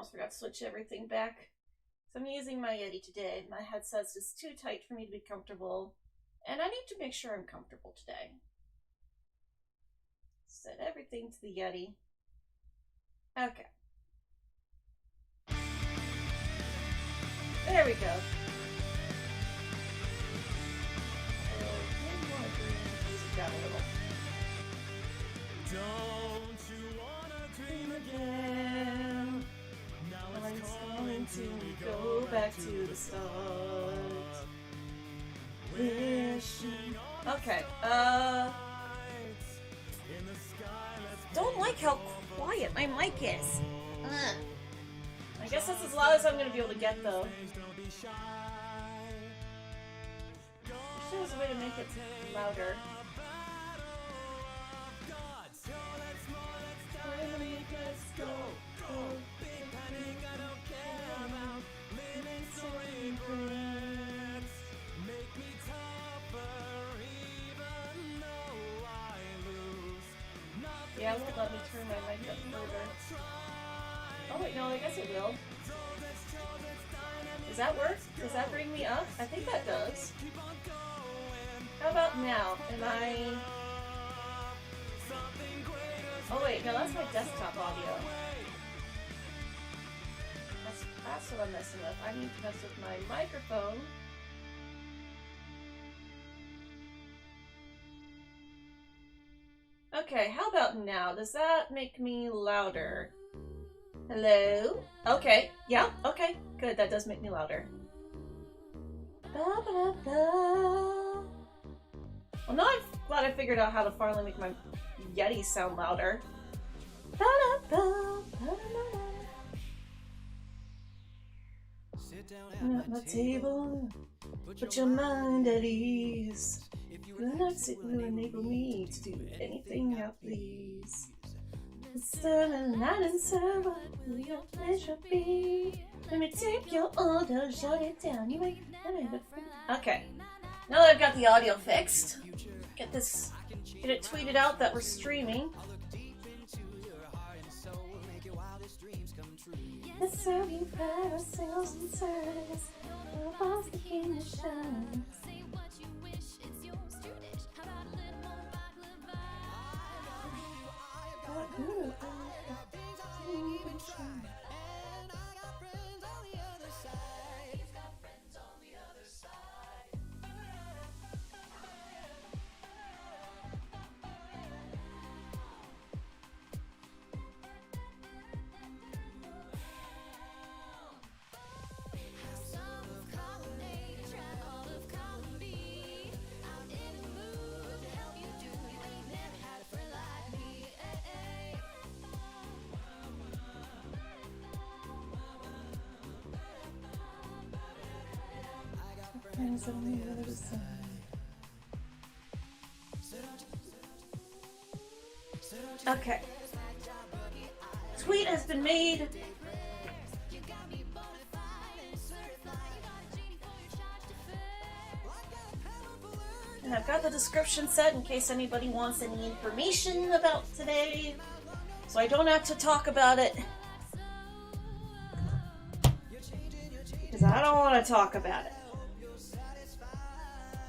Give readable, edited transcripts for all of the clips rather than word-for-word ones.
almost forgot to switch everything back. So I'm using my Yeti today. My headset's just too tight for me to be comfortable. And I need to make sure I'm comfortable today. Set everything to the Yeti. Okay. There we go. Down a little. Don't you wanna dream again? Now it's time to go back to the start. Wishing. Okay. Don't like how quiet my mic is. I guess that's as loud as I'm gonna be able to get though. There's a way to make it louder. Yeah, it won't let me turn my mic up further. Oh wait, no, I guess it will. Does that work? Does that bring me up? I think that does. How about now? Am I... Oh wait, no, that's my desktop audio. That's what I'm messing with. I need to mess with my microphone. Okay, how about now? Does that make me louder? Hello? Okay, yeah, okay, good, that does make me louder. Well, now I'm glad I figured out how to finally make my Yeti sound louder. At my table, put your mind at ease. Relax it will enable me to do anything I please. Sterling night and serve will your pleasure be. Let me take your order, shut it down. You ain't never. Okay. Now that I've got the audio fixed, get it tweeted out that we're streaming. Let's serve you parasails and service. Above the king of shine. Say what you wish, it's yours to dish. How about a little more vodka vibe? Friends on the other side. Okay. Tweet has been made. And I've got the description set in case anybody wants any information about today. So I don't have to talk about it. Because I don't want to talk about it.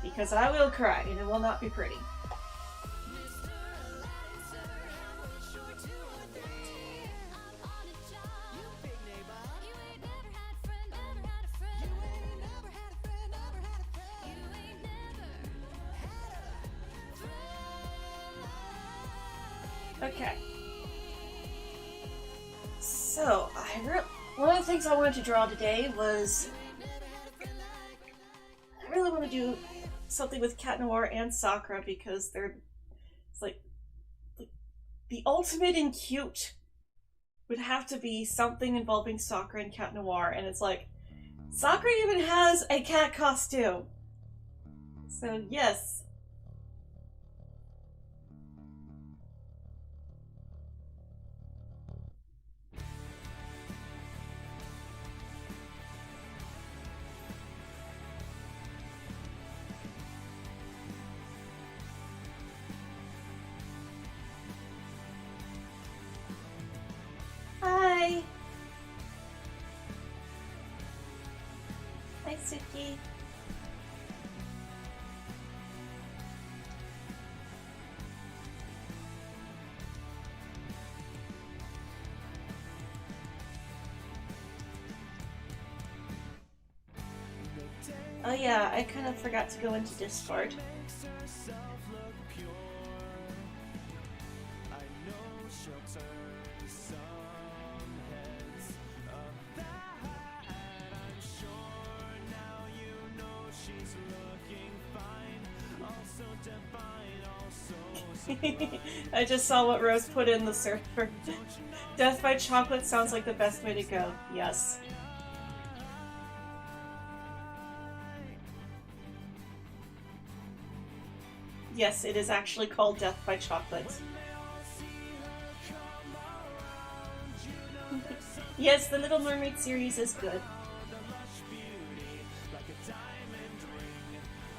Because I will cry, and it will not be pretty. Okay. So, one of the things I wanted to draw today was... I really want to do something with Cat Noir and Sakura because it's like the ultimate in cute would have to be something involving Sakura and Cat Noir, and it's like Sakura even has a cat costume. So yes. Hi. Suki. Oh yeah, I kind of forgot to go into Discord. I just saw what Rose put in the server. Death by chocolate sounds like the best way to go. Yes. Yes, it is actually called Death by Chocolate. Yes, the Little Mermaid series is good.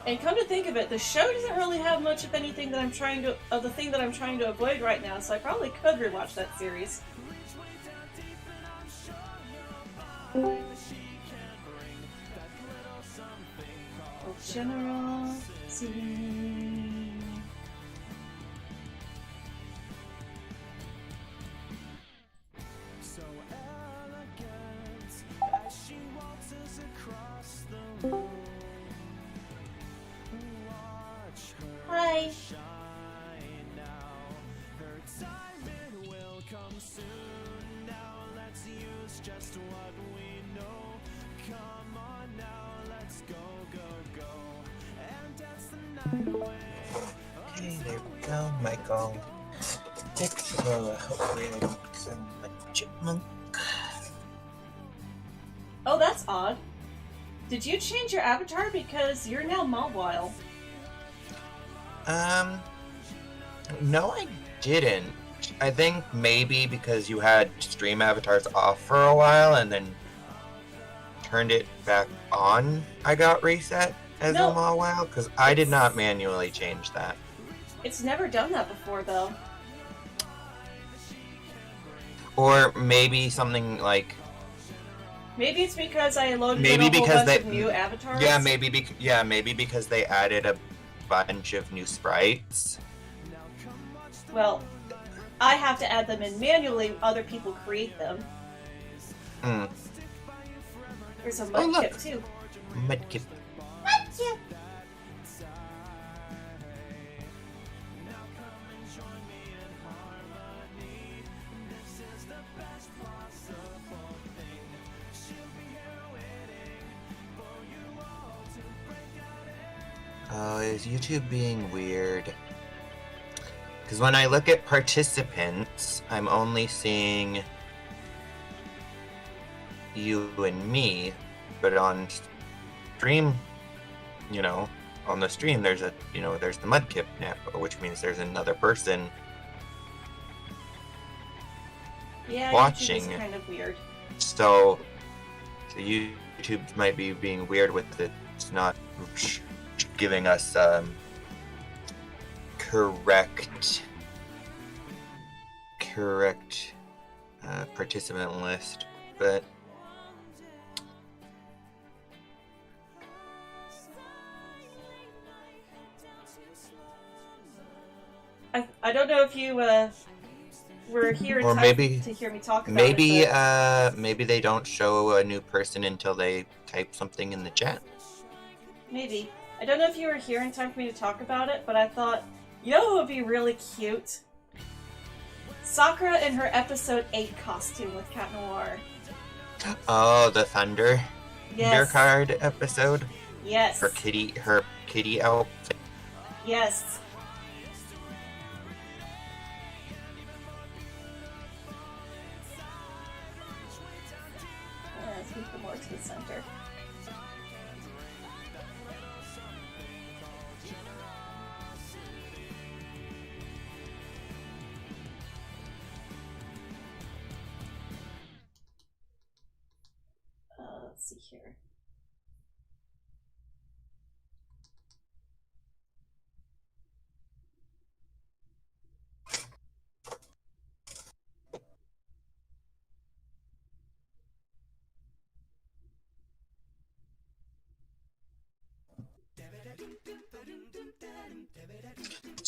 And come to think of it, the show doesn't really have much of anything that I'm trying to the thing that I'm trying to avoid right now, so I probably could rewatch that series. Oh, General. Hi. Okay, there we go. Michael. Hopefully I don't send a chipmunk. Oh, that's odd. Did you change your avatar? Because you're now mobile. No, I didn't. I think maybe because you had stream avatars off for a while and then turned it back on, I got reset as a mobile, because I did not manually change that. It's never done that before, though. Or maybe something like... Maybe it's because I loaded in a whole bunch of new avatars? Yeah, maybe because they added a bunch of new sprites. Well, I have to add them in manually, other people create them. Hmm. There's a mudkip, too. Mudkip. Mudkip! Oh, is YouTube being weird? Because when I look at participants, I'm only seeing you and me, but on stream, on the stream there's there's the Mudkip now, which means there's another person watching. YouTube is kind of weird. So YouTube might be being weird with it. It's not giving us correct participant list, but I don't know if you were here in time to hear me talk about it. Maybe they don't show a new person until they type something in the chat. Maybe. I don't know if you were here in time for me to talk about it, but I thought, who would be really cute? Sakura in her episode 8 costume with Cat Noir. Oh, the Thunder card episode? Yes. Her kitty outfit. Yes. Let's move them more to the center. Let's see here.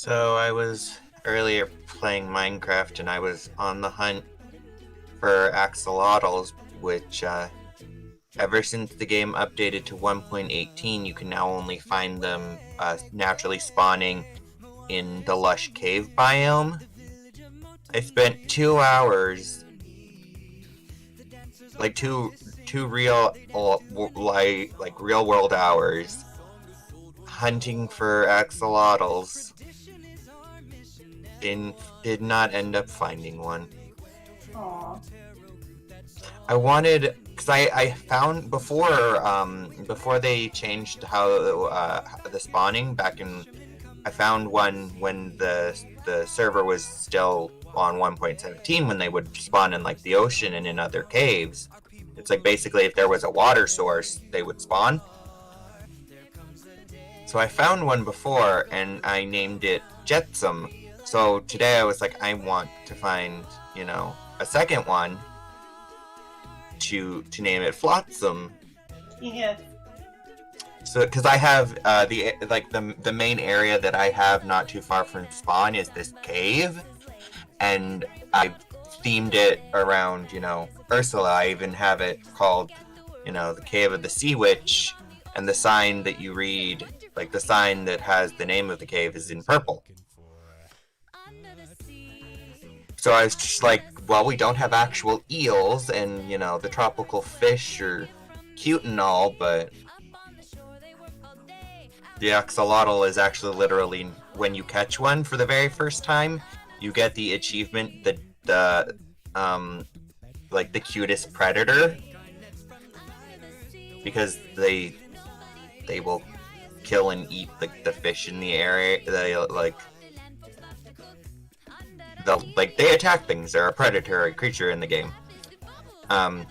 So I was earlier playing Minecraft and I was on the hunt for axolotls, which ever since the game updated to 1.18, you can now only find them naturally spawning in the lush cave biome. I spent 2 hours, like two real real world hours, hunting for axolotls. Did not end up finding one. Aww. I wanted, because I found before they changed how the spawning back in, I found one when the server was still on 1.17 when they would spawn in like the ocean and in other caves. It's like basically if there was a water source, they would spawn. So I found one before and I named it Jetsam. So today I was like, I want to find, a second one to name it Flotsam. Yeah. So, because I have the main area that I have not too far from spawn is this cave, and I themed it around Ursula. I even have it called the Cave of the Sea Witch, and the sign that you read, like the sign that has the name of the cave, is in purple. So I was just like, well, we don't have actual eels, and the tropical fish are cute and all, but the axolotl is actually literally, when you catch one for the very first time, you get the achievement, the cutest predator, because they will kill and eat the fish in the area. They attack things. They're a predatory creature in the game. I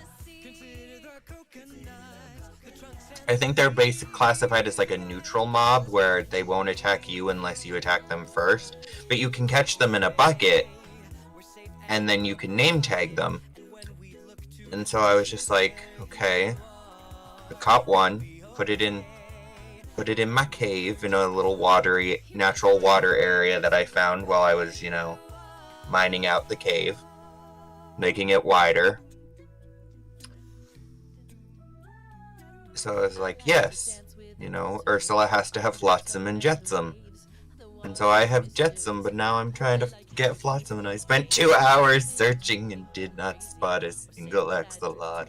think they're classified as like a neutral mob, where they won't attack you unless you attack them first. But you can catch them in a bucket, and then you can name tag them. And so I was just like, okay, I caught one, put it in my cave in a little natural water area that I found while I was, mining out the cave, making it wider. So I was like, yes, Ursula has to have Flotsam and Jetsam. And so I have Jetsam, but now I'm trying to get Flotsam, and I spent 2 hours searching and did not spot a single axolot.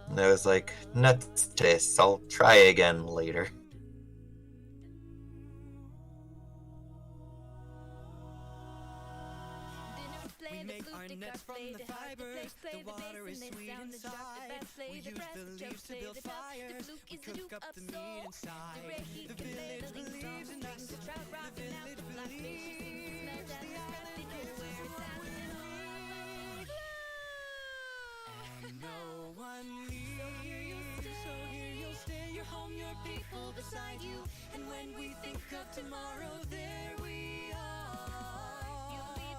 And I was like, nuts to this, I'll try again later. Nets from the fibers, the water is sweet inside. We use the leaves to build fires, we cook up the meat inside. The village believes in us, the village believes the island is where and no one leaves. So here you'll stay, your home, your people beside you. And when we think of tomorrow, there we are. You'll lead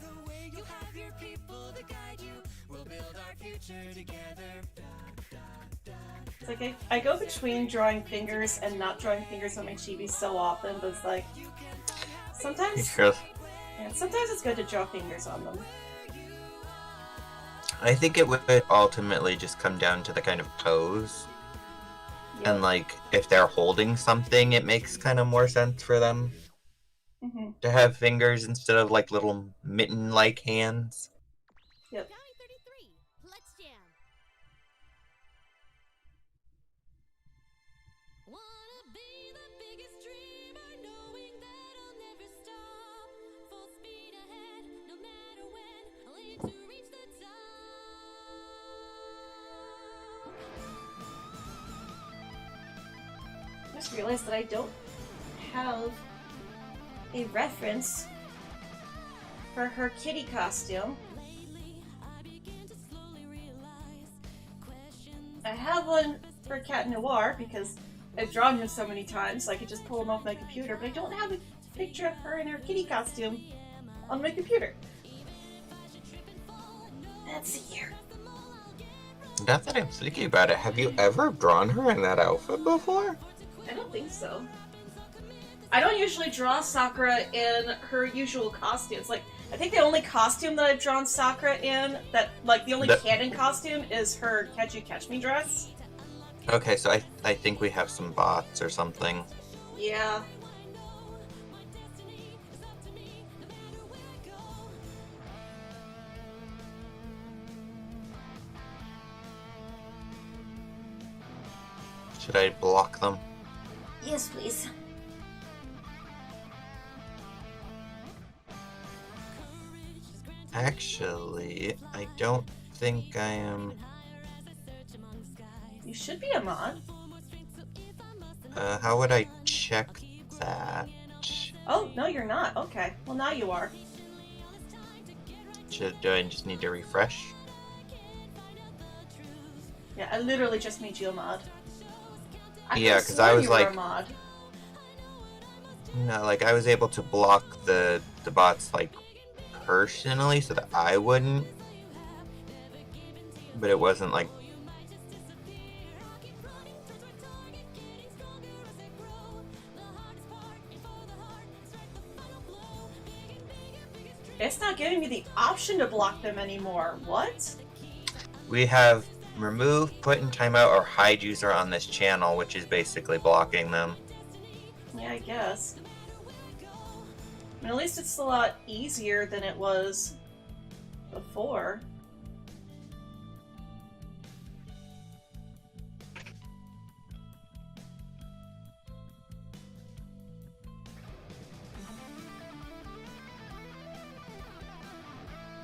the way, you have your people to guide you. We'll build our future together. It's like I go between drawing fingers and not drawing fingers on my chibi so often, but it's like sometimes it's good to draw fingers on them. I think it would ultimately just come down to the kind of pose. Yep. And like, if they're holding something, it makes kind of more sense for them to have fingers instead of like little mitten-like hands. Yep. Let's jam. Wanna be the biggest dreamer, knowing that I'll never stop. Full speed ahead, no matter when, I'll aim to reach the top. I just realized that I don't have a reference for her kitty costume. I have one for Cat Noir because I've drawn him so many times, so I could just pull him off my computer, but I don't have a picture of her in her kitty costume on my computer. Let's see here. Now that I'm thinking about it, have you ever drawn her in that outfit before? I don't think so. I don't usually draw Sakura in her usual costumes. Like, I think the only costume that I've drawn Sakura in, the only canon costume is her Catch You Catch Me dress. Okay, so I think we have some bots or something. Yeah. Should I block them? Yes, please. Actually, I don't think I am. You should be a mod. How would I check that? Oh, no, you're not. Okay. Well, now you are. Do I just need to refresh? Yeah, I literally just made you a mod. Yeah, because I was you were like, a mod. no, like I was able to block the bots like personally so that I wouldn't, but it wasn't like. It's not giving me the option to block them anymore. What? We have remove, put in timeout, or hide user on this channel, which is basically blocking them. Yeah, I guess. I mean, at least it's a lot easier than it was before.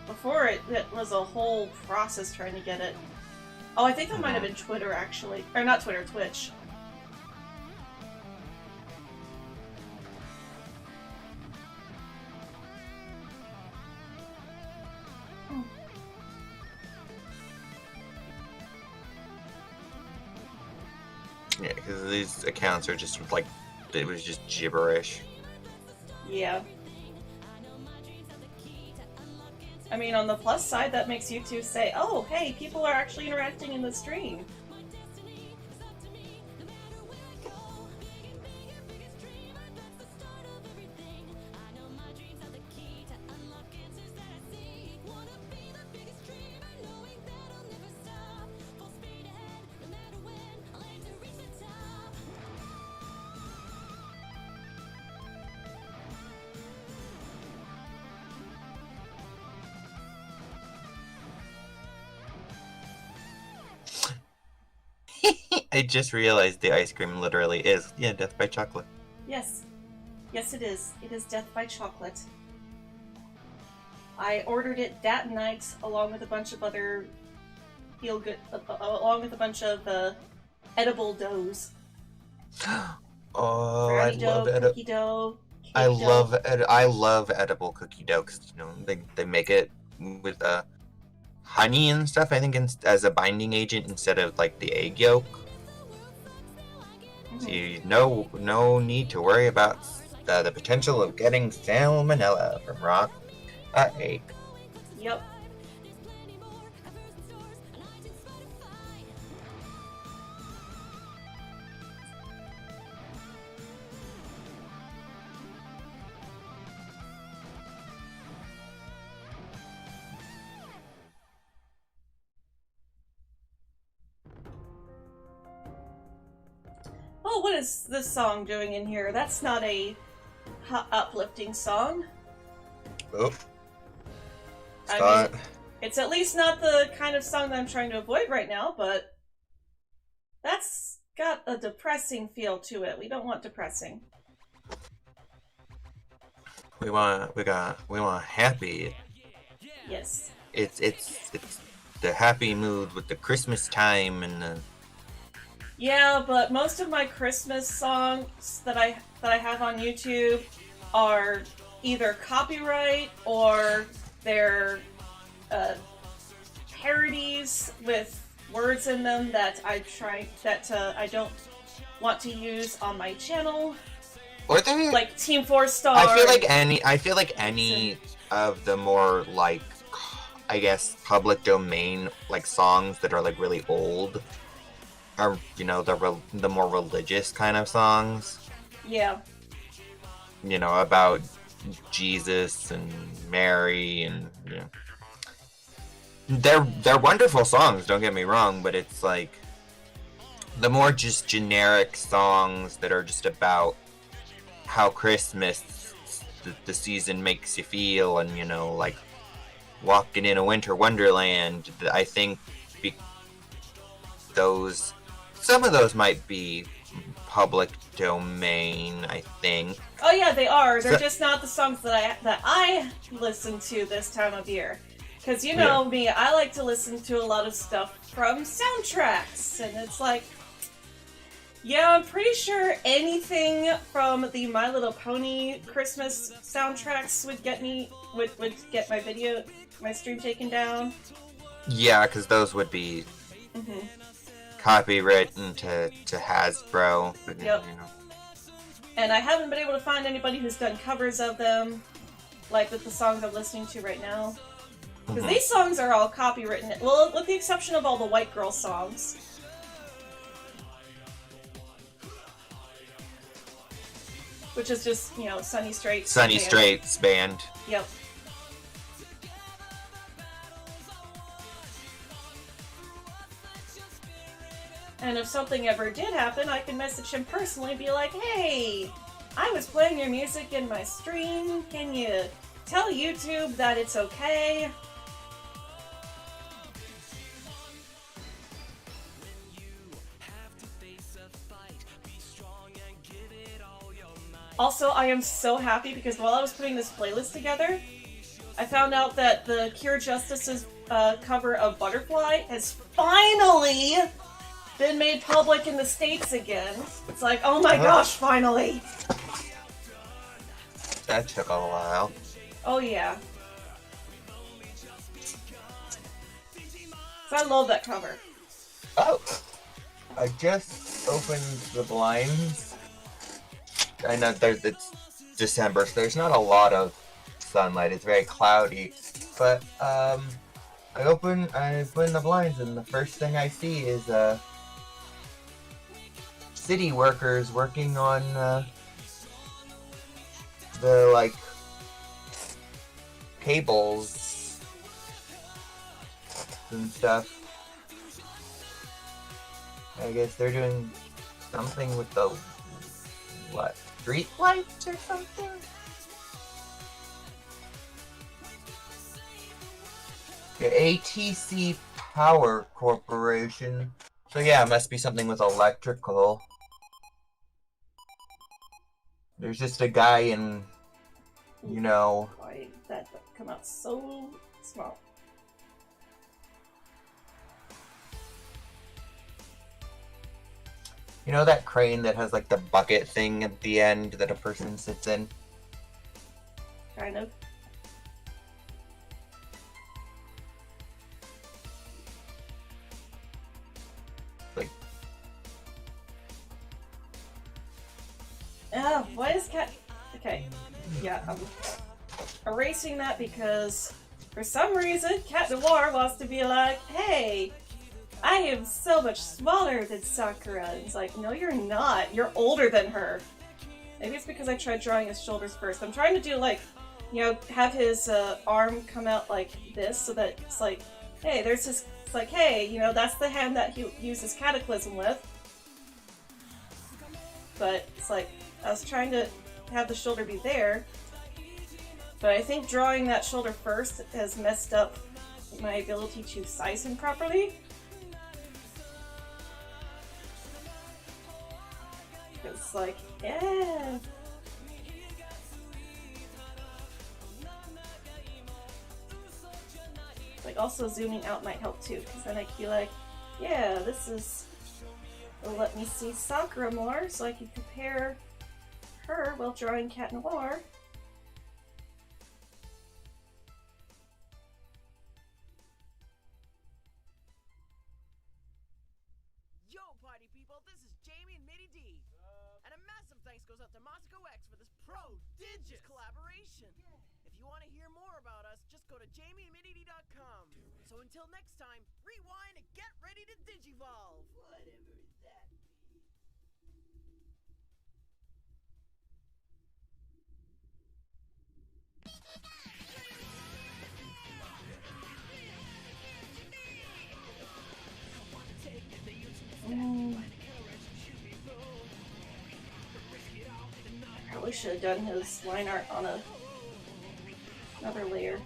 Before it was a whole process trying to get it. Oh, I think that might have been Twitter, actually. Or not Twitter, Twitch. Yeah, because these accounts are just like, it was just gibberish. Yeah. I mean, on the plus side, that makes YouTube say, oh, hey, people are actually interacting in the stream. I just realized the ice cream literally is, yeah, Death by Chocolate. Yes. Yes, it is. It is Death by Chocolate. I ordered it that night along with a bunch of other along with a bunch of edible doughs. Oh, Brownie dough, cookie dough, cake I dough. love edible cookie dough because they make it with honey and stuff. I think as a binding agent instead of like the egg yolk. So you no need to worry about the potential of getting salmonella from raw egg. Yep. Oh, what is this song doing in here? That's not a uplifting song. Oh. I mean, it's at least not the kind of song that I'm trying to avoid right now, but that's got a depressing feel to it. We don't want depressing. We want happy. Yes. It's the happy mood with the Christmas time and the. Yeah, but most of my Christmas songs that I have on YouTube are either copyright or they're parodies with words in them that I don't want to use on my channel. Or they Like Team 4 Star. I feel like any of the more like I guess, public domain, like, songs that are, like, really old. Are, you know, the more religious kind of songs. Yeah. You know, about Jesus and Mary and, you know. They're wonderful songs, don't get me wrong, but it's like the more just generic songs that are just about how Christmas, the season makes you feel, and, you know, like walking in a winter wonderland. I think some of those might be public domain, I think. Oh yeah, they are. They're just not the songs that I listen to this time of year. Because you know me, I like to listen to a lot of stuff from soundtracks, and it's like, yeah, I'm pretty sure anything from the My Little Pony Christmas soundtracks would get get my stream taken down. Yeah, because those would be copywritten to Hasbro. Yep. You know. And I haven't been able to find anybody who's done covers of them, like with the songs I'm listening to right now. Because these songs are all copywritten, well, with the exception of all the white girl songs. Which is just, you know, Sunny Straits. Sunny Straits band. Yep. And if something ever did happen, I can message him personally and be like, hey, I was playing your music in my stream. Can you tell YouTube that it's okay? Also, I am so happy because while I was putting this playlist together, I found out that the Cure Justice's cover of Butterfly has finally been made public in the States again. It's like, oh my gosh, finally! That took a while. Oh yeah. So I love that cover. Oh! I just opened the blinds. I know it's December, so there's not a lot of sunlight. It's very cloudy. But, I open the blinds, and the first thing I see is, city workers working on, the, like, cables and stuff. I guess they're doing something with the, what, street lights or something? The ATC Power Corporation. So yeah, it must be something with electrical. There's just a guy in, you know... Why did that come out so small? You know that crane that has like the bucket thing at the end that a person sits in? Kind of. Like... Oh, why is Cat... Okay. Yeah, I'm erasing that because for some reason Cat Noir wants to be like, hey, I am so much smaller than Sakura. And it's like, no, you're not. You're older than her. Maybe it's because I tried drawing his shoulders first. I'm trying to do, like, you know, have his arm come out like this so that it's like, hey, there's his... It's like, hey, you know, that's the hand that he uses Cataclysm with. But it's like, I was trying to have the shoulder be there. But I think drawing that shoulder first has messed up my ability to size him properly. It's like, yeah. Like, also zooming out might help too, because then I can be like, yeah, this is... It'll let me see Sakura more, so I can compare her while drawing Cat Noir. Yo, party people, this is Jamie and Mitty D. And a massive thanks goes out to Moscow X for this prodigious collaboration. If you you want to hear more about us, just go to jamieandminity.com. So until next time, rewind and get ready to digivolve. Whatever that be. Probably should have done his line art on another layer.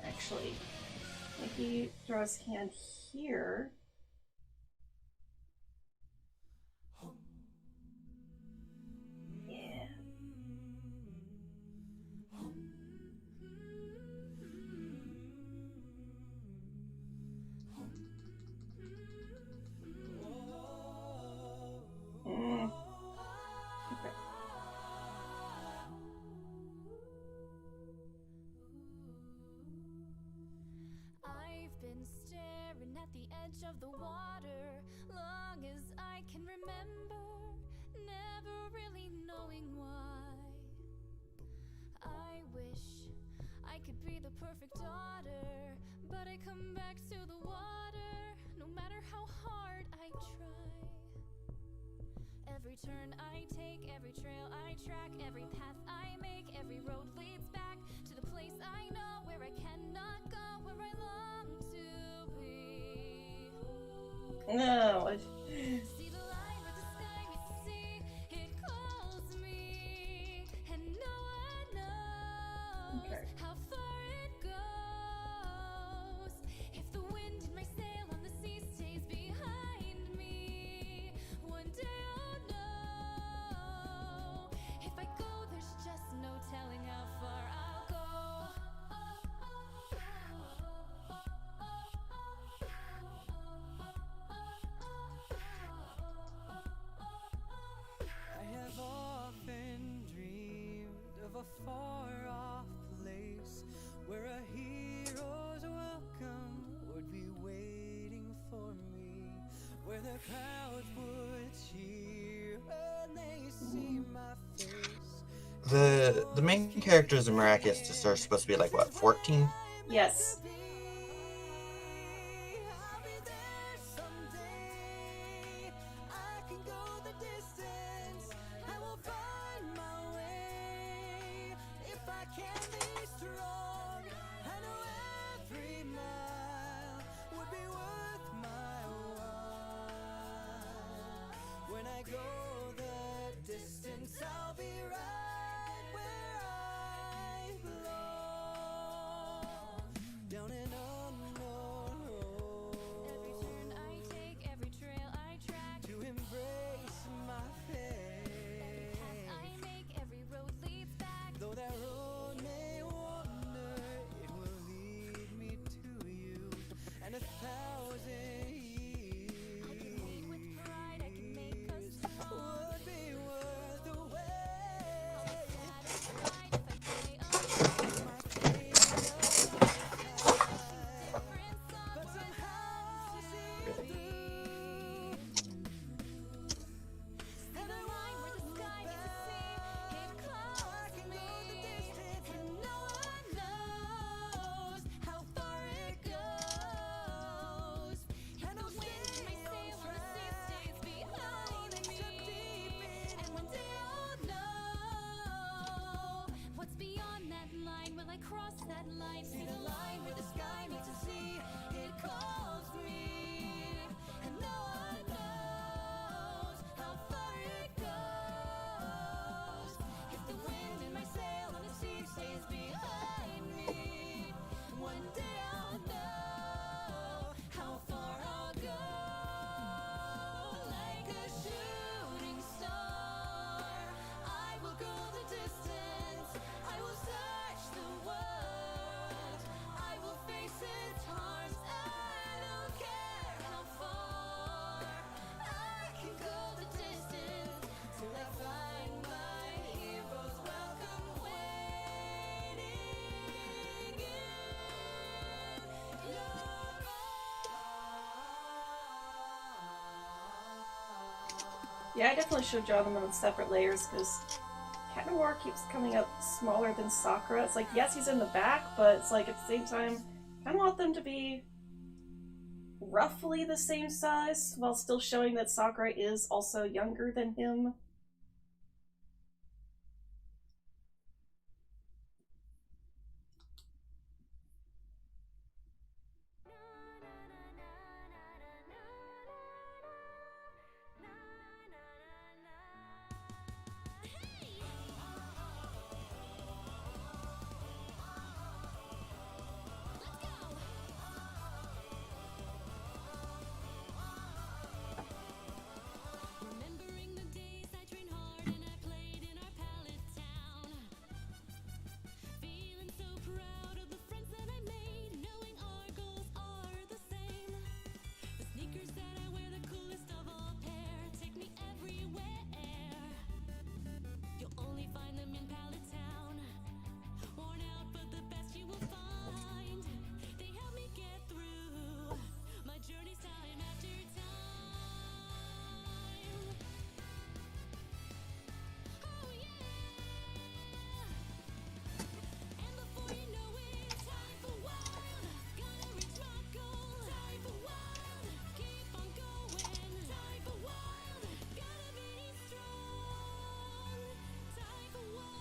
Actually, if he throws his hand here. Yeah. Okay. I've been staring at the edge of the water long as I can remember, never really knowing why. I wish I could be the perfect daughter, but I come back to the water no matter how hard I try. Every turn I take, every trail I track, every path I make, every road leads back to the place I know where I cannot go, where I long to be. No. See the line where the sky meets the sea, it calls me, and no one knows Okay. how far it goes. If the wind in my sail on the sea stays behind me, one day I'll know. If I go, there's just no telling how far I'll go. I have often dreamed of a far-off place where a hero's welcome would be waiting for me, where the crowds would cheer when they see my face. The main characters in Miraculous are supposed to be like what, 14? Yes. I'll be there someday. I can go the distance. I will find my way. If I can be strong, I know every mile would be worth my while. When I go the distance, I'll be right where I belong. Down might see the line where the sky meets the sea. It calls me, and no one knows how far it goes. If the wind in my sail on the sea stays behind me, one day I'll know how far I'll go. Like a shooting star, I will go the distance. I will search the world. I will face its harms. I don't care how far. I can go the distance till I find my hero's welcome waiting in your arms. Yeah, I definitely should draw them in separate layers because Cat Noir keeps coming up smaller than Sakura. It's like, yes, he's in the back, but it's like at the same time, I kind of want them to be roughly the same size while still showing that Sakura is also younger than him. Remembering the days I trained hard and I played in our pallet town. Feeling so proud of the friends that I made, knowing our goals are the same. The sneakers that I wear, the coolest of all pair, take me everywhere. You'll only find them in pallet town. Worn out, but the best you will find. They help me get through my journeys time after time. Oh yeah. And before you know it, time for wild. Gotta reach my goal. Time for wild. Keep on going. Time for wild. Gotta be strong. Time for wild.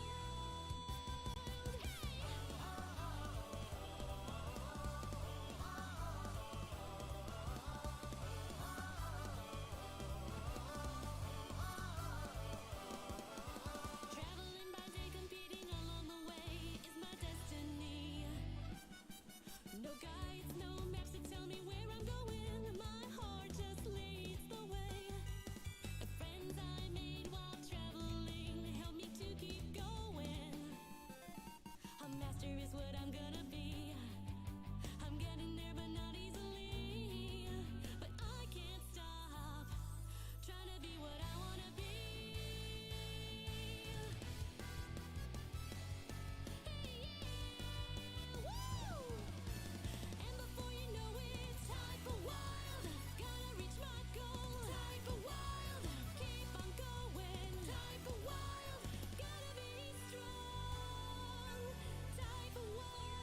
Traveling by day, competing along the way is my destiny. No guides, no maps to tell me where I'm going. My heart just leads the way. The friends I made while traveling help me to keep going. A master is what I'm gonna be. I'm getting there, but not easily. But I can't stop trying to be what I wanna be. Woo! And before you know it, time for wild. Gotta reach my goal. Time for wild. Keep on going. Time for wild. Gotta be strong. Time for wild.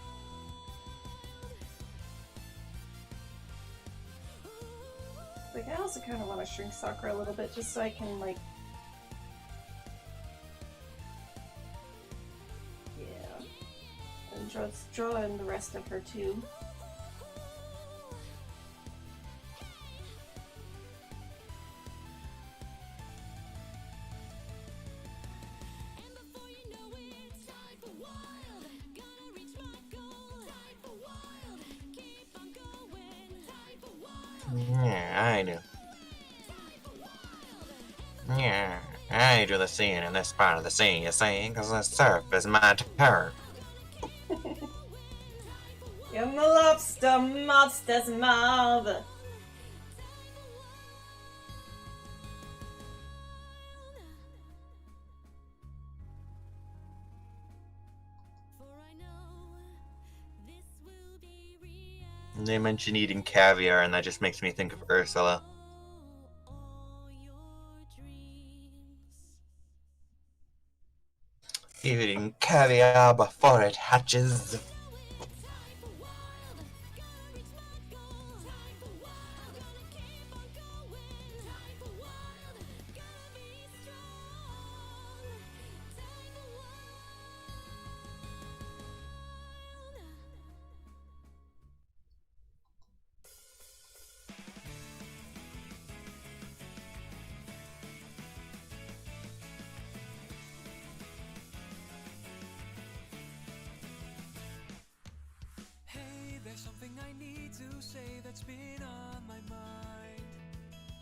Ooh. Like, I also kind of want to shrink Sakura a little bit just so I can, like... Yeah. And draw in the rest of her, too. And before you know it, time for wild. Gotta reach my goal. Time for wild. Keep on going. Time for wild. Yeah, I do. Yeah, I do the seeing in this part of the sea, you see, because the surf is my turf. In the lobster monster's mouth. For I know this will be real. They mention eating caviar, and that just makes me think of Ursula. All your dreams. Eating caviar before it hatches. Time for wild. Gotta reach my goal. Time for wild. Gotta keep on going. Time for wild. Gotta be strong. Time for wild. say that's been on my mind.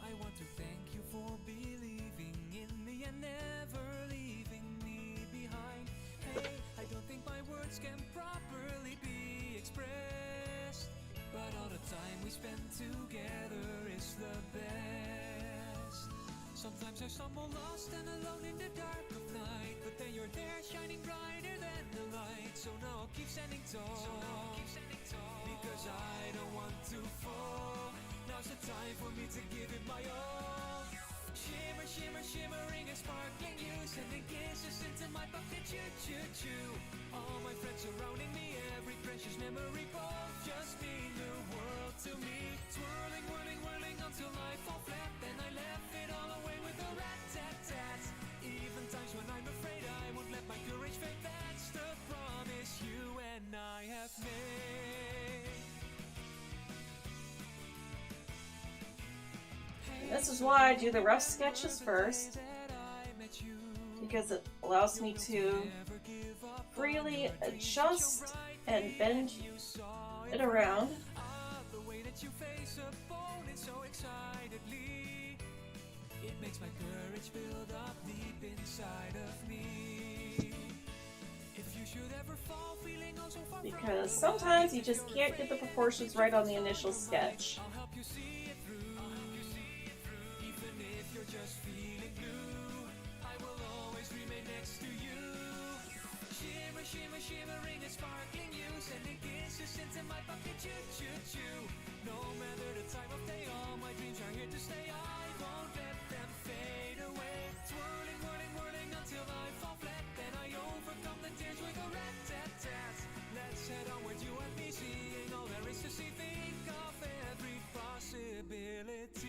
I want to thank you for believing in me and never leaving me behind. Hey, I don't think my words can properly be expressed, but all the time we spend together is the best. Sometimes I stumble lost and alone in the dark of night, but then you're there shining brighter than the light. So now I'll keep standing tall, because I don't want to fall. Now's the time for me to give it my all. Shimmer, shimmer, shimmering and sparkling, you sending kisses into my pocket. Choo, choo, choo. All my friends surrounding me, every precious memory both just mean the world to me. Swirling, whirling, whirling until I fall flat, then I left it all away with a rat-tat-tat. Even times when I'm afraid I won't let my courage fade, that's the promise you and I have made. This is why I do the rough sketches first, because it allows me to freely adjust and bend it around. The way that you face opponents so excitedly, it makes my courage build up deep inside of me. If you should ever fall feeling oh so far, Because sometimes you just can't get the proportions right on the initial sketch. I'll help you see it through. Even if you're just feeling blue, I will always remain next to you. Shimmer, shimmer, shimmering and sparkling, you sending kisses into my pocket. Choo, choo, choo. No matter the time of day, all my dreams are here to stay. I won't let them fade away. Swirling, whirling, whirling until I fall flat, then I overcome the tears with a rat-tat-tat. Let's head onward, you and me, seeing all there is to see. Think of every possibility.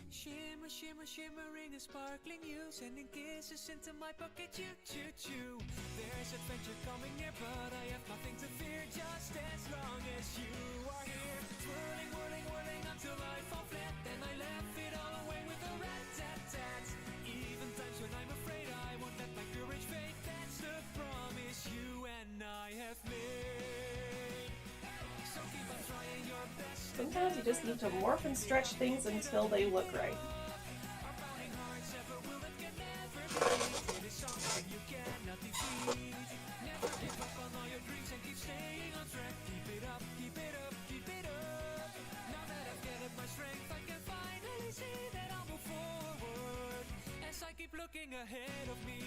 Shimmer, shimmer, shimmering and sparkling, you sending kisses into my pocket. Choo, choo, choo. There's adventure coming near, but I have nothing to fear, just as long as you are here. Swirling, whirling, whirling until I fall flat, then I left it all away with a rat-tat-tat. Even times when I'm afraid I won't let my courage fade, that's the promise you and I have made. So keep on trying your best. Sometimes you just need to morph and stretch things until they look right. Our pounding hearts ever will and can never be. It is something you cannot defeat. Never give up on all your dreams and keep staying on track. Keep it up, keep it up, keep it up. Now that I've gathered my strength, I can finally see that I'll move forward as I keep looking ahead of me.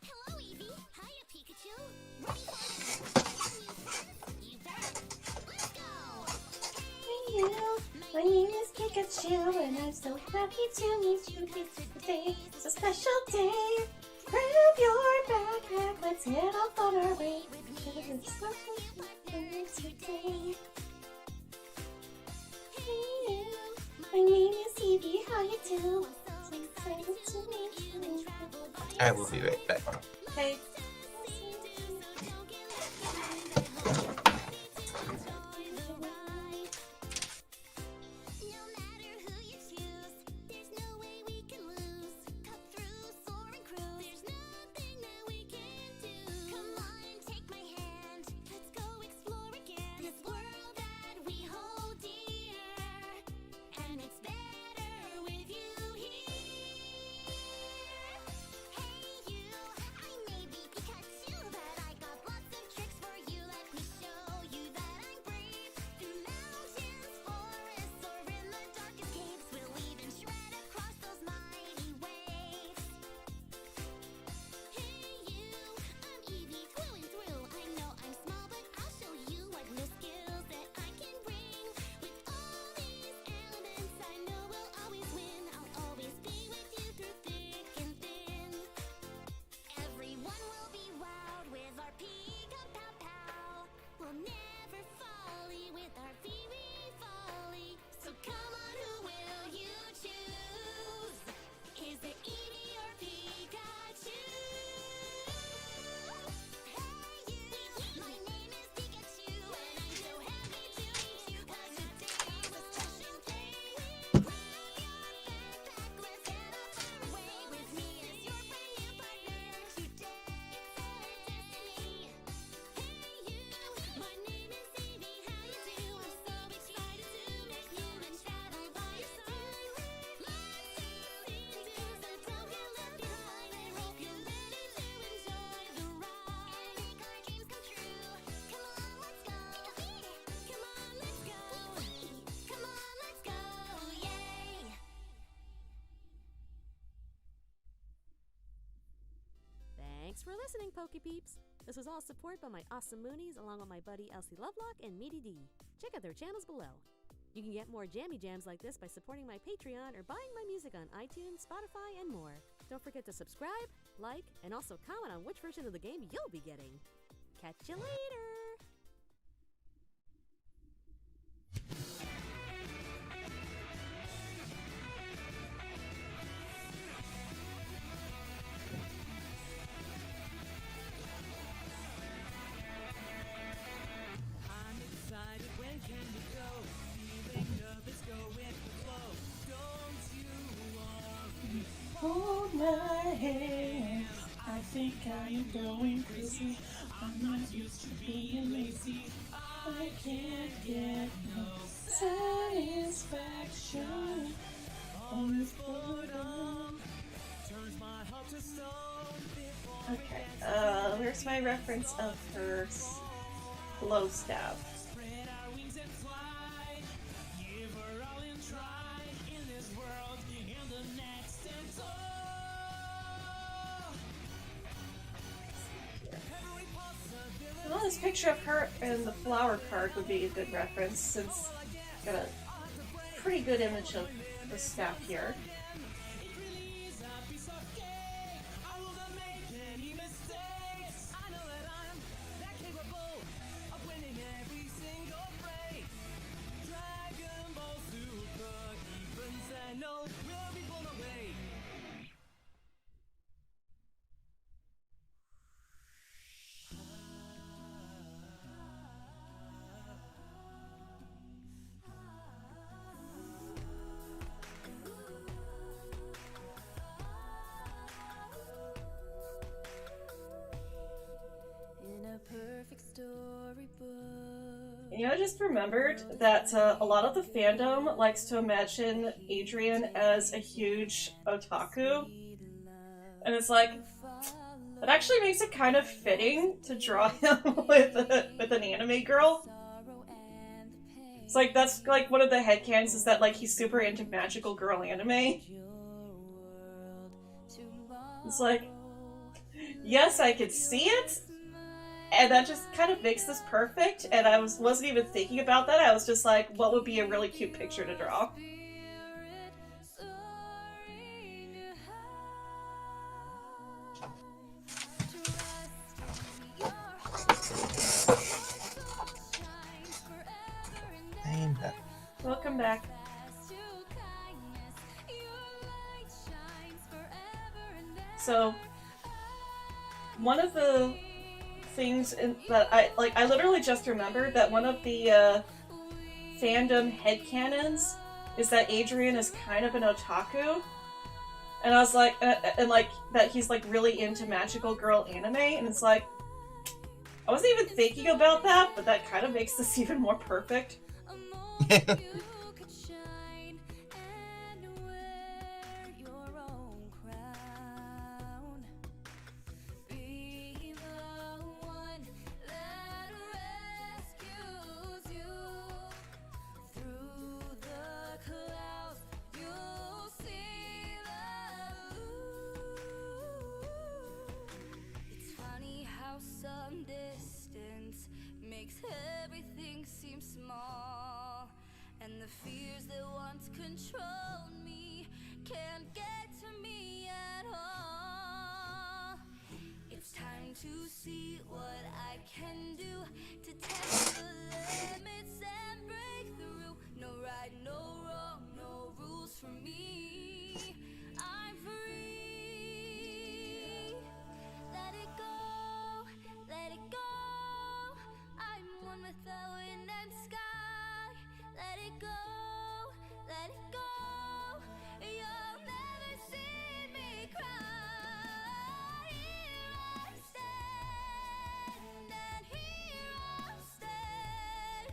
Hello, Eevee. Hiya, Pikachu. Ready for you bet. Let's go. Hello, my name is Pikachu, and I'm so happy to meet you. Today is a special day. Grab your backpack, let's head off on our way. Because it's something today. Hey, my name is Eevee, how you do? So excited to meet you. I will be right back. Okay. No matter who you choose, there's no way we can lose. Cut through, soar and cruise. There's nothing that we can't do. Come on, take my hand. Let's go explore again. This world that we hold dear, and it's better with you here. Hey you, I may be Pikachu. Thanks for listening, Pokepeeps. This was all support by my awesome Moonies along with my buddy Elsie Lovelock and Meaty D. Check out their channels below. You can get more jammy jams like this by supporting my Patreon or buying my music on iTunes, Spotify, and more. Don't forget to subscribe, like, and also comment on which version of the game you'll be getting. Catch you later! I'm excited, when can we go? Feeling nervous, go with the flow. Don't you worry. Hold my hand. I think I am going crazy. I'm not used to being lazy. I can't get no satisfaction on this boredom. Turns my heart to stone before Okay, where's my reference of her glow staff? spread our wings and fly. Give her all and try in this world and the next and so. Every possibility. Well, this picture of her in the flower card would be a good reference since I've got a pretty good image of the staff here. It really is a piece of cake. I will not make any mistakes. I know that I'm that capable of winning every single fray. Dragon Ball Super, even Zeno will be blown away. In a perfect storybook. You know, I just remembered that a lot of the fandom likes to imagine Adrian as a huge otaku. And it's like, that actually makes it kind of fitting to draw him with an anime girl. It's like, that's like one of the headcanons is that like he's super into magical girl anime. It's like, yes, I could see it, and that just kind of makes this perfect, and I wasn't even thinking about that. I was just like, what would be a really cute picture to draw? I'm back. Welcome back. So, one of the things that I literally just remembered that one of the fandom headcanons is that Adrian is kind of an otaku. And I was like, and like, that he's like really into magical girl anime, and it's like, I wasn't even thinking about that, but that kind of makes this even more perfect. Everything seems small, and the fears that once controlled me can't get to me at all. It's time to see what I can do to test the limits and break through. No right, no wrong, no rules for me. I'm free. Let it go, let it go. I'm one with the wind and sky. Let it go, let it go. You'll never see me cry. Here I stand, and here I'll stand.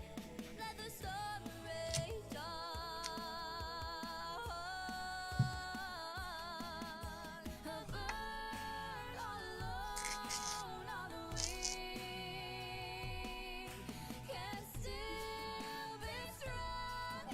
Let the storm rage on. A bird alone on the wing can still be strong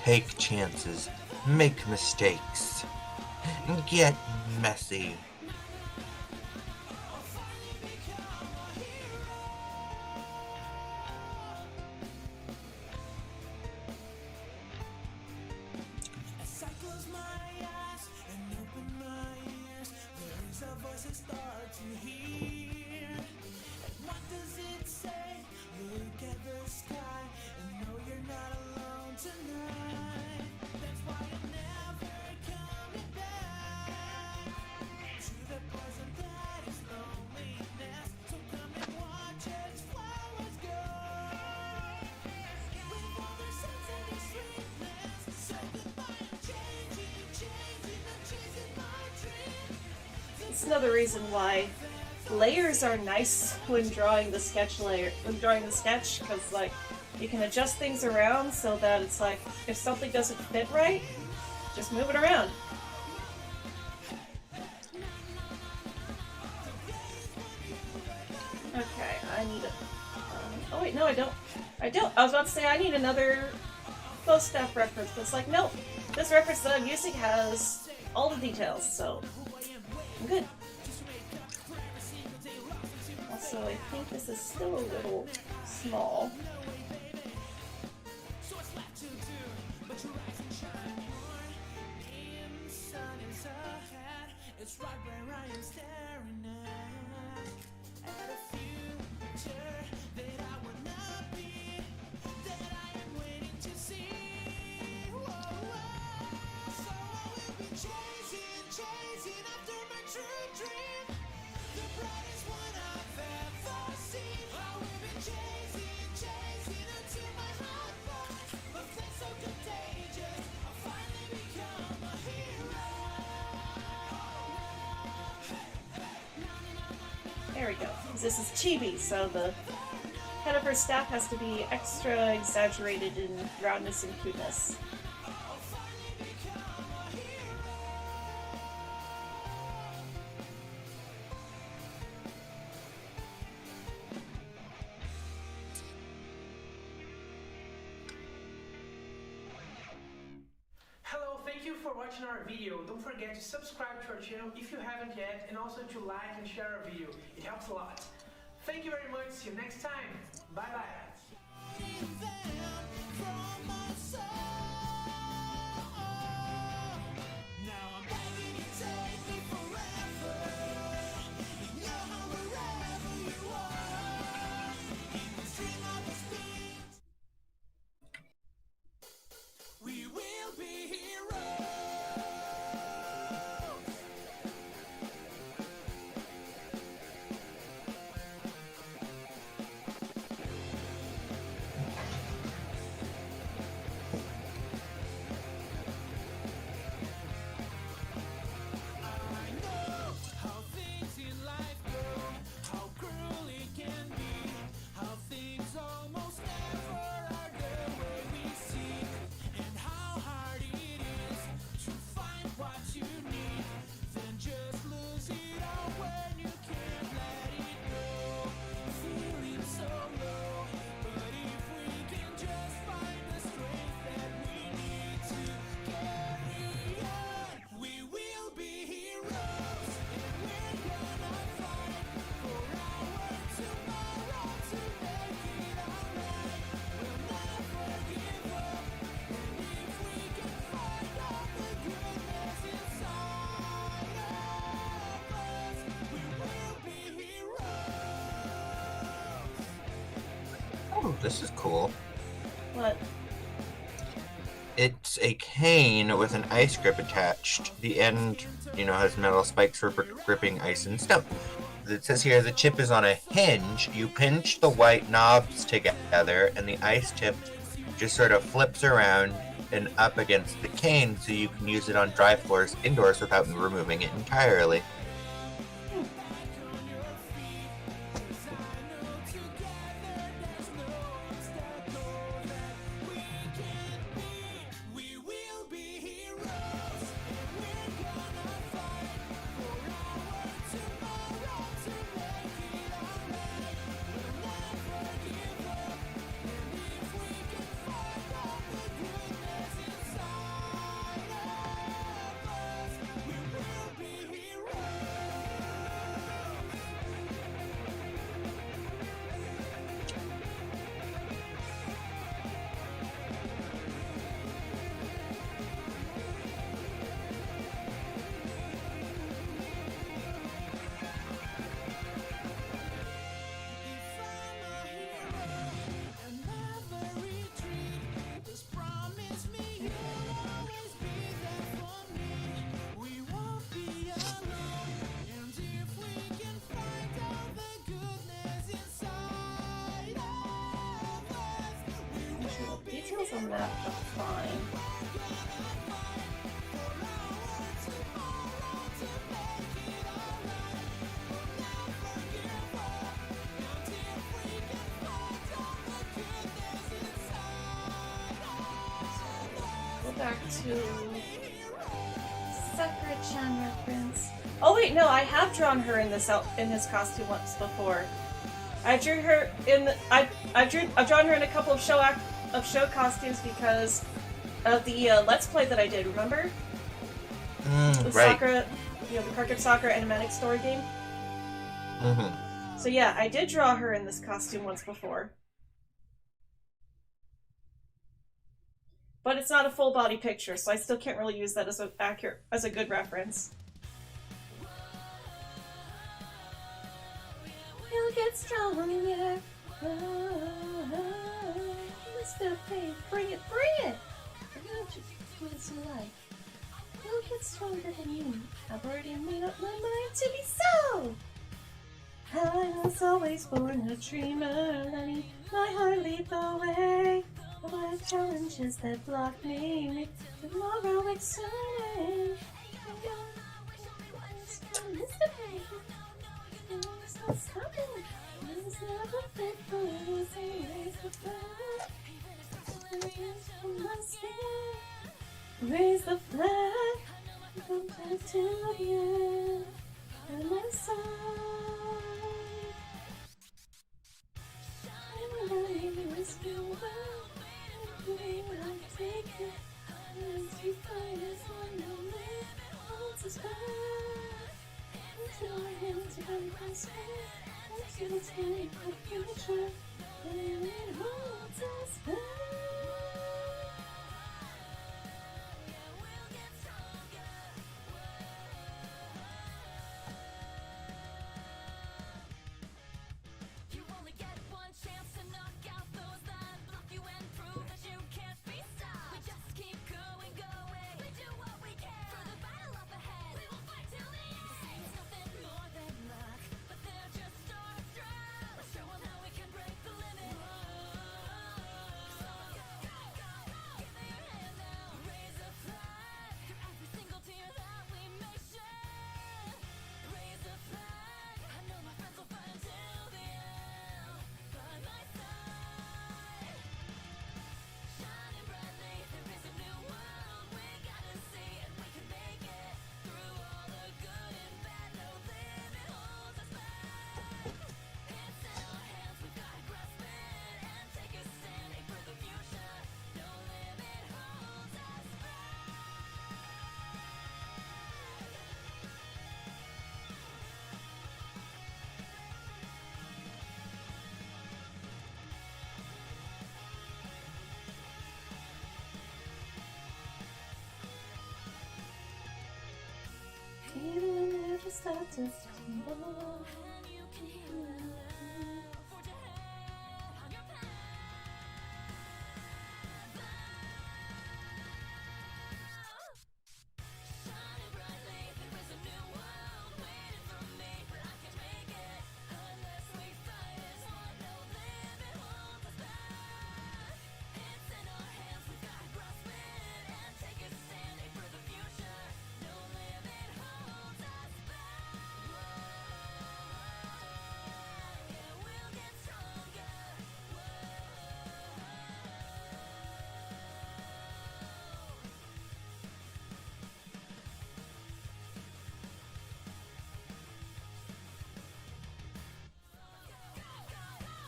take chances, make mistakes, and get messy. As I close my eyes and open my ears, there is a voice I start to hear. And what does it say? Look at the sky and know you're not alone tonight. That's why I'm never coming back to the present that is loneliness. So come and watch as flowers go. With all their sense and their sweetness, say goodbye and changing, I'm chasing my dream. It's another reason why layers are nice when drawing the sketch because like you can adjust things around so that it's like if something doesn't fit right, just move it around. Okay, I need a. Oh wait, no, I don't. I was about to say I need another close staff reference, but it's like nope. This reference that I'm using has all the details, so I'm good. Also, I think this is still a little small. It's right where I am staring at a future that I wanna be, that I am waiting to see. So I will be chasing after my true dream, the brightest one I've ever seen. I will be chasing until my heart burns. My flame so contagious, I'll finally become a hero. There we go. This is chibi, so the head of her staff has to be extra exaggerated in roundness and cuteness. Hello, thank you for watching our video. Don't forget to subscribe to our channel if you haven't yet, and also to like and share our video. It helps a lot. Thank you very much. See you next time. Bye bye. From my soul. Now I'm begging you, take me forever. In your home, wherever you are. In the stream of the speed, we will be heroes. I know how things in life go, how cruel it can be, how things almost never are the way we seek, and how hard it is to find what you need, then just lose it all when you can't let it go. Feeling so low, but if we can just find the strength that we need to carry on, we will be heroes, and we're gonna fight for our tomorrow to make it alright. We'll never give up, and if we can find all the goodness inside of us, we will be heroes. Oh, this is cool. What? It's a cane with an ice grip attached. The end, has metal spikes for gripping ice and snow. It says here the chip is on a hinge. You pinch the white knobs together, and the ice tip just sort of flips around and up against the cane, so you can use it on dry floors indoors without removing it entirely. We will be heroes, and we're gonna fight for our tomorrow to make it alright. We'll never give up, and if we can find all the goodness inside from that, but fine. Go back to Sakura-chan reference. Oh wait, no, I have drawn her in this costume once before. I drew her in the, I've drawn her in a couple of show costumes because of the Let's Play that I did. Remember? The right. Sakura, the Cardcaptor Sakura animatic story game. Mm-hmm. So yeah, I did draw her in this costume once before. But it's not a full body picture, so I still can't really use that as a good reference. You'll get stronger. Mr. Faith, bring it, bring it! You'll just give it some life. You'll get stronger than you. I've already made up my mind to be so! I was always born a dreamer, letting my heart leap away. Over challenges that block me, tomorrow exciting. Raise the flag, come back to you, and my side. And I was you. I take it as you fight us on the land, holds us back. Into our hands, you can prosper. Into the take the future, and it holds us back. You only get one chance to knock out those that block you and prove that you can't be stopped. We just keep going, going. We do what we can for the battle up ahead. We will fight till the end. It's nothing more than luck, but they're just starstruck. Let's show 'em how we can break the limit. So go, go, go, go. Give me your hand now. Raise a flag through every single tear that we may shed. Raise a flag. I know my friends will fight until the end. By my side, shining brightly. There is a new world we gotta see, and we can make it through all the good and bad. No limit holds us back. It's in our hands, we've got to grasp it and take a stand. Aim for the future. No limit holds us back. Even when it never starts to stumble. And you can hear it now. Forge ahead on your path. Shining brightly, there is a new world waiting for me, but I can't make it unless we fight as one. No limit holds us back. It's in our hands, we've got to grasp it and take a stand. Aim for the future. No limit holds us back. Yeah, we'll get stronger.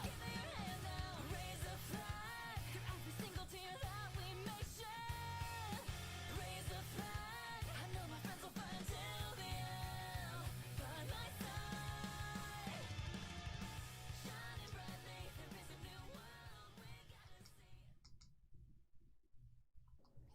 Give me your hand now. Raise a flag through every single tear that we may shed. Raise a flag. I know my friends will fight until the end. By my side, shining brightly. There is a new world we gotta see.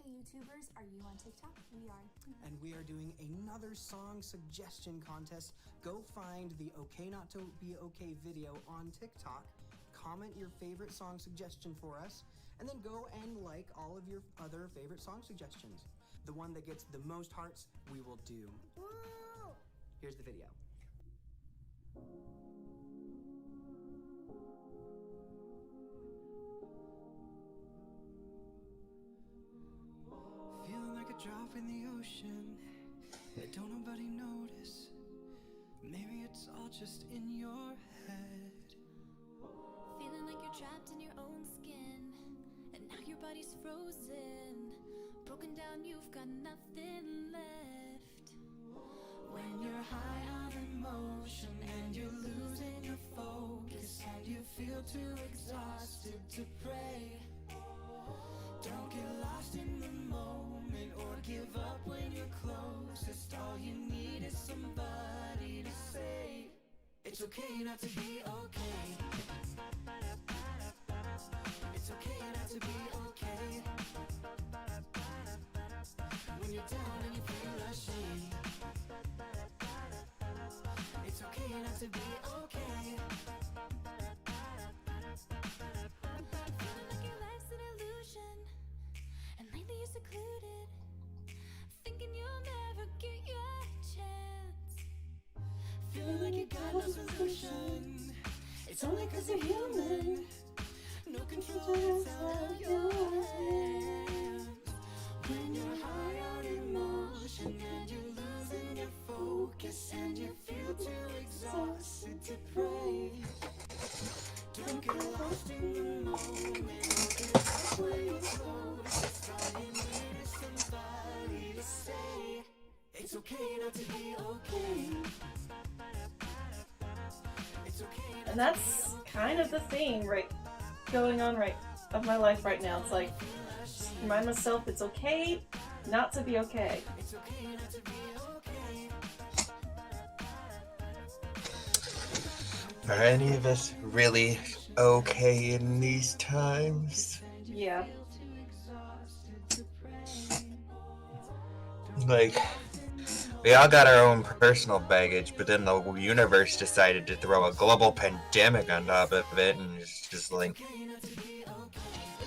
Hey YouTubers, are you on TikTok? We are. And we are doing another song suggestion contest. Go find the Okay Not to Be Okay video on TikTok, comment your favorite song suggestion for us, and then go and like all of your other favorite song suggestions. The one that gets the most hearts, we will do. Here's the video. emotion that don't nobody notice. Maybe it's all just in your head. Feeling like you're trapped in your own skin, and now your body's frozen. Broken down, you've got nothing left. When you're high on emotion and you're losing your focus and you feel too exhausted to pray, don't get lost in the moment or give up when you're closest. All you need is somebody to say it's okay not to be okay. It's okay not to be okay. When you're down and you feel ashamed, it's okay not to be okay. Feeling like your life's an illusion, and lately you're secluded, thinking you'll never get your chance. Feeling like you got no solution. It's only 'cause you're human. No control, it's out of your hands. When you're high on emotion and you're losing your focus and you feel too exhausted to pray, don't get lost in the moment. Give up when you're closest. All you need is somebody to say it's okay not to be okay. It's okay not And that's kind of the theme going on of my life right now. It's like, just remind myself it's okay not to be okay. It's okay not to be okay. Are any of us really okay in these times? Yeah. Like, we all got our own personal baggage, but then the universe decided to throw a global pandemic on top of it, and it's just like,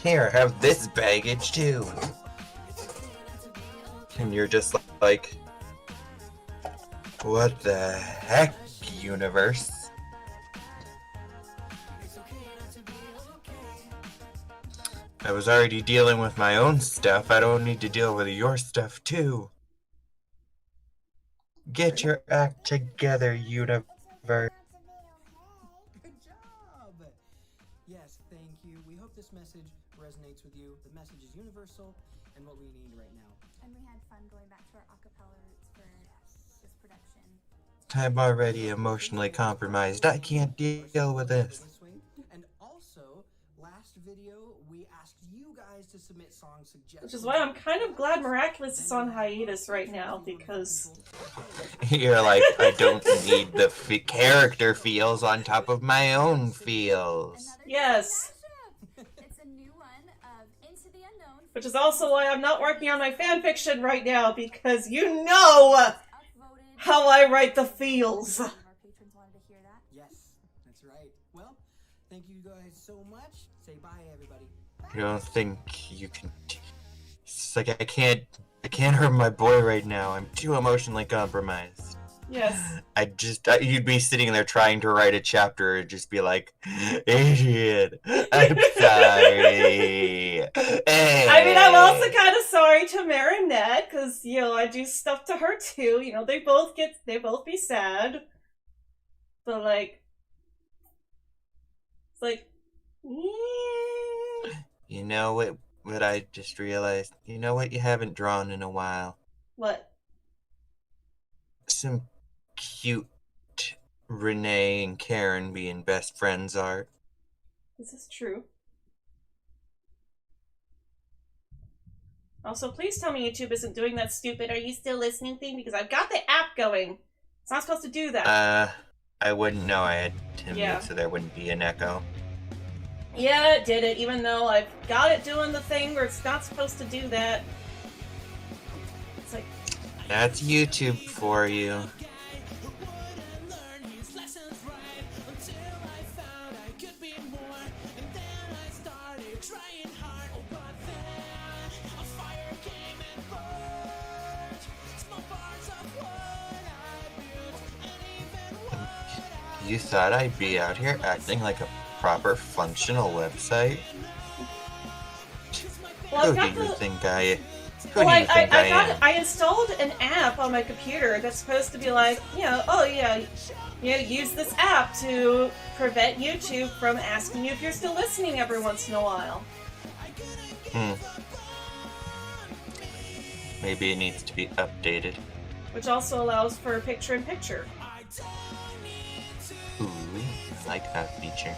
here, have this baggage too. And you're just like, what the heck, universe? I was already dealing with my own stuff. I don't need to deal with your stuff too. Get your act together, universe. Good job! Yes, thank you. We hope this message resonates with you. The message is universal and what we need right now. And we had fun going back to our acapella roots for this production. I'm already emotionally compromised. I can't deal with this. And also, last video, we asked you guys to submit song suggestions. Which is why I'm kind of glad Miraculous is on hiatus right now, because You're like, I don't need the character feels on top of my own feels. yes. It's a new one of Into the Unknown. Which is also why I'm not working on my fanfiction right now, because you know how I write the feels. Our patrons wanted to hear that. Yes, that's right. Well, thank you guys so much. Say bye, everybody. I don't think you can. It's like I can't hurt my boy right now. I'm too emotionally compromised. Yes. You'd be sitting there trying to write a chapter and just be like, idiot, I'm sorry. I mean, I'm also kind of sorry to Marinette, because, you know, I do stuff to her too. You know, they both be sad. But, like, it's like, yeah. You know what I just realized? You know what you haven't drawn in a while? What? Some cute Renee and Karen being best friends art. This is true. Also, please tell me YouTube isn't doing that stupid "are you still listening" thing, because I've got the app going. It's not supposed to do that. I wouldn't know I had to Yeah. mute so there wouldn't be an echo. Yeah, it did it, even though I've got it doing the thing where it's not supposed to do that. It's like, That's YouTube for you. You thought I'd be out here acting like a proper functional website? well, Who do you think I Who do you think I am? I installed an app on my computer that's supposed to be like, oh yeah, use this app to prevent YouTube from asking you if you're still listening every once in a while. Maybe it needs to be updated. Which also allows for picture-in-picture. Ooh, I like that feature.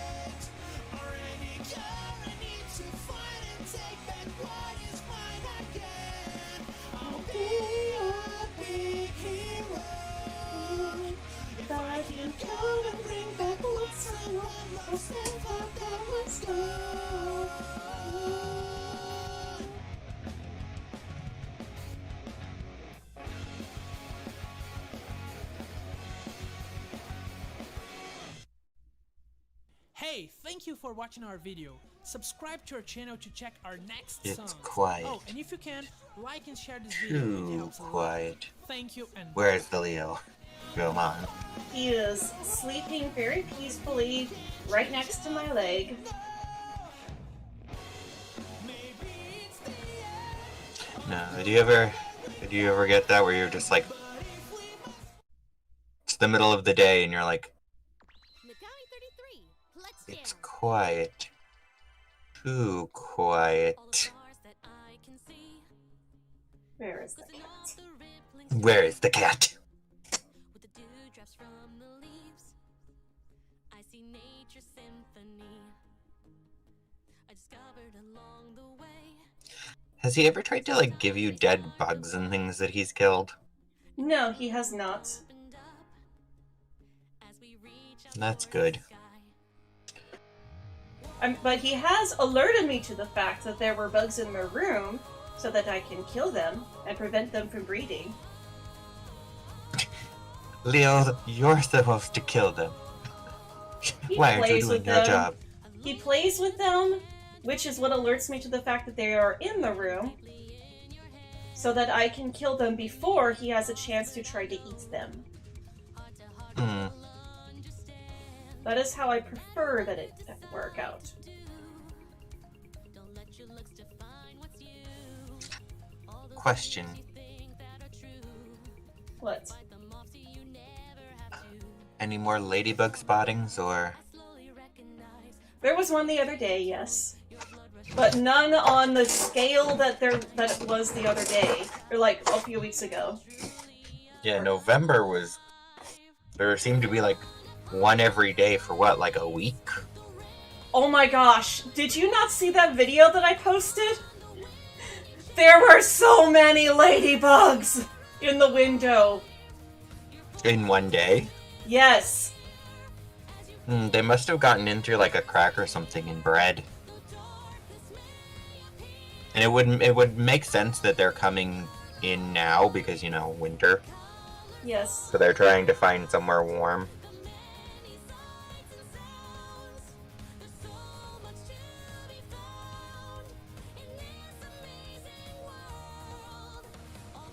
Hey, thank you for watching our video. Subscribe to our channel to check our next It's song. quiet. Oh, and if you can, like and share this video. It Too helps a lot. quiet. Thank you and Where's the Leo? Come on. He is sleeping very peacefully right next to my leg. No, do you ever get that where you're just like, it's the middle of the day and you're like, it's quiet. Too quiet. Where is the cat? Where is the cat? Has he ever tried to like give you dead bugs and things that he's killed? No, he has not. That's good. But he has alerted me to the fact that there were bugs in my room so that I can kill them and prevent them from breeding. Leo, you're supposed to kill them. He Why aren't you plays doing with your them. job? He plays with them, which is what alerts me to the fact that they are in the room, so that I can kill them before he has a chance to try to eat them. That is how I prefer that it work out. Question. What? Any more ladybug spottings or... There was one the other day, yes. But none on the scale that it was the other day. Or like a few weeks ago. Yeah, November was... There seemed to be like one every day for what, like a week? Oh my gosh, did you not see that video that I posted? There were so many ladybugs in the window. In one day? Yes. They must have gotten in through like a crack or something in bread. And it would make sense that they're coming in now because, you know, winter. Yes. So they're trying to find somewhere warm.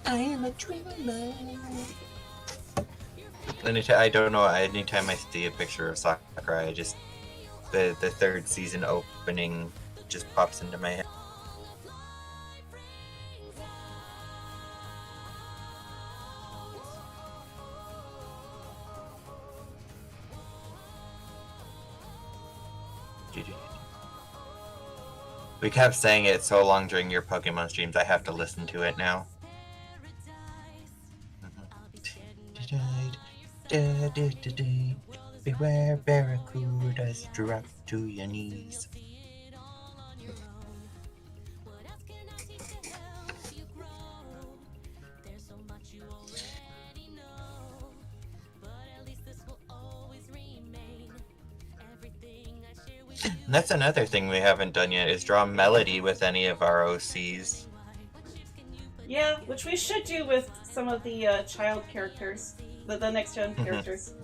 I am a dreamer. I don't know, anytime I see a picture of Sakura, I just... The third season opening just pops into my head. We kept saying it so long during your Pokemon streams, I have to listen to it now. Beware barracudas, drop to your knees. And that's another thing we haven't done yet, is draw melody with any of our OCs. Yeah, which we should do with some of the child characters, the next gen characters.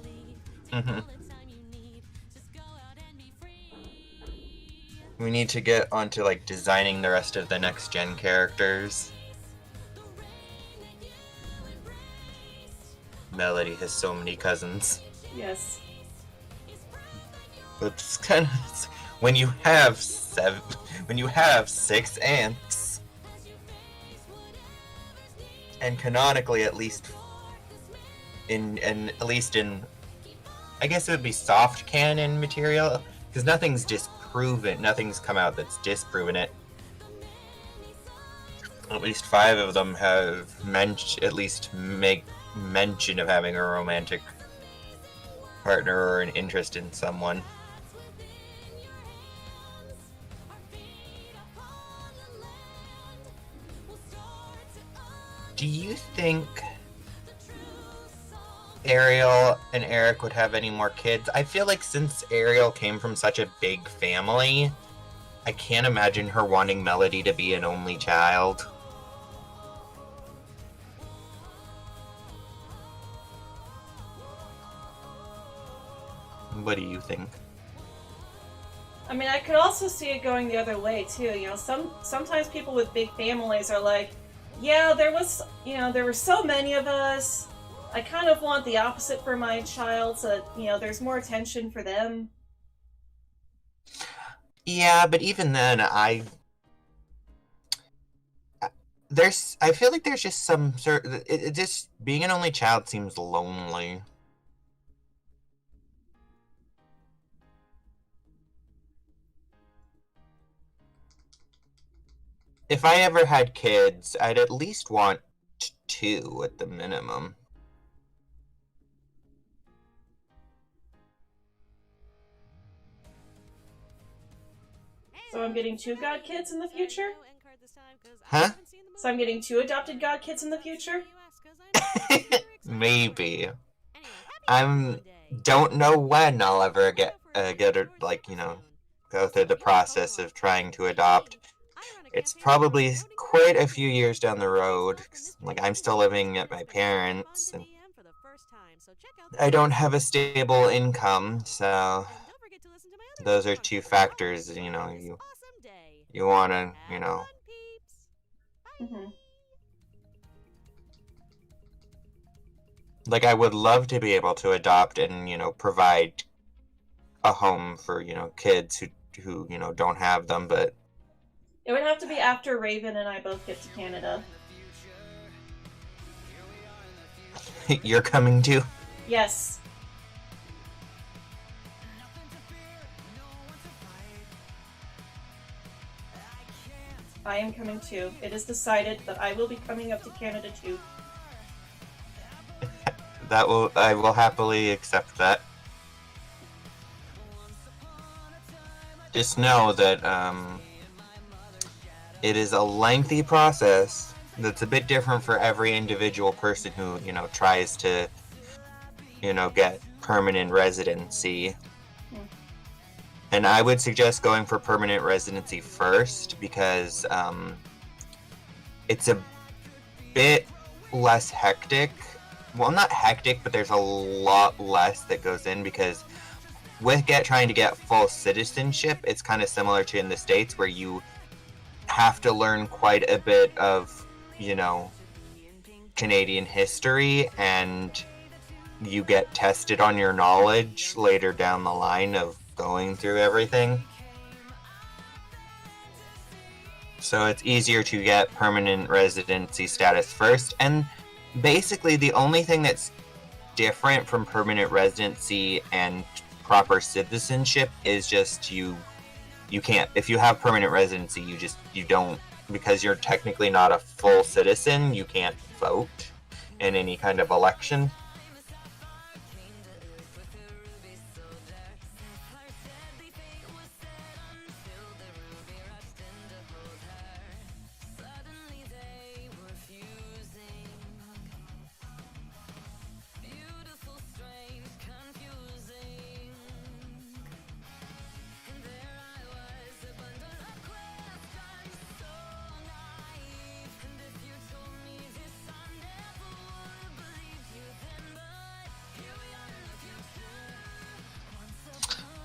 We need to get onto like designing the rest of the next gen characters. Melody has so many cousins. Yes. It's kind of when you have 6 ants. and canonically, at least in I guess it would be soft canon material, because nothing's disproven, nothing's come out that's disproven it. At least 5 of them have at least make mention of having a romantic partner or an interest in someone. Do you think Ariel and Eric would have any more kids? I feel like since Ariel came from such a big family, I can't imagine her wanting Melody to be an only child. What do you think? I mean, I could also see it going the other way too. You know, sometimes people with big families are like, yeah, there were so many of us. I kind of want the opposite for my child, so that, you know, there's more attention for them. Yeah, but even then, I feel like there's just some sort. It just being an only child seems lonely. If I ever had kids, I'd at least want 2 at the minimum. So I'm getting 2 god kids in the future? Huh? So I'm getting 2 adopted god kids in the future? Maybe. Don't know when I'll ever get like, you know, go through the process of trying to adopt. It's probably quite a few years down the road. Like, I'm still living at my parents, and I don't have a stable income, so those are 2 factors, you know, you want to, you know. Mm-hmm. Like, I would love to be able to adopt and, you know, provide a home for, you know, kids who you know, don't have them, but It would have to be after Raven and I both get to Canada. You're coming too? Yes. I am coming too. It is decided that I will be coming up to Canada too. I will happily accept that. Just know that it is a lengthy process that's a bit different for every individual person who, you know, tries to, you know, get permanent residency. And I would suggest going for permanent residency first, because it's a bit less hectic. Well, not hectic, but there's a lot less that goes in, because with trying to get full citizenship, it's kind of similar to in the States, where you have to learn quite a bit of, you know, Canadian history, and you get tested on your knowledge later down the line of going through everything. So it's easier to get permanent residency status first, and basically the only thing that's different from permanent residency and proper citizenship is just you can't, if you have permanent residency, you don't, because you're technically not a full citizen, you can't vote in any kind of election.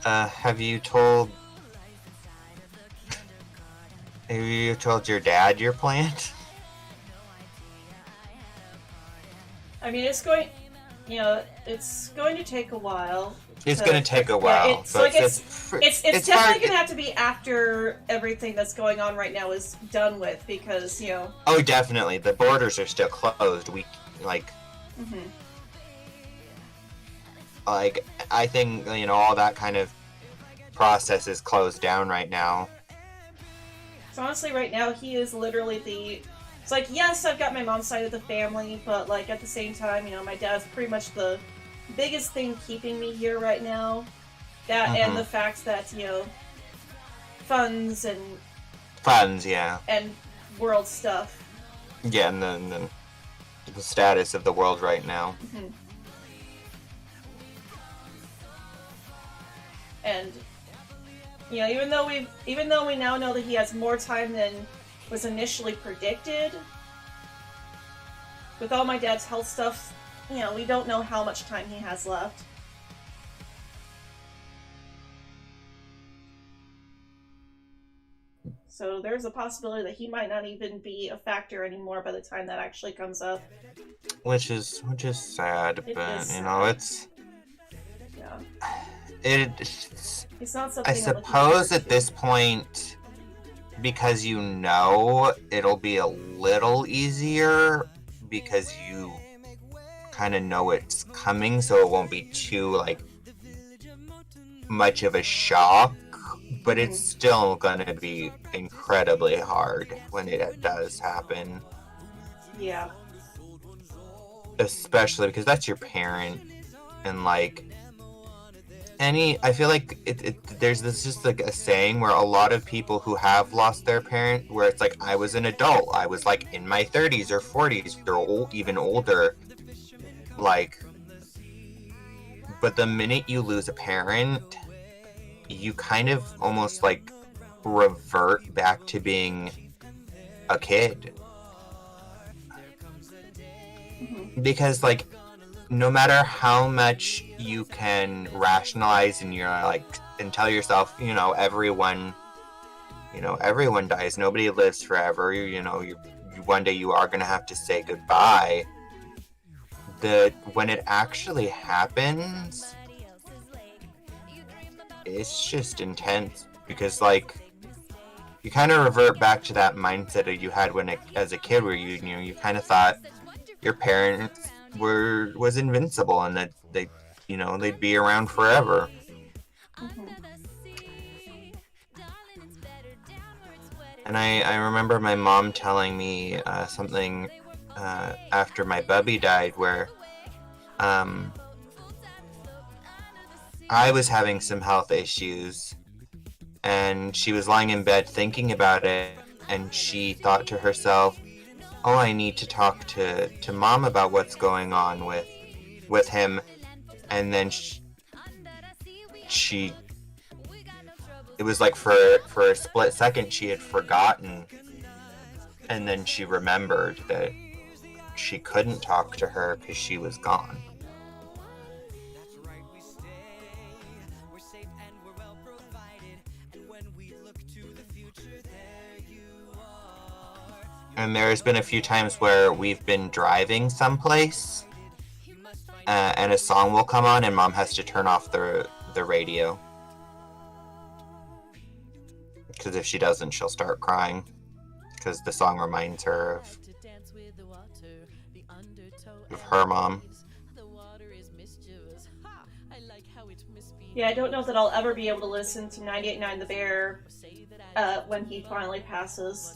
Have you told your dad your plan? I mean, it's going to take a while. It's gonna take a Yeah, while. it's so like it's definitely hard- gonna have to be after everything that's going on right now is done with, because Oh, definitely. The borders are still closed. We like I think all that kind of process is closed down right now. So honestly, right now he is literally It's like, yes, I've got my mom's side of the family, but like at the same time, my dad's pretty much the biggest thing keeping me here right now. That and the fact that funds, yeah, and world stuff. Yeah, and then the status of the world right now. And even though we now know that he has more time than was initially predicted, with all my dad's health stuff, we don't know how much time he has left. So there's a possibility that he might not even be a factor anymore by the time that actually comes up. Which is sad, but it's yeah. It's not something I suppose at this point, because it'll be a little easier because you kind of know it's coming, so it won't be too much of a shock. But it's still gonna be incredibly hard when it does happen. Yeah. Especially because that's your parent, and I feel like there's just a saying where a lot of people who have lost their parent, where it's I was an adult, I was in my 30s or 40s or even older, but the minute you lose a parent, you kind of almost revert back to being a kid. Because no matter how much you can rationalize and you're and tell yourself, everyone dies, nobody lives forever, one day you are going to have to say goodbye. When it actually happens, it's just intense, because you kind of revert back to that mindset that you had as a kid, where you kind of thought your parents was invincible and that they'd be around forever. And I remember my mom telling me something after my bubby died, where I was having some health issues, and she was lying in bed thinking about it, and she thought to herself, oh, I need to talk to Mom about what's going on with him. And then she it was for a split second she had forgotten, and then she remembered that she couldn't talk to her because she was gone. And there's been a few times where we've been driving someplace, and a song will come on, and Mom has to turn off the radio. Because if she doesn't, she'll start crying. Because the song reminds her of her mom. Yeah, I don't know that I'll ever be able to listen to 98.9 The Bear when he finally passes.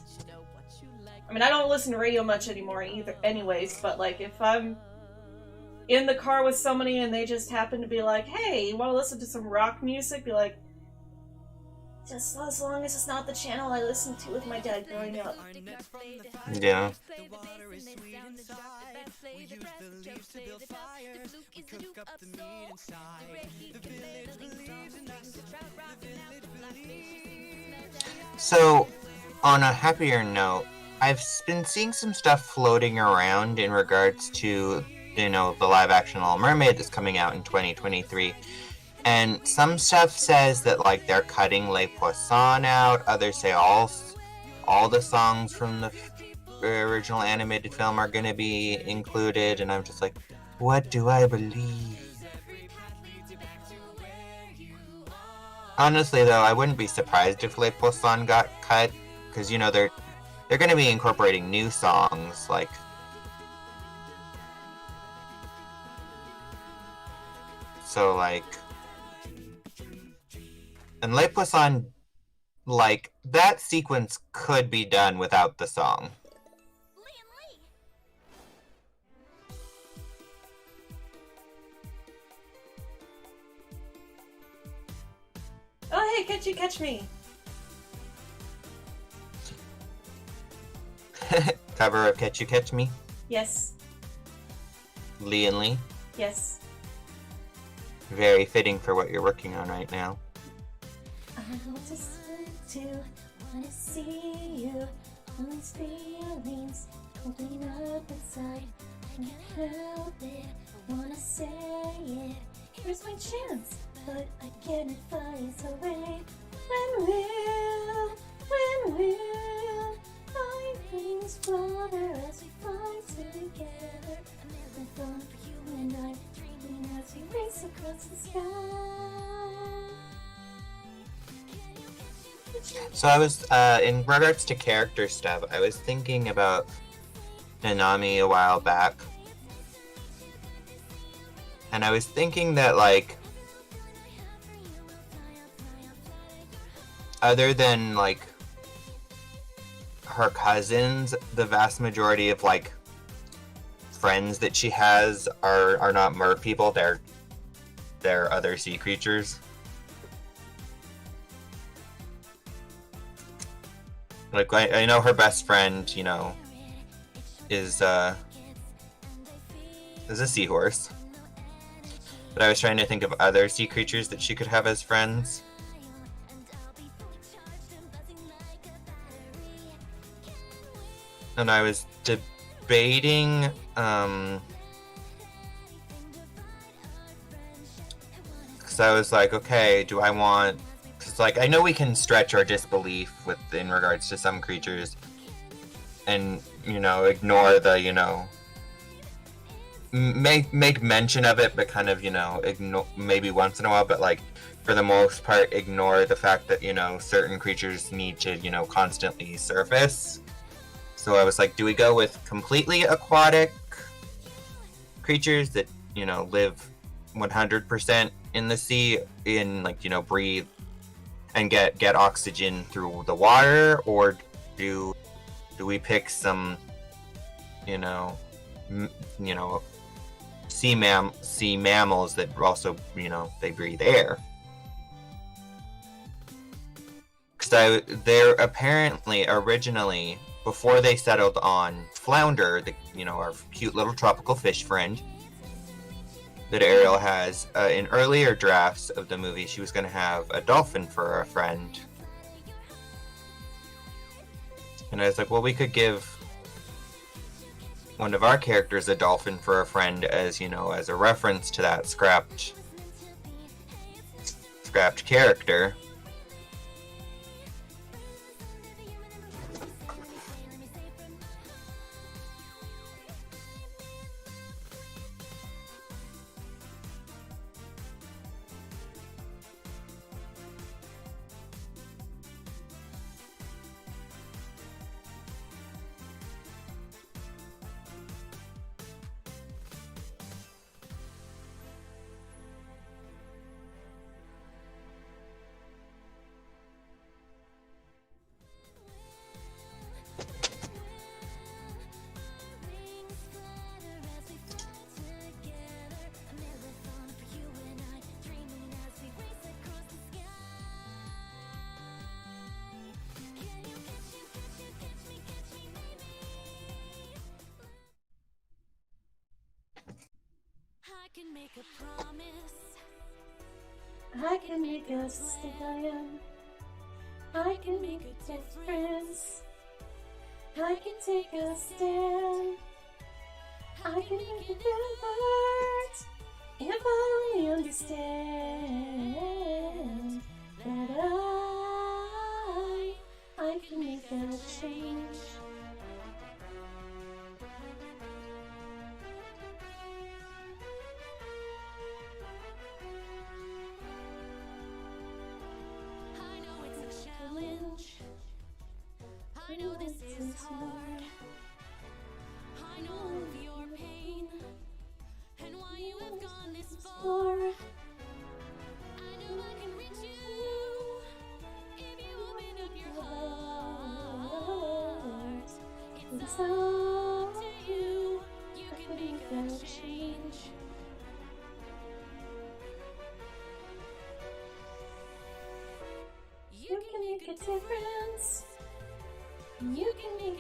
I mean, I don't listen to radio much anymore anyways, but if I'm in the car with somebody and they just happen to be like, hey, you want to listen to some rock music? Be like, just as long as it's not the channel I listened to with my dad growing up. Yeah. So, on a happier note, I've been seeing some stuff floating around in regards to, the live-action Little Mermaid that's coming out in 2023. And some stuff says that, they're cutting Les Poissons out. Others say all the songs from the original animated film are going to be included. And I'm just like, what do I believe? Honestly, though, I wouldn't be surprised if Le Poisson got cut, because, you know, they're going to be incorporating new songs, like... So, like... And Le Poisson, like, that sequence could be done without the song. Oh, hey, catch you, catch me. Cover of Catch You Catch Me, Yes, Lee and Lee. yes. Very fitting for what you're working on right now. I just want to, wanna see you. All these feelings building up inside. I can't help it, wanna say it. Here's my chance, but I can't find a way. When will my wings flutter as we fly together? I thought for you and I, dreaming as we race across the sky. So I was, in regards to character stuff, I was thinking about Nanami a while back. And I was thinking that, like, other than, like, her cousins, the vast majority of, like, friends that she has are not mer people, they're other sea creatures. Like, I know her best friend, you know, is a seahorse. But I was trying to think of other sea creatures that she could have as friends. And I was debating, because I was like, okay, do I want... Because, like, I know we can stretch our disbelief in regards to some creatures and, you know, ignore the, you know... Make mention of it, but kind of, you know, ignore maybe once in a while, but, like, for the most part, ignore the fact that, you know, certain creatures need to, you know, constantly surface. So I was like, do we go with completely aquatic creatures that, you know, live 100% in the sea, in, like, you know, breathe and get oxygen through the water, or do we pick some, you know, sea mammals that also, you know, they breathe air? Because they're apparently originally, before they settled on Flounder, the, you know, our cute little tropical fish friend that Ariel has, in earlier drafts of the movie, she was going to have a dolphin for a friend. And I was like, well, we could give one of our characters a dolphin for a friend as, you know, as a reference to that scrapped character. I can make a promise. I can make a stallion. I can make a difference. I can take a stand. I can make a difference. If I only understand that I can make a change.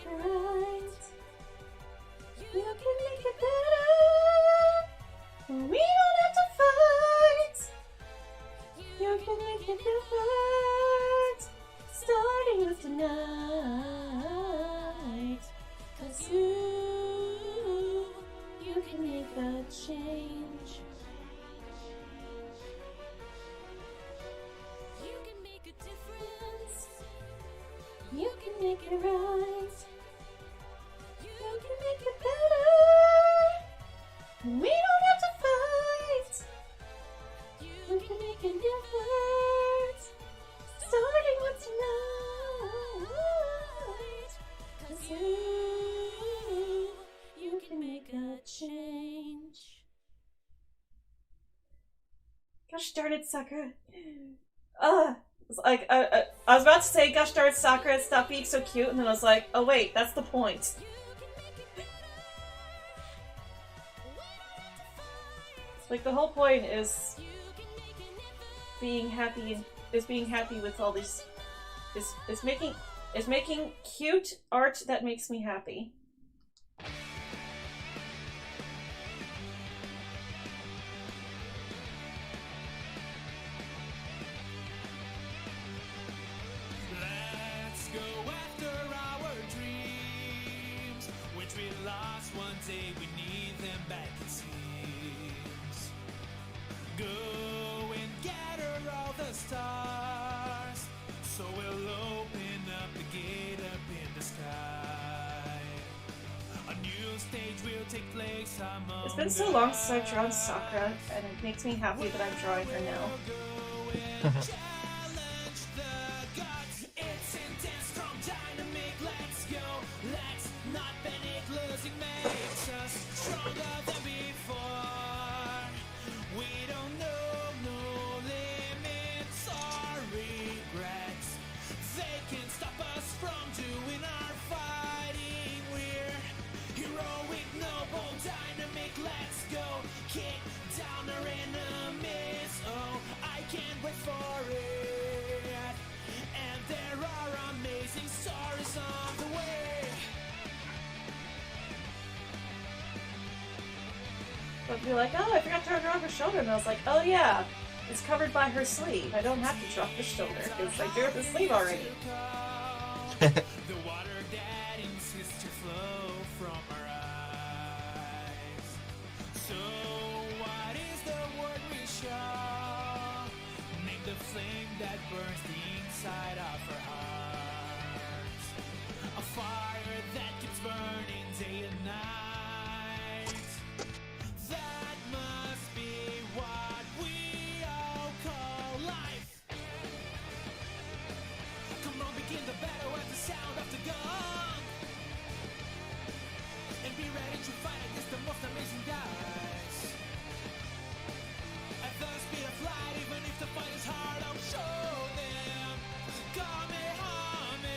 it right. You can make it better. We don't have to fight. You can make it different. Starting with tonight. 'Cause you can make a change. You can make a difference. You can make it right. You can make it better. We don't have to fight. You can make a difference. Starting with tonight. 'Cause you can make a change. Gosh darn it, Sakura. It's like, I was about to say, gosh darn it, Sakura, stop being so cute, and then I was like, oh wait, that's the point. Like, the whole point is being happy, with all these, is making cute art that makes me happy. Let's go after our dreams, which we lost one day. We need them back, it seems. Go and gather all the stars, so we'll open up the gate up in the sky. A new stage will take place among It's been so long since I've drawn Sakura, and it makes me happy that I'm drawing her now. challenge the gods. It's intense, strong, dynamic. Let's go. Let's not panic. Losing makes us stronger than before. We don't know no limits or regrets. They can stop us from doing our fighting. We're heroic, noble, dynamic. Let's go. Kick down our enemies. Oh, I can't wait for it. And there are amazing stories on the way. But be like, oh, I forgot to draw her shoulder, and I was like, oh yeah, it's covered by her sleeve. I don't have to draw the shoulder, because I drew the sleeve already. The water that insists to flow from our eyes. So what is the word we shall name the flame that burns the inside of our hearts? A fire that keeps burning day and night. That must be what we all call life. Come on, begin the battle at the sound of the gun. And be ready to fight against the most amazing guys. At the speed of light, even if the fight is hard, I'll show them. Kamehameha.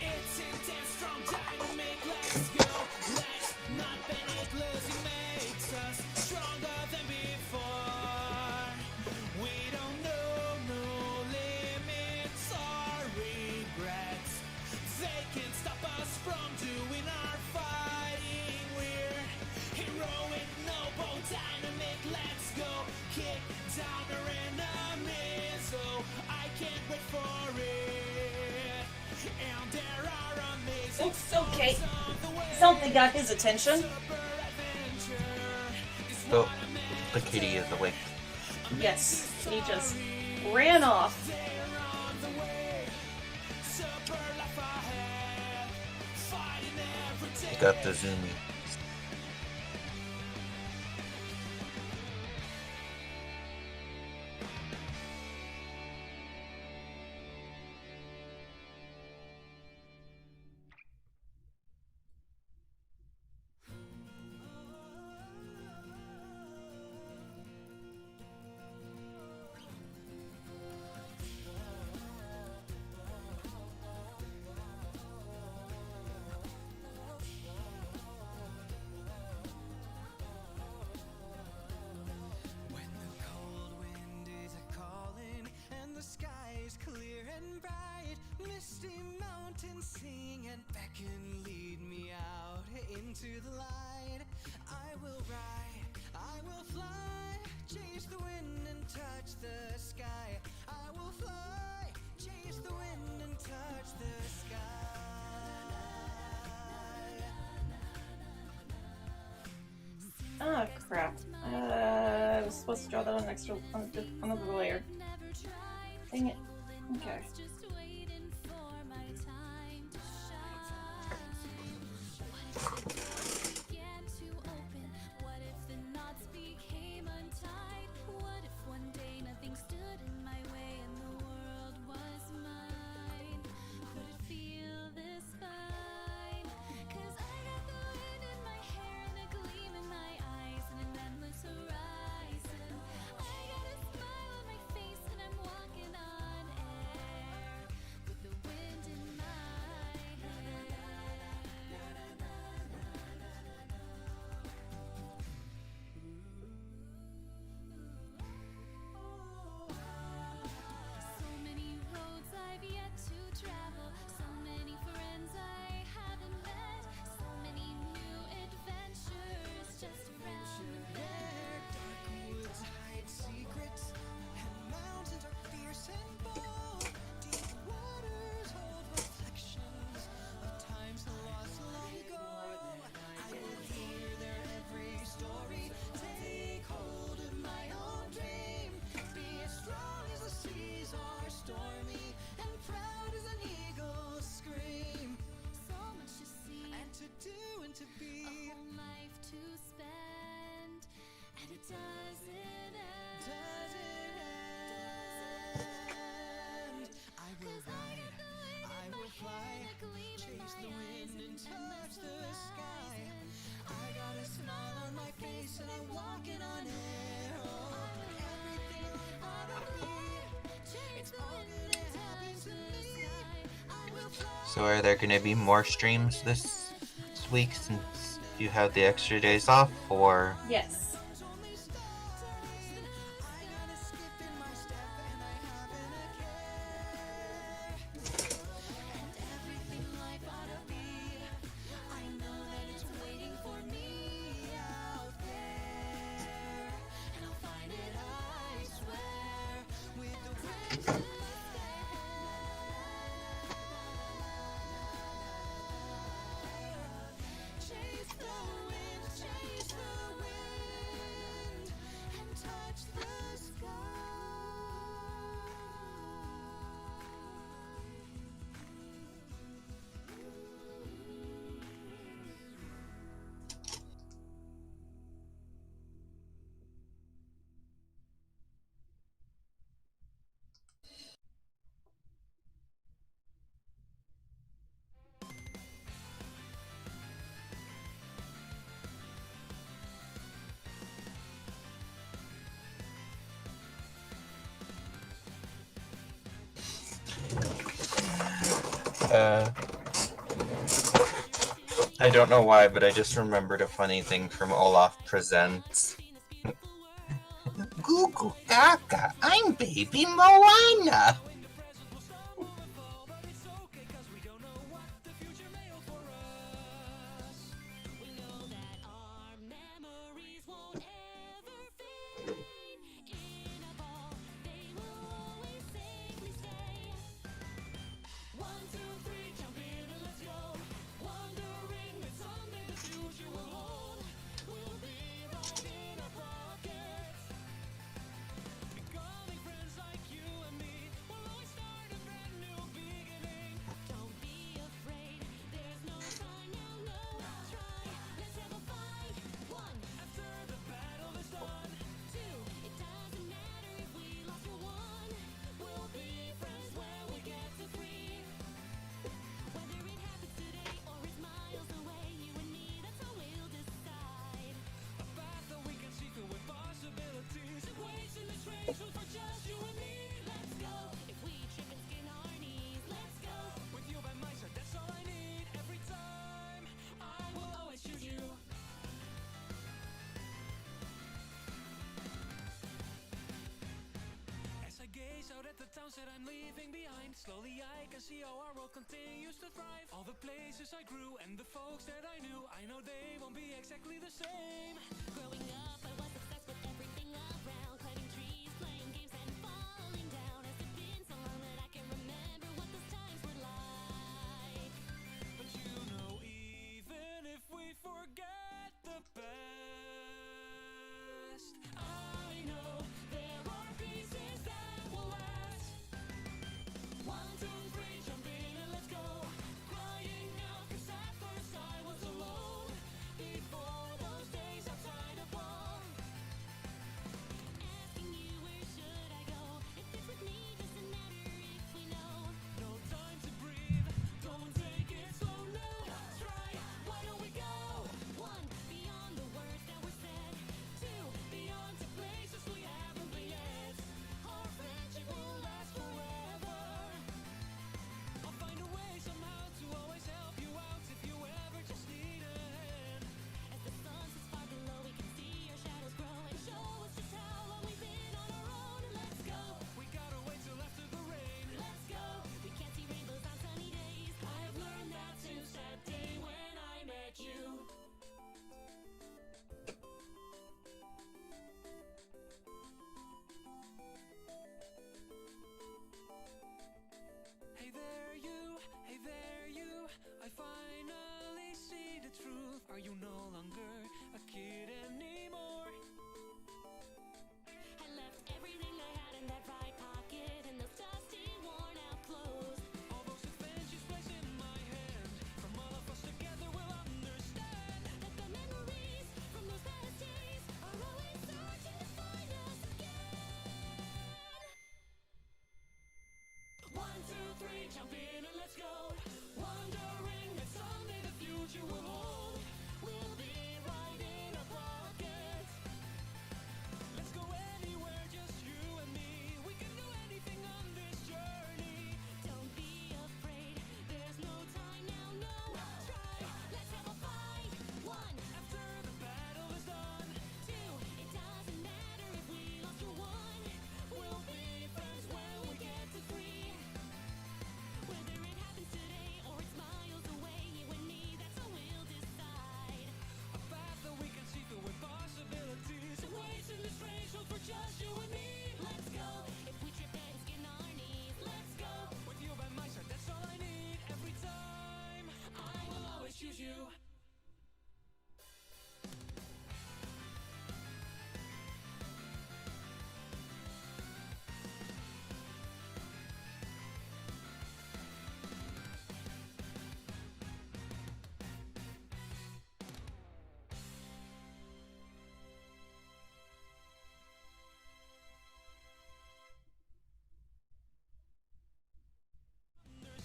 It's intense, strong, dynamic. Let's go. Let's not panic. Losing makes us stronger than before. We don't know no limits or regrets. They can stop us from doing our fighting. We're heroic, noble, dynamic. Let's go. Kick down our enemies. Oh, I can't wait for it. And there are amazing It's okay. stories on the way. Something got his attention. Super adventure is Oh, what I'm the kitty is awake. Yes, he just ran off. there on the way. Super life ahead. Fighting every day. Pick up the zoom. Misty mountains sing and beckon, lead me out into the light. I will ride, I will fly, chase the wind and touch the sky. I will fly, chase the wind and touch the sky. Oh crap. I was supposed to draw that on extra on another layer. Dang it. Okay. So are there going to be more streams this week since you have the extra days off, or? Yes. I don't know why, but I just remembered a funny thing from Olaf Presents. Goo Gaga, I'm baby Moana! towns that I'm leaving behind. Slowly I can see how our world continues to thrive. All the places I grew and the folks that I knew, I know they won't be exactly the same. Growing up, I was obsessed with everything around, climbing trees, playing games, and falling down. Has it been so long that I can remember what those times were like? But you know, even if we forget the past, I know there are pieces that will last. 1, 2, 3, jump in and let's go. Crying out 'cause at first I was alone. Before those days outside of home. Asking you where should I go? If it's with me, doesn't matter if we know. No time to breathe, don't take it slow now. Try, why don't we go? 1, beyond the words that were said. 2, Beyond to places we haven't been yet. our friendship will last forever. I'll find a way somehow to always help you out if you ever just need a hand. As the sun sets far below, we can see our shadows grow and show us just how long we've been on our own. And let's go, We gotta wait till after the rain. let's go. We can't see rainbows on sunny days. I've learned that since that day when I met you. Hey there you, I finally see the truth. Are you no longer a kid anymore? I left everything I had in that right pocket and those dusty, worn out clothes. All those adventures placed in my hand. From all of us together we'll understand. That the memories from those past days are always searching to find us again. 1, 2, 3, jump in and let's go. Wondering that someday the future will hold. We'll be right in our pockets. Let's go anywhere, just you and me. We can do anything on this journey. Don't be afraid, there's no time now, no. Try, let's have a fight. 1, After the battle is done, 2, it doesn't matter if we lost or won. we'll be friends when we get to 3. Whether it happens today or it's miles away, you and me, that's how we'll decide. A path that we can see through with possibilities. Ways in this strange world for just you and me. Let's go, if we trip and skin our knees, let's go. With you by my side, that's all I need. Every time, I will always choose you.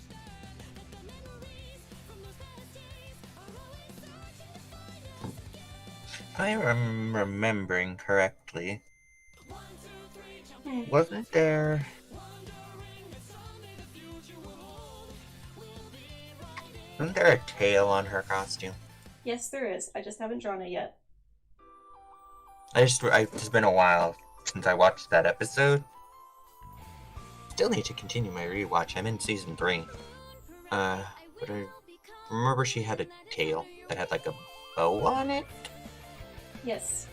That the memories from those past days are always searching to find us again. If I'm remembering correctly, 1, 2, 3, jump in. wasn't there? Wondering that someday the future will hold. We'll be right in. Wasn't there a tail on her costume? Yes, there is. I just haven't drawn it yet. It's been a while since I watched that episode. Still need to continue my rewatch. I'm in season 3. But I remember she had a tail that had like a bow on it. Yes.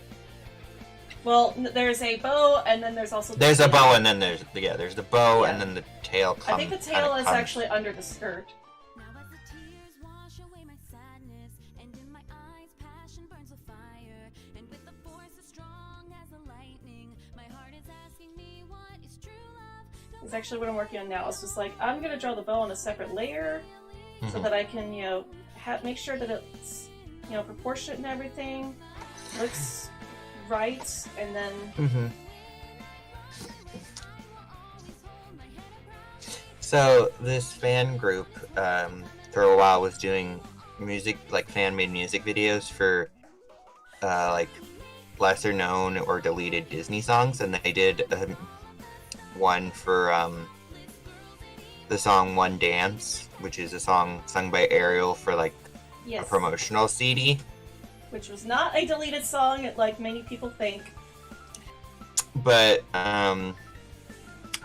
Well, there's a bow, and then there's also There's a tail. bow, and then there's the bow, Yeah. and then the tail comes. I think the tail is actually under the skirt. Now as the tears wash away my sadness, and in my eyes passion burns with fire, and with the force as strong as the lightning, my heart is asking me what is true love. It's actually what I'm working on now. It's just like, I'm going to draw the bow on a separate layer so Mhm. that I can, make sure that it's, proportionate and everything. Looks right, and then Mm-hmm. So this fan group, for a while, was doing music, like fan-made music videos for, like lesser known or deleted Disney songs, and they did one for the song "One Dance," which is a song sung by Ariel for like a yes, promotional CD. which was not a deleted song, like many people think. But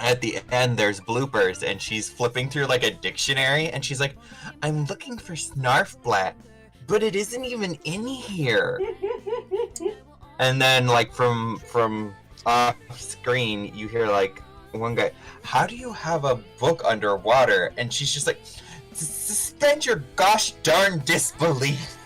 at the end there's bloopers and she's flipping through like a dictionary and she's like, I'm looking for snarfblat, but it isn't even in here. And then like from off screen you hear like one guy, how do you have a book underwater? And she's just like, suspend your gosh darn disbelief.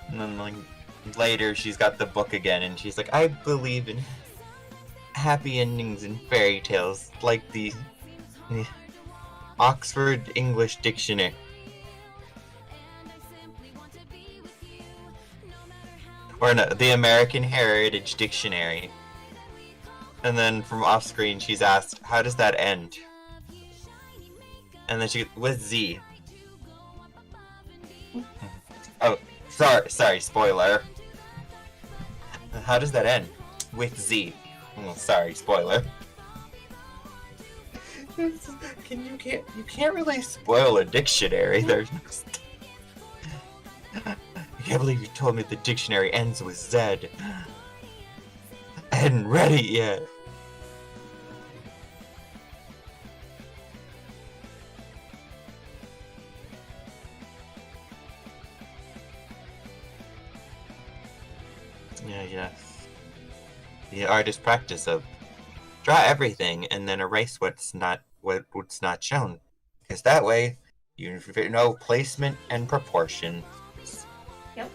And then like later she's got the book again and she's like, I believe in happy endings and fairy tales like the Oxford English Dictionary. Or no, the American Heritage Dictionary. And then from off screen she's asked, how does that end? And then she, with Z. Oh, sorry, spoiler. How does that end? With Z. Oh, sorry, spoiler. You can't really spoil a dictionary. There's no. I can't believe you told me the dictionary ends with Z. I hadn't read it yet. Yeah. The artist practice of draw everything and then erase what's not shown, because that way you know placement and proportion. Yep.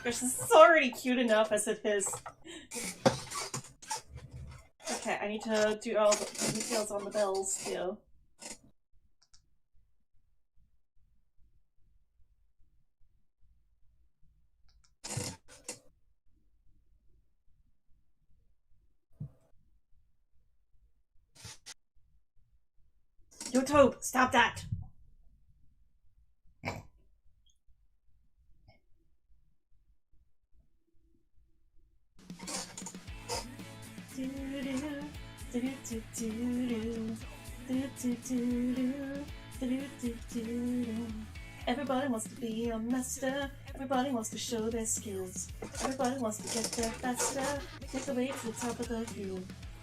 This is already cute enough as it is. Okay, I need to do all the details on the bells too. YouTube, stop that! Everybody wants to be a master. Everybody wants to show their skills. Everybody wants to get there faster. Take the way to the top of the hill.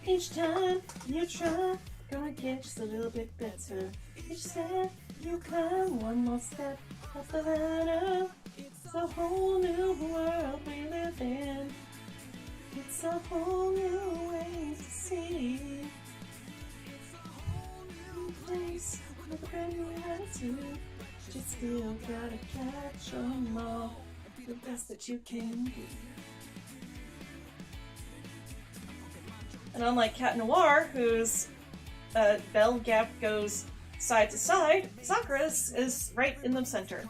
Each time you try, gonna get just a little bit better. Each step you climb, one more step up the ladder. It's a whole new world we live in. It's a whole new way to see. It's a whole new place with a brand new attitude. You still gotta catch 'em all, the best that you can be. And unlike Cat Noir, whose bell gap goes side to side, Sakura's is right in the center.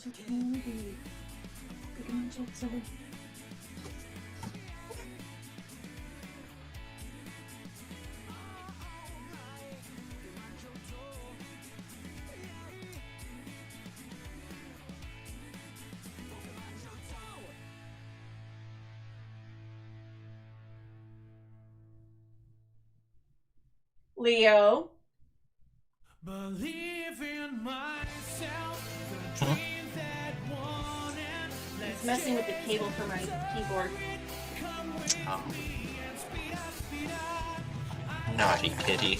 as you can be. Picking jokes over. Leo. Believe in myself, the dream that won and It's messing with the cable for my keyboard. Oh. Naughty kitty.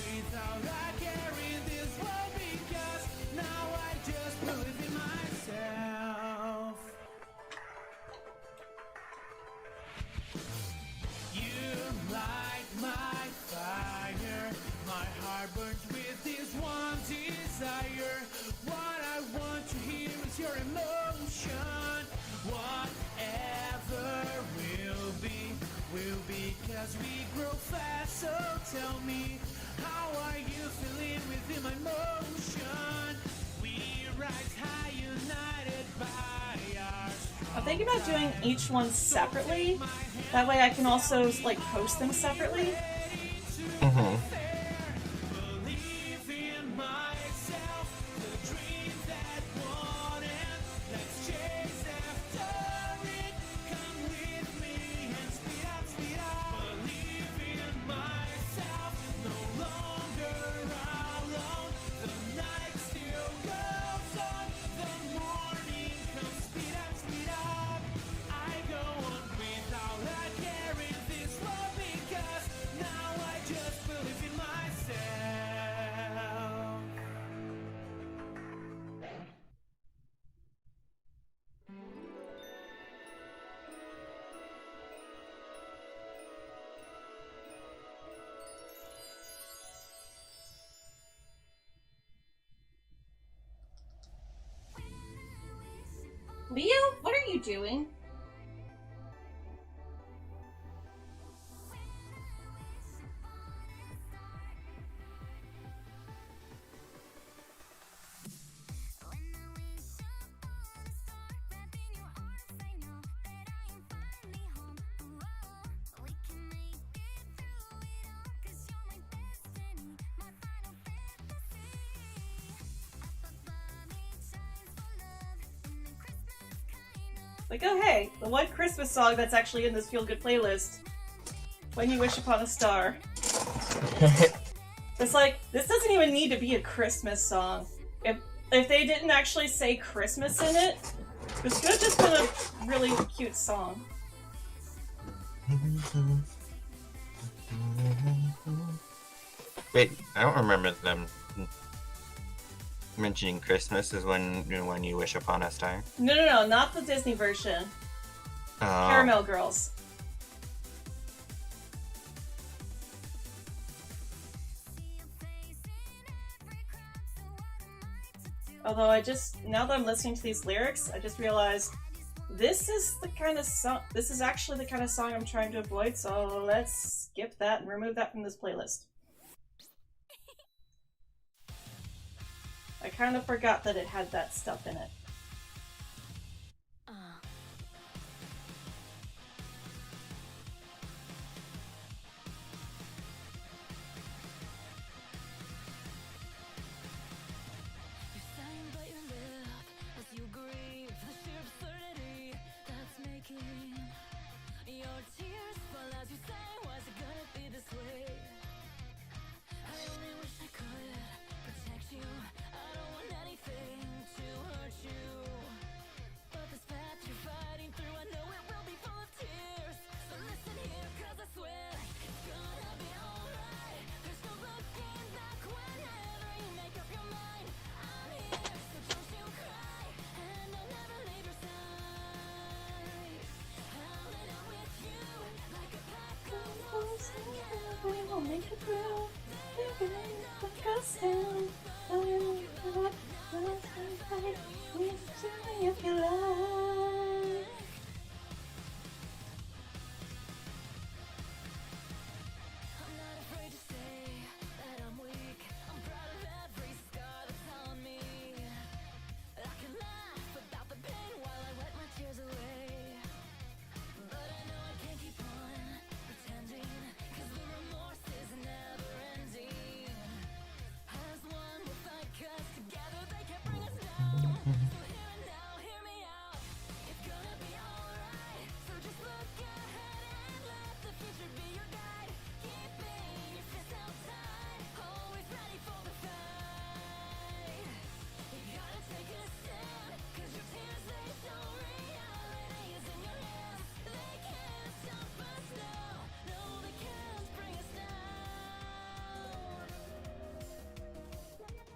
As we grow fast, so tell me, how are you feeling within my motion? We rise high, united by our strong. I'm thinking about doing each one separately. That way I can also like post them separately. Mm-hmm. Believe in myself, the dream that won and let's chase after it. Come with me and speed up, speed up. Believe in myself, no longer alone. The night still goes on, the morning comes, speed up. I go on without a care in this world because now I just believe in myself. Leo, what are you doing? Like, oh hey, the one Christmas song that's actually in this Feel Good playlist. When You Wish Upon a Star. It's like, this doesn't even need to be a Christmas song. If they didn't actually say Christmas in it, this could have just been a really cute song. Wait, I don't remember them mentioning Christmas is when you wish upon a star. No, not the Disney version. Caramel Girls. Although now that I'm listening to these lyrics, I just realized this is the kind of song, this is actually the kind of song I'm trying to avoid, so let's skip that and remove that from this playlist. I kind of forgot that it had that stuff in it.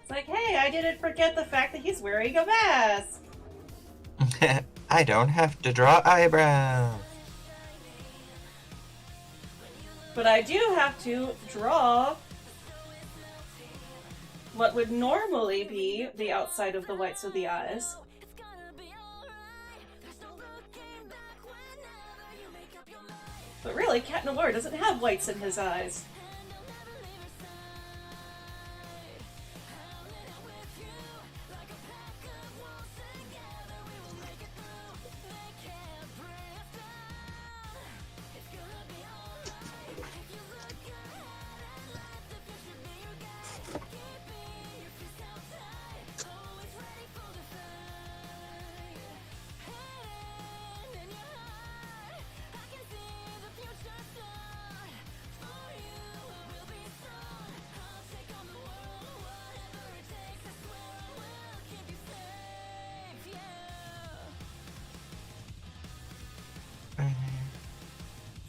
It's like, hey, I didn't forget the fact that he's wearing a mask. I don't have to draw eyebrows. But I do have to draw what would normally be the outside of the whites of the eyes. But really, Cat Noir doesn't have whites in his eyes.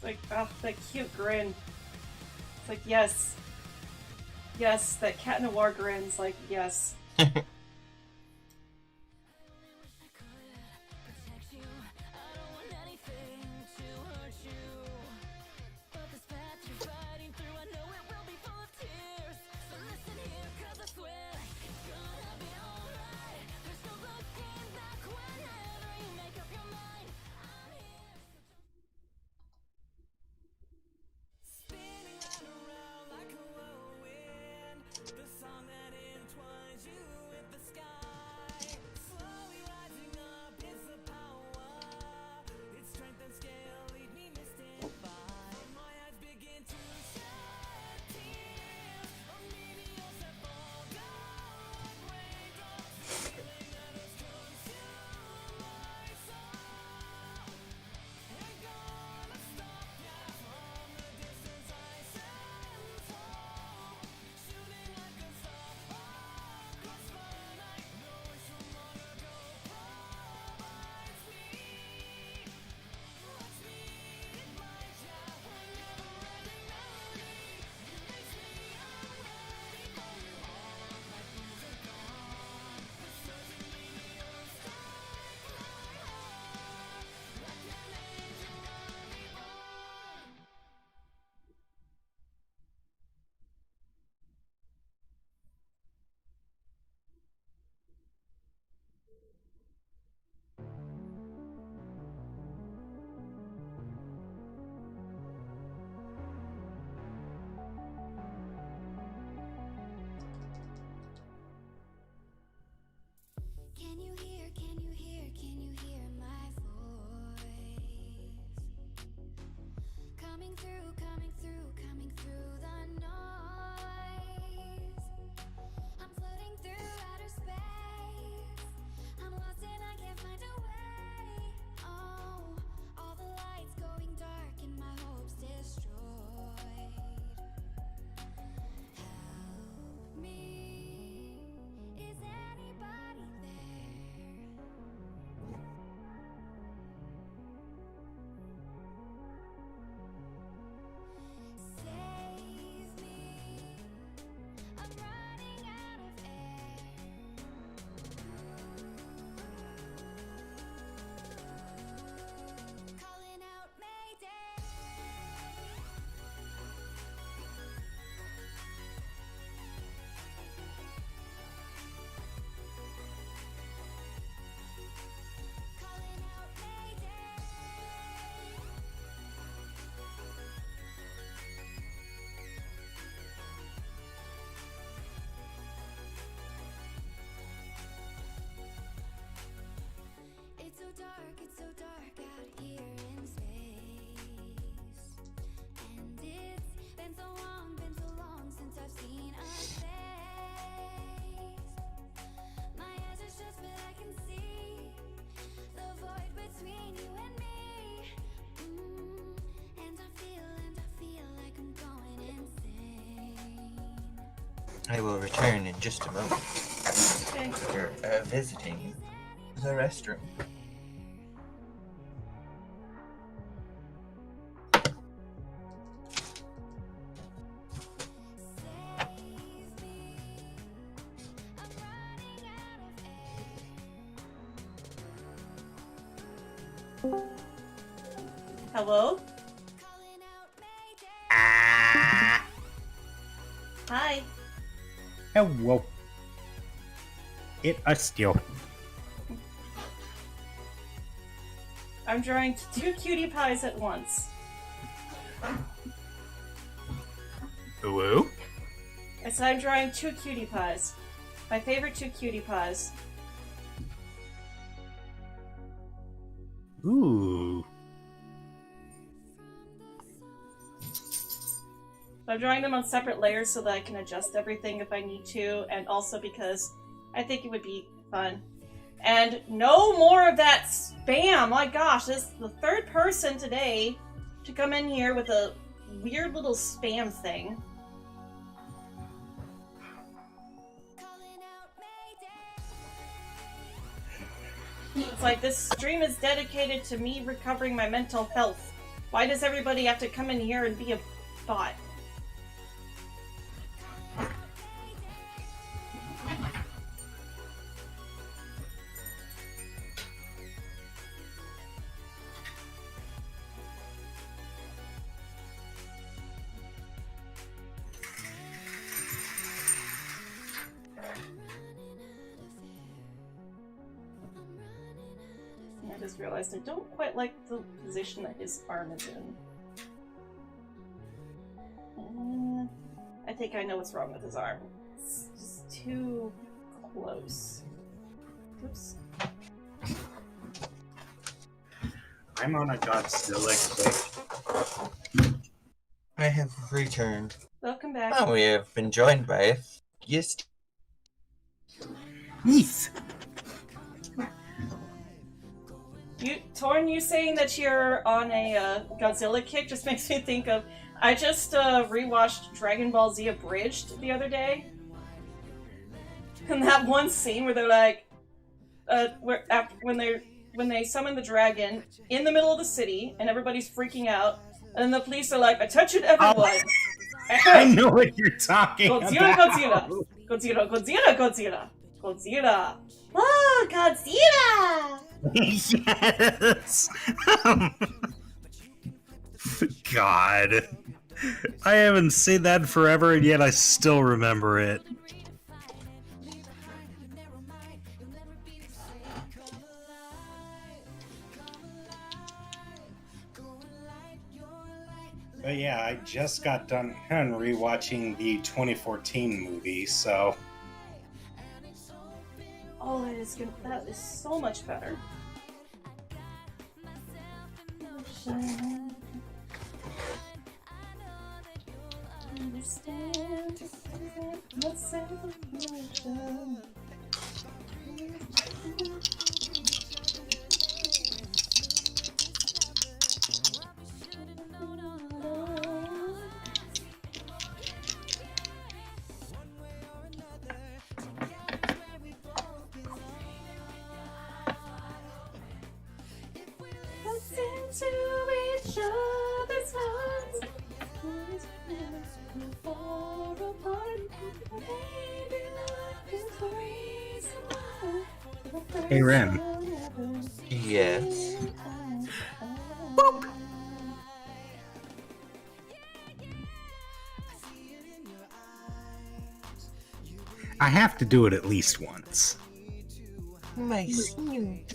It's like, oh, that cute grin. It's like, yes. Yes, that Cat Noir grin's like, yes. Coming through the noise. I'm floating through outer space. I'm lost and I can't find a way. Oh, all the lights going dark and my hopes destroyed. Help me, is anybody there? Save me, I'm running out of air. Calling out Mayday. Calling out Mayday. It's so dark out here in space. And it's been so long since I've seen a face. My eyes are shut but I can see the void between you and me. And I feel like I'm going insane. I will return in just a moment. Okay. We're visiting the restroom. Hello? Ah. Hi. Hello. It us still. I'm drawing 2 cutie pies at once. Hello? I said I'm drawing 2 cutie pies. My favorite 2 cutie pies. Ooh. I'm drawing them on separate layers so that I can adjust everything if I need to, and also because I think it would be fun. And no more of that spam! My gosh, this is the 3rd person today to come in here with a weird little spam thing. It's like this stream is dedicated to me recovering my mental health. Why does everybody have to come in here and be a bot? I just realized I don't quite like the position that his arm is in. I think I know what's wrong with his arm. It's just too close. Oops. I'm on a Godzilla kick. I have returned. Welcome back. Oh, we have been joined by yes. Yes. Torn, you saying that you're on a Godzilla kick just makes me think of... I just rewatched Dragon Ball Z Abridged the other day. And that one scene where they're like... when they summon the dragon in the middle of the city and everybody's freaking out, and the police are like, "Attention everyone!" I know what you're talking Godzilla, about. Godzilla! Godzilla, Godzilla, Godzilla! Godzilla! Oh, Godzilla! Yes. God, I haven't seen that in forever, and yet I still remember it. But yeah, I just got done rewatching the 2014 movie, so... Oh, that is so much better. Into each other's hearts. Far apart. Maybe life is the reason. Hey, Ren. Yes. I have to do it at least once. My snoot.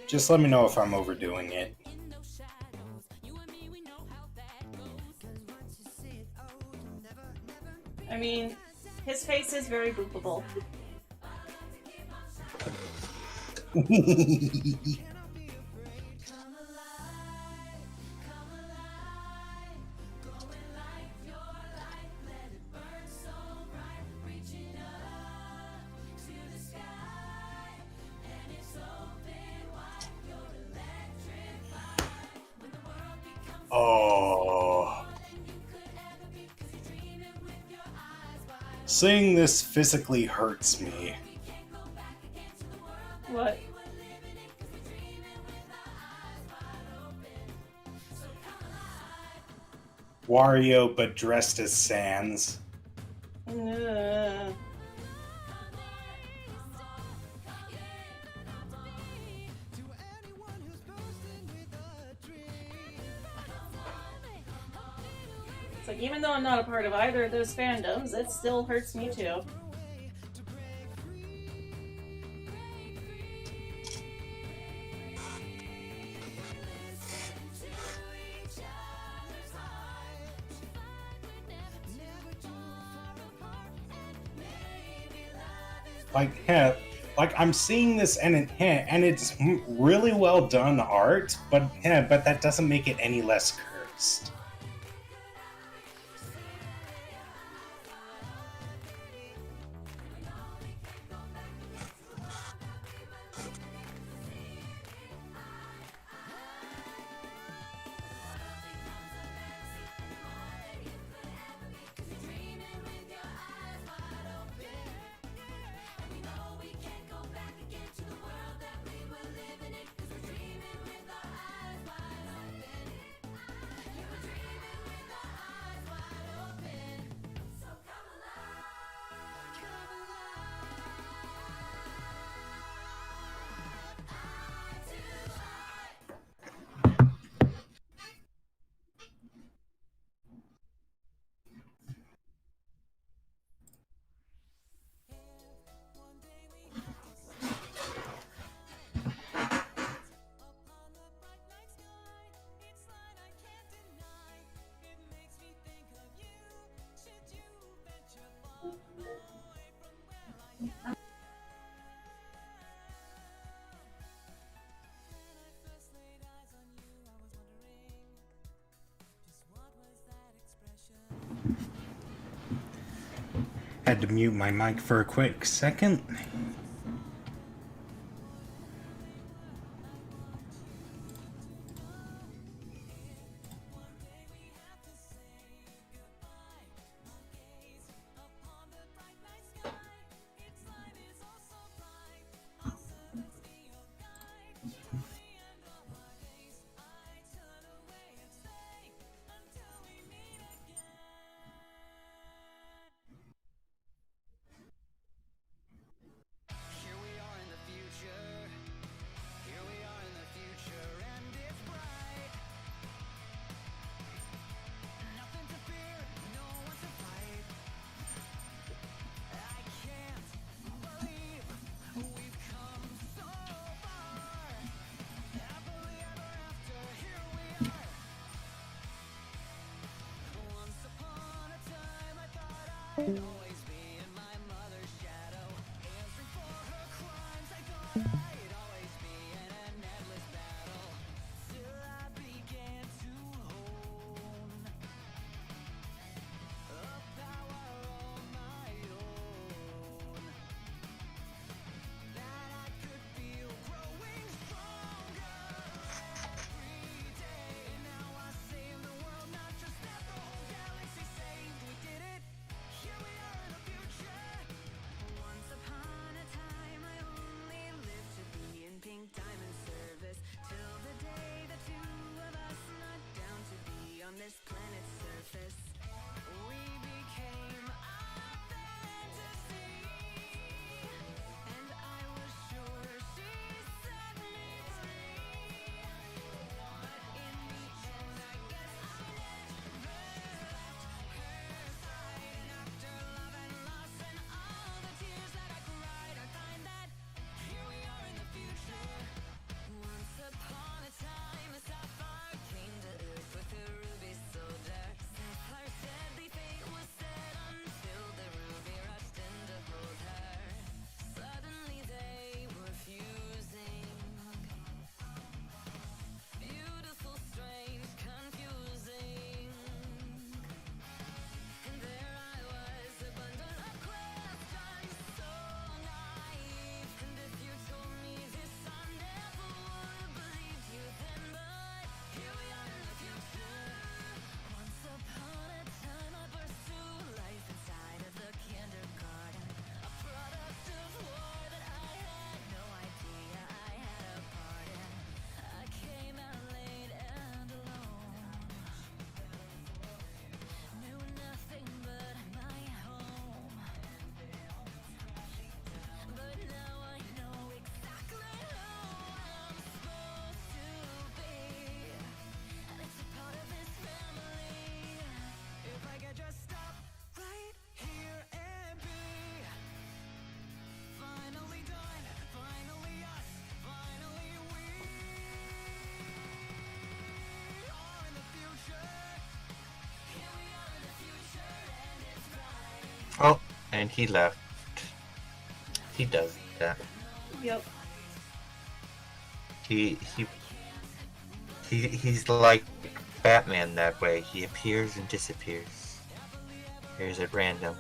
Just let me know if I'm overdoing it. I mean, his face is very boopable. Oh. Seeing this physically hurts me. What? Wario, but dressed as Sans. It's like, even though I'm not a part of either of those fandoms, it still hurts me too. Like, yeah, like I'm seeing this and it's really well done art, but but that doesn't make it any less cursed. Had to mute my mic for a quick second. And he left. He does that. Yep. He's like Batman that way. He appears and disappears. Appears at random.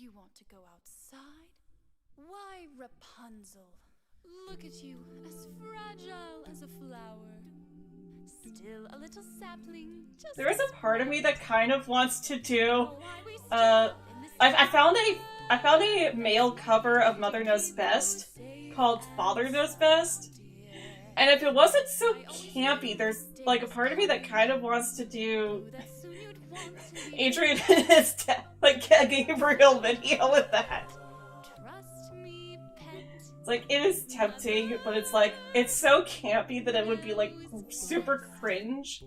You want to go outside? Why, Rapunzel, look at you, as fragile as a flower. Still a little sapling, just There is a part of me that kind of wants to do. I found a male cover of Mother Knows Best called Father Knows Best, and if it wasn't so campy, there's like a part of me that kind of wants to do Adrian and his dad, like a Gabriel video with that. It's like, it is tempting, but it's like, it's so campy that it would be like super cringe.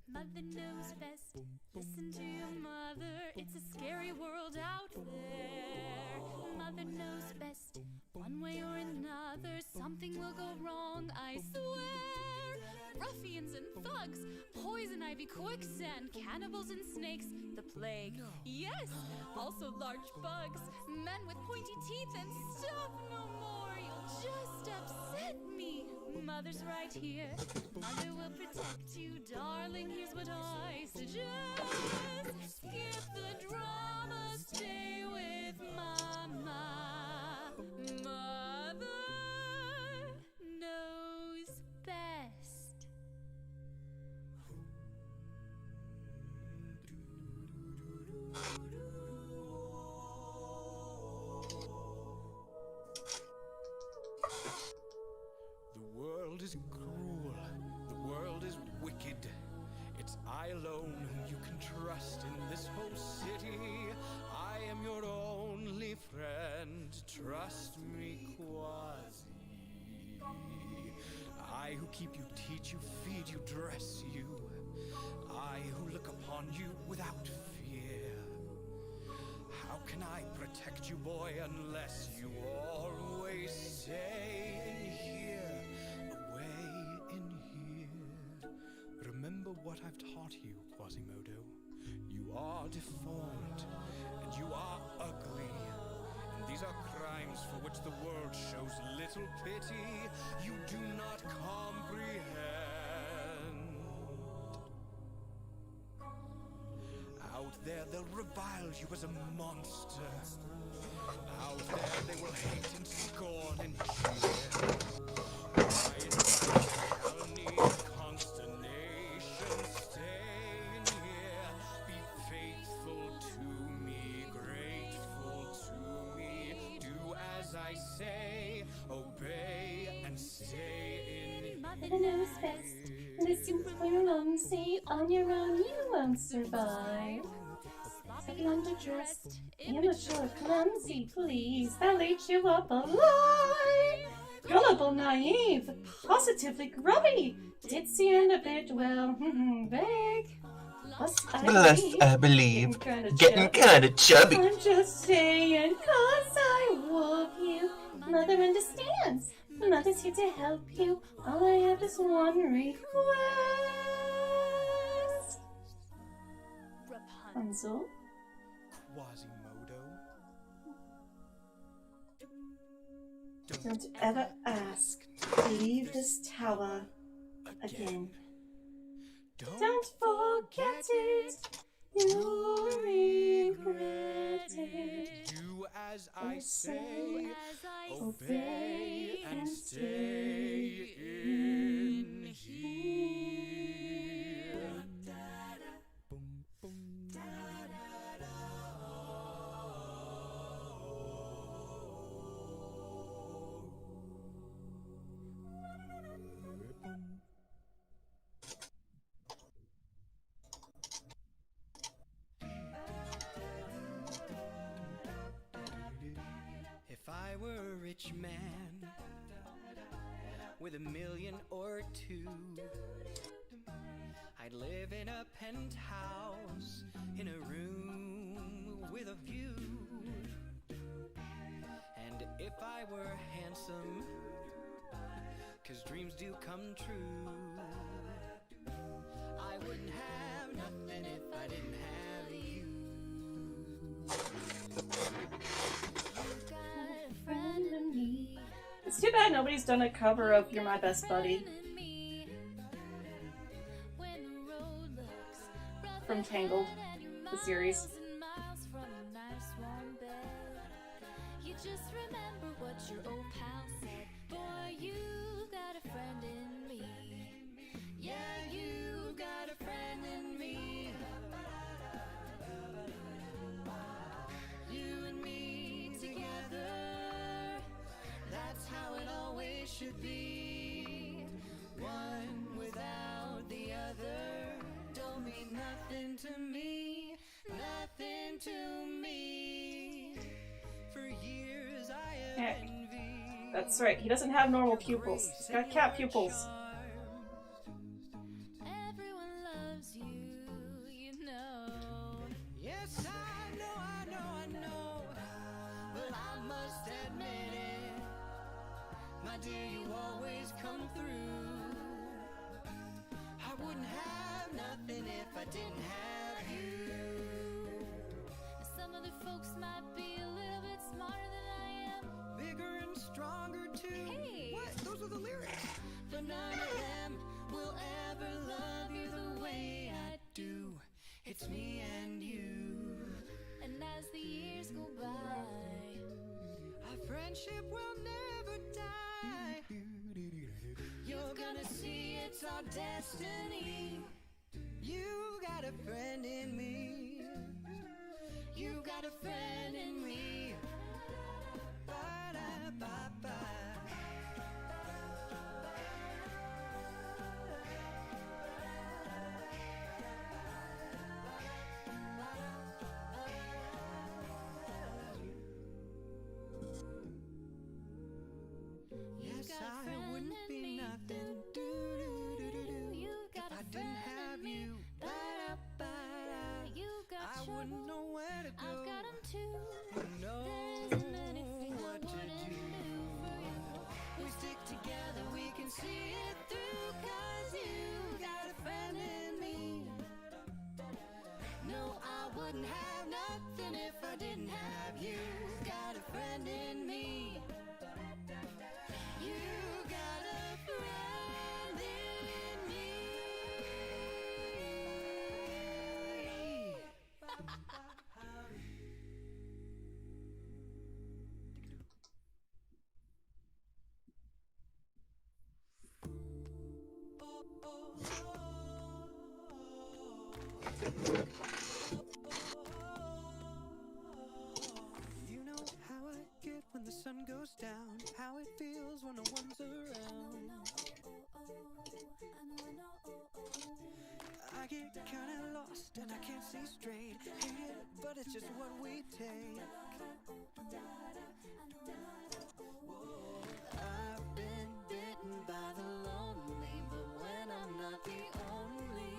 Mother knows best. Listen to your mother. It's a scary world out there. Mother knows best. One way or another, something will go wrong, I swear. Ruffians and thugs, poison ivy, quicksand, cannibals and snakes, the plague. Yes, also large bugs, men with pointy teeth and stuff. No more, you'll just upset me. Mother's right here. Mother will protect you, darling. Here's what I suggest. Skip the drama, stay with Mama. Mother knows best. The world is cruel. The world is wicked. It's I alone whom you can trust in this whole city. I am your only friend. Trust me, Quasi. I who keep you, teach you, feed you, dress you. I who look upon you without fear. How can I protect you, boy, unless you always stay in here, away in here? Remember what I've taught you, Quasimodo. You are deformed, and you are ugly. And these are crimes for which the world shows little pity. You do not comprehend. Out there they'll revile you as a monster. Out there they will hate and scorn and jeer. Why in felony and consternation stay in here? Be faithful to me, grateful to me. Do as I say, obey and stay in Mother knows best. Listen for your mom, say on your own you won't survive. Sloppy underdressed, immature, clumsy, please, they'll eat you up alive. Gullible, naive, positively grubby, ditzy and a bit, well, vague. Plus, I believe, getting kinda chubby. I'm just saying, 'cause I love you. Mother understands. Mother's here to help you. All I have is one request. Rapunzel? Quasimodo. Don't ever ask to leave this tower again. Don't forget it. You'll regret it. Do as I say, obey and stay in here. rich man with $1 million or two. I'd live in a penthouse in a room with a view. And if I were handsome, 'cause dreams do come true, I wouldn't have nothing if I didn't have you. You've got a friend in me. It's too bad nobody's done a cover of You're My Best Buddy When the road looks rough from Tangled, the series. and miles from a nice warm bed, you just remember what your old pal said. Boy, you got a friend in me. Yeah, you got a friend in me. You and me together, that's how it always should be. One without the other don't mean nothing to me, nothing to me. For years I have Heck. envied. That's right, he doesn't have normal pupils. He's got cat pupils. Everyone loves you, you know. Yes, I know, I know, I know, but I must admit it, my dear, you always come through. I wouldn't have nothing if I didn't have you. Some other folks might be a little bit smarter than I am. Bigger and stronger too. Hey. What? Those are the lyrics. But none of them will ever love you the way I do. It's me and you. And as the years go by, Our friendship will never die. You're gonna see it's our destiny. You got a friend in me. You got a friend in me. Ba-da-ba-ba. Yes, got a I friend wouldn't in be me. nothing do-do-do-do-do you if got I a didn't friend have in me. you. Ba-da-ba-da. You got I trouble, wouldn't know where to go. I've got 'em too. Know There isn't anything I what to wouldn't do. do for you. We stick together, we can see it through. 'Cause you got a friend in me. No, I wouldn't have nothing if I didn't have you. Got a friend in me. You got a friend in me. You know how I get when the sun goes down, how it feels when no one's around. I get kinda lost and I can't see straight. Hate it, but it's just what we take. I've been bitten by the lonely, but when I'm not the only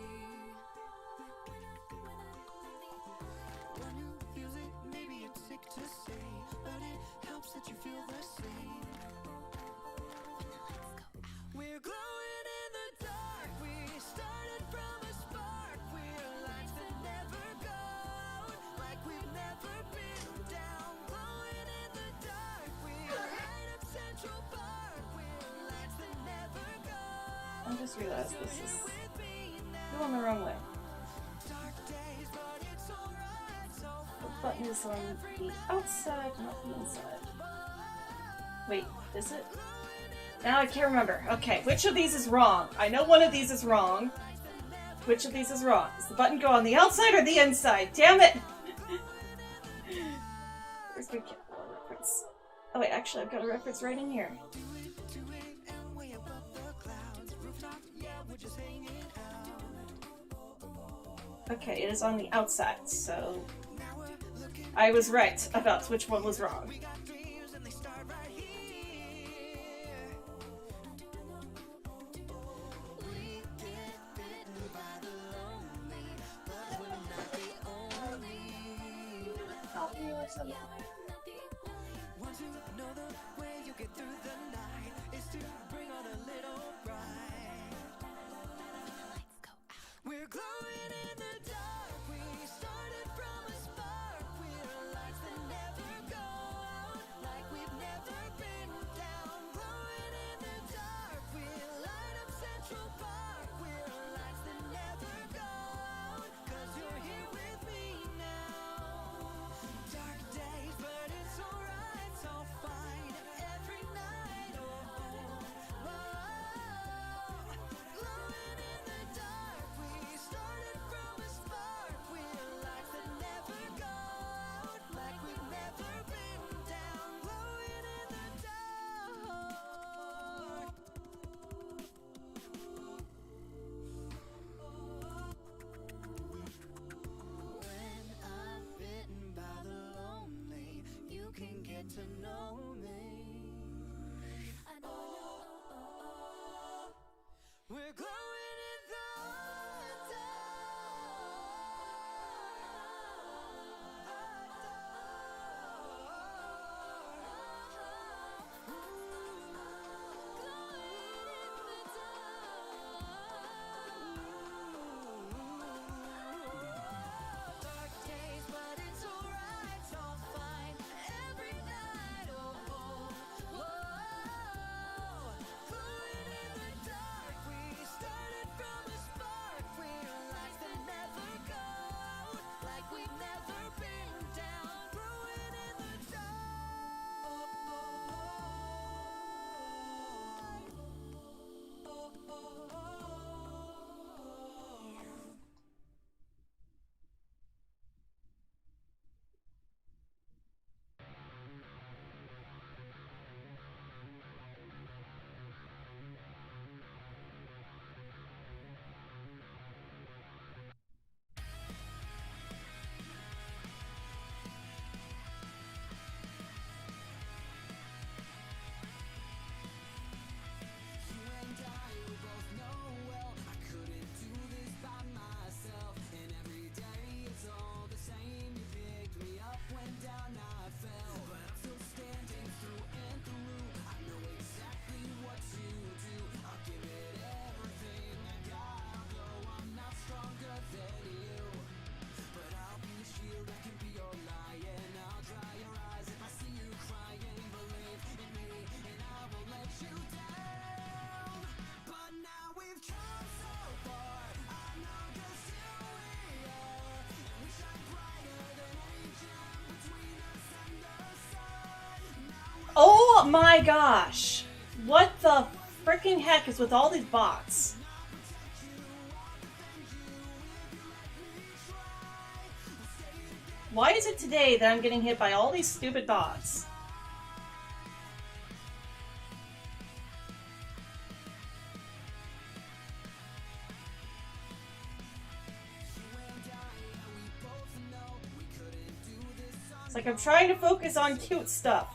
one who feels it, maybe it's sick to say, but it helps that you feel the same. We're glowing in the dark. We started from a spark. We're lights that never go out, like we've never been down. Glowing in the dark. We light up Central Park. We're lights that never go out. I just realized this is With me going the wrong way. dark days, but it's alright. So The button is on the outside, not the inside. Wait, is it? Now I can't remember. Okay, which of these is wrong? I know one of these is wrong. Which of these is wrong? Does the button go on the outside or the inside? Damn it! Where's my reference? Oh wait, actually I've got a reference right in here. and way above the clouds. Rooftop, yeah, we're just hanging out. Okay, it is on the outside, so I was right about which one was wrong. We got dreams and they start right here. something. Want to know the way you get through the night is to bring on a little bright. We're glowing in the dark. We started from a spark. We're lights that never go out, like we've never been down. Glowing in the dark. We light up Central Park. We're lights that never go out, 'cause you're here with me now. Dark days, but it's alright, it's all fine. Every night, oh, whoa. Glowing in the dark. We started from a spark. We're lights that never go out, like we've never been down. Glowing in the dark. When I'm bitten by the lonely, you can get to know me. I know. We're glowing in the dark days, but it's alright, it's all fine. Every night, oh, whoa. Glowing in the dark. We started from a spark. We're lights that never go out, like we've never been down. Glowing in the dark. You and I, we both know well I couldn't do this by myself. And every day it's all the same. You picked me up when down I fell, but I'm still standing through and through. I know exactly what to do. I'll give it everything I got. I'll go, I'm not stronger than you, but I'll be a shield. I can be your lion. I'll dry your eyes if I see you crying. Believe in me and I won't let you down. But now we've come so far. I know just who we are, and we shine brighter than any gem between us and the sun. Now Oh my gosh! What the freaking heck is with all these bots? Why is it today that I'm getting hit by all these stupid bots? It's like I'm trying to focus on cute stuff.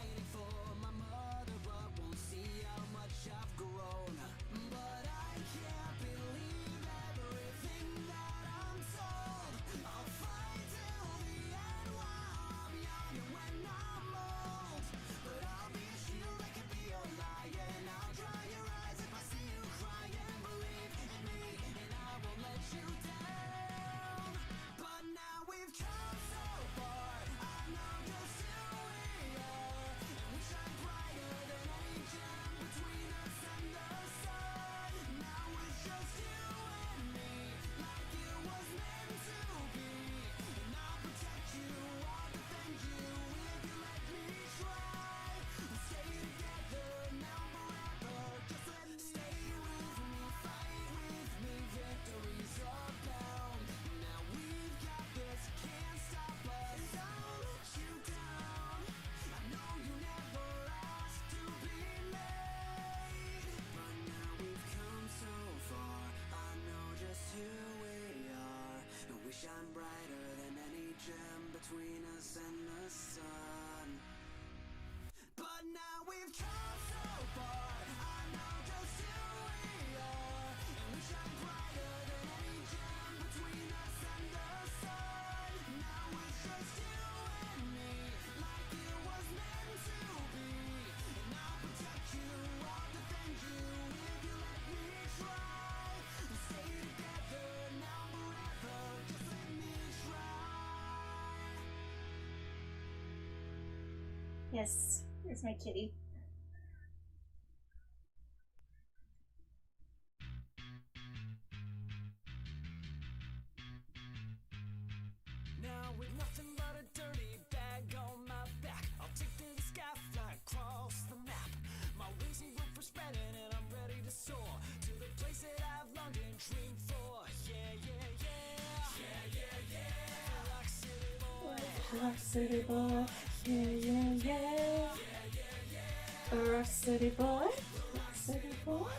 shine brighter than any gem between us and the sun. But now we've come so far, I know just who we are, and we shine brighter than any gem between us and the sun. Now it's just you and me, Yes, here's my kitty. Now with nothing but a dirty bag on my back, I'll take to the sky, fly across the map. My wings and roof are spreading and I'm ready to soar to the place that I've longed and dreamed for. Yeah, yeah, yeah. Yeah, yeah, yeah. Rock City boy. Rock City boy. Yeah, yeah, yeah. Rock City boy. Rock City boy.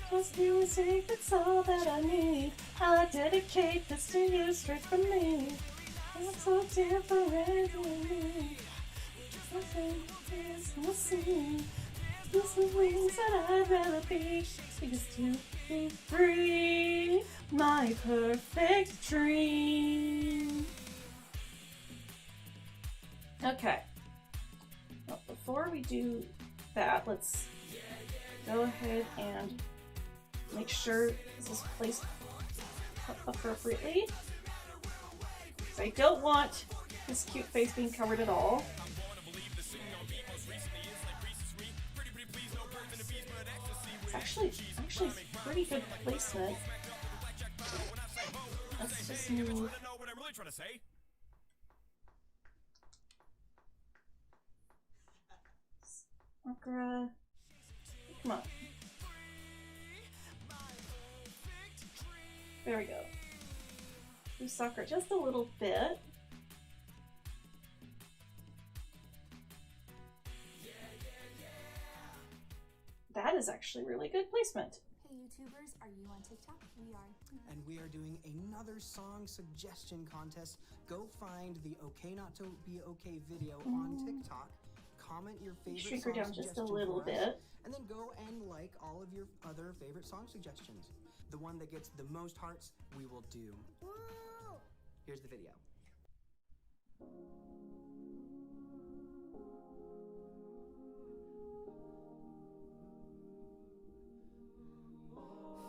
Trust music, that's all that I need. I dedicate this to you straight from me. I'm so different than me. Nothing is missing. Just the wings that I'd rather be. Just to be free. My perfect dream. Okay. Well, before we do that, let's go ahead and make sure this is placed appropriately. I don't want this cute face being covered at all. It's actually pretty good placement. Let's just move. Sakura, come on. There we go. Do Sakura just a little bit. That is actually really good placement. Hey YouTubers, are you on TikTok? We are. And we are doing another song suggestion contest. Go find the Okay Not to Be Okay video on TikTok. Comment your favorite Shrink her song down just a suggestion little for us, bit. and then go and like all of your other favorite song suggestions. The one that gets the most hearts, we will do. Here's the video.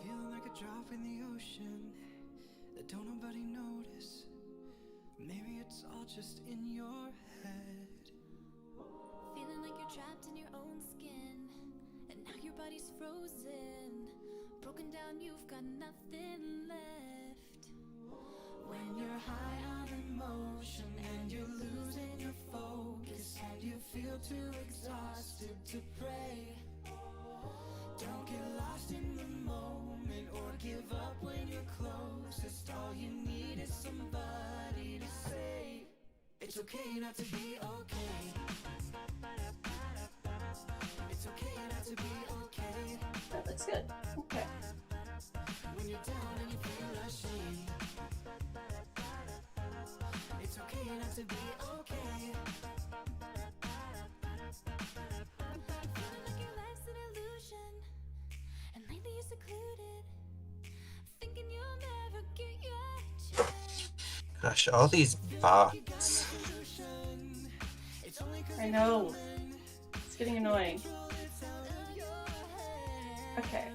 Feeling like a drop in the ocean that don't nobody notice. Maybe it's all just in your head. Feeling like you're trapped in your own skin, and now your body's frozen. Broken down, you've got nothing left. When you're high on emotion and you're losing your focus and you feel too exhausted to pray. Don't get lost in the moment or give up when you're closest. All you need is somebody to say it's okay not to be okay. It's okay not to be okay. That looks good. Okay. When you're down and you feel ashamed, it's okay not to be okay. Feeling like your life's an illusion, and lately you're secluded, thinking you'll never get your chance. Gosh, all these bots. I know. It's getting annoying. Okay.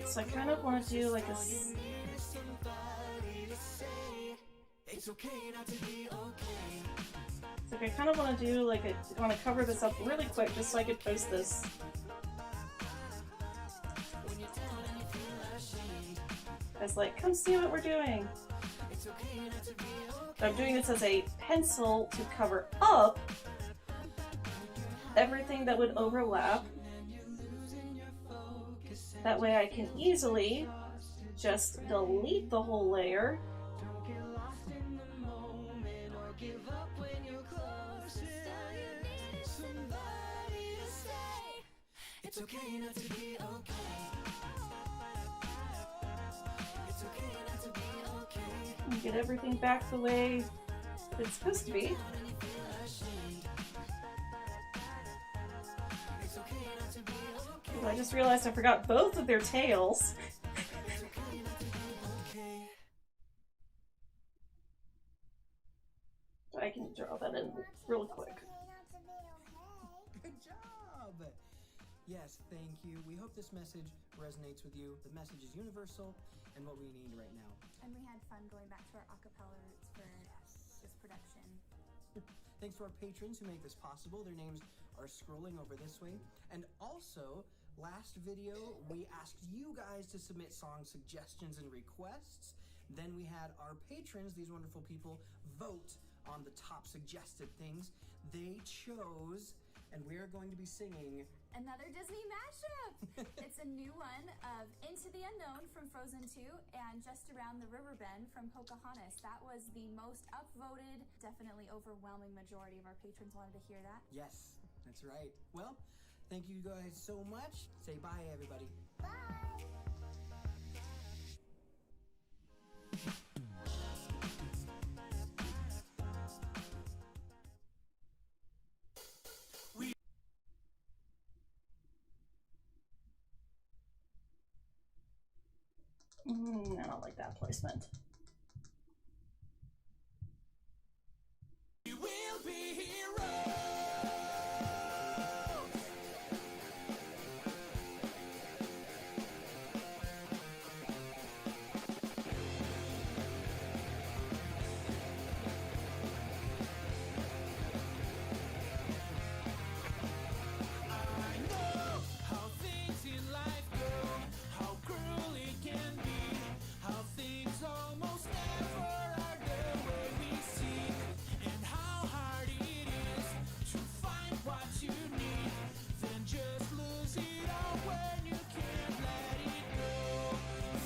So I kind of want to do like a. It's okay not to be okay. It's like I kind of want to do like I want to cover this up really quick just so I could post this. As like, come see what we're doing. But I'm doing this as a pencil to cover up everything that would overlap. That way I can easily just delete the whole layer. It's okay not to be okay. It's okay not to be okay. And get everything back the way it's supposed to be. Ooh, I just realized I forgot both of their tails. throw that in real quick. Good job! Yes, thank you. We hope this message resonates with you. The message is universal and what we need right now. And we had fun going back to our acapella roots for this production. Thanks to our patrons who make this possible. Their names are scrolling over this way. And also, last video, we asked you guys to submit song suggestions and requests. Then we had our patrons, these wonderful people, vote on the top suggested things. They chose, and we are going to be singing Another Disney mashup! It's a new one of Into the Unknown from Frozen 2 and Just Around the River Bend from Pocahontas. That was the most upvoted, definitely overwhelming majority of our patrons wanted to hear that. Yes, that's right. Well, thank you guys so much. Say bye, everybody. Bye! I don't like that placement. We will be heroes. I know how things in life go, how cruel it can be, how things almost never are the way we see, and how hard it is to find what you need, then just lose it all when you can't let it go.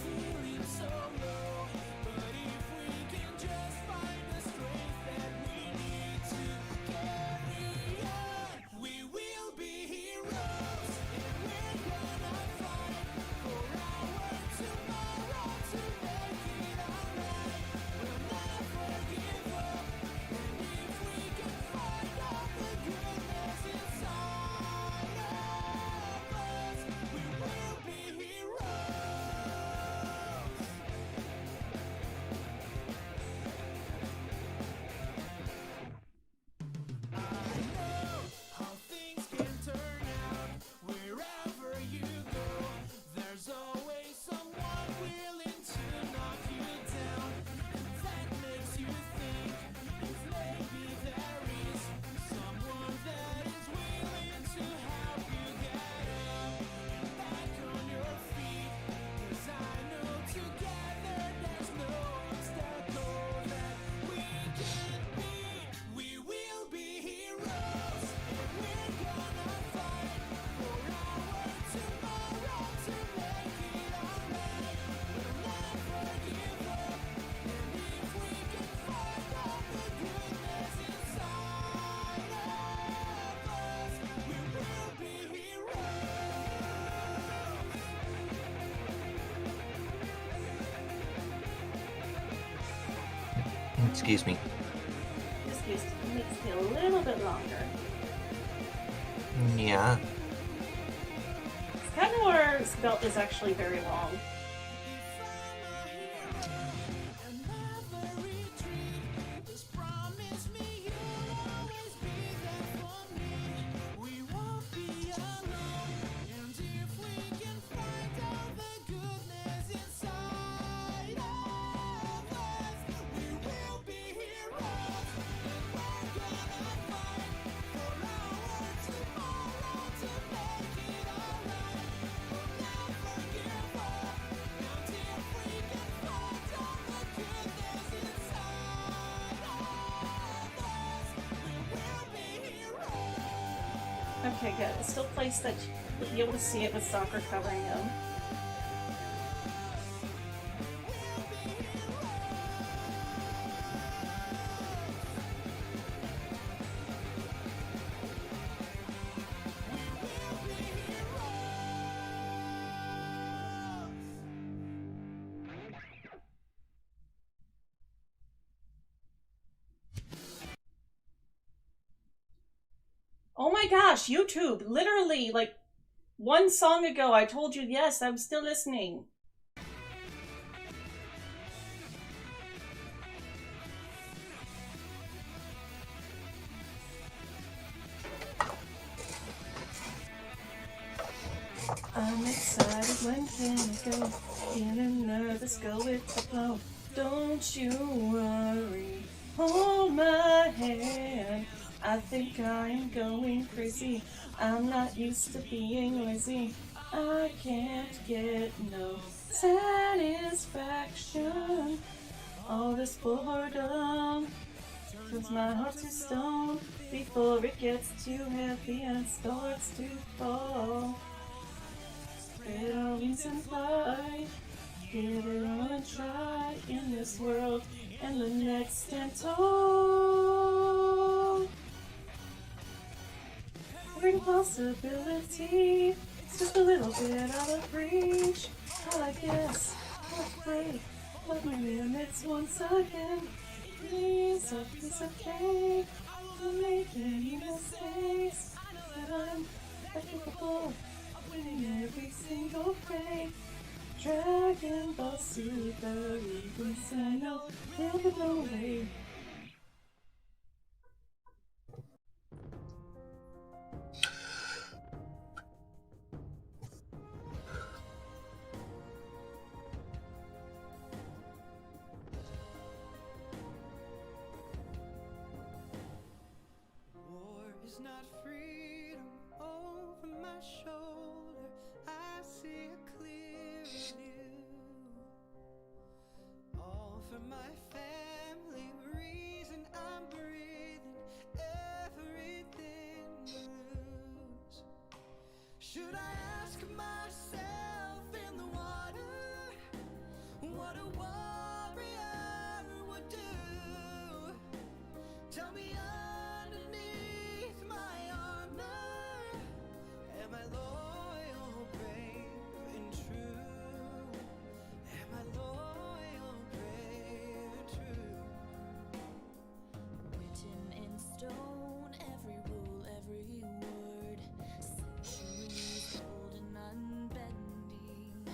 Feeling so low, but if we can just find the strength that we need to carry on, we will be heroes, and we're gonna fight for our tomorrow to make it alright. We'll never give up, and if we can find all the goodness inside of us, we will be heroes. I know how things can turn out wherever you go. There's always someone willing to knock you down, and that makes you think if maybe there is someone that is willing to help you get up and back on your feet. 'Cause I know together there's no obstacle that we can't beat. We will be heroes, and we're gonna fight for our tomorrow to make it alright. We'll never give up, and if we can find all the goodness inside of us, we will be heroes. Excuse me. This piece makes me a little bit longer. Yeah. It's kind of where this belt is actually very long. If I'm a hero and never retreat, just promise me you'll always be there for me. We won't be alone, and if we can find all the goodness inside of us, we will be heroes, and we're gonna fight for our tomorrow to make it alright. We'll never give up, and if we can find all the goodness inside of us, we will be heroes. Okay, good. It's still placed that you'll be able to see it with Sakura covering them. Oh my gosh, YouTube! Literally, like, one song ago I told you yes, I'm still listening. when can it go? Feeling nervous, go with the flow. Don't you worry, hold my hand. I think I'm going crazy. I'm not used to being lazy. I can't get no satisfaction. All this boredom fills my heart to stone before it gets too heavy and starts to fall. Spread our wings and fly. Give it all a try in this world and the next stand tall. Every possibility is just a little bit out of reach. I guess I'll break my limits once again. Please, oh, it's okay. Don't make any mistakes. That I'm capable of winning every single fray. Dragon Ball Super, even I know never go away. War is not freedom over my shoulder. I see a clear view. All for my family, reason I'm breathing, everything to lose. Should I ask myself in the water what a warrior would do? Tell me underneath my armor, am I loyal, brave, and true? Am I loyal, brave, and true? Written in stone, every rule, every word, centuries old and unbending.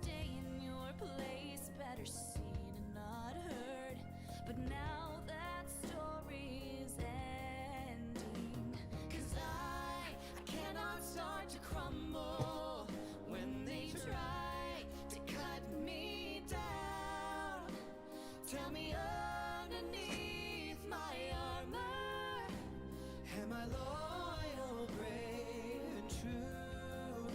Stay in your place, better seen and not heard. But now that story's ending, 'cause I cannot start to crumble when they try to cut me down. Tell me underneath my armor, am I loyal, brave, and true?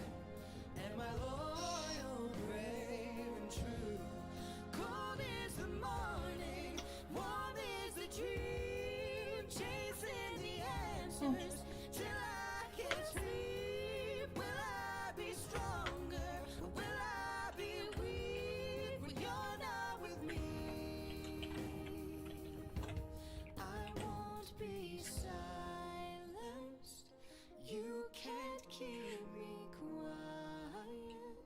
Am I loyal, brave, and true? Cold is the morning, warm is the dream, chasing the answers till I can sleep. Will I be stronger? Or will I be weak when you're not with me? I won't be silenced. You can't keep me quiet.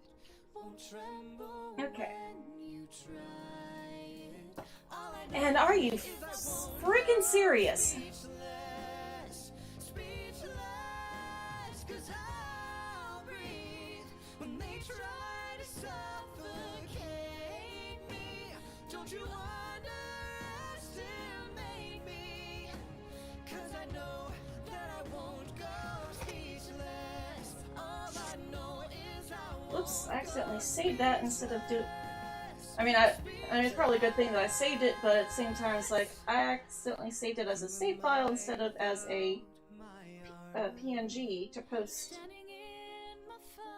Won't tremble Okay. when you try it. All I know And are you is I won't freaking serious? speechless, speechless, 'cause I'll breathe when they try to suffocate me. Don't you underestimate me, 'cause I know that I won't go speechless. All I know is I won't. Oops, I accidentally saved that instead of do. I mean, it's probably a good thing that I saved it, but at the same time, it's like I accidentally saved it as a save file instead of as a PNG to post.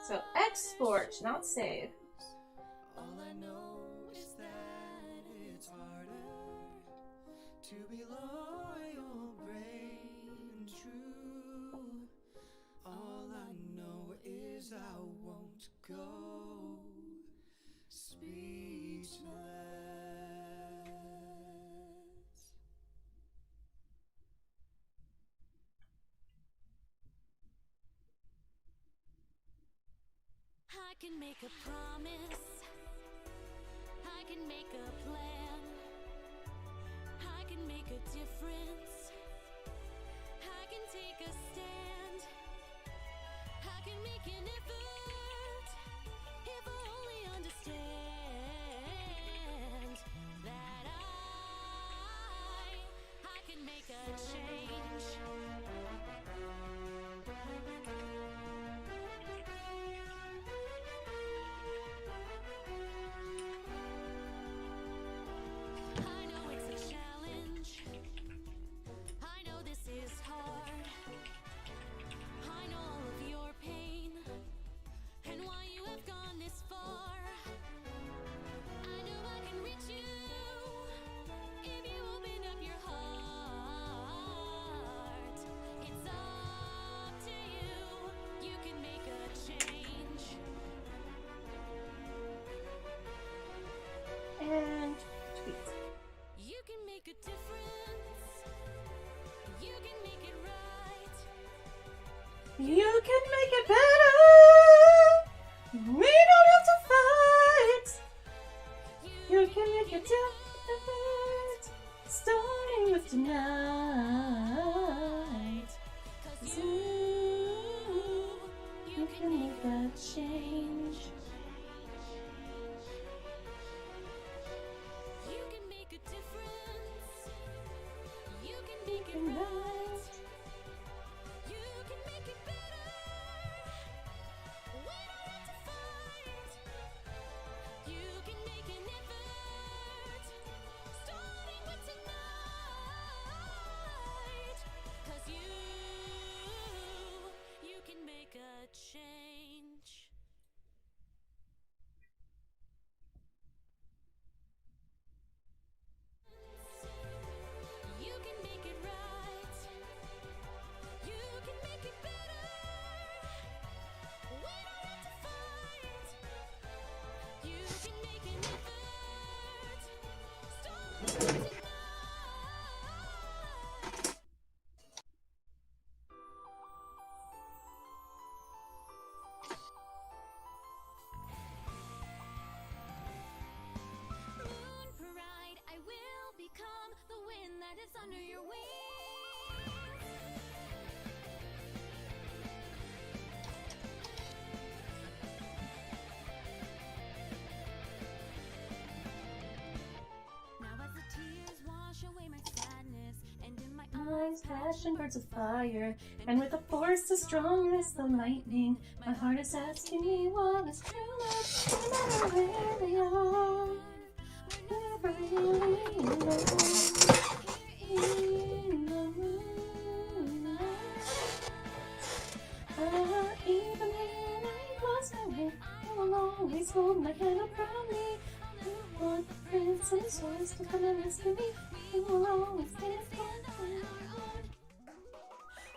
So export, not save. All I know is that it's harder to be loyal, brave, and true. All I know is I won't go speechless. I can make a promise. I can make a plan. I can make a difference. I can take a stand. I can make an effort. If I only understand that I can make a change. You can make it better. We don't have to fight. You can make it different. Starting with tonight. 'Cause you can make that change. You can make a difference. You can make it And right. right. You can make it better. We don't have to fight. You can make an effort. Starting with tonight. 'Cause you can make a change. You can make it right. You can make it better. We don't have to fight. You can make an effort. Starting tonight. Moon Parade, I will become the wind that is under your wings. Now as the tears wash away my sadness, and in my Eyes, passion, birds of fire, and with a force as strong as the lightning, my heart is asking me what is true love. No matter where they are, never really know. In the moonlight, even when I close my eyes, I will always hold my hand up proudly. I want the princess voice to come and rescue me. We will always stand for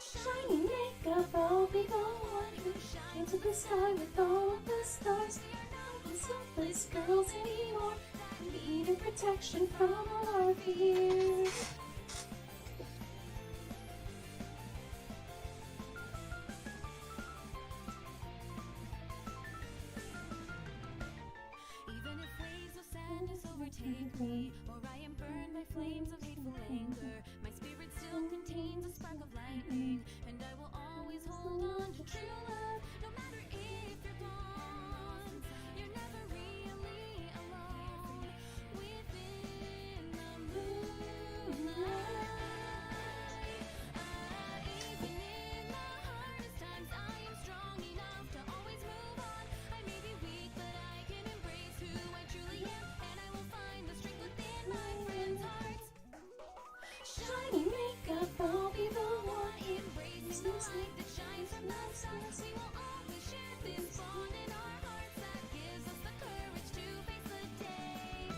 shiny makeup, I'll be the one who shines up the sky with all of the stars. Not the selfless girls anymore. We need protection from all our fears. Even if waves of sadness overtake me, or I am burned by flames of hateful anger, my spirit still contains a spark of lightning, and I will always hold on to true love. No matter if you're gone, you're never really alone. Within the moonlight, even in the hardest times, I am strong enough to always move on. I may be weak, but I can embrace who I truly am, and I will find the strength within my friends' hearts. Shiny makeup, I'll be the one. Embrace the light that shines from the stars. We will always share this bond in our hearts that gives us the courage to face the day.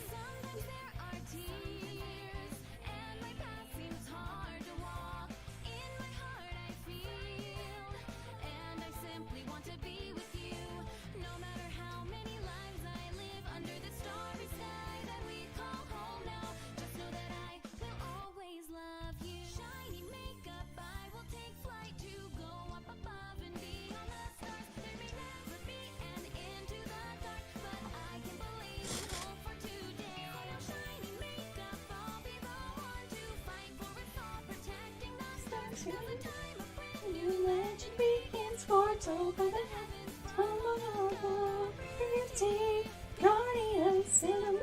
Sometimes there are tears, and my path seems hard to walk. In my heart I feel, and I simply want to be with you. No matter how many lives I live under the starry sky that we call home now, just know that I will always love you. Shiny makeup, I will take flight to go up above and beyond the stars. There may never be an end to the dark, but I can believe and hope for today. Shiny makeup, I'll be the one to fight for us all, protecting the stars till the time a brand new Legend begins, foretold by the heavens. Oh, pretty guardians in the moon.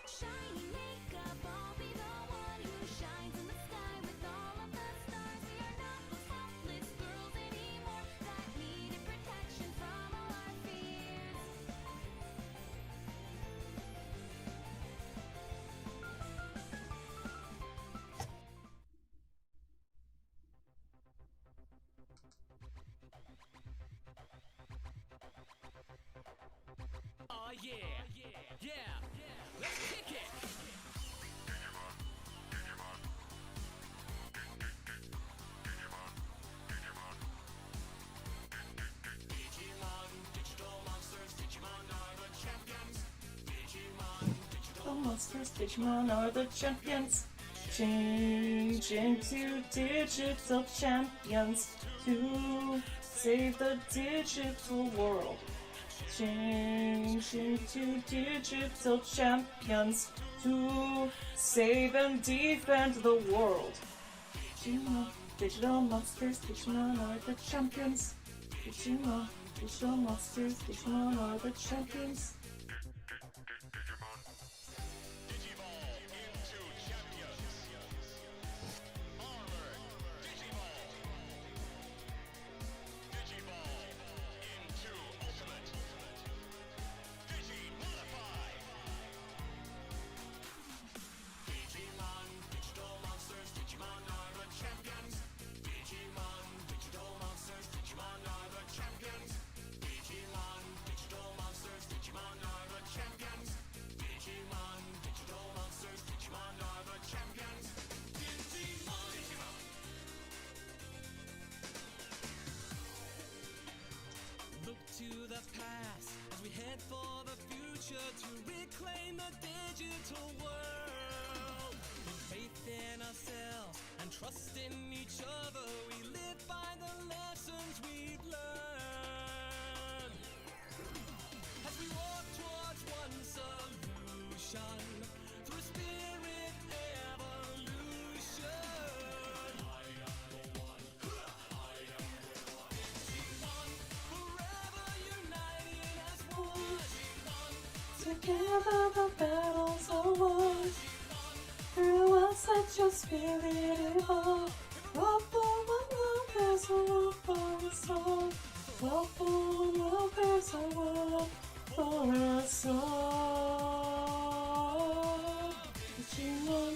shiny makeup, I'll be the The monsters, Digimon are the champions. Change into digital champions to save the digital world. Change into digital champions to save and defend the world. Digimon, digital monsters, Digimon are the champions. Digimon, digital monsters, Digimon are the champions. To the past as we head for the future to reclaim the digital world. With faith in ourselves and trust in each other, we live by the lessons we've learned. As we walk towards one solution through spirit evolution. I am the one. I am the one. Digimon, forever united as one. Together the battles are won. Through us let your spirit evolve. Love for one love, there's a love for us all. Love for one love, there's a love for us all. Digimon.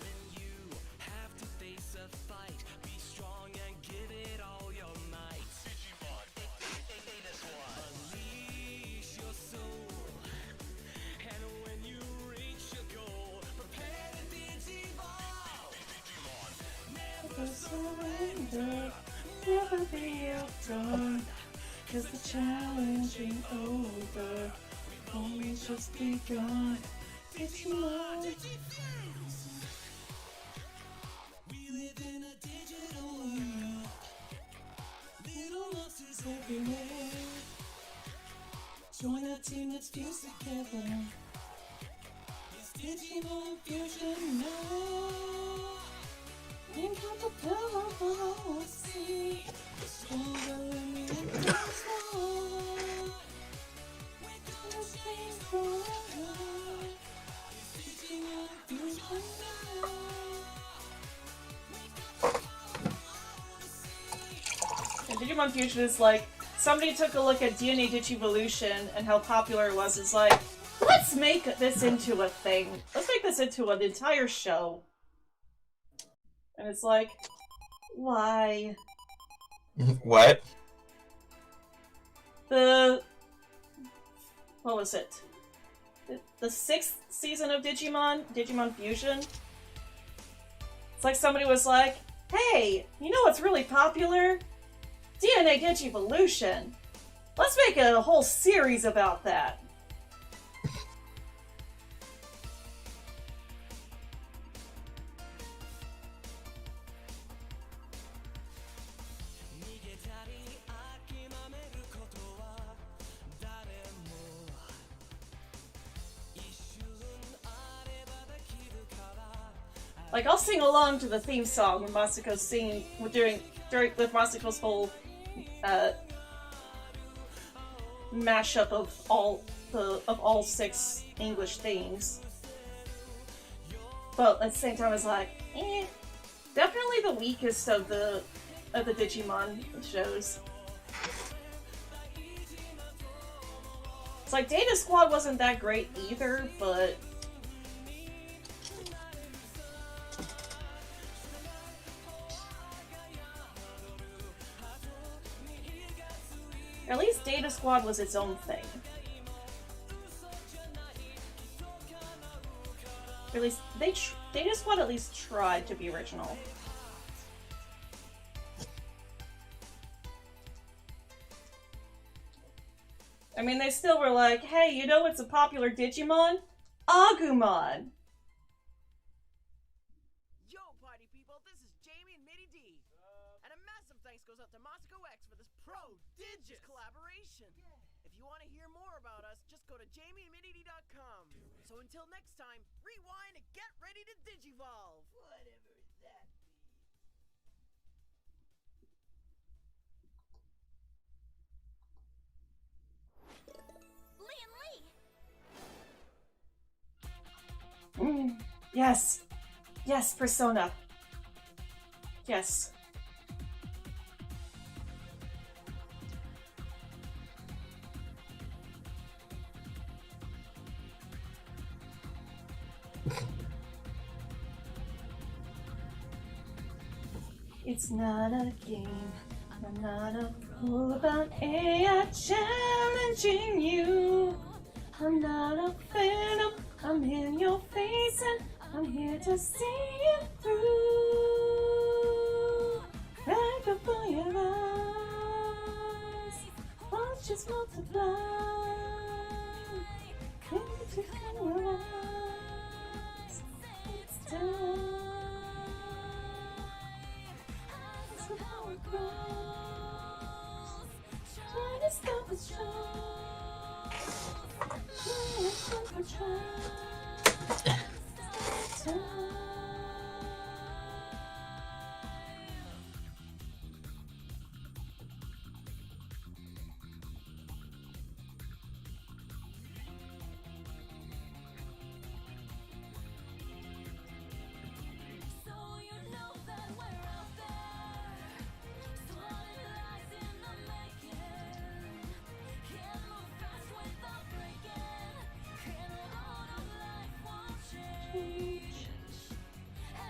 When you have to face a fight, be strong and give it all your might. Digimon, unleash your soul. And when you reach your goal, prepare to Digivolve. Never surrender, never be outdone. 'Cause the challenge ain't over, only just begun. Digimon. We live in a digital world. Little monsters Everywhere. Join a team that's fused together. It's Digimon Fusion now. Think of the power of our sea. Stronger than the endless war. We're gonna stay forever. It's Digimon Fusion now. And Digimon Fusion is like, somebody took a look at DNA Digivolution and how popular it was. It's like, let's make this into a thing. Let's make this into an entire show. And it's like, why? What? What was it? The 6th season of Digimon Fusion? It's like somebody was like, hey, you know what's really popular? DNA Digivolution. Let's make a whole series about that. Like, I'll sing along to the theme song when Masiko's singing with Masiko's whole mashup of all 6 English themes. But at the same time, it's like, definitely the weakest of the Digimon shows. It's like Data Squad wasn't that great either, but at least Data Squad was its own thing. Or at least they just want to at least try to be original. I mean, they still were like, hey, you know what's a popular Digimon? Agumon! Yo, party people, this is Jamie and Mitty D. And a massive thanks goes out to Moscow X for this prodigious collaboration. If you want to hear more about us, just go to jamieandmittyD.com. So until next time, rewind and get ready to Digivolve. Whatever that be. Yes. Yes, Persona. Yes. It's not a game. I'm not a fool about AI challenging you. I'm not a phantom. I'm in your face and I'm here to see it through. Right before your eyes, watch us multiply. Into your eyes, it's time. As the power grows, try to stop us strong. Try to stop us strong.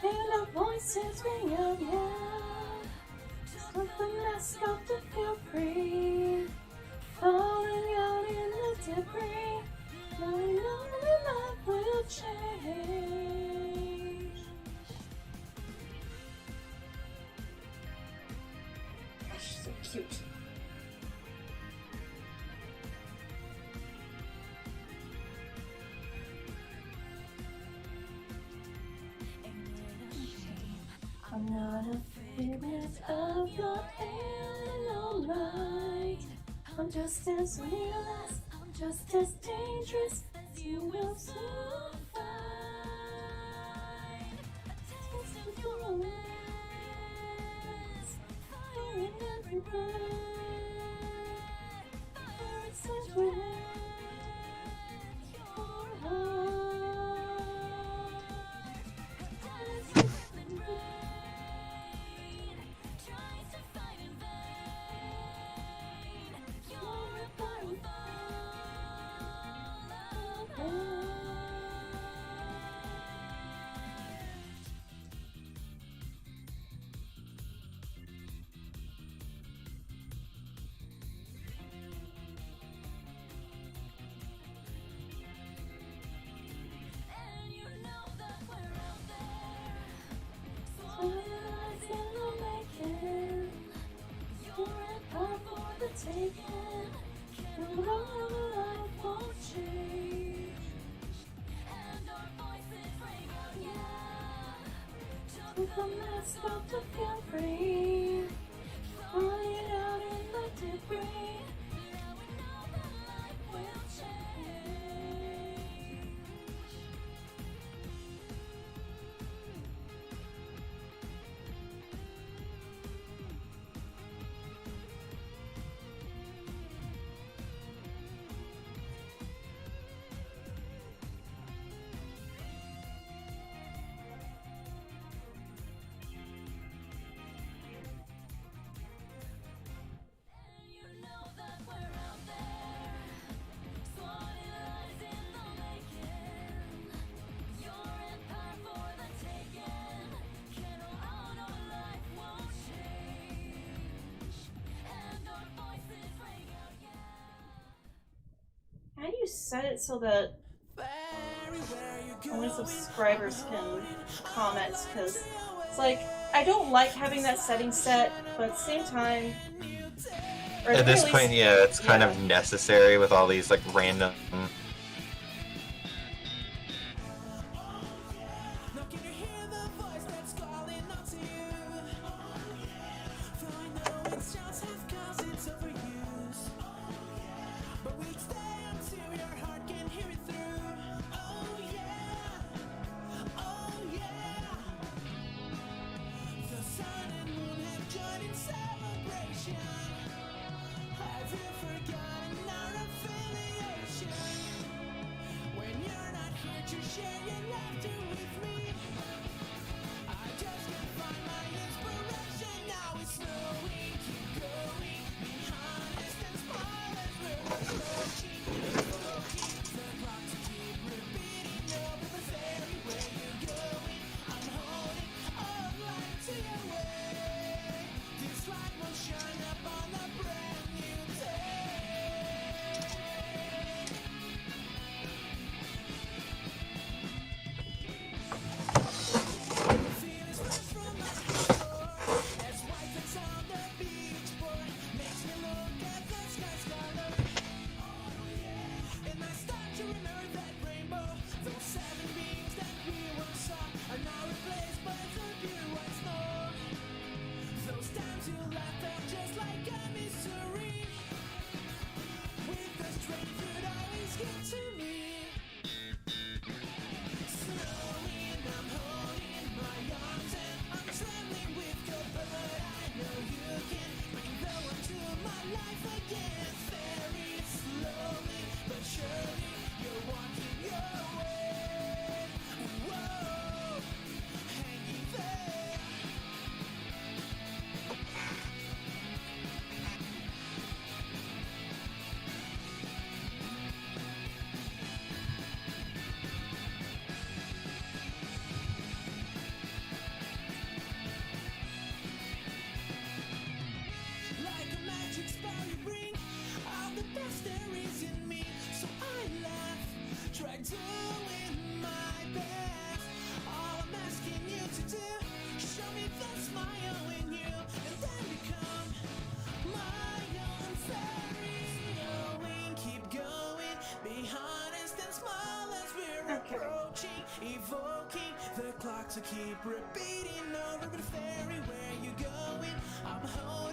And our voices ring out, yeah. Let the mask off to feel free. Falling out in the debris. Now we know that life will change. Gosh, so cute. I'm not a figment of your animal light. I'm just as real as, I'm just as dangerous as you will soon find. A taste of your romance, fire in every breath, fire inside your head, your heart. That is your weapon brain, tries to fight in vain. You're a powerful and you know that we're out there. So eyes in the making. You're a power for the taking. And our life won't change. And our voices ring out, yeah. Took the mask off to feel free. Flying out in the debris. Now we know that life will change. And you know that we're out there. Swatted lies in the making. You're in power for the taking. Can't hold on, our life won't change. And our voices ring out, yeah. How do you set it so that only subscribers can comment, because it's like, I don't like having that setting set, but at the same time, or At this point, yeah, it's kind yeah. of necessary with all these like random.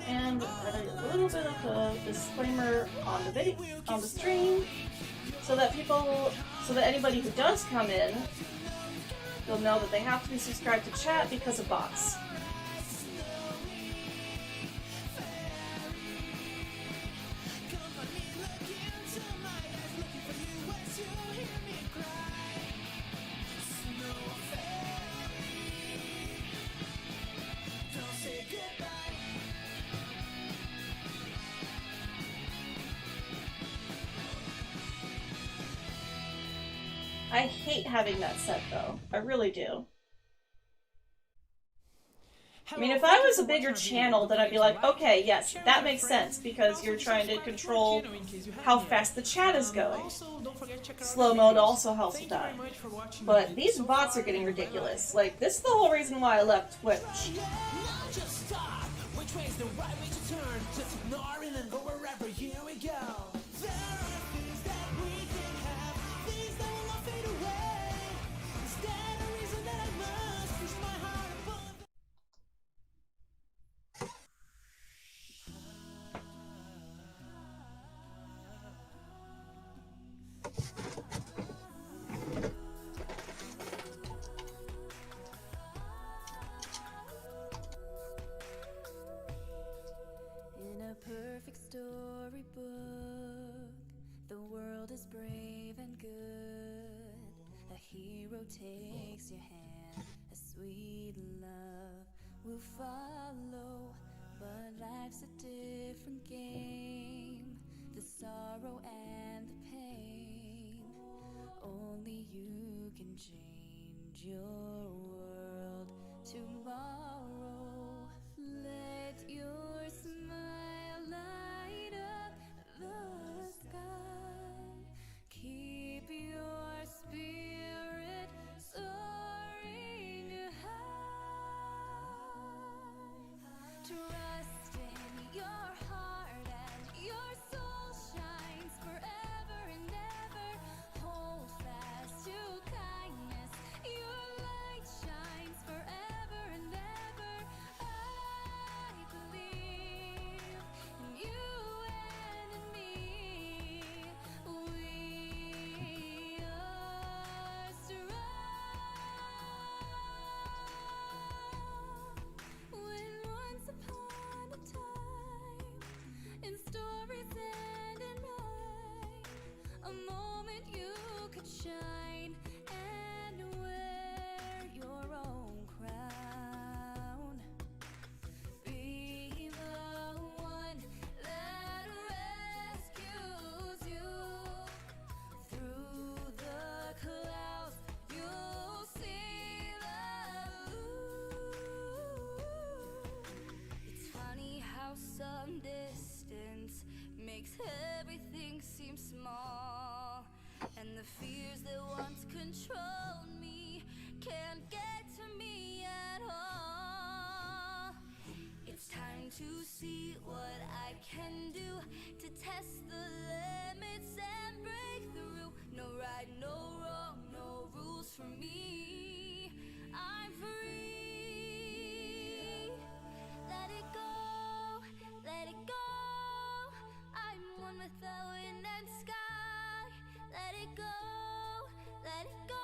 And a little bit of a disclaimer on the video, on the stream, so that anybody who does come in, they'll know that they have to be subscribed to chat because of bots. I hate having that set, though. I really do. I mean, if I was a bigger channel, then I'd be like, okay, yes, that makes sense, because you're trying to control how fast the chat is going. Slow mode also helps with that. But these bots are getting ridiculous. Like, this is the whole reason why I left Twitch. Perfect storybook. The world is brave and good. A hero takes your hand. A sweet love will follow. But life's a different game. The sorrow and the pain. Only you can change your world tomorrow. Let your smile light up the sky. Keep your spirit shine and wear your own crown. Be the one that rescues you. Through the clouds, you'll see the blue. It's funny how some distance makes everything seem small, and the fears that once controlled me can't get to me at all. It's time to see what I can do to test the limits and break through. No right, no wrong, no rules for me. I'm free. Let it go, let it go. I'm one with the wind and sky. Let it go, let it go.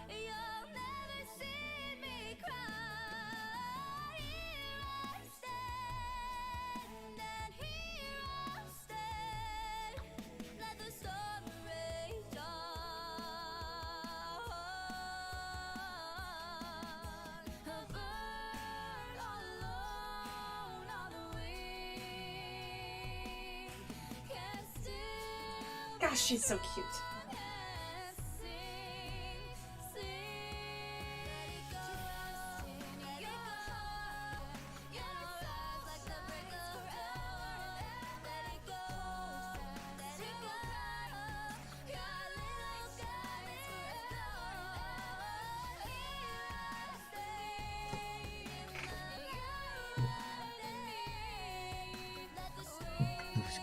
You'll never see me cry. Here I stand, and here I'll stay. Let the storm rage on. A bird all alone on the wing can still Gosh, she's so cute.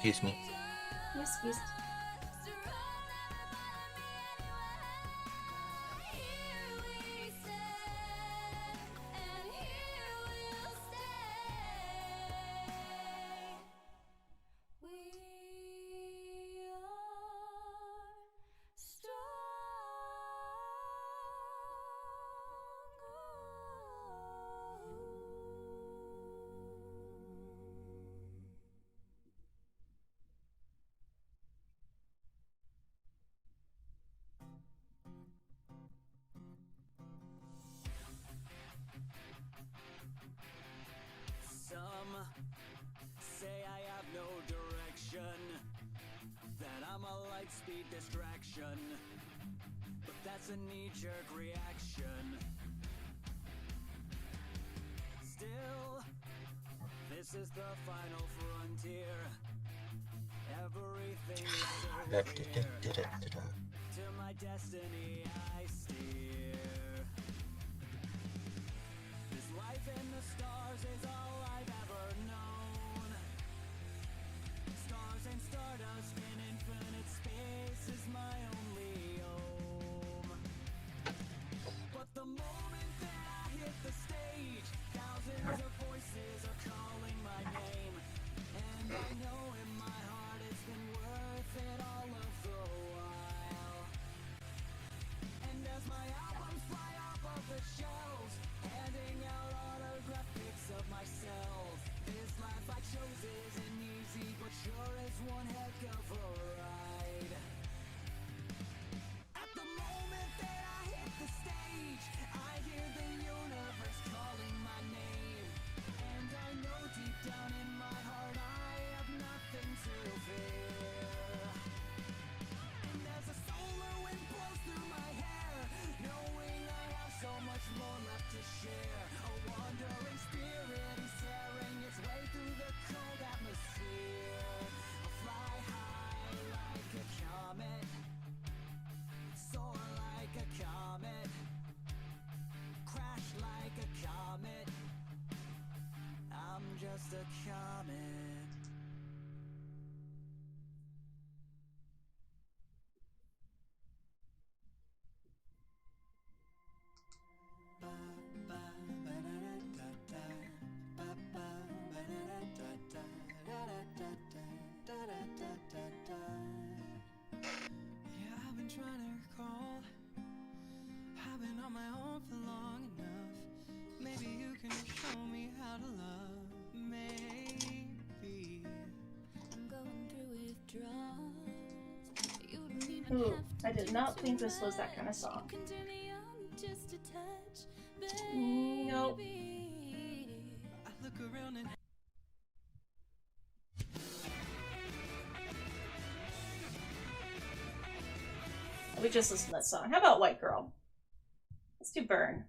Excuse me. Yes, yes. Some say I have no direction, that I'm a light-speed distraction, but that's a knee-jerk reaction. Still, this is the final frontier. Everything is here. To my destiny I steer. This life in the stars is all I've ever known. Stars and stardust in infinite space is my only home. But the moment that I hit the stage, thousands of voices are calling my name. And I know in my heart it's been worth it all of the while. And as my albums fly off of the shelves, handing out autograph pics of myself, this life I chose isn't easy, but sure is one heck of a ride. At the moment that I hit the stage, I hear the universe calling my name. And I know deep down in my heart I have nothing to fear. And as a solar wind blows through my hair, knowing I have so much more left to share, a wandering spirit is tearing its way through the cold atmosphere. I'll fly high like a comet, soar like a comet, crash like a comet. I'm just a comet. Yeah, I've been trying to recall. I've been on my own for long enough. Maybe you can show me how to love. Maybe. I'm going through withdrawals. You don't even Ooh. have I did not think this was that kind of song. Nope. We just listened to that song. How about White Girl? Let's do Burn.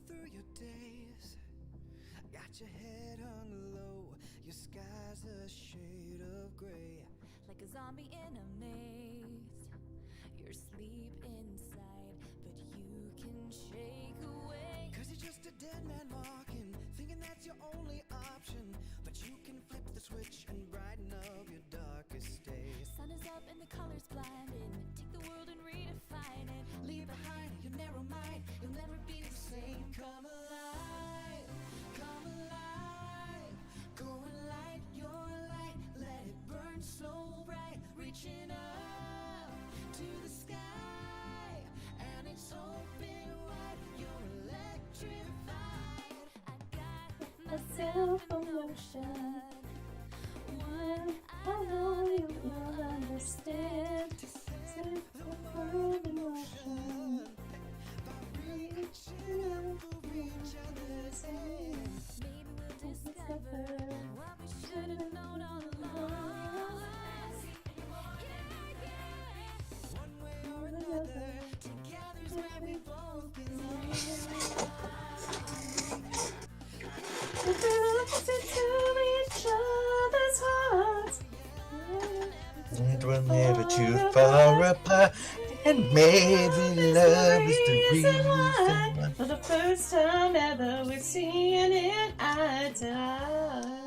through your days. Got your head hung low, your sky's a shade of gray. Like a zombie in a maze, you're asleep inside, but you can shake away. Cause you're just a dead man walking, thinking that's your only option. But you can flip the switch and brighten up your darkest days. Sun is up and the colors blinding, take the world and redefine it. Leave behind your narrow mind, you'll never be the same. Come alive, go alive. reaching up to the sky, and it's open wide. You're electrified. I got Myself a motion. When I know you will understand. Set the world in motion. Reaching out for each other's hand. Maybe we'll discover what we should have known all along. One way or another, together's where we both belong. Into each other's hearts. And we're never too far apart. And maybe love is the reason why. For the first time ever, we're seeing it eye to eye.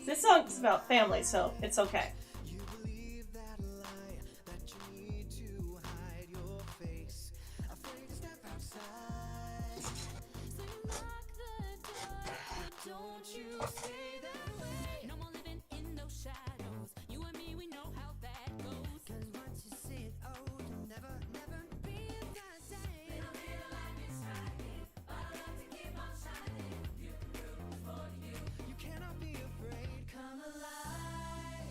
This song's about family, so it's okay. You believe that lie, that you need to hide your face, afraid to step outside. So you lock the door, but don't you stay that way. No more living in those shadows. You and me, we know how that goes. Cause once you see it, oh, you'll never, never be that same. Little bit of light is shining, but I love to keep on shining. You can root for you. You cannot be afraid. Come alive,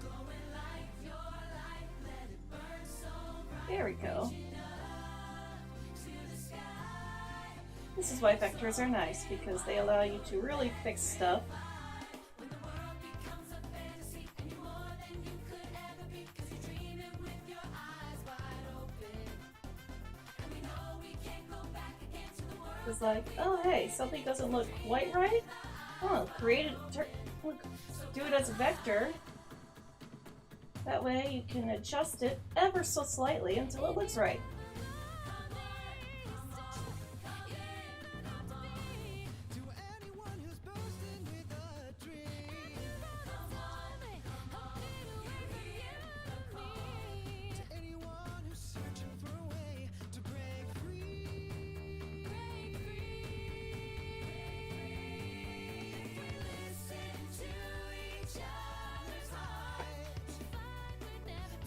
glowing like your light. Let it burn so bright. There we go. Reaching up to the sky. This is why vectors are nice, because they allow you to really fix stuff. When the world becomes a fantasy and you're more than you could ever be, 'cause you're dreaming with your eyes wide open. And we know we can't go back again to the world. It's like, oh hey, something doesn't look quite right. Oh, create it, do it as a vector. That way you can adjust it ever so slightly until it looks right. To anyone who's bursting with a dream, to anyone who's searching for a way to break free. Listen to each other's hearts.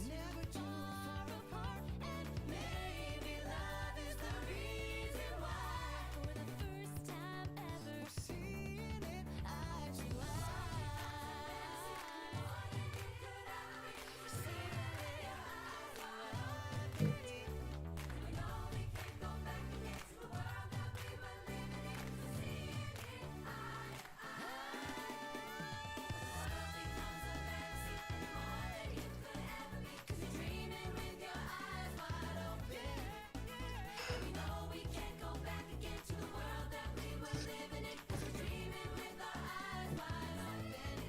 Never too far apart, And maybe love is the reason why. For the first time ever, seeing it eye to dreaming with your eyes wide open. We know we can't go back again to the world that we were living in. 'Cause we're dreaming with our eyes wide open.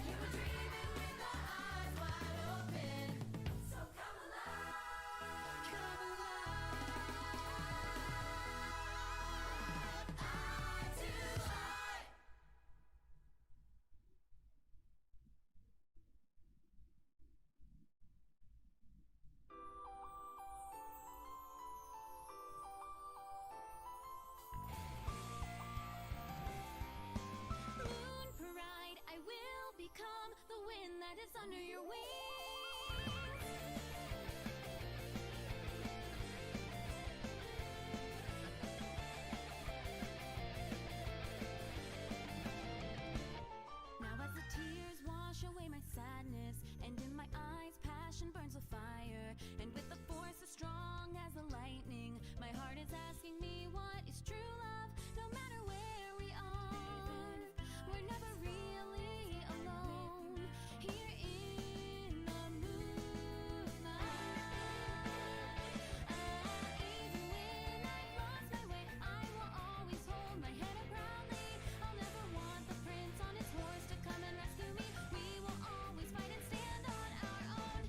Yeah, we're dreaming with our eyes wide open. So come alive, come alive. Eye to eye. Moon Parade, I will become the wind that is under your wings. Now as the tears wash away my sadness, and in my eyes passion burns with fire, and with a force as strong as the lightning, my heart is asking me what is true love. No matter where we are, we're never really alone. Here in the moonlight. Even when I've lost my way, I will always hold my head up proudly. I'll never want the prince on his horse to come and rescue me. We will always fight and stand on our own.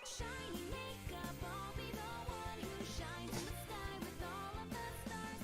Shiny makeup, I'll be the one who shines in the sky with all of the stars.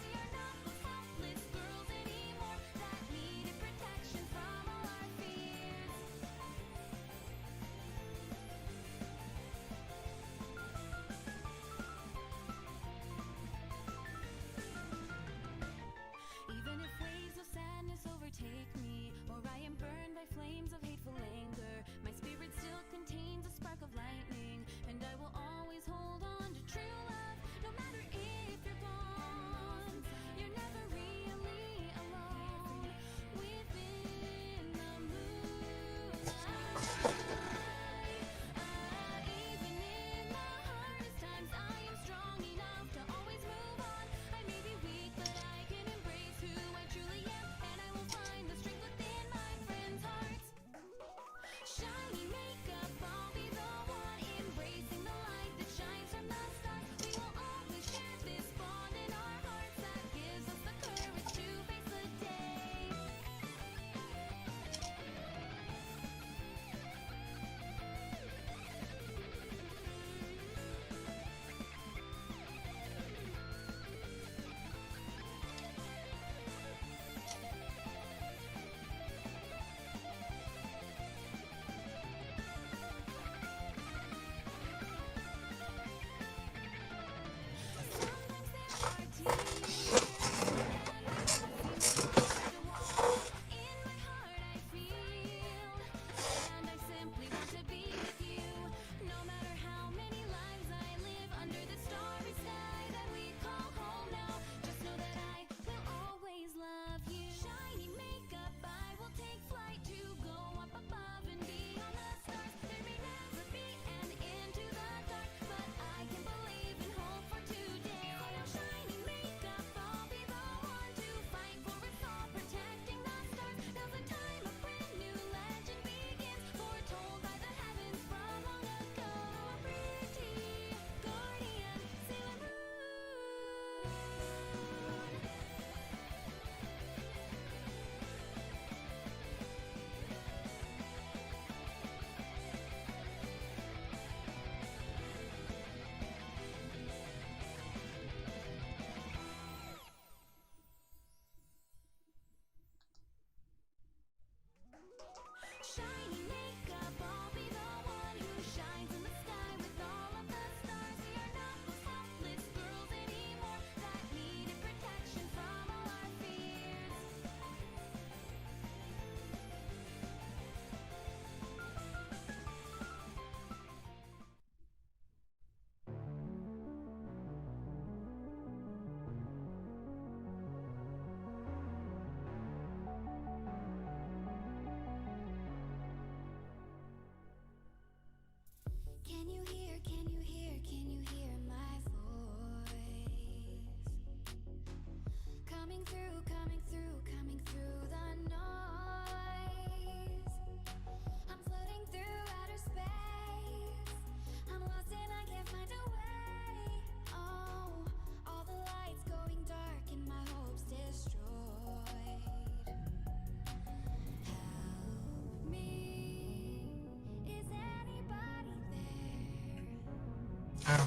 Okay.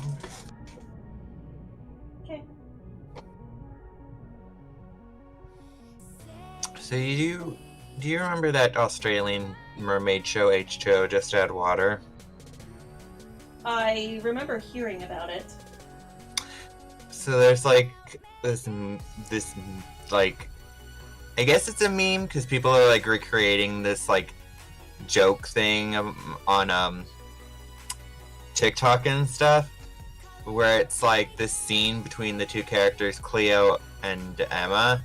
So do you remember that Australian mermaid show H2O, Just Add Water? I remember hearing about it. So there's like this like, I guess it's a meme because people are like recreating this like joke thing on TikTok and stuff, where it's like this scene between the two characters, Cleo and Emma,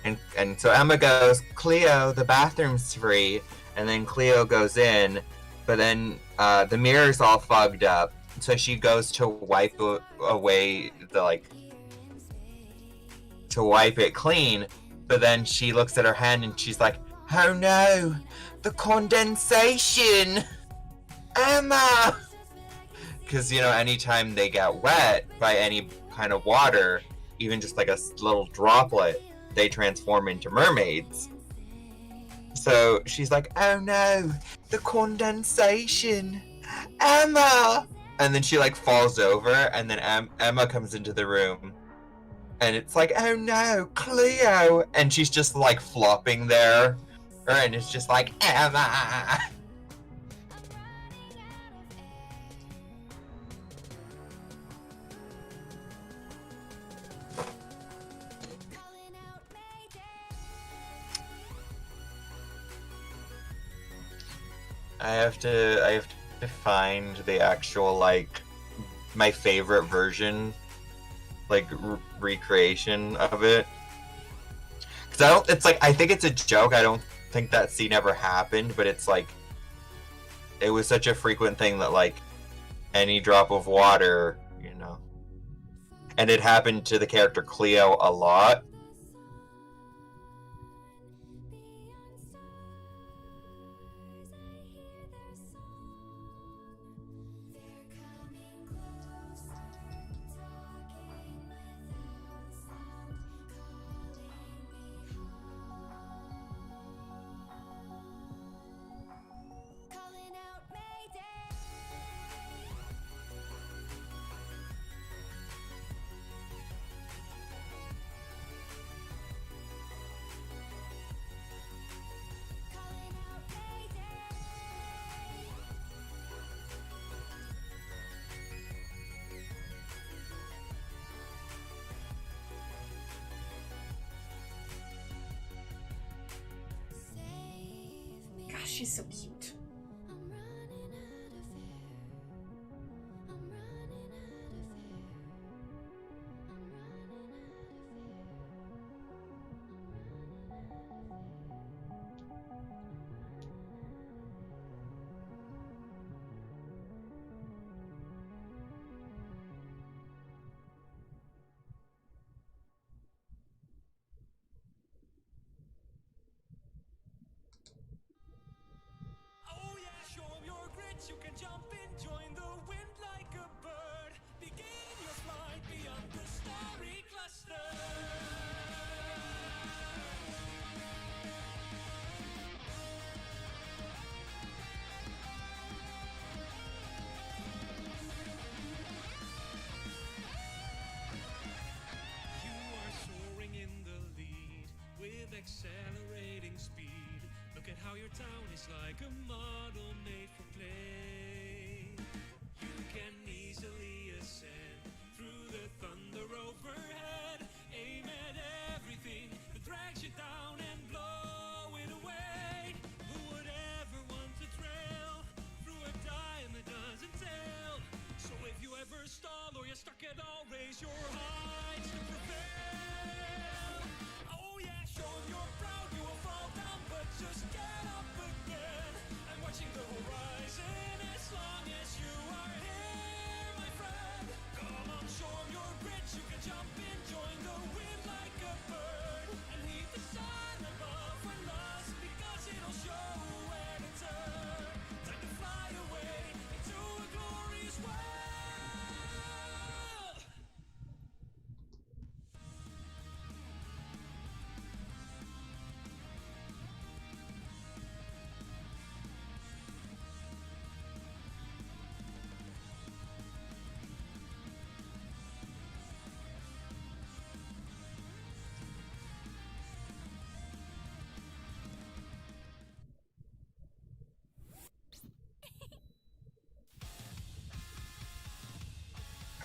and so Emma goes, "Cleo, the bathroom's free," and then Cleo goes in, but then the mirror's all fogged up, so she goes to wipe away the like to wipe it clean, but then she looks at her hand and she's like, "Oh no, the condensation, Emma!" Because, you know, anytime they get wet by any kind of water, even just like a little droplet, they transform into mermaids. So she's like, "Oh no, the condensation, Emma!" And then she like falls over, and then Emma comes into the room. And it's like, "Oh no, Cleo!" And she's just like flopping there. And it's just like, "Emma!" I have to find the actual, like, my favorite version, like, recreation of it. Because I think it's a joke. I don't think that scene ever happened, but it's like, it was such a frequent thing that, like, any drop of water, you know. And it happened to the character Cleo a lot. Gosh, she's so cute. Oh yeah, show 'em your grit. You can jump in, join the wind like a bird. Begin your flight beyond the starry cluster. You are soaring in the lead with accelerating speed. Look at how your town is like a model made for play. You can easily ascend through the thunder overhead. Aim at everything that drags you down and blow it away. Who would ever want to trail through a dime that doesn't tell? So if you ever stall or you're stuck at all, raise your heights to prevail. Oh yeah, show 'em you're proud. You will fall down, but just get up again. I'm watching the horizon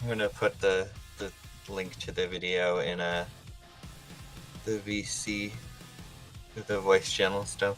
gonna put the link to the video in the VC, the voice channel stuff.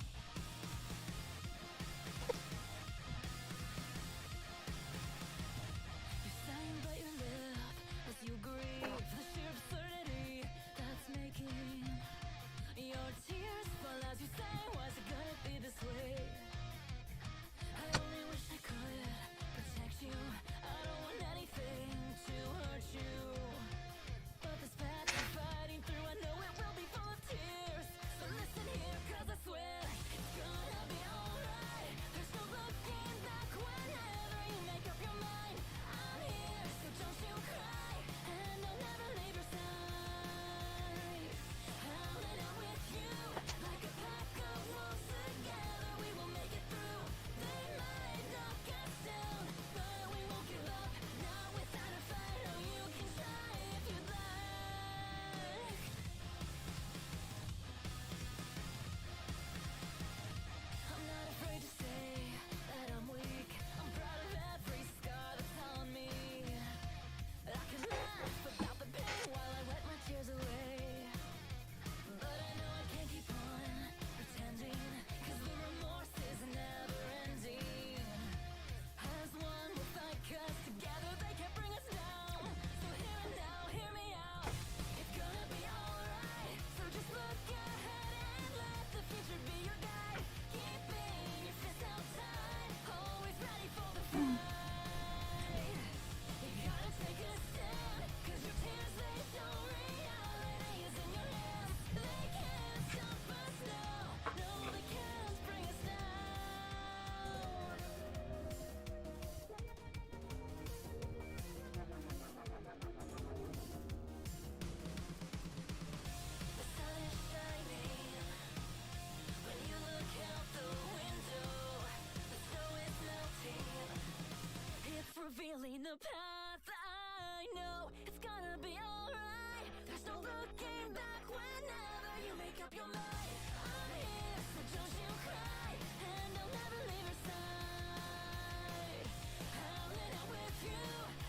Revealing the path I know it's gonna be alright. There's no looking back whenever you make up your mind. I'm here, so don't you cry, and I'll never leave your side. Howling out with you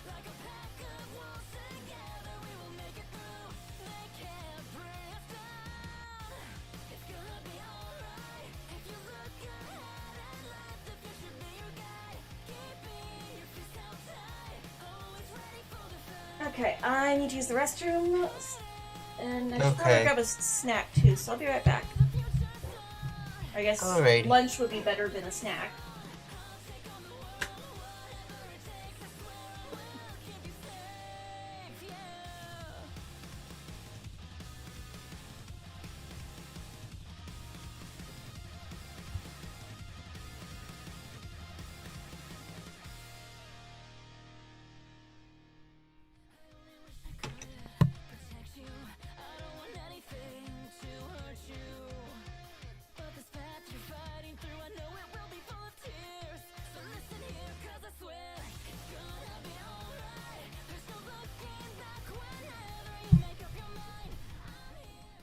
like a pack of wolves. Together we will make it through. They can't bring us down. It's gonna be alright if you look ahead and let the future be your guide. Keeping your fist out tight, always ready for the fight. Okay, I need to use the restroom, and I should Okay. probably grab a snack too, so I'll be right back. I guess Alrighty. lunch would be better than a snack. Protect you, I don't want anything to hurt you. But this path you're fighting through, I know it will be full of tears. So listen here, 'cause I swear it's gonna be alright. There's no looking back whenever you make up your mind. I'm here,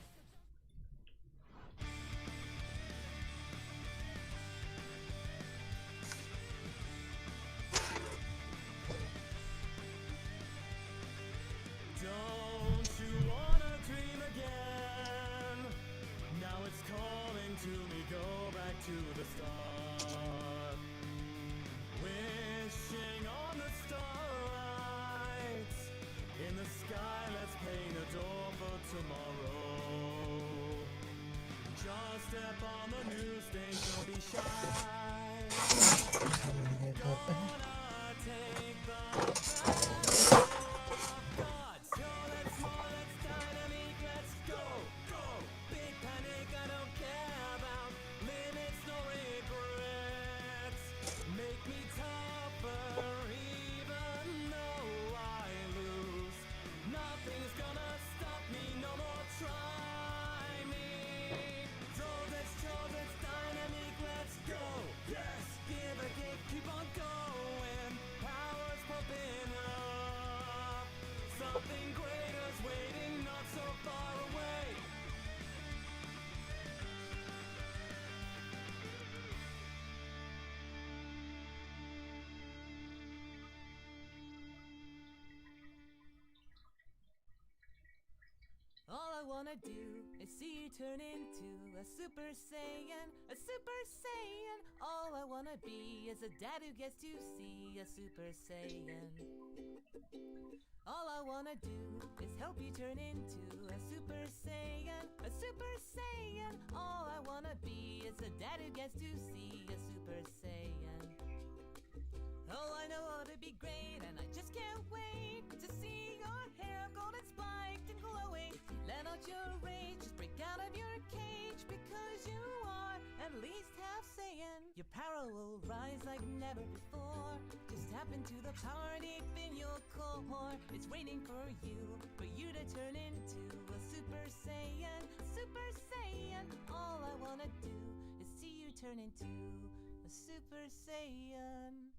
so Don't you wanna dream again? Now it's calling to me, go back to the start. Wishing on the starlights in the sky, let's paint a door for tomorrow. Just step on the new stage, don't be shy. Gonna take the God, so let's more, let's dynamic, let's go, go. Big panic, I don't care about limits, no regrets. Make me tougher, even though I lose. Nothing's gonna stop me, no more try me. Trollets, dynamic, let's go. Yes, give a kick, keep on going. Power's pumping wanna do is see you turn into a Super Saiyan, a Super Saiyan. All I wanna be is a dad who gets to see a Super Saiyan. All I wanna do is help you turn into a Super Saiyan, a Super Saiyan. All I wanna be is a dad who gets to see a Super Saiyan. Oh, I know how to be great, and I just can't wait to see your hair golden spiked and glowing. Let out your rage, just break out of your cage, because you are at least half Saiyan. Your power will rise like never before. Just tap into the power deep in your core. It's waiting for you to turn into a Super Saiyan, Super Saiyan. All I wanna do is see you turn into a Super Saiyan.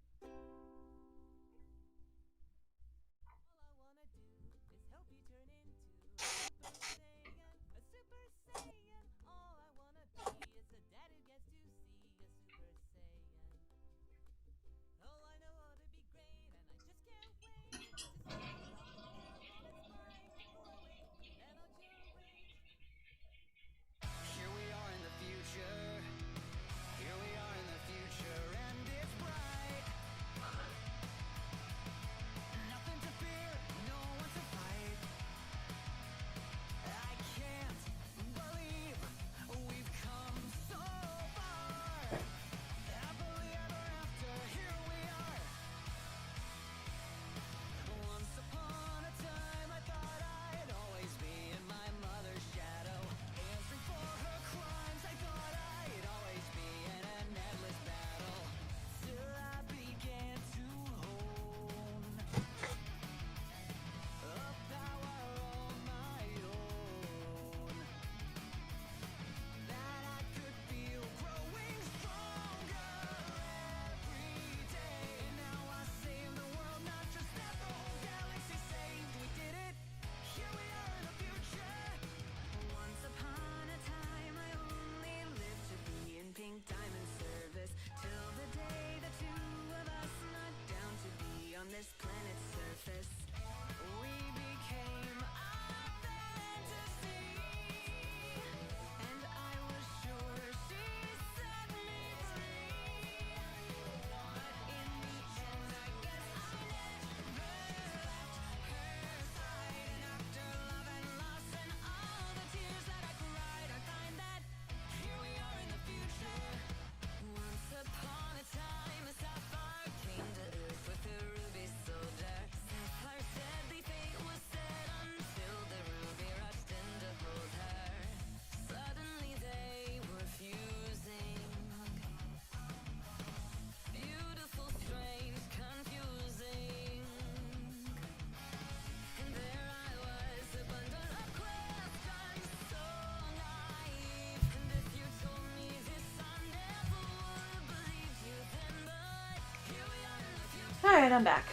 Alright, I'm back.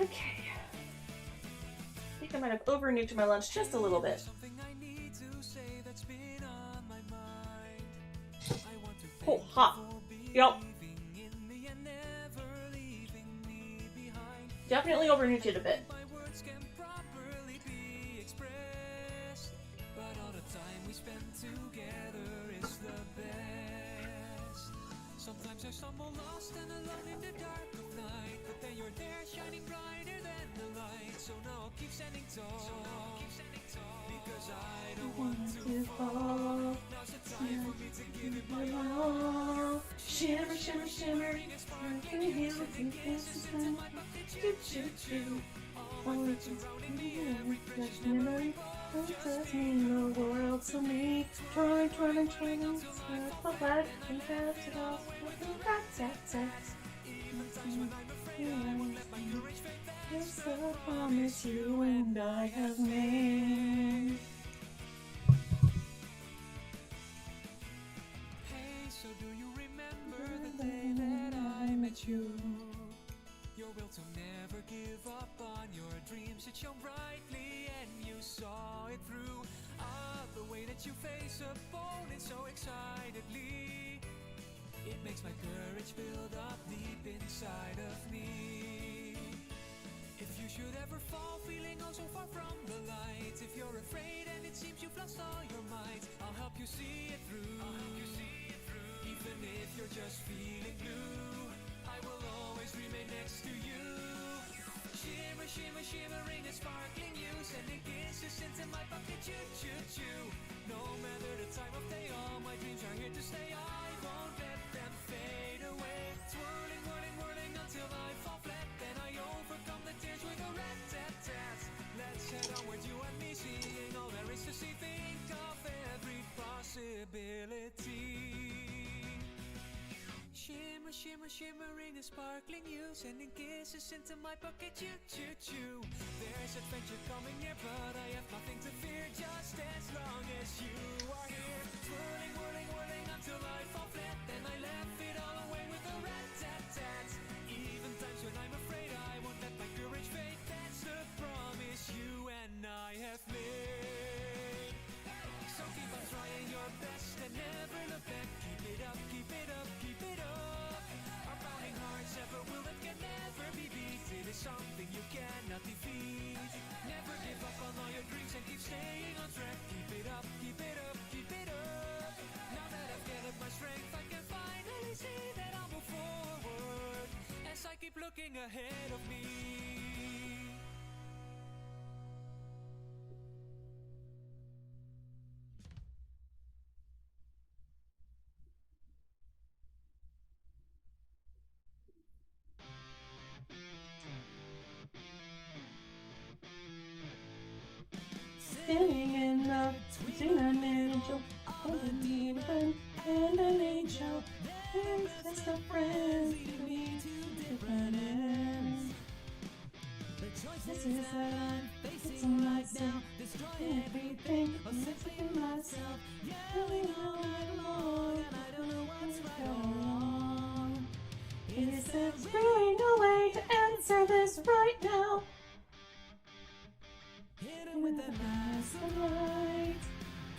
Okay. think I might have over-nuked my lunch just a little bit. Oh, hot. Yup. Definitely over-nuked it a bit. Sometimes I stumble lost and alone in the dark of night, but then you're there shining brighter than the light. So now I'll keep standing tall, because I don't want to fall. Now's the time for me to give it my all. Shimmer, shimmer, shimmer. Sparkling hills and faces and my bucket. Choo, choo, choo. All it's around me and refreshing me. What does mean the world to me? Trying, circle back and pass it off. It's the promise you and I have made. Hey, so do you remember the day that I met you? Your will to never give up on your dreams, it shone brightly and you saw it through. The way that you face opponents so excitedly, it makes my courage build up deep inside of me. If you should ever fall feeling oh so far from the light, if you're afraid and it seems you've lost all your might, I'll help you see it through. Even if you're just feeling blue, I will always remain next to you. Shimmer, shimmer, shimmering and sparkling you, sending kisses into my pocket. Choo, choo, choo. No matter the time of day, all my dreams are here to stay. I won't let them fade away. Swirling, whirling, whirling until I fall flat. Then I overcome the tears with a rat-tat-tat. Let's head onward, you and me, seeing all there is to see. Think of every possibility. Shimmer, shimmer, shimmering and sparkling you, sending kisses into my pocket. Choo, choo, choo. There's adventure coming near, but I have nothing to fear, just as long as you are here. Swirling, whirling, whirling until I fall flat. Then I laugh it all away with a rat-tat-tat. Even times when I'm afraid, I won't let my courage fade. That's the promise you and I have made. So keep on trying your best and never look back. Keep it up, keep it up, keep it up. Our pounding hearts ever will and can never be beat. It is something you cannot defeat. Never give up on all your dreams and keep staying on track. Keep it up, keep it up, keep it up. Now that I've gathered my strength, I can finally see that I'll move forward as I keep looking ahead of me. Sitting in the between an angel and a demon and an angel. And just a friend to me, two different ends. This is a life, facing myself, destroying everything, obsessing myself, yelling all night long, and I don't know what's going on. Is there really no way to answer this right now? Hit him with that mask of light.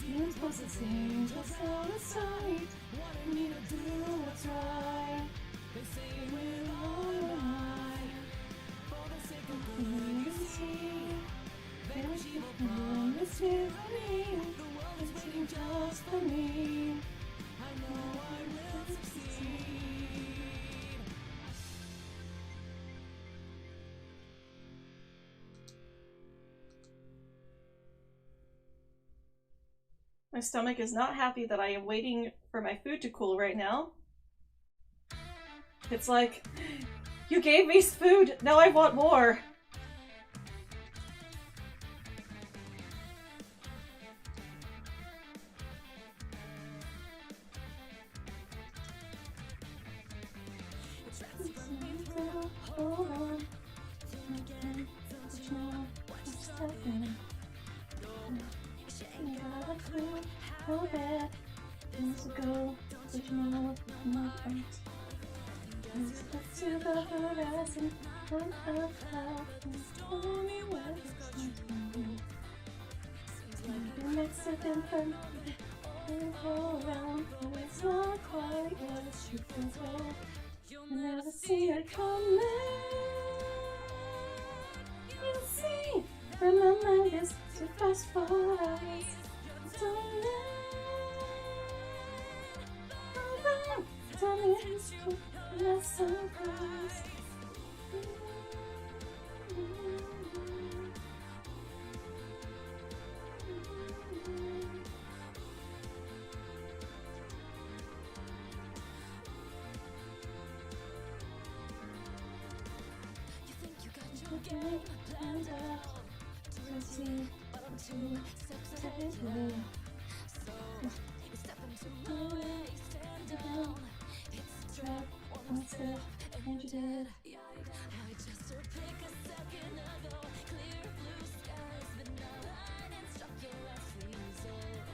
Demons, bosses, angels out of sight. Wanting me to do what's right. They say we're all alive. For the sake of community, they wish you would promise here for me. The world is waiting just for me. I know I will succeed. My stomach is not happy that I am waiting for my food to cool right now. It's like, you gave me food, now I want more. Hold on. Got a clue how bad things go, but you know my friends. To the horizon, one of stormy weather. Next second, fun. Go around, but it's not quite what you think. You'll never see it coming. You'll see that my mind is too fast for us. Don't let tell me it's true, not surprise. You think you got your game planned out to see, but I'm 2 steps ahead. So you step into my way, stand down. It's a trap, one step, and you're dead. I just pick a second ago, clear blue skies, but now lightning struck your last resort.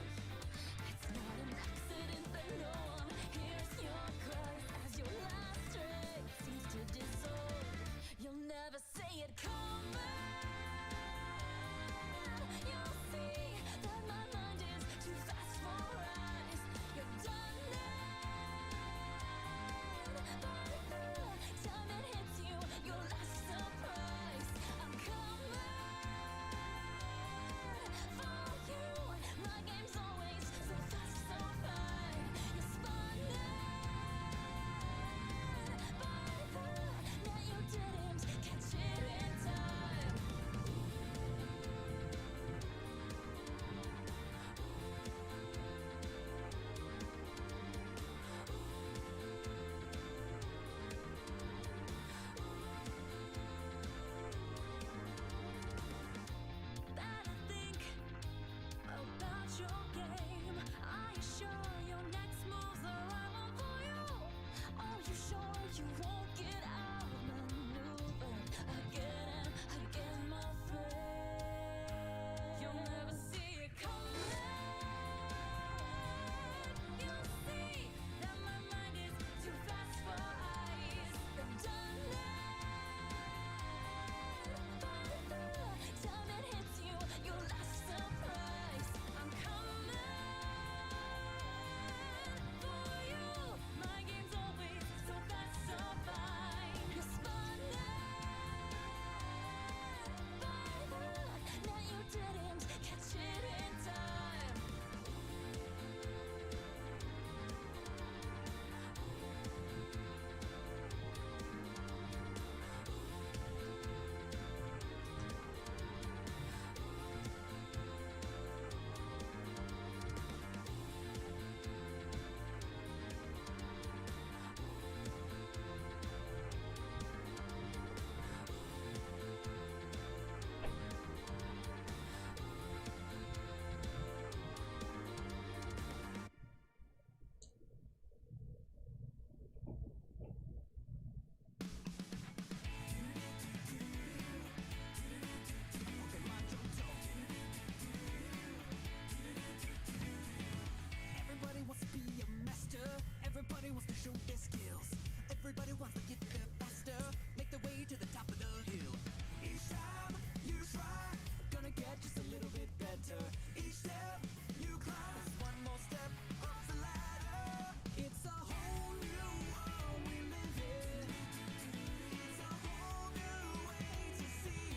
It's not an accident that no one hears your cries as your last ray seems to dissolve. You'll never see it coming. You'll see that my mind is too fast for eyes. You're done by the time it hits you, your last surprise. I'm coming for you. My game's always so fast, so fine. You're spun by the net you didn't catch it in time. Better think about your game. Are you sure your next move's the right one for you? Are you sure you won't get outmaneuvered again and again, my friend? You'll never see it coming. You'll see that my mind is too fast for eyes. I'm done by the time it hits you, your last surprise. I'm coming for you. My game's always so fast, so fine. You're spun by the net you didn't catch it in time. Everybody wants to be a master. Everybody wants to show their skills. Everybody wants to get there faster. Make their way to the top of the hill. Each time you try, gonna get just a little bit better. Each step you climb is one more step up the ladder. It's a whole new world we live in. It's a whole new way to see.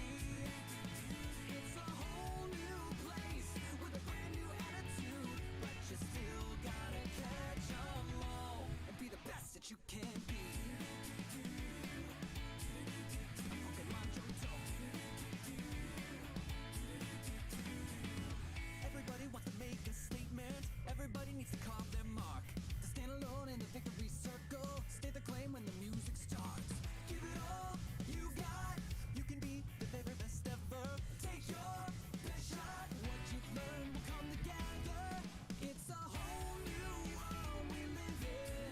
It's a whole new place with a brand new attitude, but you still gotta catch 'em all and be the best that you can be. Pokemon Johto. Everybody wants to make a statement. Everybody needs to carve their mark. To stand alone in the victory circle. Stay the claim when the music starts. Give it all you got. You can be the very best ever. Take your best shot. What you've learned will come together. It's a whole new world we live in.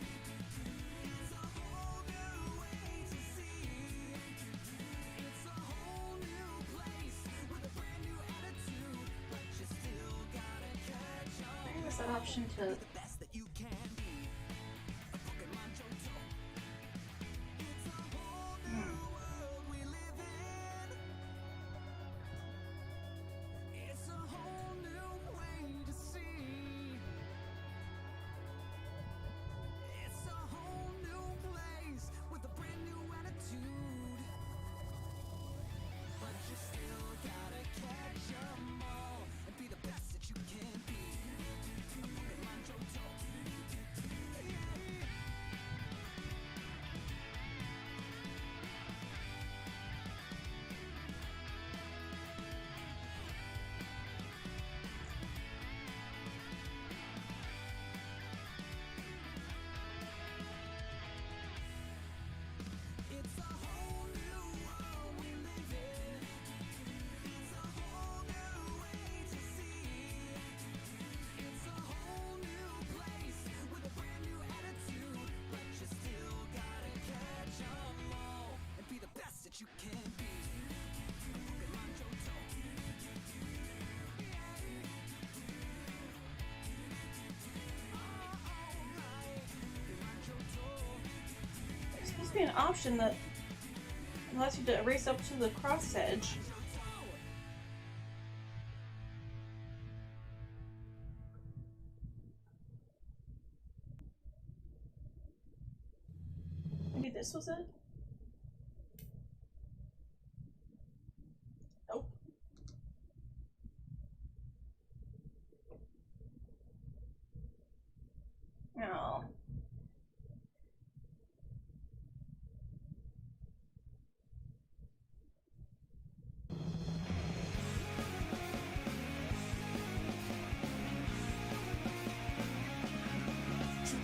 It's a whole new way to see. It's a whole new place with a brand new attitude, but you still gotta catch 'em. There was an option to The best that you can be. A Pokemon Johto. must be an option that allows you to race up to the cross edge. Maybe this was it? Nope. No.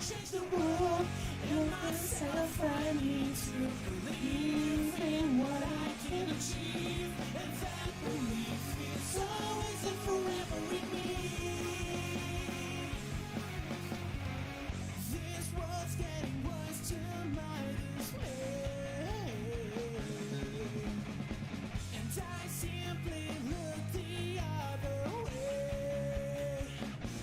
Change the world and myself, I need to believe in what I can achieve, and that belief is always and forever in me. This world's getting worse to my dismay, and I simply look the other way.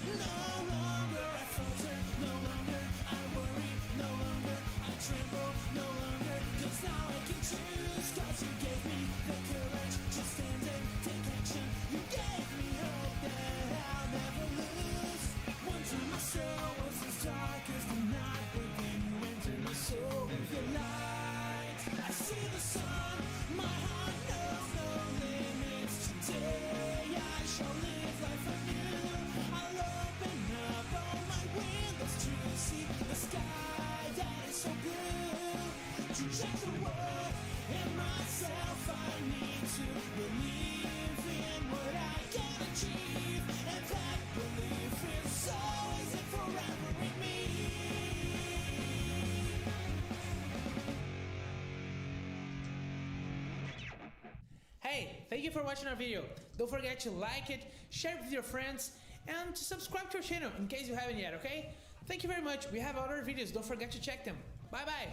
No longer I falter, no longer I worry, no longer I tremble, no longer, 'cause now I can choose. 'Cause you gave me the courage to stand and take action. You gave me hope that I'll never lose. One time my soul was as dark as the night, but then you entered my soul with your light. I see the sun, my heart knows no limits. Today I shall live life anew. I'll open up all my windows to see the sky that is so blue. To change the world and myself, I need to believe in what I can achieve, and that belief is always and forever in me. Hey, thank you for watching our video. Don't forget to like it, share it with your friends, and to subscribe to our channel in case you haven't yet, okay? Thank you very much. We have other videos. Don't forget to check them. Bye-bye.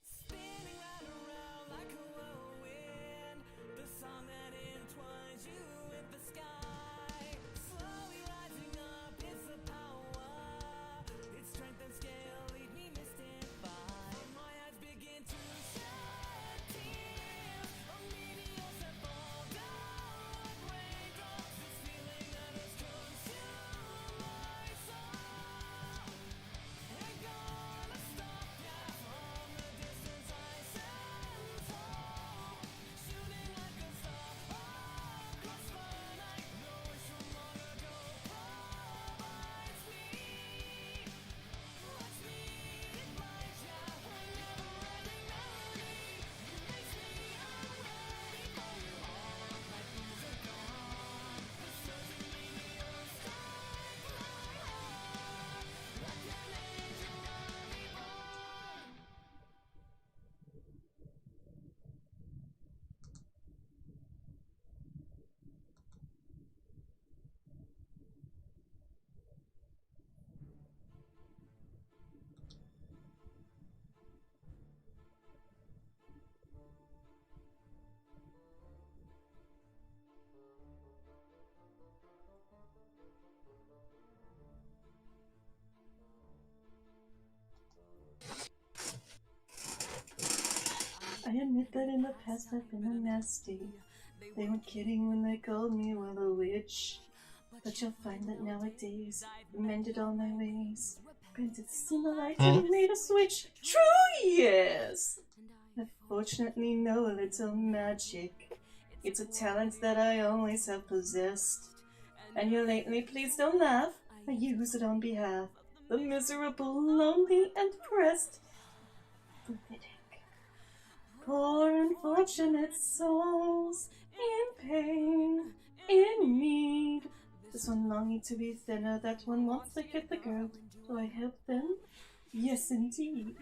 Spinning right around like a whirlwind, the song that entwines you with the sky. Slowly rising up, it's the power. Its strength and scale leave me mystified. My eyes begin to shed tears. A meteor that fall down like raindrops. This feeling that has consumed my soul. Ain't gonna stop ya from the distance I sense home. Shooting like a star across the night. Knowing so long ago provides me. Watch me ignite ya, a never-ending melody. It makes me unready for you all. My fears are gone. The surging meteors strike my heart like an angel reborn. I admit that in the past I've been a nasty. They weren't kidding when they called me a witch. But you'll find that nowadays I've mended all my ways. Granted, seen the light and made a switch. True, yes! I fortunately know a little magic. It's a talent that I always have possessed. And you lately, please don't laugh. I use it on behalf of the miserable, lonely, and depressed. Pathetic. Poor unfortunate souls in pain, in need. This one longing to be thinner, that one wants to get the girl. Do I help them? Yes, indeed.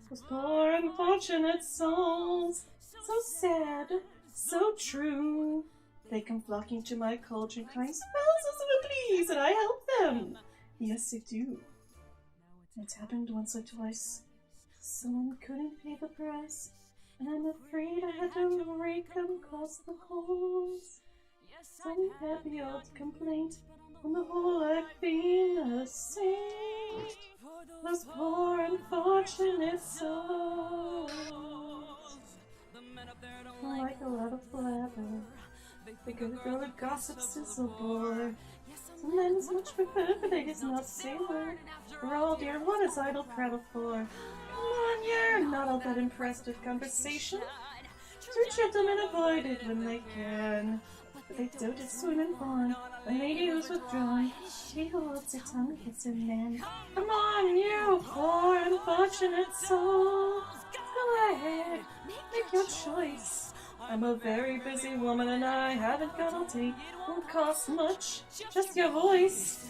Those poor unfortunate souls, so sad, so true. They come flocking to my cauldron, crying, "Spells us, please," and I help them. Yes, I do. It's happened once or twice. Someone couldn't pay the price, and I'm afraid I had to rake them across the coals. Some happy old complaint, on the whole I've been a saint. Those poor unfortunate souls. I like a lot of blabber. They could throw a gossip sizzle bore. Sometimes much prefer, but it is not sailor. For all dear, what is idle prattle for? Come on, you're not all that impressed with conversation. Two gentlemen avoid it when they can. But they don't just swim and fawn. A lady who's withdrawn. She who holds her tongue gets a man. Come on, you poor unfortunate soul. Go ahead, make your choice. I'm a very busy woman and I haven't got all day. Won't cost much, just your voice.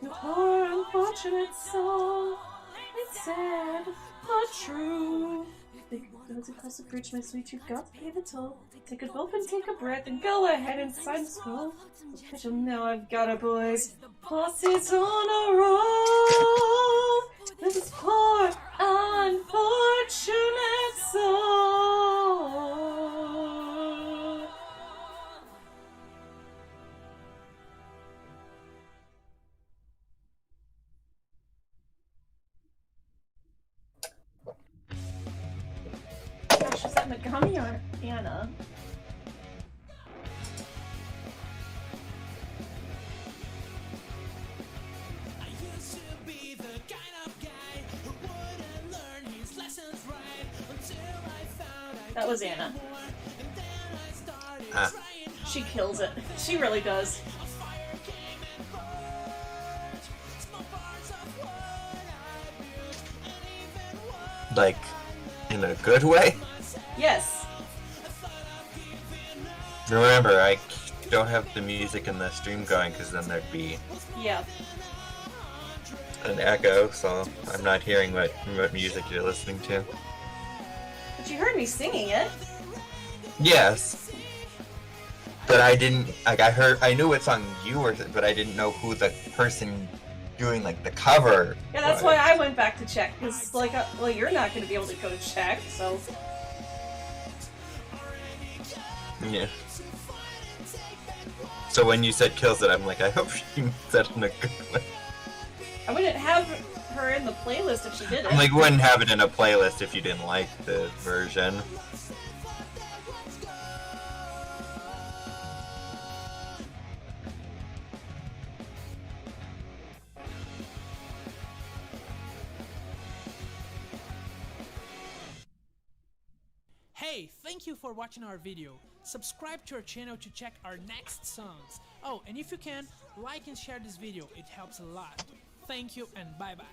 You poor unfortunate soul. It's sad, but true. Big goes across the bridge, my sweet, you've got to pay the toll. Take a gulp and take a breath and go ahead and sign the scroll. Because now I've got a boys. Horses on a roll. This poor unfortunate soul. Gosh, was that Megami or Anna? I used to be the kind of guy who wouldn't learn his lessons right until I found I That was Anna. more, and then I started trying She kills it. She really does. a fire came and burned small parts of what I built, and even what Like, in a good way? Yes. Remember, I don't have the music in the stream going because then there'd be Yeah. an echo, so I'm not hearing what music you're listening to. But you heard me singing it. Yes. But I didn't, like, I knew what song you were, but I didn't know who the person doing, like, the cover Yeah, that's was. why I went back to check. Because, like, well, you're not going to be able to go check, so. Yeah. So when you said kills it, I'm like, I hope she said it in a good way. I wouldn't have her in the playlist if she did it. I'm like, wouldn't have it in a playlist if you didn't like the version. Hey, thank you for watching our video. Subscribe to our channel to check our next songs. Oh, and if you can, like and share this video, it helps a lot. Thank you and bye bye.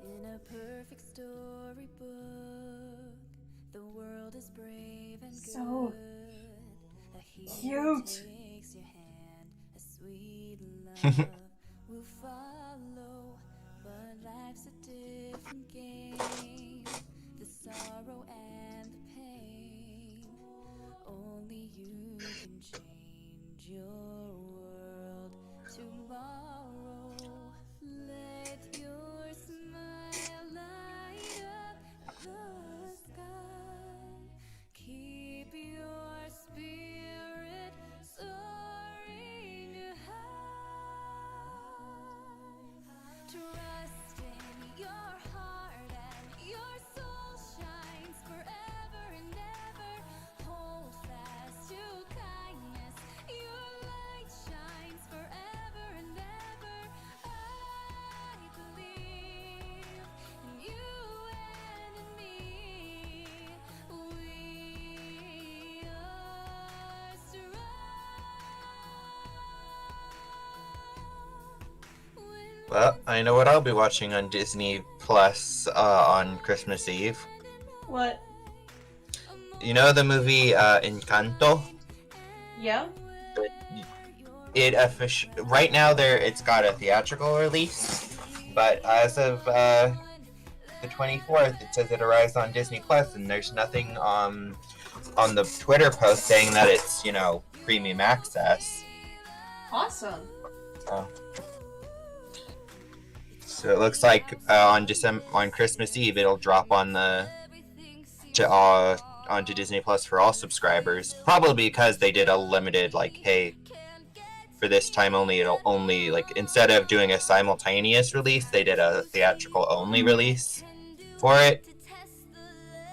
In a perfect storybook, the world is brave and So good. A hero cute. takes your hand, a sweet love will follow. But life's a different game. The sorrow and the pain. Only you can change your world tomorrow. Let your smile light up the sky. Keep your spirit soaring high. Well, I know what I'll be watching on Disney Plus on Christmas Eve. What? You know the movie Encanto? Yeah? Right now it's got a theatrical release, but as of the 24th, it says it arrives on Disney Plus, and there's nothing on the Twitter post saying that it's premium access. Awesome. So it looks like on Christmas Eve it'll drop on onto Disney Plus for all subscribers. Probably because they did a limited hey, for this time only, it'll only instead of doing a simultaneous release, they did a theatrical only release for it.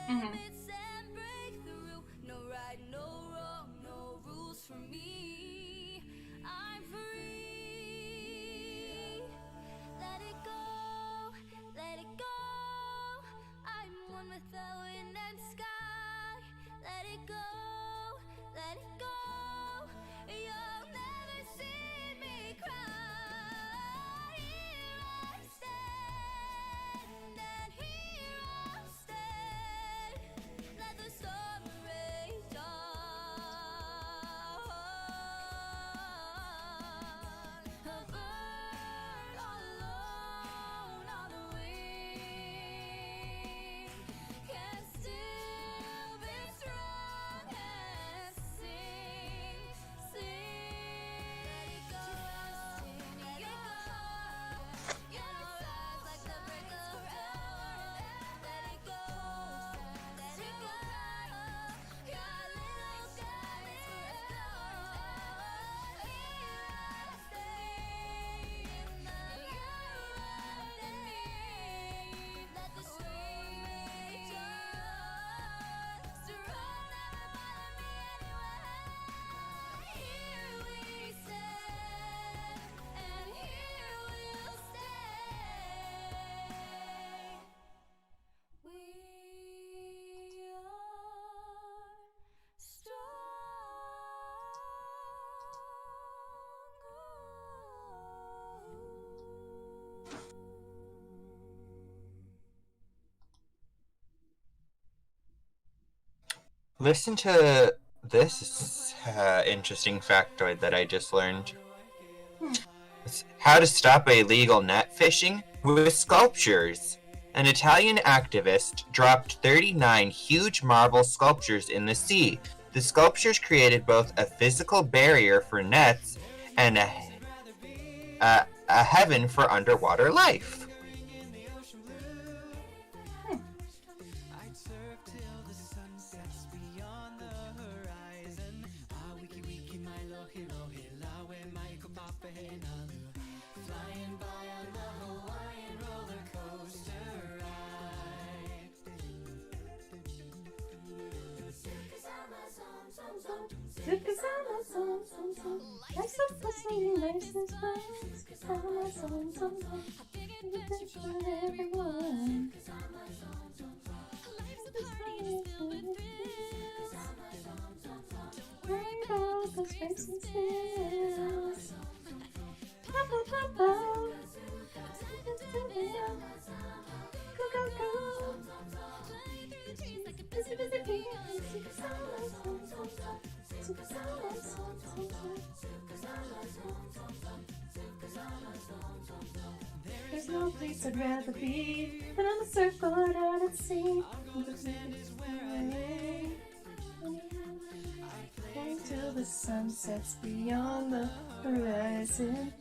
Mm-hmm. Listen to this interesting factoid that I just learned. It's how to stop illegal net fishing with sculptures. An Italian activist dropped 39 huge marble sculptures in the sea. The sculptures created both a physical barrier for nets and a heaven for underwater life. There's no place I'd rather be than on the surfboard out at sea. Until the sun sets beyond the horizon.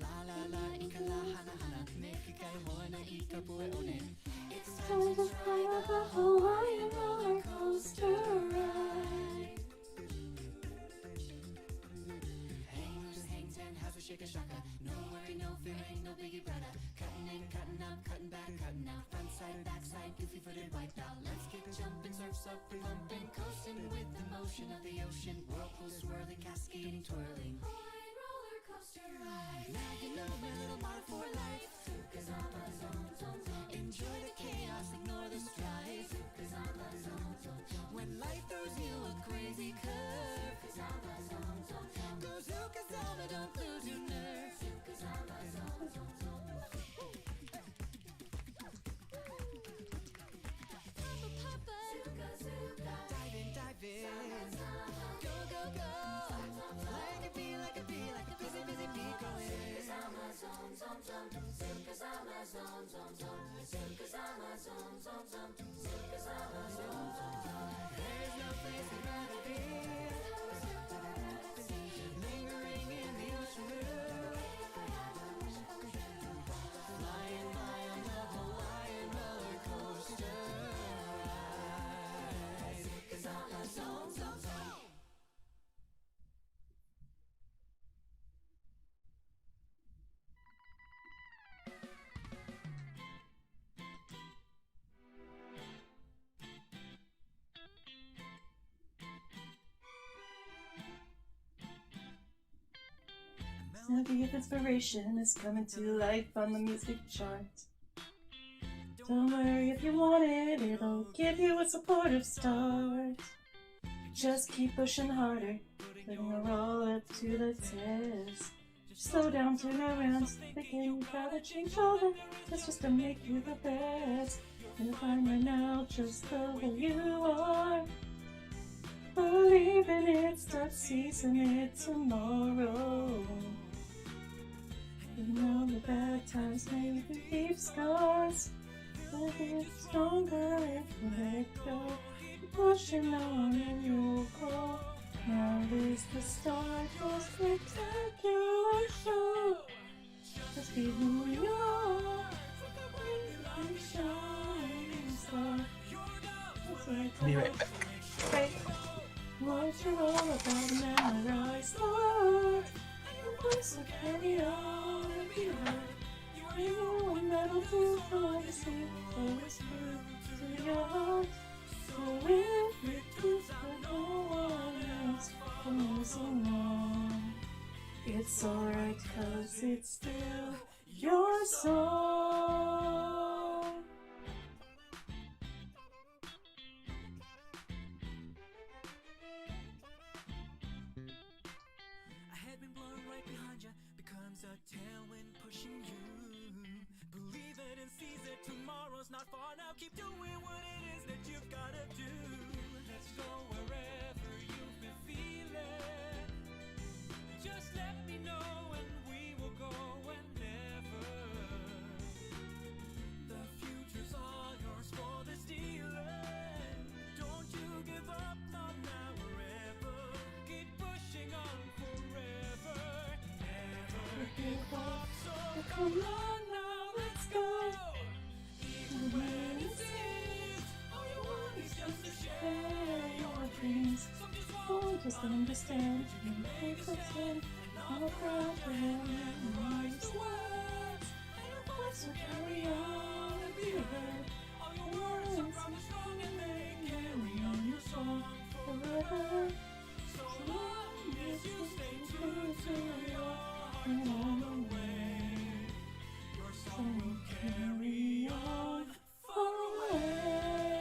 It's time to fly up a Hawaiian roller coaster ride. Hang loose, hang ten, have a shake a shaka. No worry, no fear, ain't no biggie brother. Cutting in, cutting up, cutting back, cutting out. Front side, back side, goofy footed, wiped out. Let's get jumping, surfs up, pumping, coasting with the motion of the ocean. Whirlpool swirling, cascading, twirling. Hawaiian roller coaster ride. Now you know my little motto for life. Enjoy the chaos, ignore the strife. When life throws you a crazy curve, go Zookazama, don't lose your nerve. Snippy of inspiration is coming to life on the music chart. Don't worry if you want it, it'll give you a supportive start. Just keep pushing harder, putting your all up to the test. Slow down, turn around, thinking you gotta change all that. That's just to make you the best. You're fine right now, just the way you are. Believe in it, start seizing it tomorrow. You know the bad times may leave scars, but it's stronger if you let go. Keep pushing on and you'll go. Now is the start of a spectacular show. Just be who you are. And shine star. Be right back. Right. What you're all about, memorize the word. And voice will carry on and be heard. You know one that'll do for what you see. So whisper to your heart. So if you do for no one else comes along, it's alright 'cause it's still your song. A headwind blowing right behind you becomes a tailwind pushing you. Believe it and seize it. Tomorrow's not far now. Keep doing what it is that you've gotta do. Let's go wherever you've been feeling. Just let me know and we will go whenever. The future's all yours for the stealing. Don't you give up, not now or ever. Keep pushing on forever. Never give up. So come on now, let's go. Even when it seems all you want is just to share your dreams. Some just won't Just understand you make the sin. I'm a proud for him and rise the words. And your voice will carry on and be heard. all your words are probably strong and they carry on your song Forever, so long as you stay true to your heart along the way. Your song will carry on far away.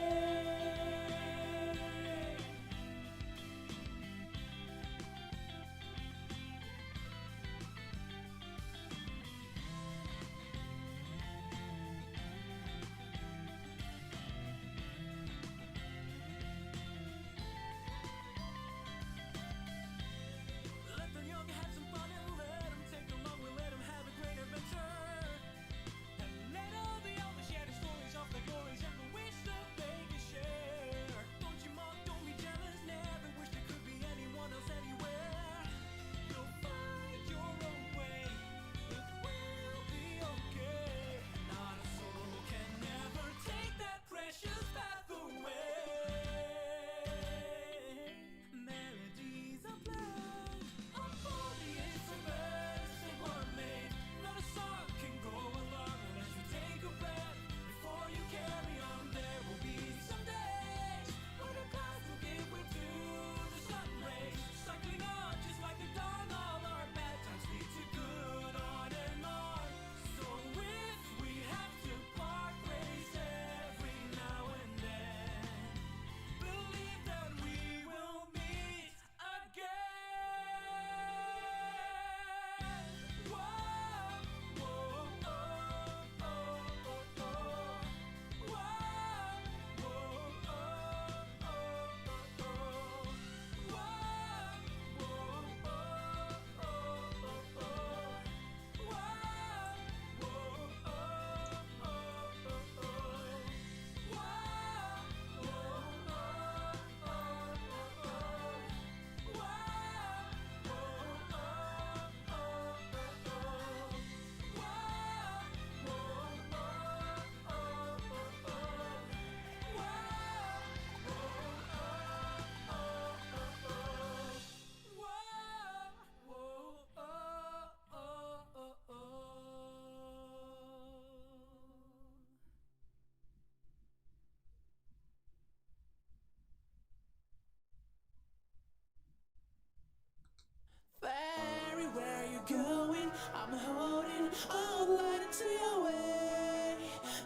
I'm holding all the light into your way.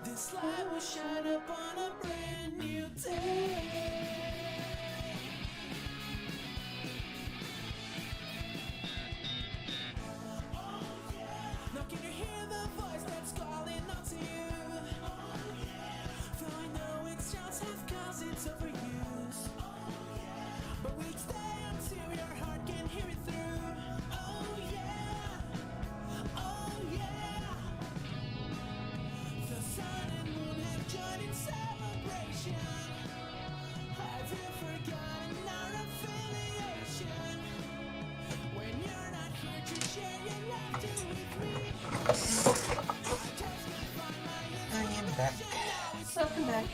This light will shine up on a brand new day. Now can you hear the voice that's calling out to you? Though I know it's just half cause it's overused. But we'll stay until your heart can hear it through. Oh yeah, oh yeah. The sun and moon have joined in celebration. Have you forgotten our affiliation? When you're not here to share your laughter with me, I am back. Welcome back.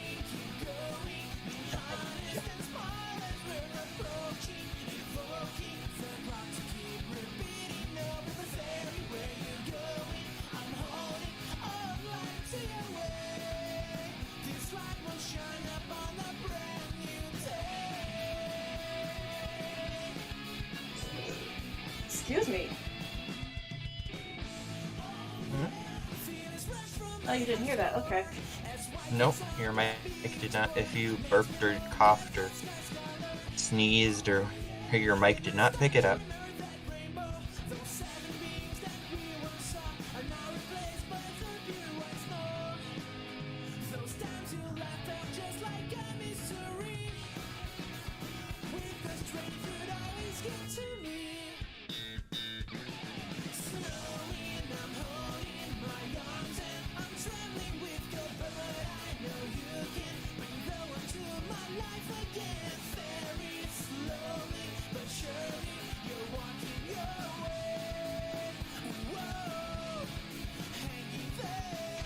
Excuse me. Oh, you didn't hear that? Okay. Nope, your mic did not. If you burped or coughed or sneezed or your mic did not pick it up.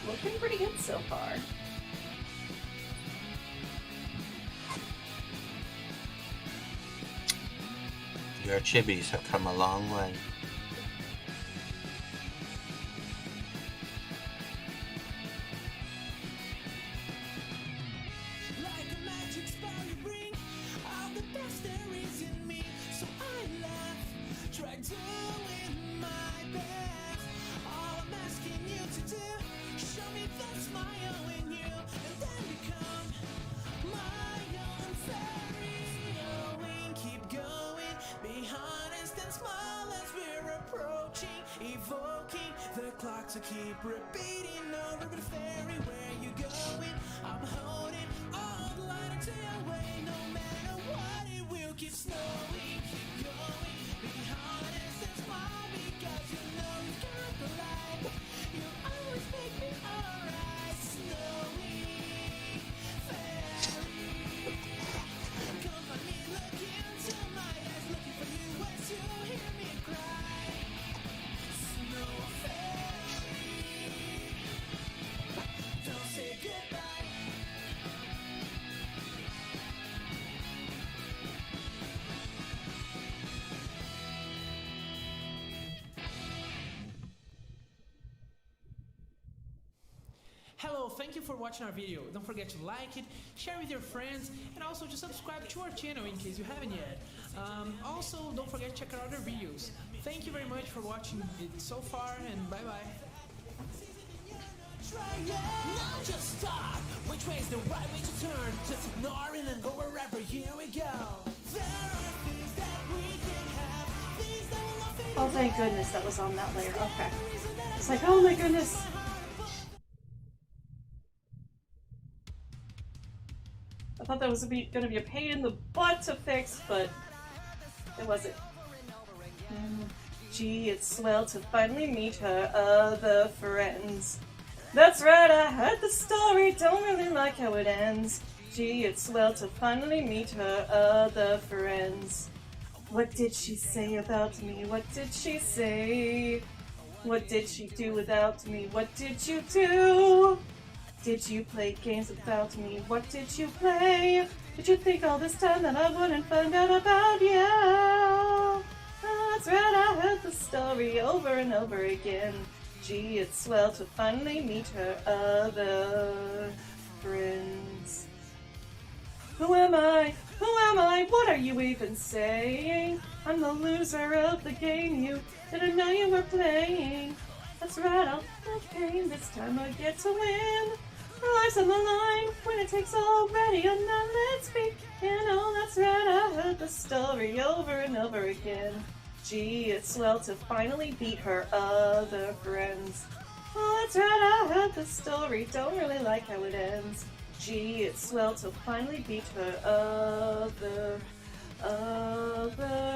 Looking pretty good so far. Your chibis have come a long way. Like a magic spell you bring all the best there is in me. So I laugh, try doing my best. All I'm asking you to do, show me that smile in you, and then become my own fairy. Going, keep going, be honest and smile as we're approaching, evoking the clock to keep repeating over. But fairy, where you going? I'm holding all the light into your way. No matter what, it will keep snowing. Keep going, be honest and smile, because you know you got the light. You always make me alright. Snowy fairy, come find me, look into my eyes, looking for you as you hear me cry. Snow fairy, don't say goodbye. Hello, thank you for watching our video. Don't forget to like it, share with your friends, and also to subscribe to our channel in case you haven't yet. Also, don't forget to check out other videos. Thank you very much for watching it so far, and bye-bye. Now just stop. Which way is the right way to turn? Just ignore it and go wherever. Here we go. There are things that we can have, things that will not fade. Oh, thank goodness that was on that layer. Okay. It's like, oh my goodness. I thought that was going to be a pain in the butt to fix, but it wasn't. Gee, it's swell to finally meet her other friends. That's right, I heard the story, don't really like how it ends. Gee, it's swell to finally meet her other friends. What did she say about me? What did she say? What did she do without me? What did you do? Did you play games without me? What did you play? Did you think all this time that I wouldn't find out about you? That's right, I heard the story over and over again. Gee, it's swell to finally meet her other friends. Who am I? Who am I? What are you even saying? I'm the loser of the game you didn't know you were playing. That's right, I'll feel pain. This time I get to win. My life's on the line when it takes already. And now let's begin. Oh, that's right, I heard the story over and over again. Gee, it's swell to finally beat her other friends. Oh, that's right, I heard the story. Don't really like how it ends. Gee, it's swell to finally beat her other friends.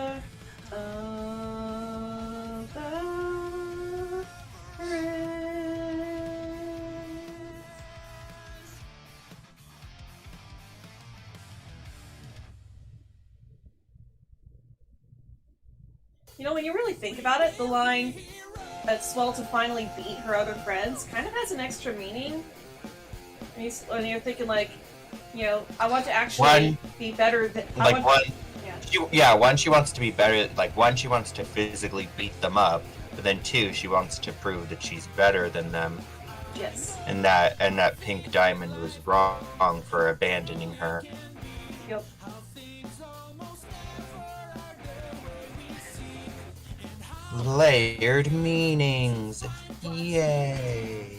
You know, when you really think about it, the line, "It's swell to finally beat her other friends," kind of has an extra meaning. When you're thinking, like, you know, I want to actually be better than... One, she wants to be better, like, one, she wants to physically beat them up, but then two, she wants to prove that she's better than them. Yes. And that Pink Diamond was wrong for abandoning her. Yep. Layered meanings. Yay.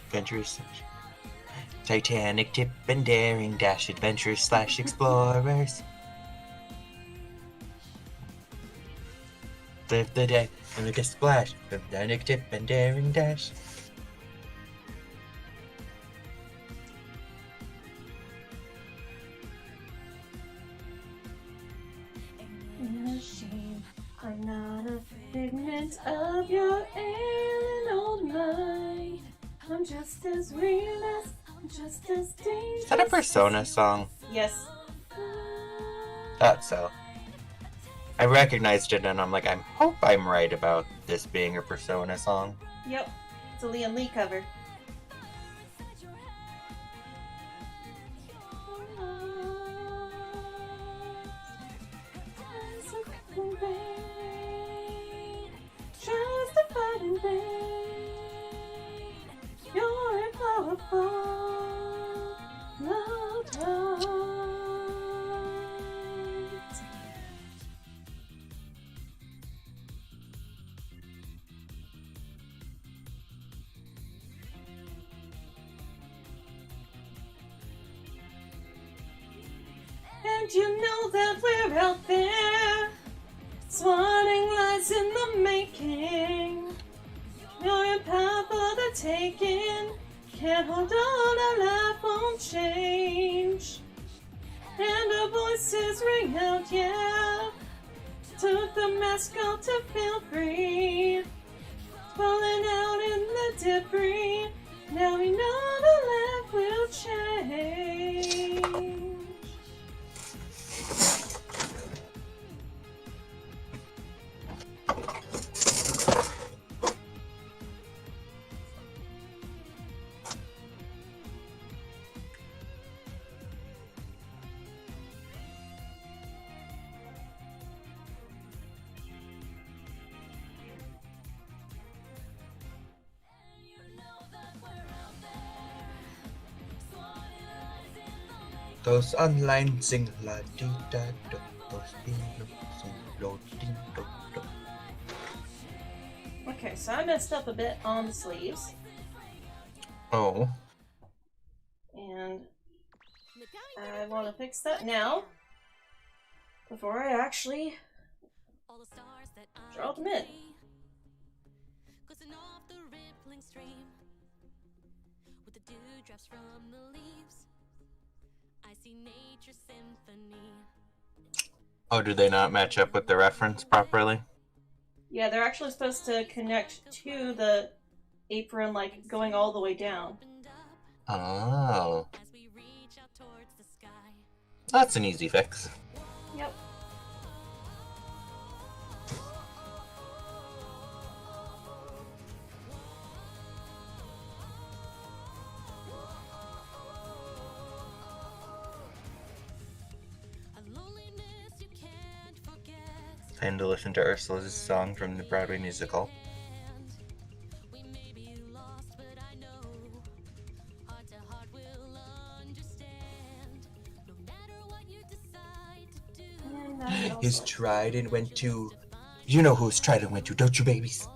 Adventures. Titanic, tip and daring, dash adventures slash explorers. Live the day and make a splash. Titanic, tip and daring, dash. Machine, I'm not a figment of your alien old mind. I'm just as real as, I'm just as dangerous. Is that a Persona song? Yes. Thought so. I recognized it and I'm like, I hope I'm right about this being a Persona song. Yep. It's a Liam Lee cover. Justified in vain. You're a powerful love right. And you know that we're out there, swatting lies in the making. You're in power for the taking. Can't hold on, our life won't change. And our voices ring out, yeah. Took the mask off to feel free. Falling out in the debris. Now we know the life will change. Those online sing la di da do. Those ding sing lo ding do do. Okay, so I messed up a bit on the sleeves. Oh. And I want to fix that now before I actually draw them in. Oh, do they not match up with the reference properly? Yeah, they're actually supposed to connect to the apron, like going all the way down. Oh. That's an easy fix. Yep. Time to listen to Ursula's song from the Broadway musical. His trident went to... You know whose trident went to, don't you, babies?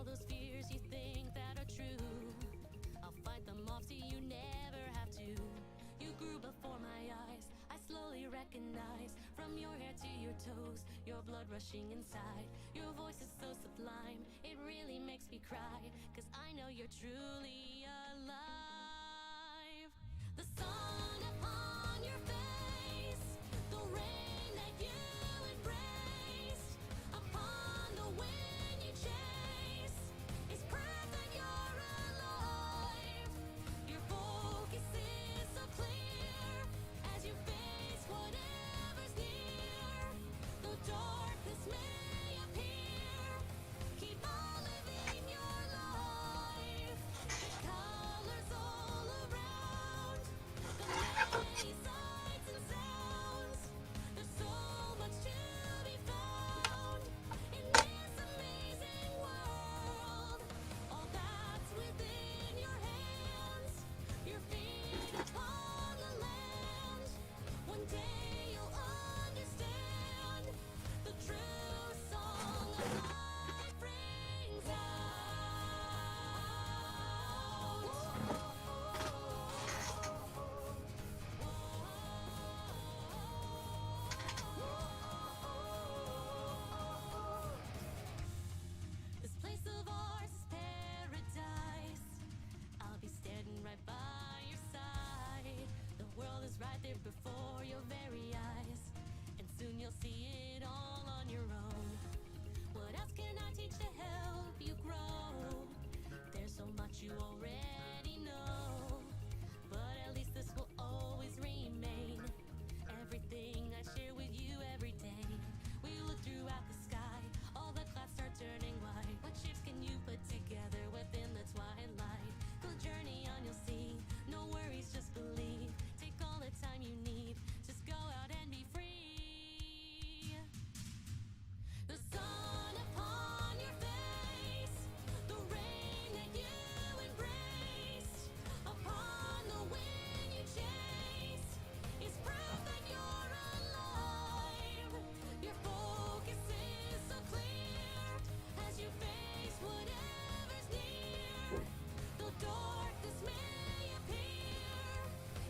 you'll see it all on your own. What else can I teach to help you grow? There's so much you already know, but at least this will always remain. Everything I share with you every day. We look throughout the sky, all the clouds start turning white. What shapes can you put together within the twilight? Go journey on, you'll see. No worries, just believe. Take all the time you need. Just go out and be free. The sun upon your face, the rain that you embrace, upon the wind you chase, is proof that you're alive. Your focus is so clear as you face whatever's near. Though darkness may appear,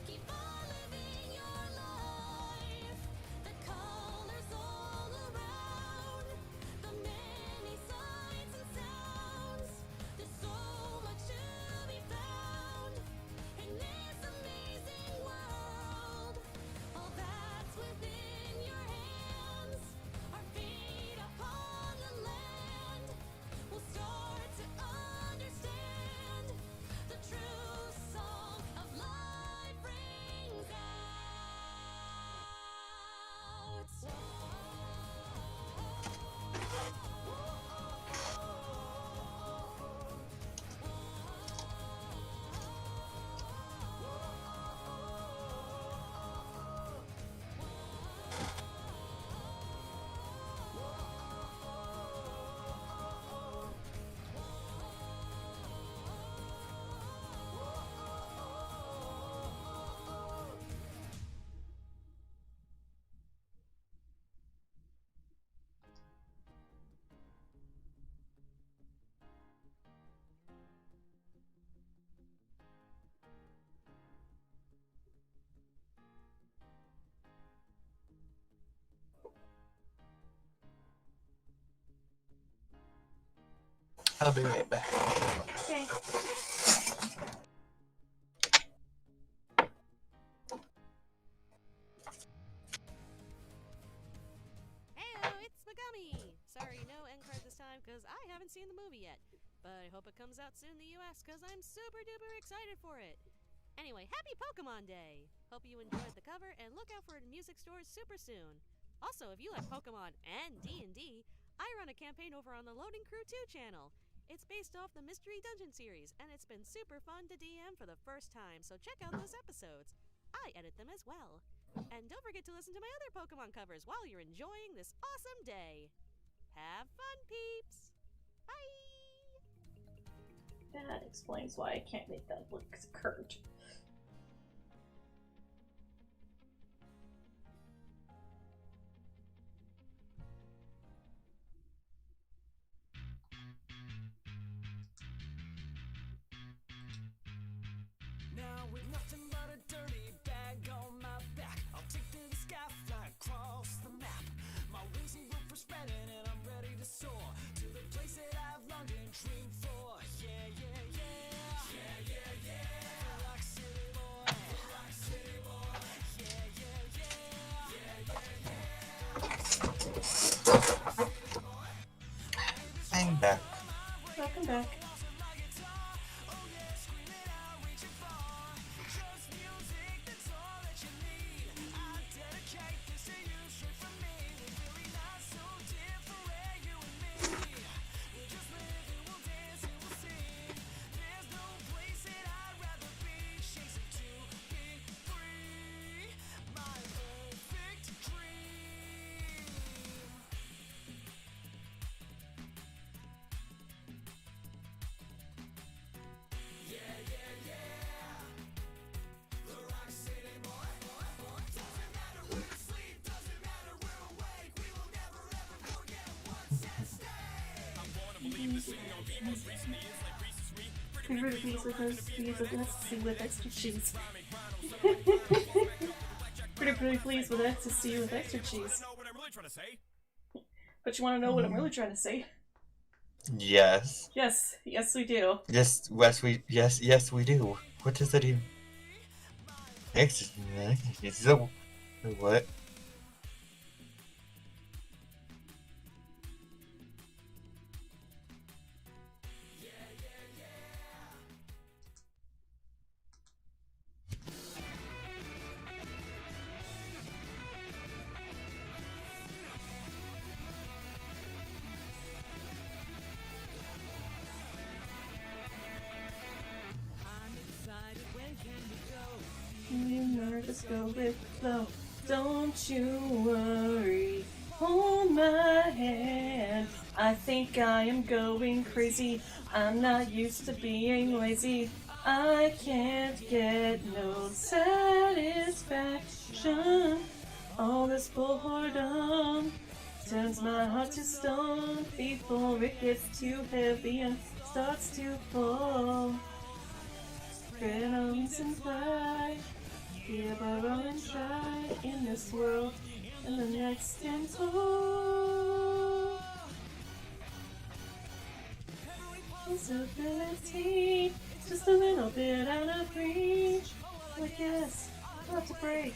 keep on living your life. The colors all around, the many sights and sounds. There's so much to be found in this amazing world. All that's within your hands. Our feet upon the land. We'll start to understand the true song of life rings I'll be right back. Okay. Heyo, it's Megami! Sorry, no end card this time, because I haven't seen the movie yet. But I hope it comes out soon in the US, because I'm super duper excited for it. Anyway, happy Pokemon Day! Hope you enjoyed the cover, and look out for it in music stores super soon. Also, if you like Pokemon and D&D, I run a campaign over on the Loading Crew 2 channel. It's based off the Mystery Dungeon series, and it's been super fun to DM for the first time, so check out those episodes. I edit them as well. And don't forget to listen to my other Pokemon covers while you're enjoying this awesome day. Have fun, peeps! Bye! That explains why I can't make that look curved. Now with nothing but a dirty bag on my back, I'll take to the sky, fly across the map. My wings and rope are spreading and I'm ready to soar to the place that I've longed and dreamed for. Yeah, yeah, yeah. Yeah, yeah, yeah. The Rock City boy. The Rock City boy. Yeah, yeah, yeah. Yeah, yeah, yeah. I'm back. Welcome back. Pretty please with us, please with ecstasy with extra cheese. Pretty pleased with ecstasy with extra cheese. But you want to know what I'm really trying to say? Yes. Yes, yes we do. Yes, yes, we do. What does that even? So, what? just go with the flow. Don't you worry, hold my hand. I think I am going crazy. I'm not used to being lazy. I can't get no satisfaction. All this boredom turns my heart to stone before it gets too heavy and starts to fall. Spread arms and fly, give our all and try in this world and the next and told. Possibility, just a little bit out of reach. I guess not to break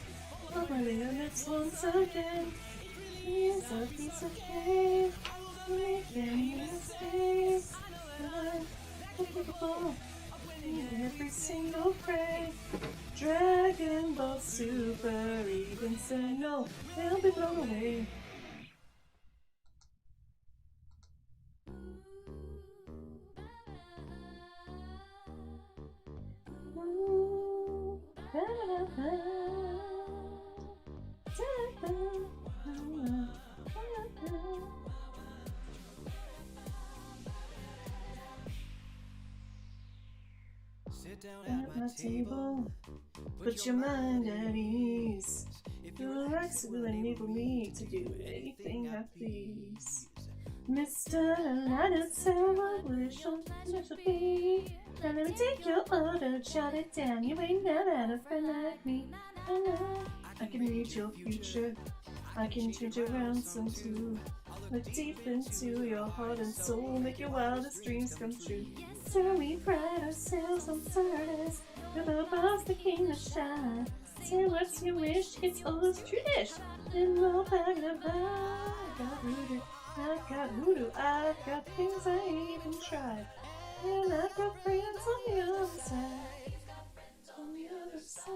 all my limits once again. Here's a piece of cake, making mistakes. I'm capable in every single frame. Dragon Ball Super, even say no, they'll be blown away. Sit down At my table, put your mind at ease. Relax, will enable me to do anything I please. Mr. United Sarah, wish I should be. And let me take your order, jot it down. You ain't never had a friend like me. I know I can read your future. I can change around some too. Look deep into your heart and soul, make your wildest dreams come true. So we pride ourselves on service. You're the boss, the king, the shine. Say what's your wish, it's always tradition. In the bag of I got voodoo, I've got voodoo, I've got things I ain't even tried. And I've got friends on the other side. On the other side.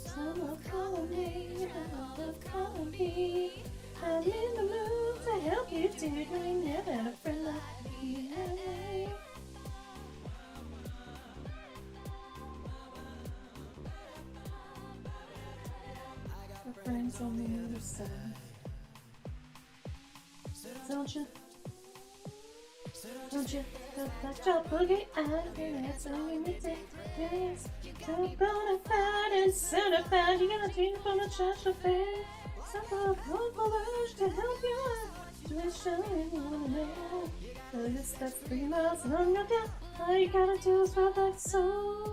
Summer calling me, love calling me. I'm in the mood to help you do it. You ain't never had a friend like me. Our friends on the other side. Don't you touch your boogie? I can answer in the days. You're gonna find and certified. You're gonna dream from a church of faith. Some powerful urge to help you out. Tuition you wanna know. The list that's 3 miles long down. All you gotta do is rub that soul.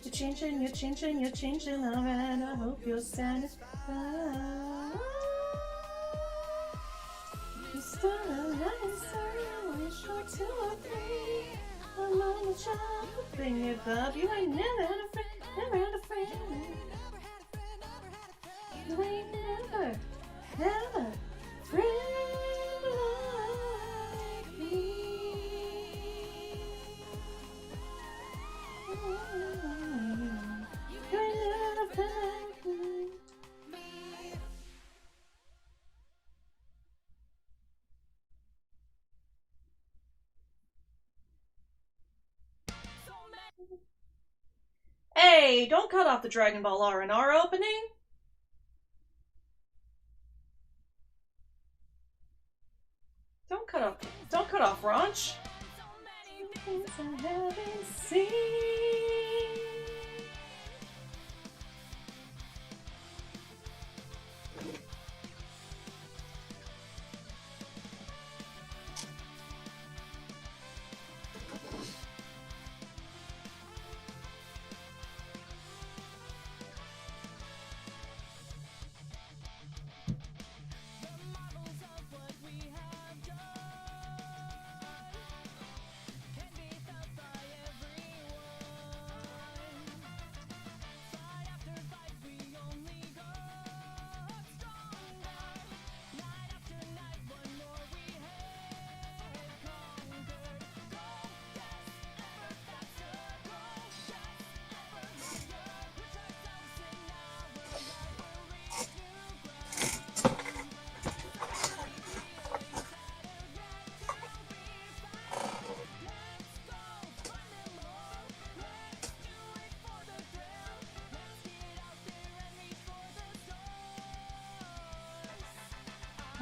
You're changing, alright. I hope you're satisfied. You start a nice ceremony, short 2 or 3. I'm on the job, thing above. You ain't never had a friend, never had a friend. You ain't never had a friend like me. You ain't never had me. Hey, don't cut off the Dragon Ball R&R opening. Don't cut off Ranch. Things I haven't seen.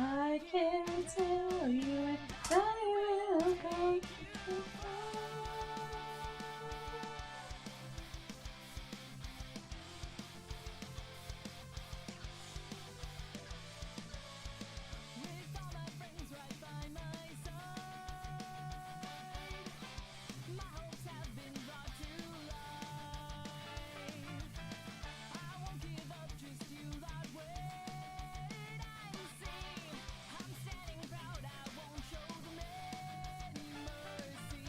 I can tell you and I will go too far. With all my friends right by my side, my hopes have been brought to life. I won't give up, just you that wait and see. I'm standing proud, I won't show them any mercy.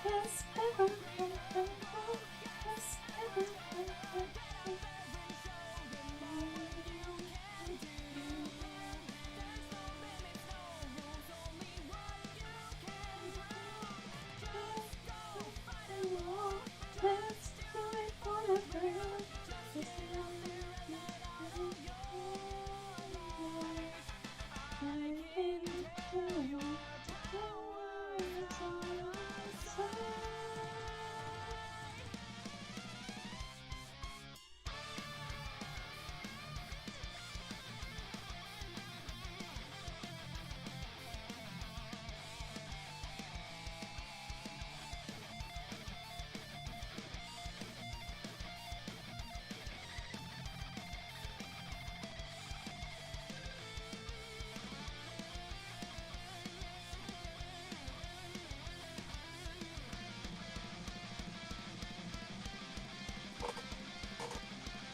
Yes, ever, ever, yes, ever, ever, let's do it for the thrill. Just I can tell you the words on my side.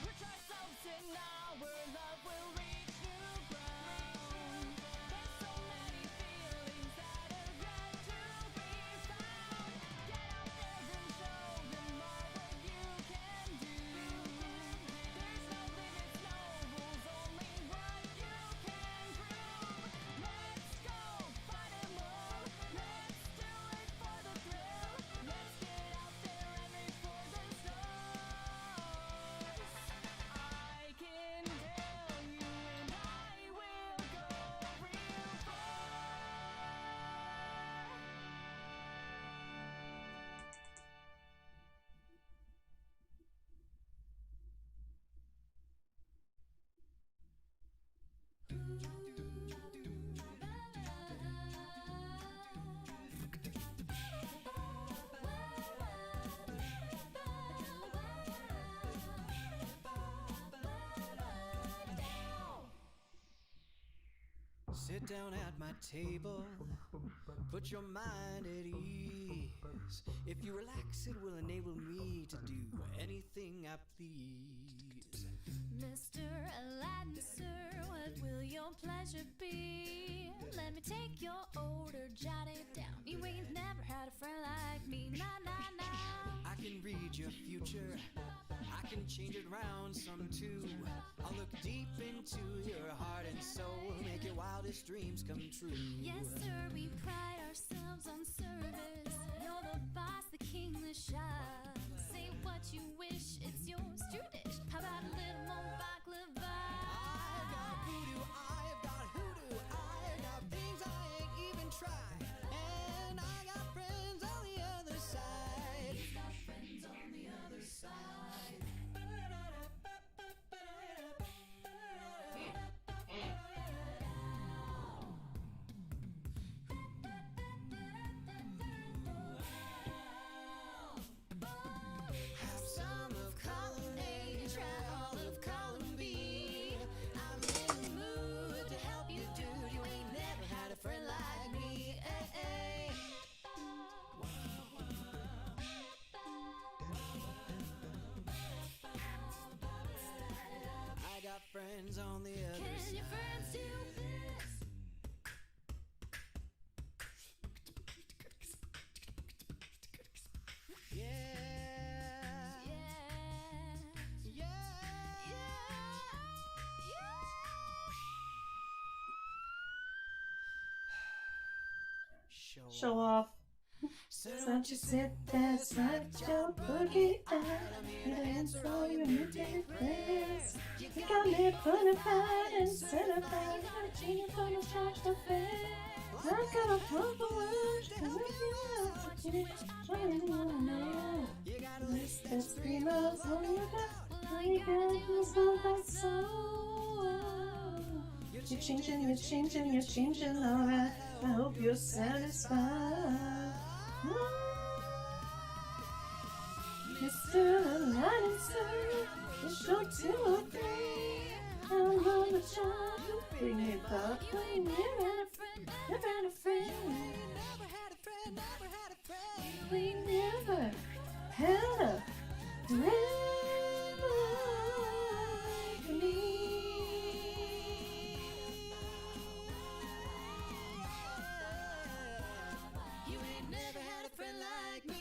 Push ourselves in now, where love will reach new ground. There's so many feelings that are yet to be found. Get out there and show them all what you can do. There's no limits, no rules, only what you can prove. Let's go, fight 'em all. Let's do it for the thrill. Let's get out there and reach for the stars. I can tell you and I will go real far. Sit down at my table, put your mind at ease. If you relax, it will enable me to do anything I please. Mr. Aladdin, sir, what will your pleasure be? Let me take your order, jot it down. You ain't never had a friend like me, nah, nah, nah. I can read your future, I can change it round some too. I'll look deep into your heart and soul, make your wildest dreams come true. Yes, sir, we pride ourselves on service. You're the boss, the king, the shah. Say what you wish, it's yours to dish. How about a little more baklava? I've got voodoo, I've got hoodoo, I've got things I ain't even tried. And I got friends on the other side. He's got friends on the other side. Have some of column A, try all of column B. I'm in the mood to help you, dude. You ain't never had a friend like me. Ay, ay. I got friends on the other Can side. your friends do this? Yeah. Yeah. Yeah. Show off. So Such a sit there, such your boogie out. And so you mutate this. You got me putting fat instead of fat. Change from the charge to fair. I got a flip of words. Cause if you ask, you don't wanna know. This is screamers on your back. You got this love that's so. You're changing, alright. I hope you're satisfied. Mr. Light Sir, it's your 203. I love the child who bring it up. Never had a friend. We never had a friend like me. You ain't never had a friend like me.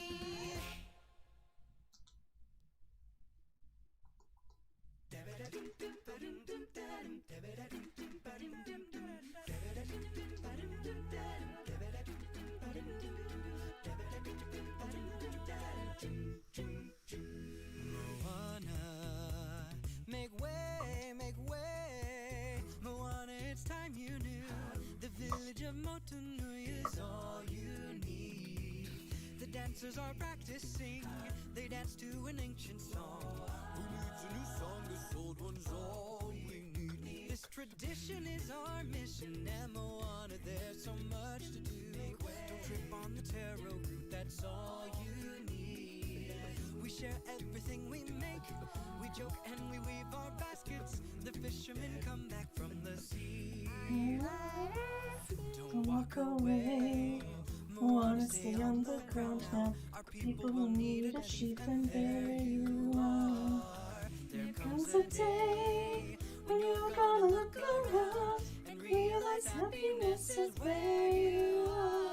Moana, make way, make way. Moana, it's time you knew. The village of Motunui is all you need. The dancers are practicing. They dance to an ancient song. Who needs a new song? This old one's all we need. This tradition is our mission. And Moana, there's so much to do. Don't trip on the taro root, that's all you need. We share everything we make. We joke and we weave our baskets. The fishermen come back from the sea. Don't walk away. Wanna stay on the ground now. People who need a sheep, and there you are. There comes a day when you're gonna look around and realize happiness is where you are.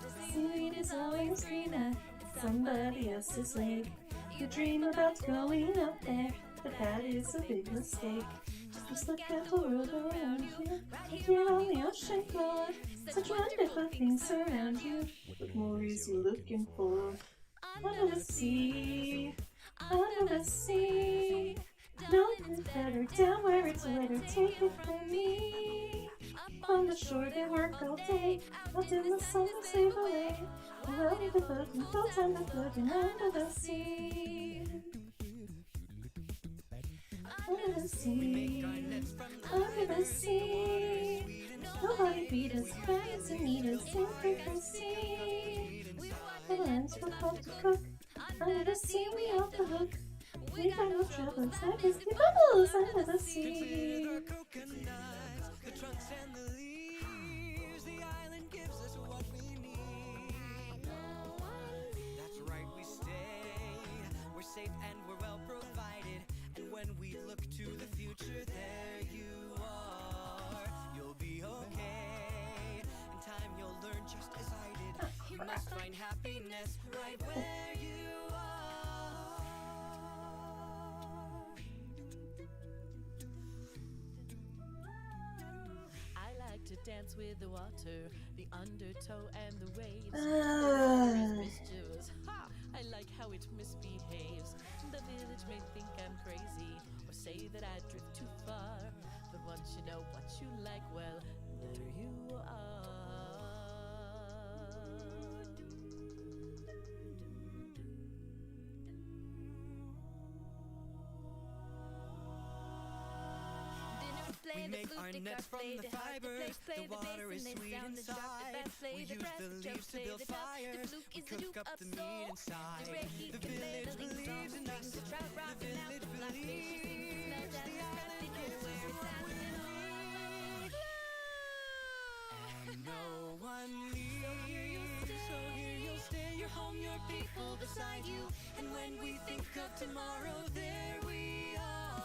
The seaweed is always greener at somebody else's lake. You dream about going up there, but that is a big mistake. Just look at the world around you. Here on the ocean floor, such wonderful things surround you. What more is you looking for? Under the sea, under the sea. Nothing better down where it's wetter. Take it from me. On the shore they work all day, out in the sun they save away. Ready to put and float on the floating under the sea. Under the sea, under the sea. Nobody beat us, cries and need us in frequency. The lands were hard to cook, under the sea we off the hook. We find no troubles, like as the bubbles under the sea. The trunks and the leaves, the island gives us what we need. That's right, we stay. We're safe and we're well provided. And when we look to the future, there you are. You'll be okay. In time you'll learn just as I did. You must find happiness right where you are. To dance with the water, the undertow and the waves. It's mischievous. Ha! I like how it misbehaves. The village may think I'm crazy or say that I drift too far, but once you know what you like, well, there you are. We make our nets from the fiber. The water is sweet inside. We use the leaves to build fires. We cook up the meat inside. The village believes in us. The village believes. The island gives us what we need. And no one leaves. So here you'll stay. Your home, your people beside you. And when we think of tomorrow, there we are.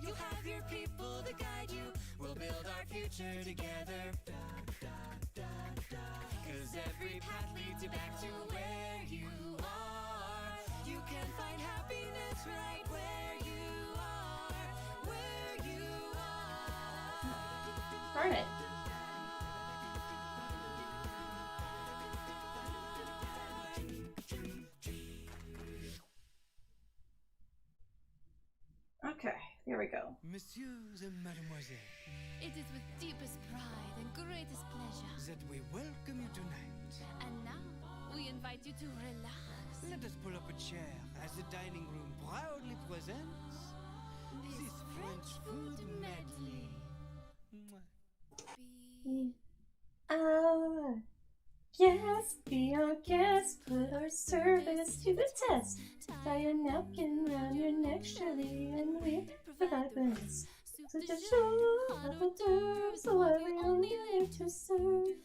You have your people to guide you. We'll build our future together. 'Cause every path leads you back to where you are. You can find happiness right where you are. Where you are. Darn it. Okay, here we go. Messieurs and mademoiselles. It is with deepest pride and greatest pleasure. that we welcome you tonight. And now, we invite you to relax. Let us pull up a chair as the dining room proudly presents this French food medley. Our guest, be our guest, put our service to the test. Tie a napkin round your neck, Shirley, and we provide the rest. Such a show of hors so why we only live to serve.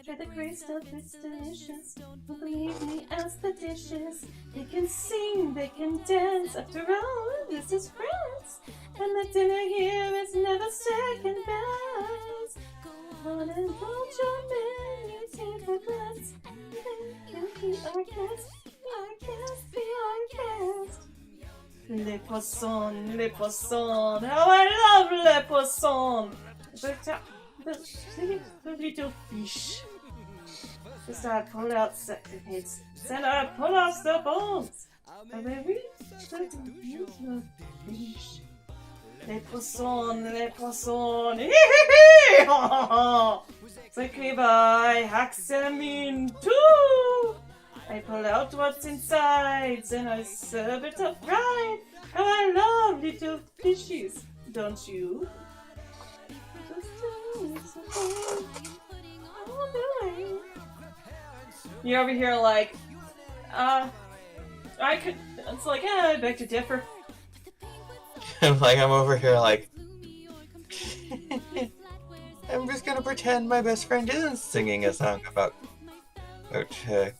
Try the great stuff, it's delicious. But believe me, ask the dishes. They can sing, they can dance. After all, this is France. And the dinner here is never second best. Go on and hold your menu, take a glance. And be our guest, be our guest. Les poissons, how I love les poissons! The little fish. Just I pull out the heads, then I pull off the bones. And then we the fish. Les poissons, Sacré by Haxamine too! I pull out what's inside, then I serve it up right. How I love little fishies, don't you? You're over here like, I could. It's like, I beg to differ. I'm over here like, I'm just gonna pretend my best friend isn't singing a song about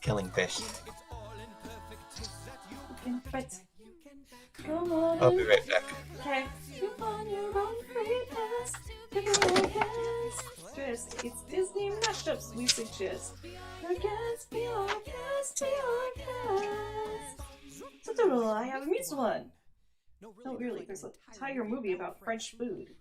killing fish. Come on. I'll be right back. Okay. You on your own free pass. Give it a guess. Just, it's Disney mashups we suggest. Our guest, be our guest, be our guest. So I have a missed one. No, really, there's an entire movie about French food.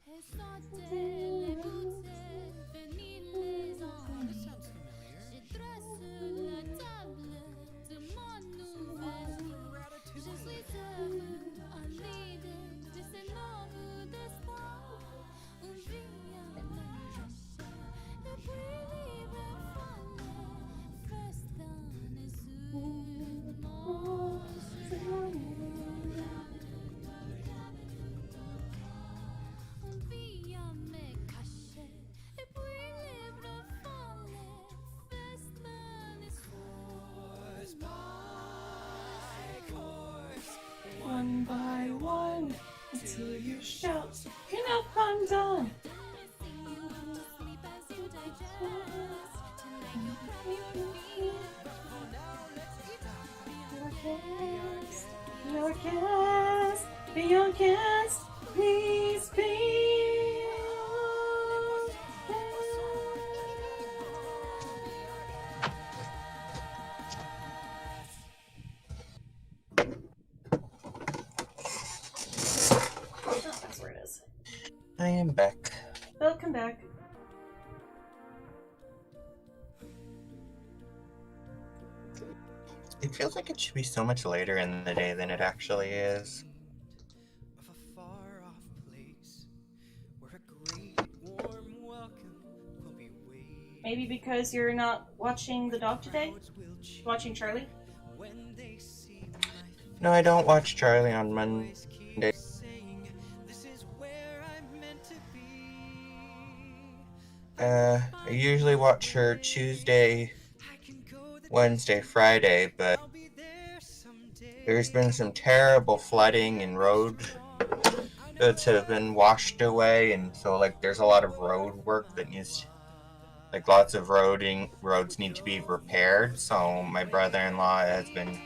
One by one, until you shout, enough, I'm done. Your guest, be your guest, please be your guest. Oh, that's where it is. I am back. Welcome back. It feels like it should be so much later in the day than it actually is. Of a far-off place where a great warm welcome will be waiting. Maybe because you're not watching the dog today? Watching Charlie? When they see No, I don't watch Charlie on Monday. saying, this is where I'm meant to be. I usually watch her Tuesday, Wednesday, Friday, but there's been some terrible flooding and roads have been washed away, and so there's a lot of road work that needs, lots of roads need to be repaired. So my brother-in-law has been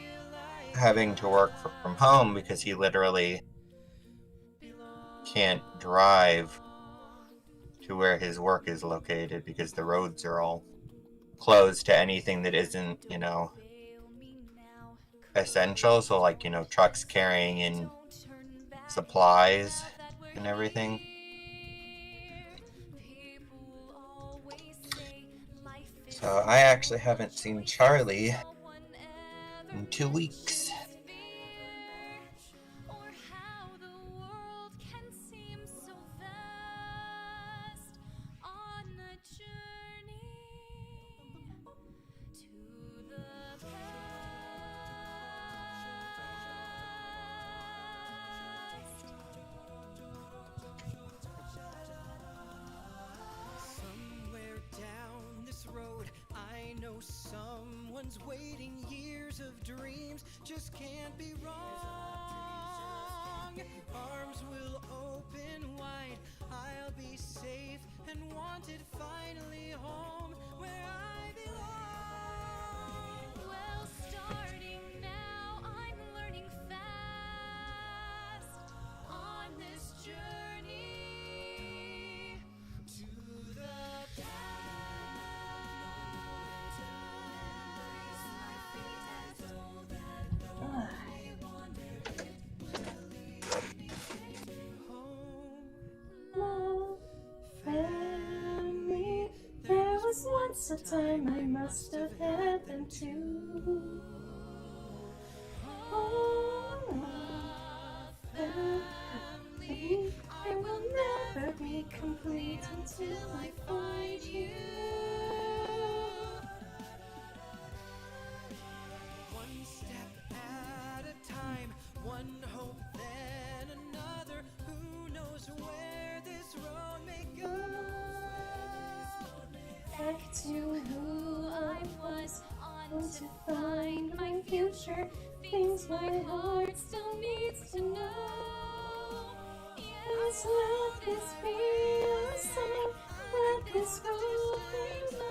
having to work from home because he literally can't drive to where his work is located because the roads are all closed to anything that isn't, essential. So trucks carrying in supplies and everything. So I actually haven't seen Charlie in 2 weeks. someone's waiting, years of dreams just can't be wrong. Arms will open wide, I'll be safe and wanted, finally home where I belong. Well, starting now, I'm learning fast on this journey to the past. My feet and know that no one Love, family. There was once a time I must have had them too. Oh, love, family. I will never be complete until I find you. One step at a time, one hope then another. Who knows where this road may go? Back to who I was, on to find my future. Things my heart still needs to know. Yes, let this be a song. Let this go. Things I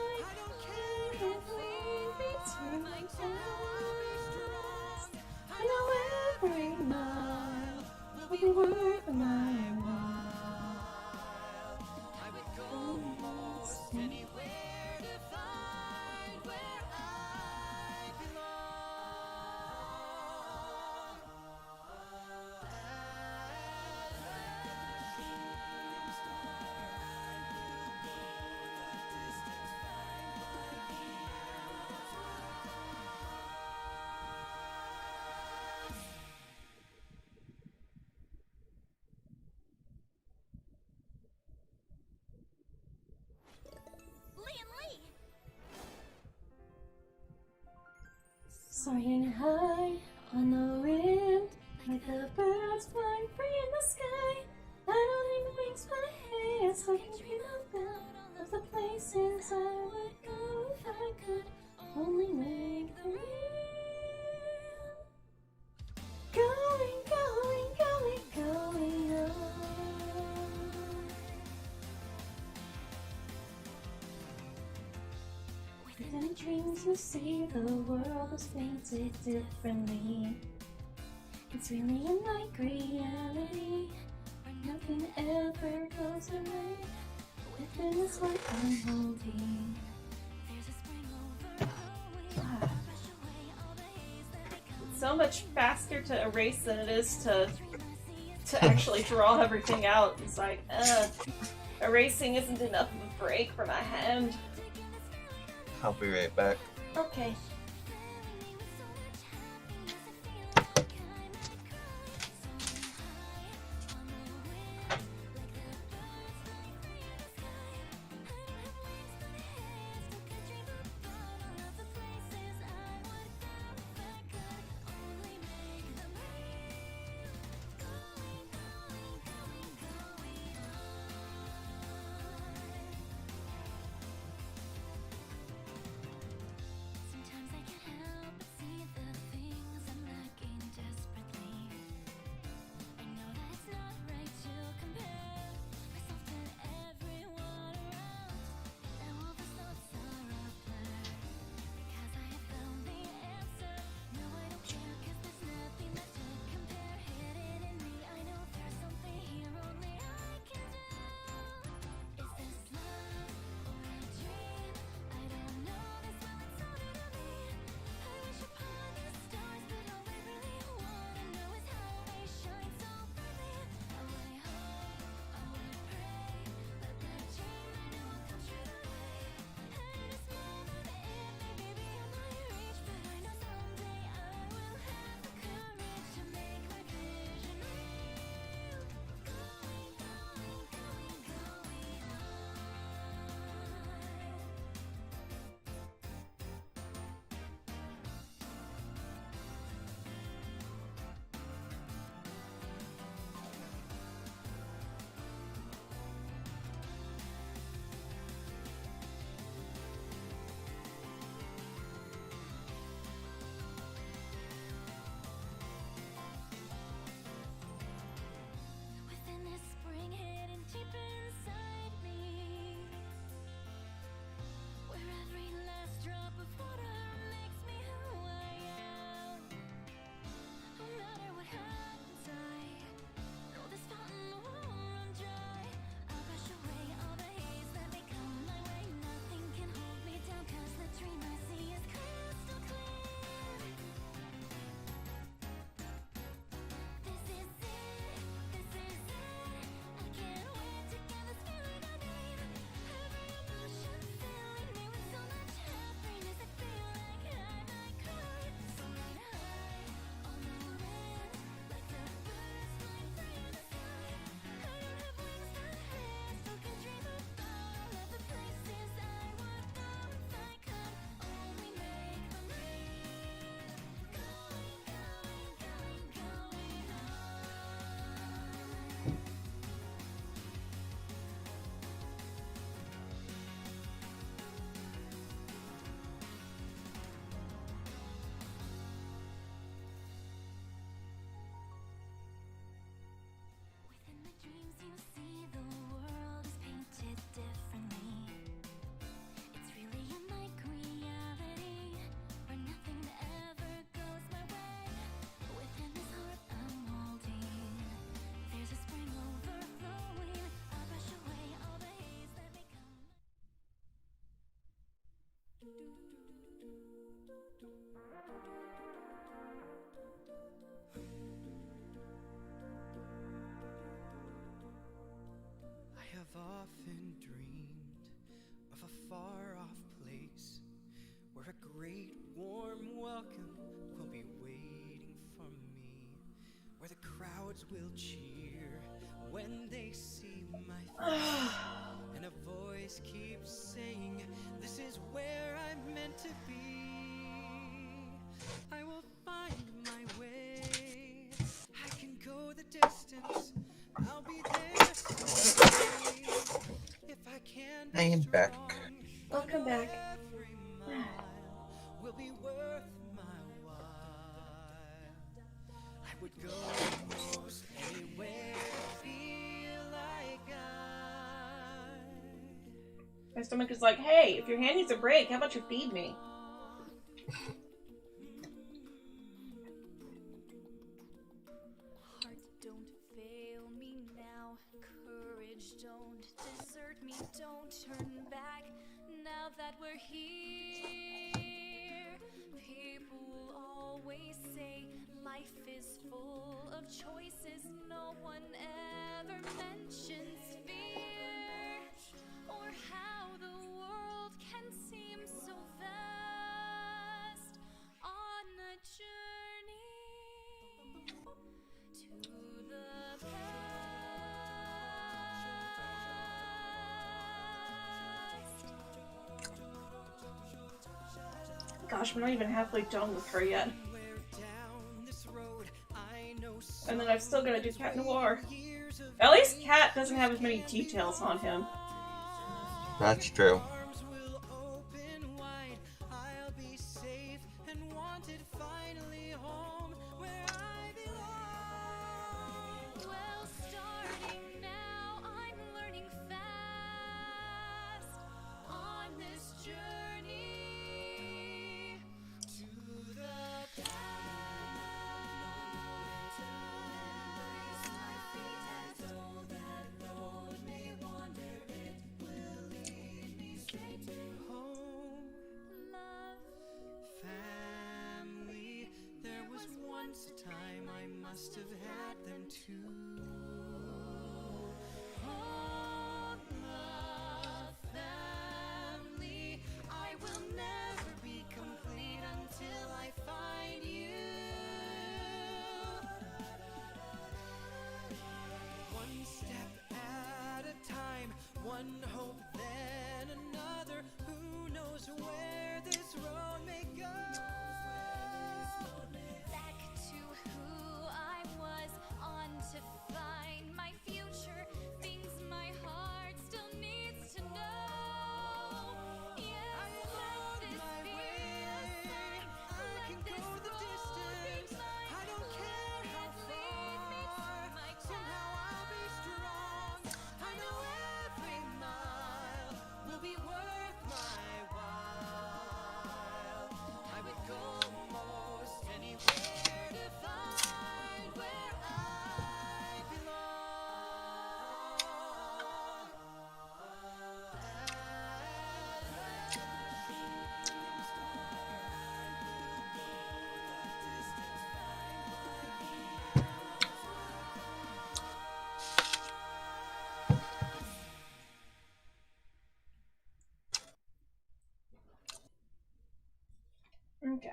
can't leave me to my past. I know every mile will be worth a mile. I would go most anywhere to find where I belong. Lee and Lee! Soaring high on the wind, like the birds flying free in the sky. Not only wings my hands, I can dream of them, of the places I would go if I could only make them real. Going, going, going, going on. Within dreams you see the world is painted differently. It's really unlike reality, where nothing ever goes away. Within this light I'm holding, There's a spring overflowing, brush away all the haze that becomes it's so much faster to erase than it is to actually draw everything out. It's like, erasing isn't enough of a break for my hand. I'll be right back. Okay. Sometimes I birds will cheer when they see my face. And a voice keeps saying, this is where I'm meant to be. I will find my way. I can go the distance. I'll be there someday. If I can be I am back. strong, Welcome back. every mile will be worth my while. I would go most anywhere to feel like My stomach is like, hey, if your hand needs a break, how about you feed me? Heart, don't fail me now. Courage, don't desert me. Don't turn back now that we're here. People will always say life is full of choices. No one ever mentions fear or how the world can seem so vast on a journey to the past. Gosh, we're not even halfway done with her yet. And then I've still got to do Cat Noir. At least Cat doesn't have as many details on him. That's true. Well, starting now, I'm learning fast on this journey to the past. My feet and soul that road may wander, it will lead me straight to home. Love, family. There was once a time I must have had them too. home, love, family. I will never be complete until I find you. One step at a time, one hope then another. Who knows where this road may go? Back to who I was, on to find my future. Things my heart still needs to know. Yes, let this be a sign. Let this road be mine. I don't care how far. Somehow I'll be strong. I know every mile will be worth my while. I would go most anywhere to find where I belong. Okay.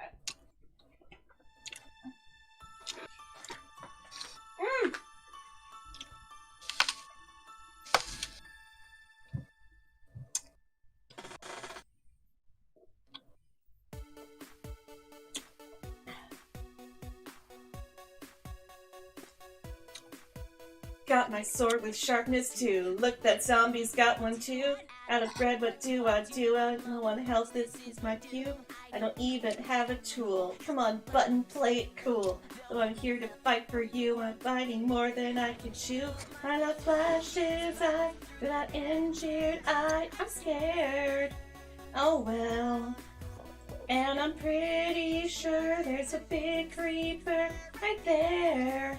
Got my sword with sharpness too. Look, that zombie's got one too. Out of bread, what do? I don't want health, this is my cue. I don't even have a tool. Come on, button, play it cool. Though I'm here to fight for you, I'm fighting more than I can chew. I love flashes, I got injured, I'm scared. Oh well. And I'm pretty sure there's a big creeper right there.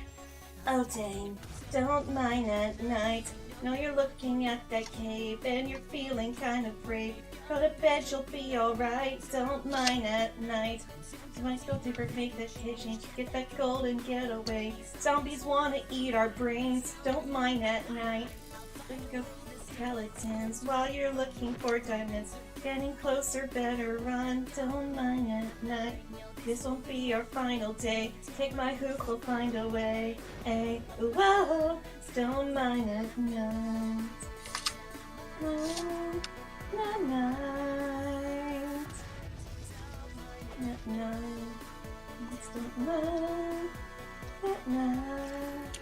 Oh dang, don't mind at night. Know you're looking at that cave and you're feeling kind of brave. Go to bed, you'll be alright. Don't mind at night. You might go deeper, make that cave change. Get that gold and get away. Zombies wanna eat our brains. Don't mind at night. There you go. skeletons while you're looking for diamonds. Getting closer, better run, don't mind at night. This won't be our final day. Take my hook, we'll find a way. Hey, whoa, don't mind at night. Night, night, night. Night, night. Don't mind at night.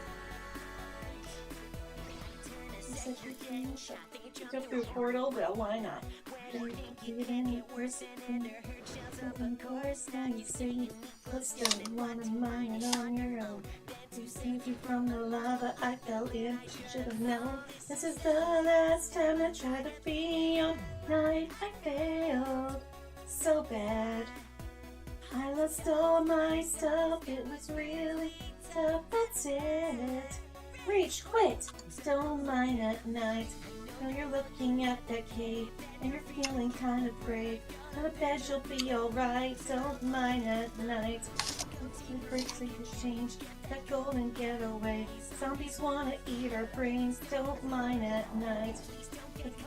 Jump through a portal, well, why not? Get in worse in course, now you see. Let's go, wanna mine it on your own. To save you from the lava I fell in. Should have known this is the last time I tried to be your knight. I failed so bad. I lost all my stuff, it was really tough, that's it. Reach, quit, don't mind at night. Now you're looking at that cave, and you're feeling kind of brave. Not a bad, you'll be alright, don't mind at night. Looking crazy has changed, that golden getaway. Zombies wanna eat our brains, don't mind at night.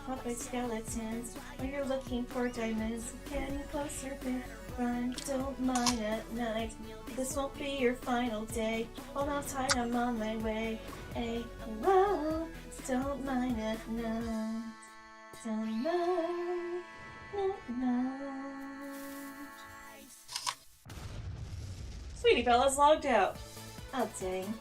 Caught by skeletons, while you're looking for diamonds. Getting closer, bit run, don't mind at night. This won't be your final day. Hold on tight, I'm on my way. Hey, whoa, don't mind at night. Don't mind at night. Sweetie Bella's logged out. Oh, dang.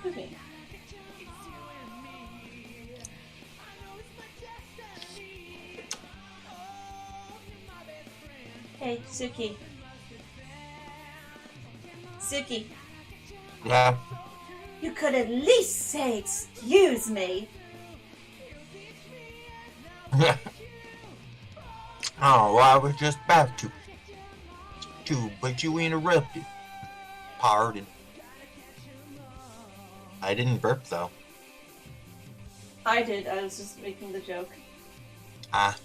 Okay. Hey, Suki. Suki. Yeah. You could at least say excuse me. Oh, well, I was just about to, but you interrupted. Pardon. I didn't burp, though. I did. I was just making the joke. Ah.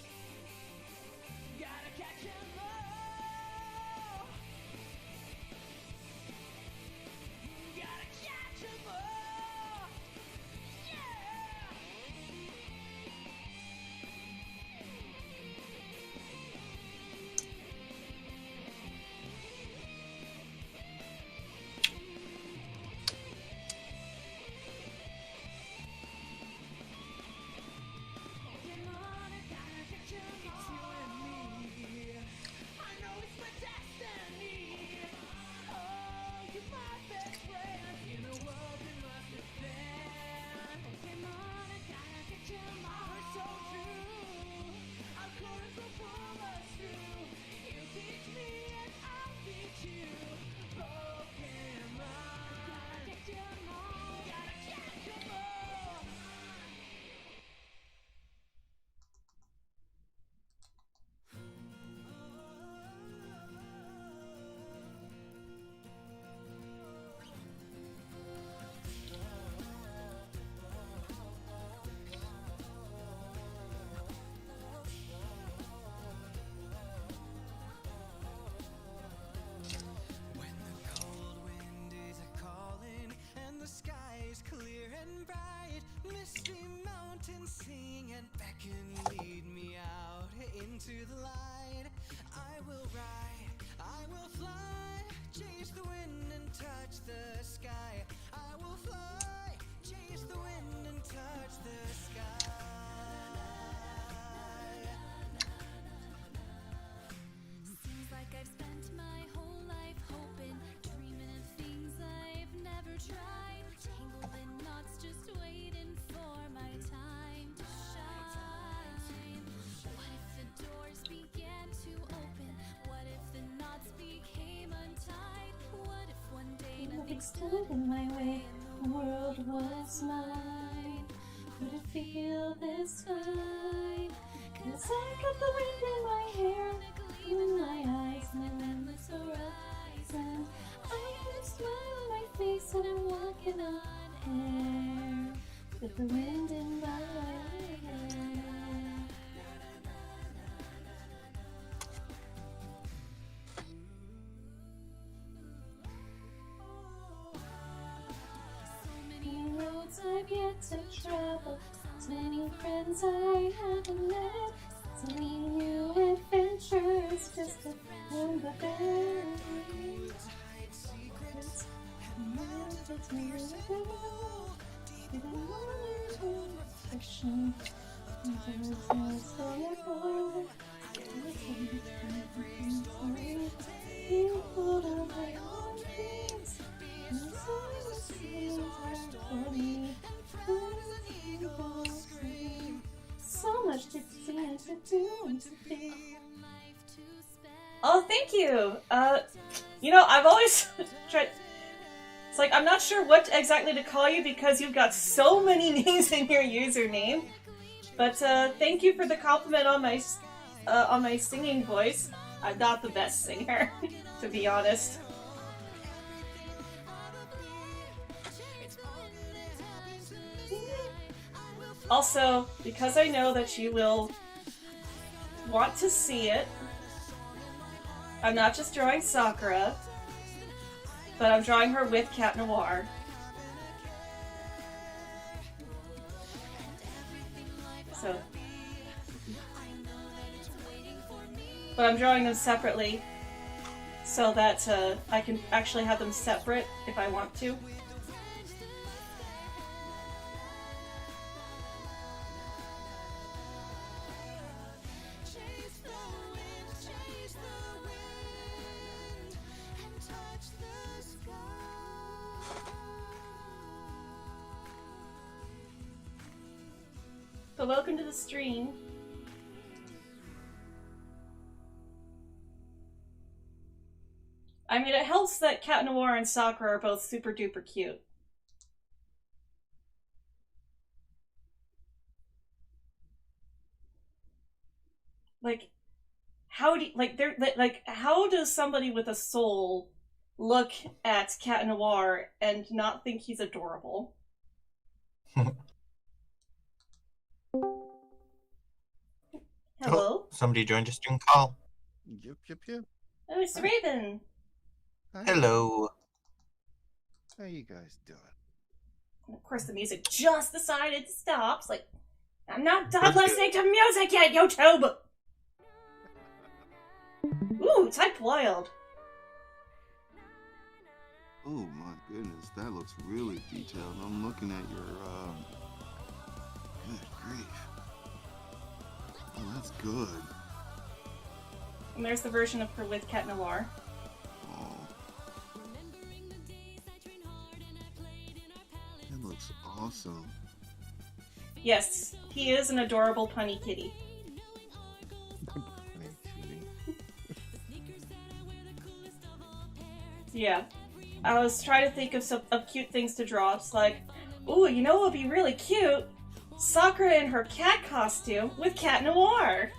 and bright, misty mountains sing and beckon, lead me out into the light. I will ride, I will fly, chase the wind and touch the sky. I will fly, chase the wind and touch the sky. Seems like I've spent my whole life hoping, dreaming of things I've never tried. Tangled in knots, just waiting for my time to shine. What if the doors began to open? What if the knots became untied? What if one day nothing stood in my way? The world was mine. Would it feel this fine? 'Cause I got the wind in my hair, in my eyes, and an endless horizon. I have a smile on my face, and I'm walking on air with the wind in my hair. So many roads I've yet to travel, so many friends I haven't met, so many new adventures just to find the best. Secrets and methods me even more affection. So much to see and to do and to be. Oh, thank you! You know, I've always tried... It's like, I'm not sure what exactly to call you because you've got so many names in your username. But, thank you for the compliment on my singing voice. I'm not the best singer, to be honest. Also, because I know that you will want to see it, I'm not just drawing Sakura, but I'm drawing her with Cat Noir. So, but I'm drawing them separately so that I can actually have them separate if I want to. But welcome to the stream. I mean, it helps that Cat Noir and Sakura are both super duper cute. Like, how do how does somebody with a soul look at Cat Noir and not think he's adorable? Hello? Oh, somebody joined a stream call. Yep. Oh, it's Raven. Hi. Hello. How you guys doing? And of course, the music just decided to stop. It's like, I'm not done listening to music yet, YouTube! Ooh, type wild. Oh my goodness, that looks really detailed. I'm looking at your, good grief. Oh, that's good. And there's the version of her with Cat Noir. Oh. That looks awesome. Yes, he is an adorable punny kitty. Yeah. I was trying to think of cute things to draw. It's like, ooh, you know what would be really cute? Sakura in her cat costume with Cat Noir.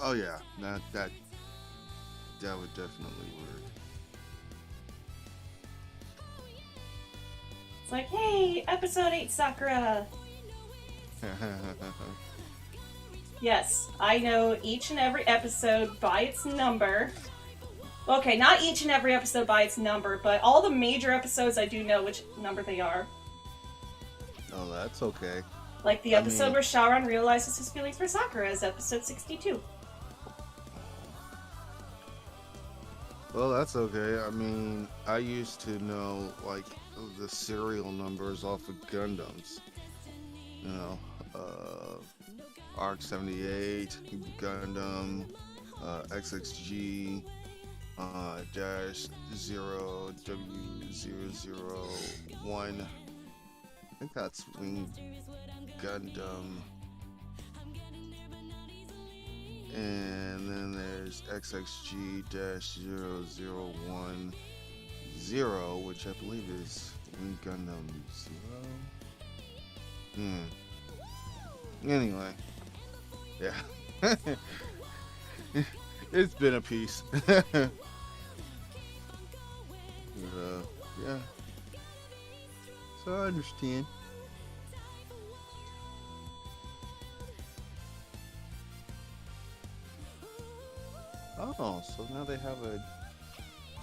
Oh yeah, that would definitely work. It's like, hey, episode 8 Sakura. Yes, I know each and every episode by its number. Okay, not each and every episode by its number, but all the major episodes I do know which number they are. Oh, that's okay. Like the episode where Shaoran realizes his feelings for Sakura is episode 62. Well, that's okay. I mean, I used to know, like, the serial numbers off of Gundams. You know, ARC 78, Gundam, XXG, dash 0 W001. I think that's Wing Gundam. And then there's XXG-0010, which I believe is Wing Gundam 0. Anyway, yeah. It's been a piece. But, yeah. So I understand. Oh, so now they have a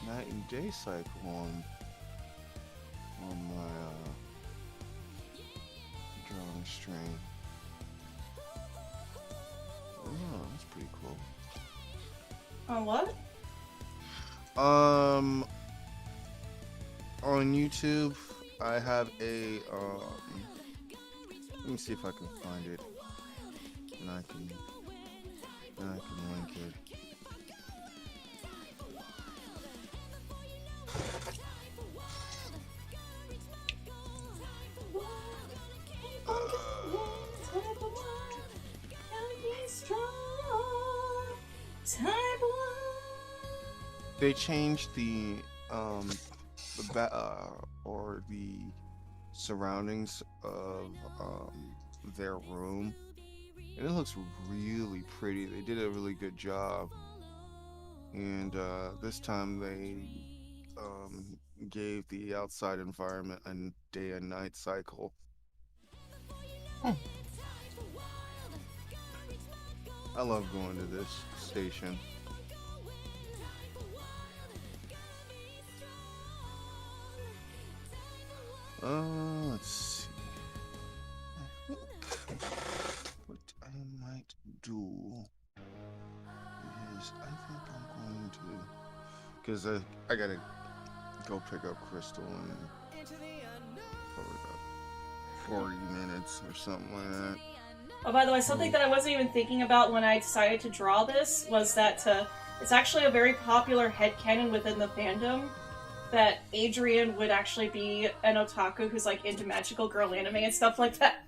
night and day cycle on my drawing string. Oh, that's pretty cool. On what? On YouTube, I have a let me see if I can find it, and I can link it. They changed the surroundings of their room, and it looks really pretty. They did a really good job, and this time they gave the outside environment a day and night cycle. I love going to this station. Let's see. I think what I might do is I think I'm going to, because I gotta go pick up Crystal in probably about 40 minutes or something like that. Oh, by the way, something that I wasn't even thinking about when I decided to draw this was that it's actually a very popular headcanon within the fandom that Adrian would actually be an otaku who's like into magical girl anime and stuff like that.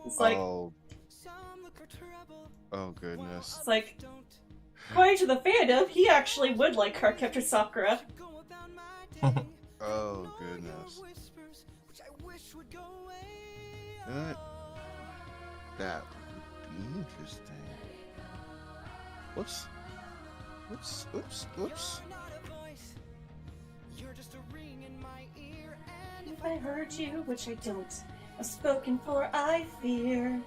It's like, oh goodness. It's like, according to the fandom, he actually would like Cardcaptor Sakura. Oh goodness. That would be interesting. Whoops. If I heard you, which I don't, I've spoken for I fear.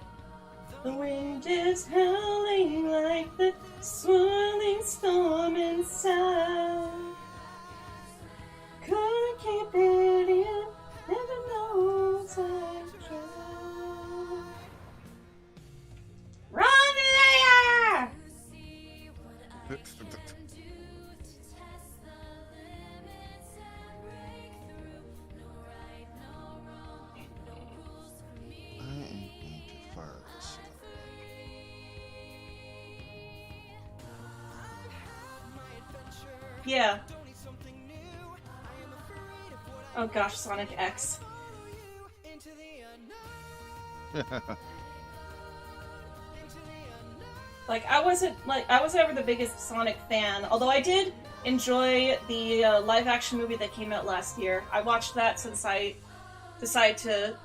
The wind is howling like the swirling storm inside. Couldn't keep it in, never knows I tried. Run, Leia! Yeah. Oh gosh, Sonic X. I wasn't ever the biggest Sonic fan, although I did enjoy the live action movie that came out last year. I watched that since I decided to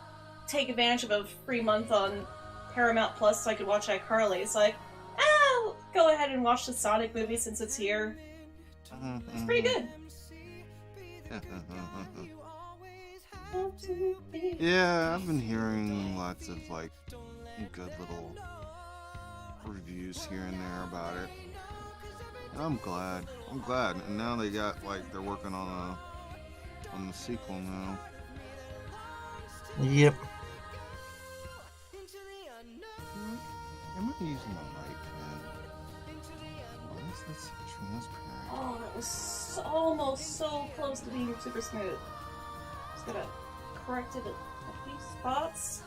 take advantage of a free month on Paramount Plus so I could watch iCarly. It's like, I'll go ahead and watch the Sonic movie since it's here. It's pretty good. Yeah, I've been hearing lots of good little reviews here and there about it. I'm glad. I'm glad. And now they got like they're working on the sequel now. Yep. Am I using the right pen? Why is this so transparent? Oh, that was almost so close to being super smooth. Just gotta correct it a few spots.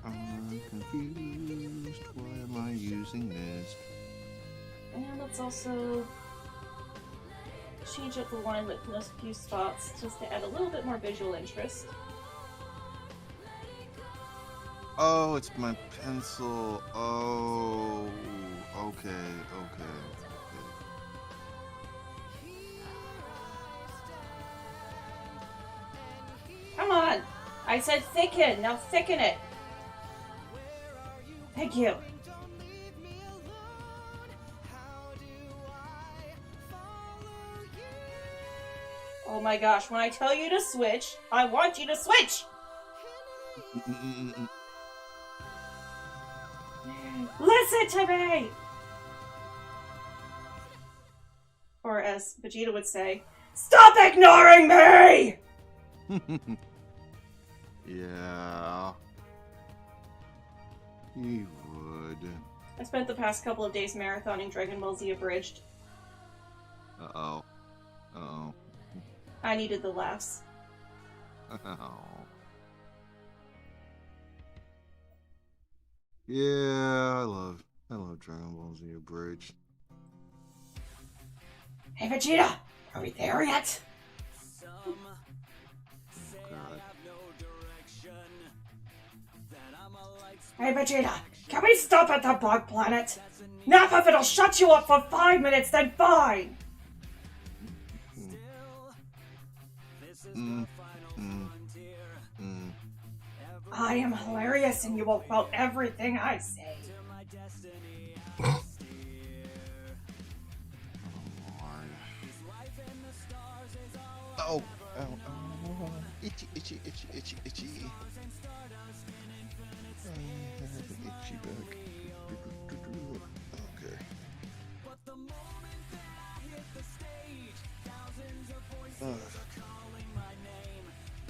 I'm confused. Why am I using this? And let's also change up the line width in those few spots just to add a little bit more visual interest. Oh, it's my pencil. Oh, okay. Come on! I said thicken! Now thicken it! Thank you! Oh my gosh, when I tell you to switch, I want you to switch! Listen to me! Or as Vegeta would say, stop ignoring me! Yeah. He would. I spent the past couple of days marathoning Dragon Ball Z Abridged. Uh-oh. I needed the laughs. Oh. Yeah, I love Dragon Ball Z Abridged. Hey Vegeta! Are we there yet? Oh God. Hey Vegeta! Can we stop at the bug planet? Enough if it'll shut you up for 5 minutes, then fine! I am hilarious and you will quote everything I say. Oh, itchy. Itchy back. Okay.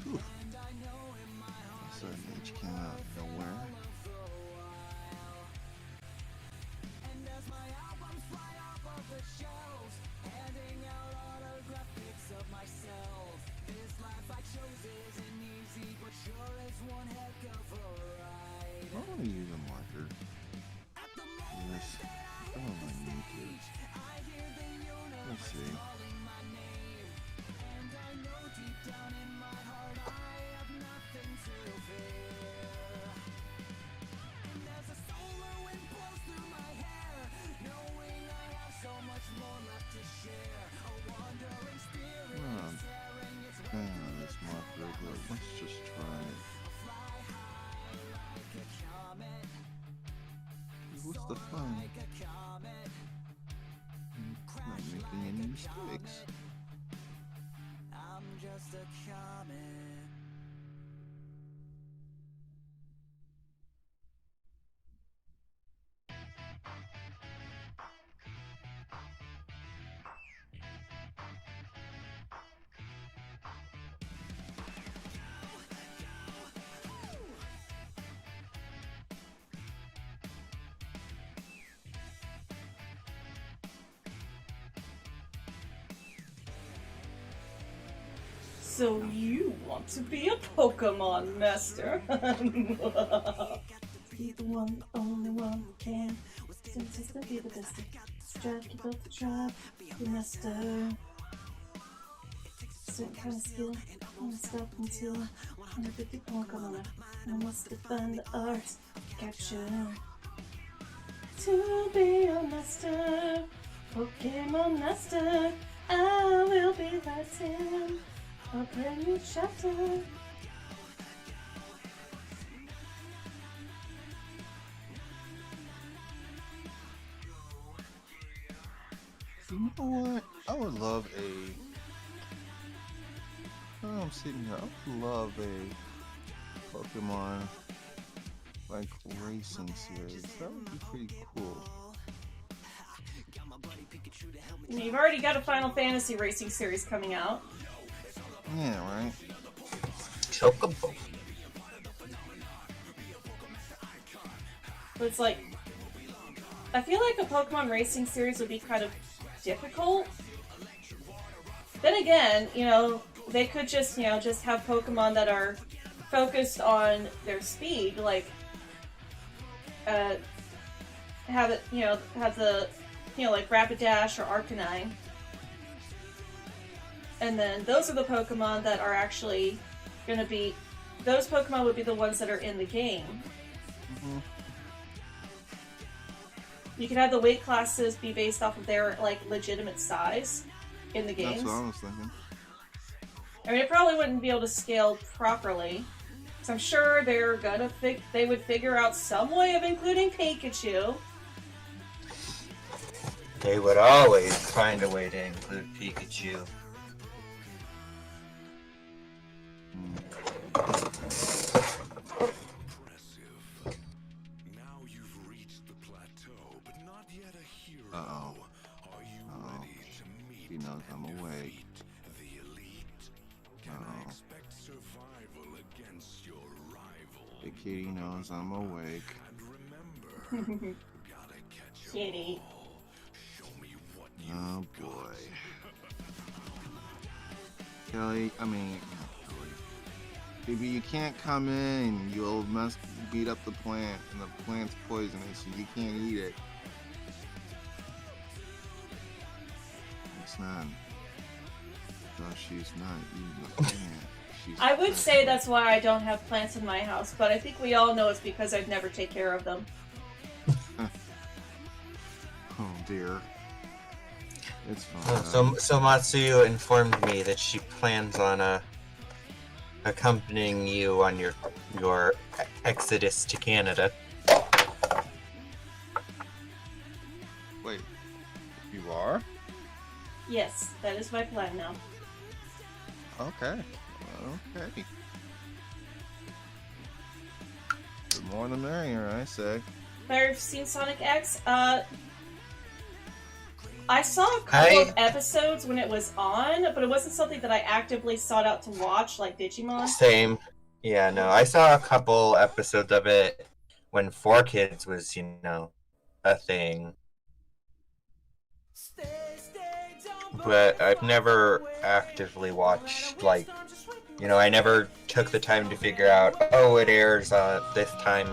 Whew. Certain itch came out of nowhere. I want to use a marker. Yes. Oh, I need to. Let's see. This marker, but let's just try it. What's the fun? Not making any mistakes. I'm just a comet. So you want to be a Pokemon master? Be the one, the only one who can. Since it's gonna be the best. Strive, keep up the drive. Be a master. Certain kind of skill. Wanna stop until 150 Pokemon. I must define the art of capture. To be a master, Pokemon master, I will be writing a brand new chapter. You know what? I would love I'm sitting here. I would love a Pokemon like racing series. That would be pretty cool. You've already got a Final Fantasy racing series coming out. Yeah, right. Chocobo. But it's like, I feel like a Pokemon racing series would be kind of difficult. Then again, they could just have Pokemon that are focused on their speed, like, have it, have the, like Rapidash or Arcanine. And then those are the Pokemon that are actually gonna be, those Pokemon would be the ones that are in the game. Mm-hmm. You can have the weight classes be based off of their, like, legitimate size in the games. That's what I was thinking. I mean, it probably wouldn't be able to scale properly. So I'm sure they're gonna they would figure out some way of including Pikachu. They would always find a way to include Pikachu. Uh-oh. He knows I'm awake. Uh-oh. The kitty knows I'm awake. Kitty. Oh boy. Kelly, baby, you can't come in. You'll beat up the plant, and the plant's poisonous, so you can't eat it. It's not. So she's not eating the plant. I would say that's why I don't have plants in my house, but I think we all know it's because I'd never take care of them. Oh dear. It's fine. So Matsuyo informed me that she plans on accompanying you on your exodus to Canada. Wait, you are? Yes, that is my plan now. Okay. Okay. The more the merrier, I say. I've seen Sonic X. I saw a couple of episodes when it was on, but it wasn't something that I actively sought out to watch, like Digimon. Same. Yeah, no, I saw a couple episodes of it when 4Kids was, a thing. But I've never actively watched, like, I never took the time to figure out, it airs this time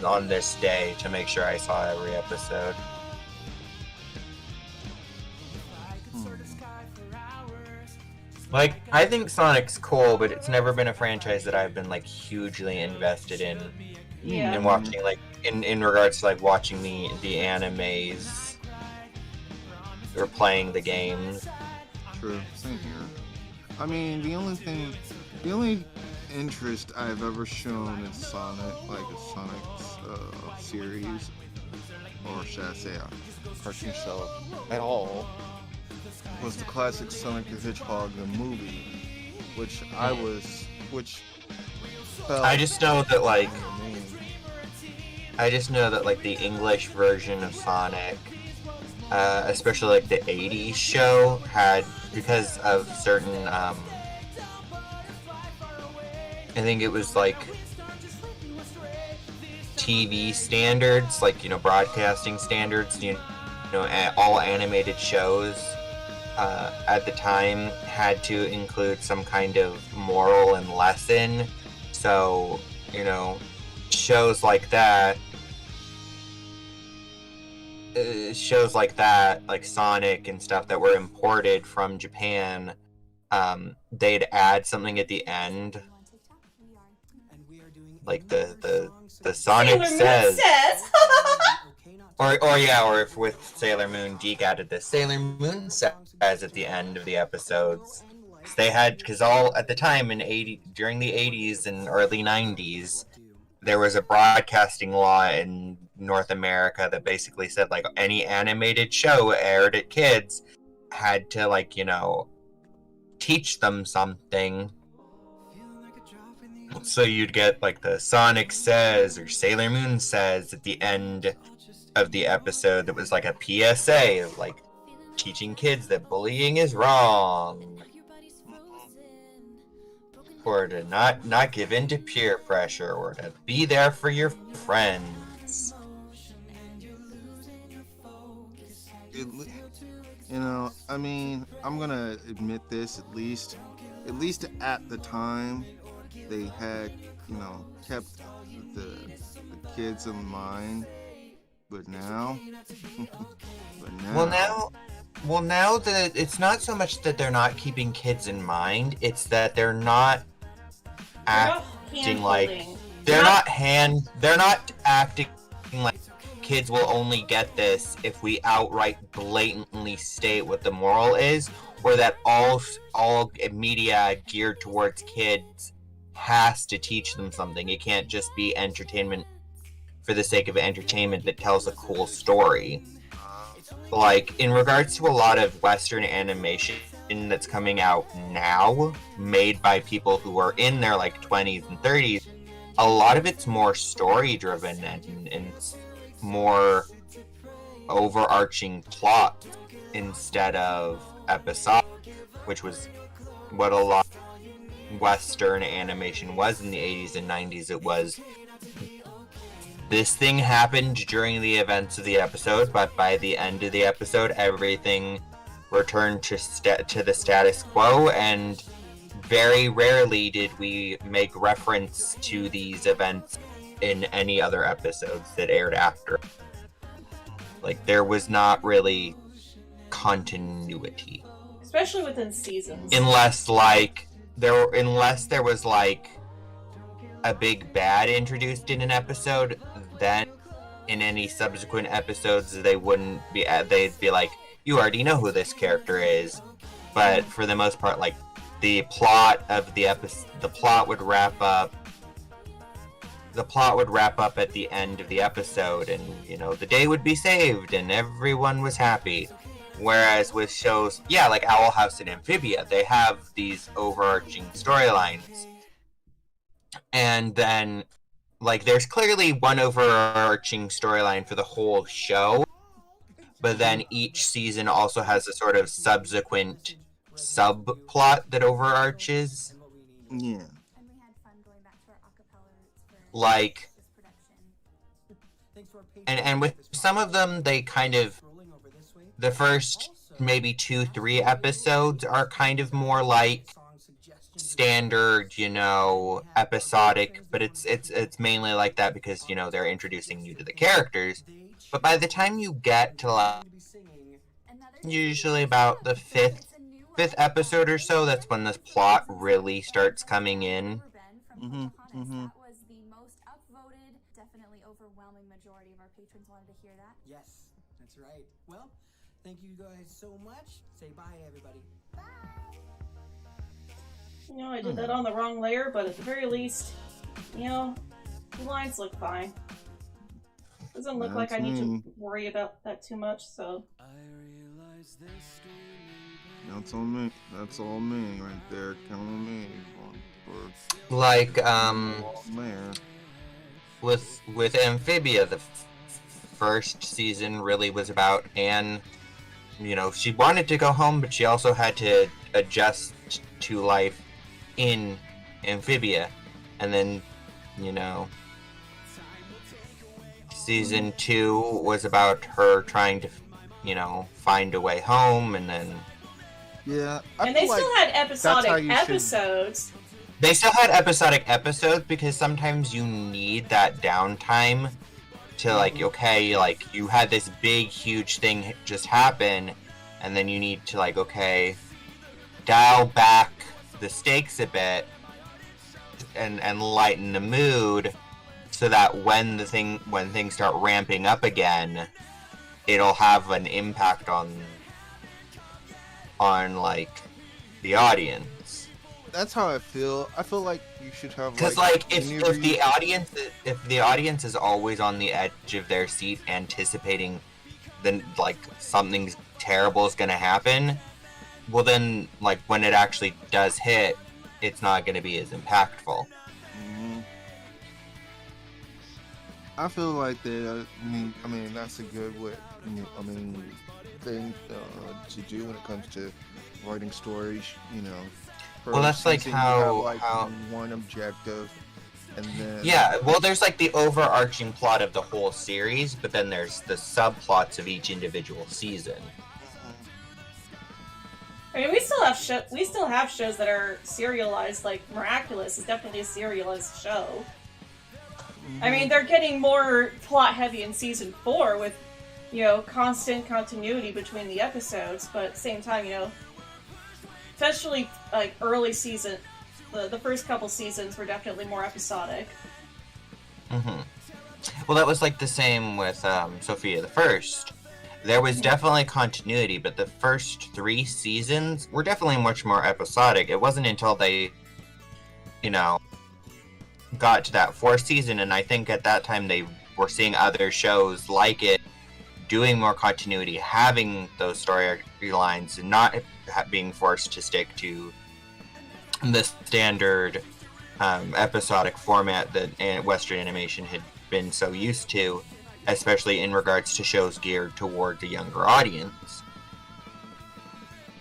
on this day to make sure I saw every episode. Like, I think Sonic's cool, but it's never been a franchise that I've been, like, hugely invested in. Yeah. And watching, like, in regards to, like, watching the animes or playing the games. True, same here. I mean, the only interest I've ever shown in Sonic, like a Sonic's series, or should I say a cartoon show at all, was the classic Sonic the Hedgehog, the movie, which felt... I just know that, like, the English version of Sonic, especially, like, the 80s show, had, because of certain, I think it was, like, TV standards, like, broadcasting standards, all animated shows, at the time had to include some kind of moral and lesson. So, shows like that, like Sonic and stuff that were imported from Japan, they'd add something at the end, like the Sonic says. Or if with Sailor Moon, Deke added the Sailor Moon says at the end of the episodes. They had, because at the time during the 80s and early 90s, there was a broadcasting law in North America that basically said, like, any animated show aired at kids had to, like, teach them something. So you'd get like the Sonic Says or Sailor Moon Says at the end of the episode that was like a PSA of like teaching kids that bullying is wrong. Or to not give in to peer pressure, or to be there for your friends. You know, I mean, I'm gonna admit this, at least at the time, they had, you know, kept the kids in mind. But now, Well, now that it's not so much that they're not keeping kids in mind, it's that they're not acting like they're not acting like kids will only get this if we outright blatantly state what the moral is, or that all media geared towards kids has to teach them something. It can't just be entertainment for the sake of entertainment that tells a cool story. Like, in regards to a lot of Western animation that's coming out now, made by people who are in their like 20s and 30s, a lot of it's more story driven and more overarching plot instead of episodic, which was what a lot of Western animation was in the 80s and 90s. It was, this thing happened during the events of the episode, but by the end of the episode, everything returned to the status quo, and very rarely did we make reference to these events in any other episodes that aired after. Like, there was not really continuity, especially within seasons. Unless there was like a big bad introduced in an episode, then in any subsequent episodes they'd be like, you already know who this character is. But for the most part, like, the plot of the episode, the plot would wrap up at the end of the episode, and, you know, the day would be saved and everyone was happy. Whereas with shows, like Owl House and Amphibia, they have these overarching storylines. And then, like, there's clearly one overarching storyline for the whole show, but then each season also has a sort of subsequent subplot that overarches. Yeah. Like, and with some of them, they kind of, the first maybe 2-3 episodes are kind of more like standard, you know, episodic, but it's mainly like that because, you know, they're introducing you to the characters. But by the time you get to, like, usually about the fifth episode or so, that's when this plot really starts coming in. That was the most upvoted, definitely overwhelming majority of our patrons wanted to hear that. Yes, that's right. Well, thank you guys so much. Say bye, everybody. Bye. You know, I did that on the wrong layer, but at the very least, you know, the lines look fine. Doesn't look like I need to worry about that too much, so. That's all me right there. Count on me. Like, with Amphibia, the first season really was about Anne. You know, she wanted to go home, but she also had to adjust to life in Amphibia. And then, you know, season 2 was about her trying to, you know, find a way home, and then... Yeah, and they still had episodic episodes. They still had episodic episodes because sometimes you need that downtime to, like, okay, like, you had this big, huge thing just happen, and then you need to, like, okay, dial back the stakes a bit and lighten the mood so that when things start ramping up again, it'll have an impact on like the audience. That's how I feel. I feel like you should have, because like if the audience is always on the edge of their seat anticipating then like something terrible is going to happen, well then like when it actually does hit, it's not going to be as impactful. I feel like that. I mean, that's a good way. I mean, thing to do when it comes to writing stories. You know, per Well, that's like season, you have how like one objective, and then yeah. Well, there's like the overarching plot of the whole series, but then there's the subplots of each individual season. I mean, we still have shows that are serialized. Like Miraculous is definitely a serialized show. I mean, they're getting more plot heavy in season 4 with, you know, constant continuity between the episodes. But at the same time, you know, especially like early season, the first couple seasons were definitely more episodic. Mm-hmm. Well, that was like the same with Sophia the First. There was definitely continuity, but the first 3 seasons were definitely much more episodic. It wasn't until they, you know, got to that 4th season, and I think at that time they were seeing other shows like it doing more continuity, having those storylines, and not being forced to stick to the standard episodic format that Western animation had been so used to, especially in regards to shows geared towards a younger audience.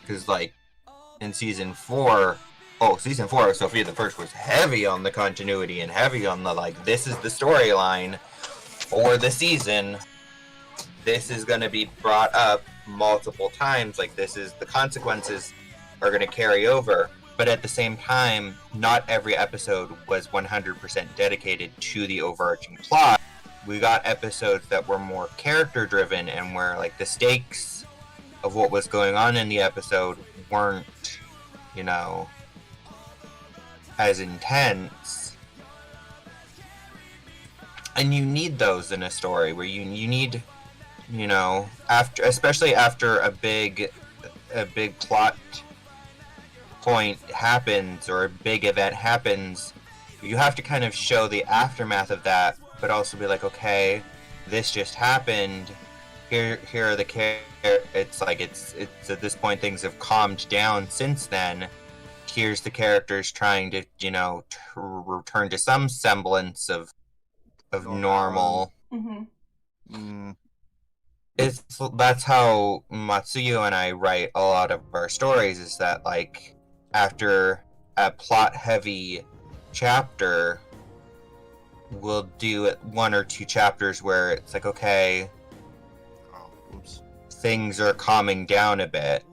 Because, like, in season 4 of Sophia the First was heavy on the continuity and heavy on the, like, this is the storyline for the season. This is going to be brought up multiple times. Like, this is the consequences are going to carry over. But at the same time, not every episode was 100% dedicated to the overarching plot. We got episodes that were more character driven and where, like, the stakes of what was going on in the episode weren't, you know, as intense. And you need those in a story where you need, you know, especially after a big plot point happens or a big event happens, you have to kind of show the aftermath of that, but also be like, okay, this just happened. Here are the it's like it's at this point things have calmed down since then. Here's the characters trying to, you know, return to some semblance of normal. Mm-hmm. That's how Matsuyo and I write a lot of our stories, is that, like, after a plot heavy chapter, we'll do 1 or 2 chapters where it's like, okay, things are calming down a bit.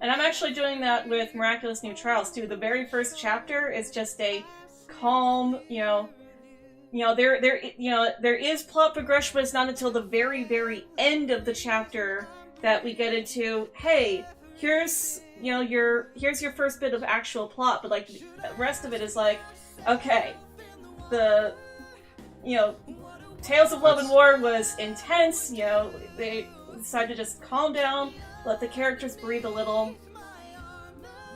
And I'm actually doing that with Miraculous New Trials too. The very first chapter is just a calm, there is plot progression, but it's not until the very, very end of the chapter that we get into, hey, here's your first bit of actual plot, but like the rest of it is like, okay, the Tales of Love and War was intense, they decided to just calm down, let the characters breathe a little.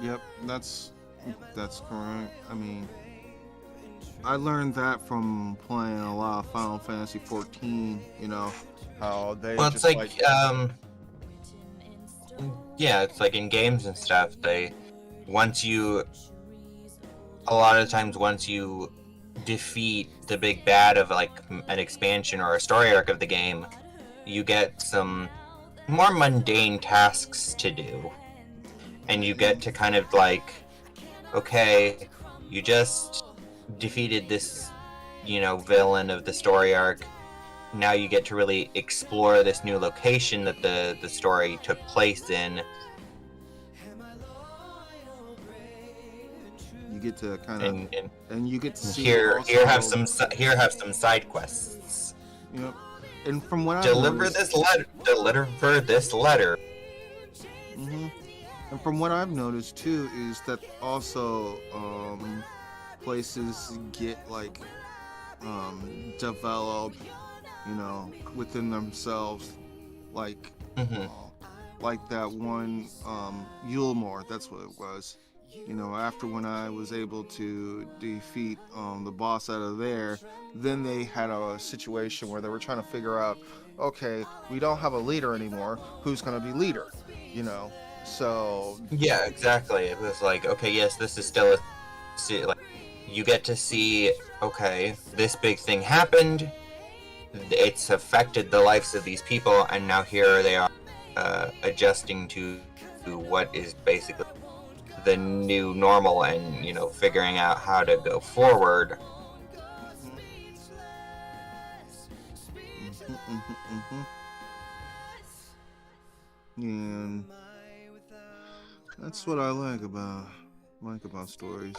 Yep, that's correct. I mean, I learned that from playing a lot of Final Fantasy 14, how they it's like in games and stuff, once you defeat the big bad of like an expansion or a story arc of the game, you get some more mundane tasks to do, and you get to kind of like, okay, you just defeated this villain of the story arc, now you get to really explore this new location that the story took place in. You get to kind of and you get to see here have some side quests. Yep. And from what deliver this letter. Mm-hmm. And from what I've noticed too is that also places get like developed, within themselves, like like that one Yulemore, that's what it was. After when I was able to defeat the boss out of there, then they had a situation where they were trying to figure out, okay, we don't have a leader anymore, who's going to be leader, so... Yeah, exactly. It was like, okay, yes, this is still like, you get to see, okay, this big thing happened, it's affected the lives of these people, and now here they are adjusting to what is basically the new normal, and figuring out how to go forward. And that's what I like about stories.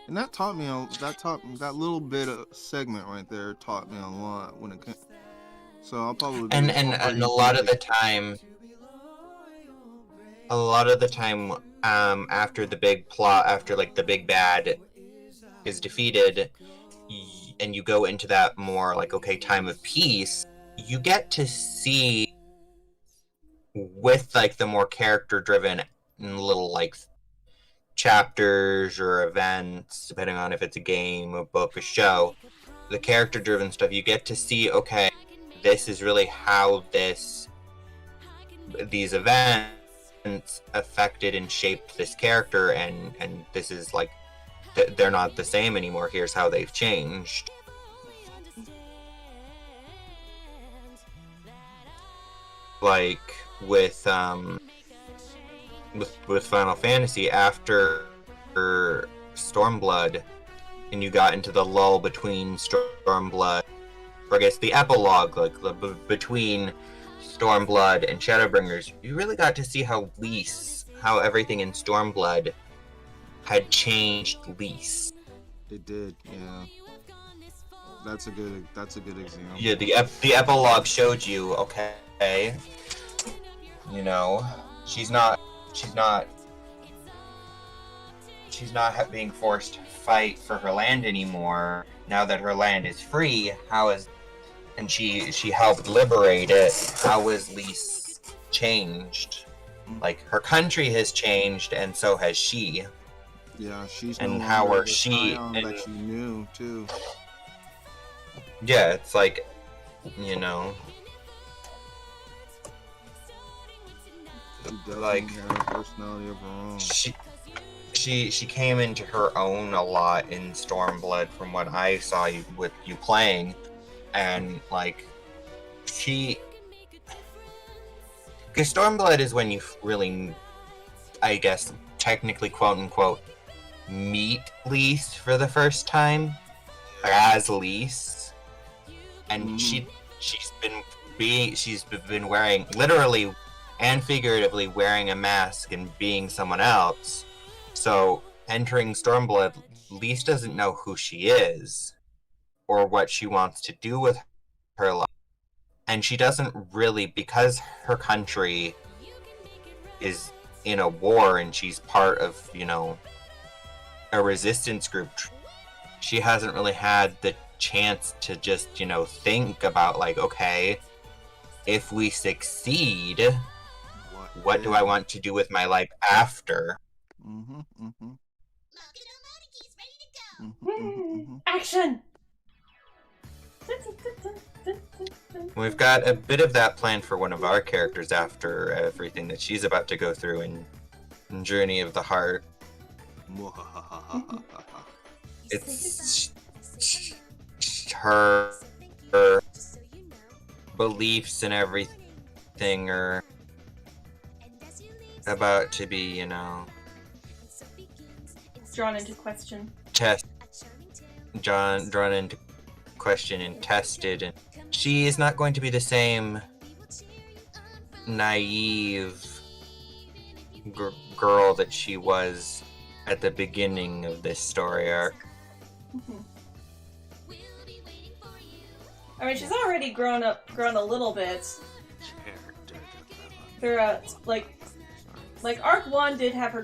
And that taught me that little bit of segment right there taught me a lot when it came. So I'll probably and a lot of the time, after the big plot, after like the big bad is defeated, and you go into that more like time of peace, you get to see, with like the more character driven little like chapters or events, depending on if it's a game, a book, a show, the character driven stuff, you get to see, okay, this is really how these events affected and shaped this character, and this is like they're not the same anymore. Here's how they've changed. Like with Final Fantasy, after Stormblood, and you got into the lull between Stormblood, or I guess the epilogue, like between Stormblood and Shadowbringers, you really got to see how everything in Stormblood had changed Lys. It did, yeah. That's a good example. Yeah, the epilogue showed you, okay, she's not being forced to fight for her land anymore. Now that her land is free, and she helped liberate it, how is Lys changed? Like, her country has changed, and so has she. Yeah, she's and how are she? That she knew too. Yeah, it's like, like had a personality of her own. She came into her own a lot in Stormblood, from what I saw with you playing, and like because Stormblood is when you really, I guess, technically, quote unquote, meet Lys for the first time as Lys, and she's been wearing, literally and figuratively, wearing a mask and being someone else. So entering Stormblood, Lys doesn't know who she is or what she wants to do with her life, and she doesn't really, because her country is in a war and she's part of a resistance group. She hasn't really had the chance to just think about, like, okay, if we succeed, what do I want to do with my life after? Action! We've got a bit of that planned for one of our characters after everything that she's about to go through in Journey of the Heart. It's her beliefs and everything are about to be, drawn into question. Drawn into question and tested, and she is not going to be the same naive girl that she was at the beginning of this story arc. I mean, she's already grown a little bit. There, like arc 1 did have her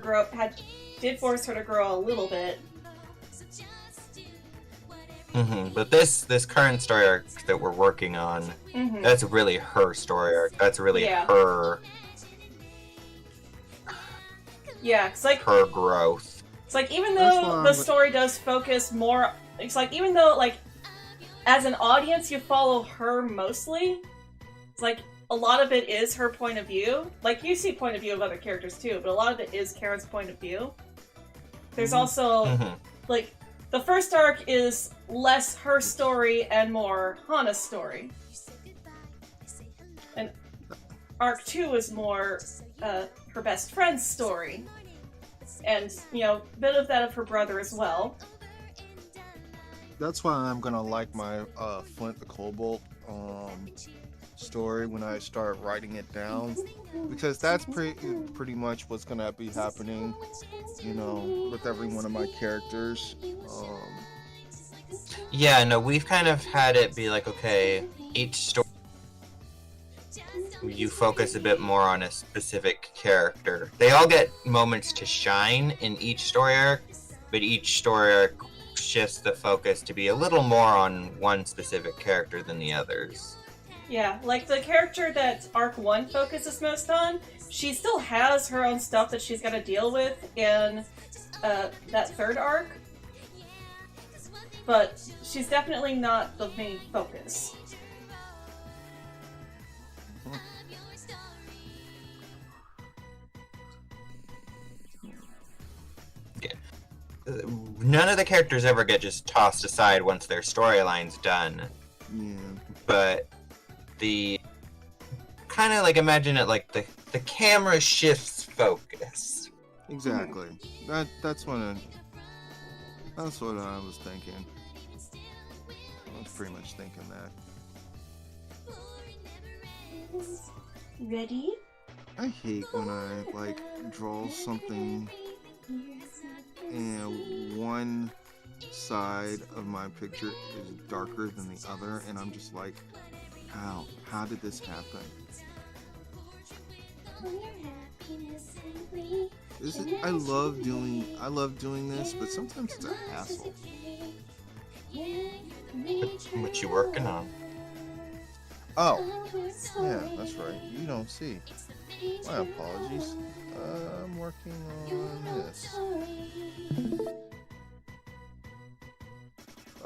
did force her to grow a little bit. But this current story arc that we're working on, that's really her story arc. That's really her. Yeah, it's like her growth. It's like, even though the story does focus more, it's like, even though, like, as an audience you follow her mostly, it's like a lot of it is her point of view. Like, you see point of view of other characters too, but a lot of it is Karen's point of view. There's also like the first arc is less her story and more Hana's story. And arc 2 is more her best friend's story. And, you know, a bit of that of her brother as well. That's why I'm gonna like my Flint the Cobalt story when I start writing it down, because that's pretty much what's gonna be happening, you know, with every one of my characters. Yeah, no, we've kind of had it be like, okay, each story you focus a bit more on a specific character. They all get moments to shine in each story arc, but each story arc shifts the focus to be a little more on one specific character than the others. Yeah, like the character that Arc 1 focuses most on, she still has her own stuff that she's got to deal with in that third arc, but she's definitely not the main focus. None of the characters ever get just tossed aside once their storyline's done. Yeah. But the kind of like, imagine it like the camera shifts focus. Exactly. That's what I was thinking. I was pretty much thinking that. Ready? I hate when I like draw something and one side of my picture is darker than the other, and I'm just like, how did this happen? I love doing this, but sometimes it's a hassle. What you working on? Oh, yeah, that's right. You don't see. My apologies. I'm working on this.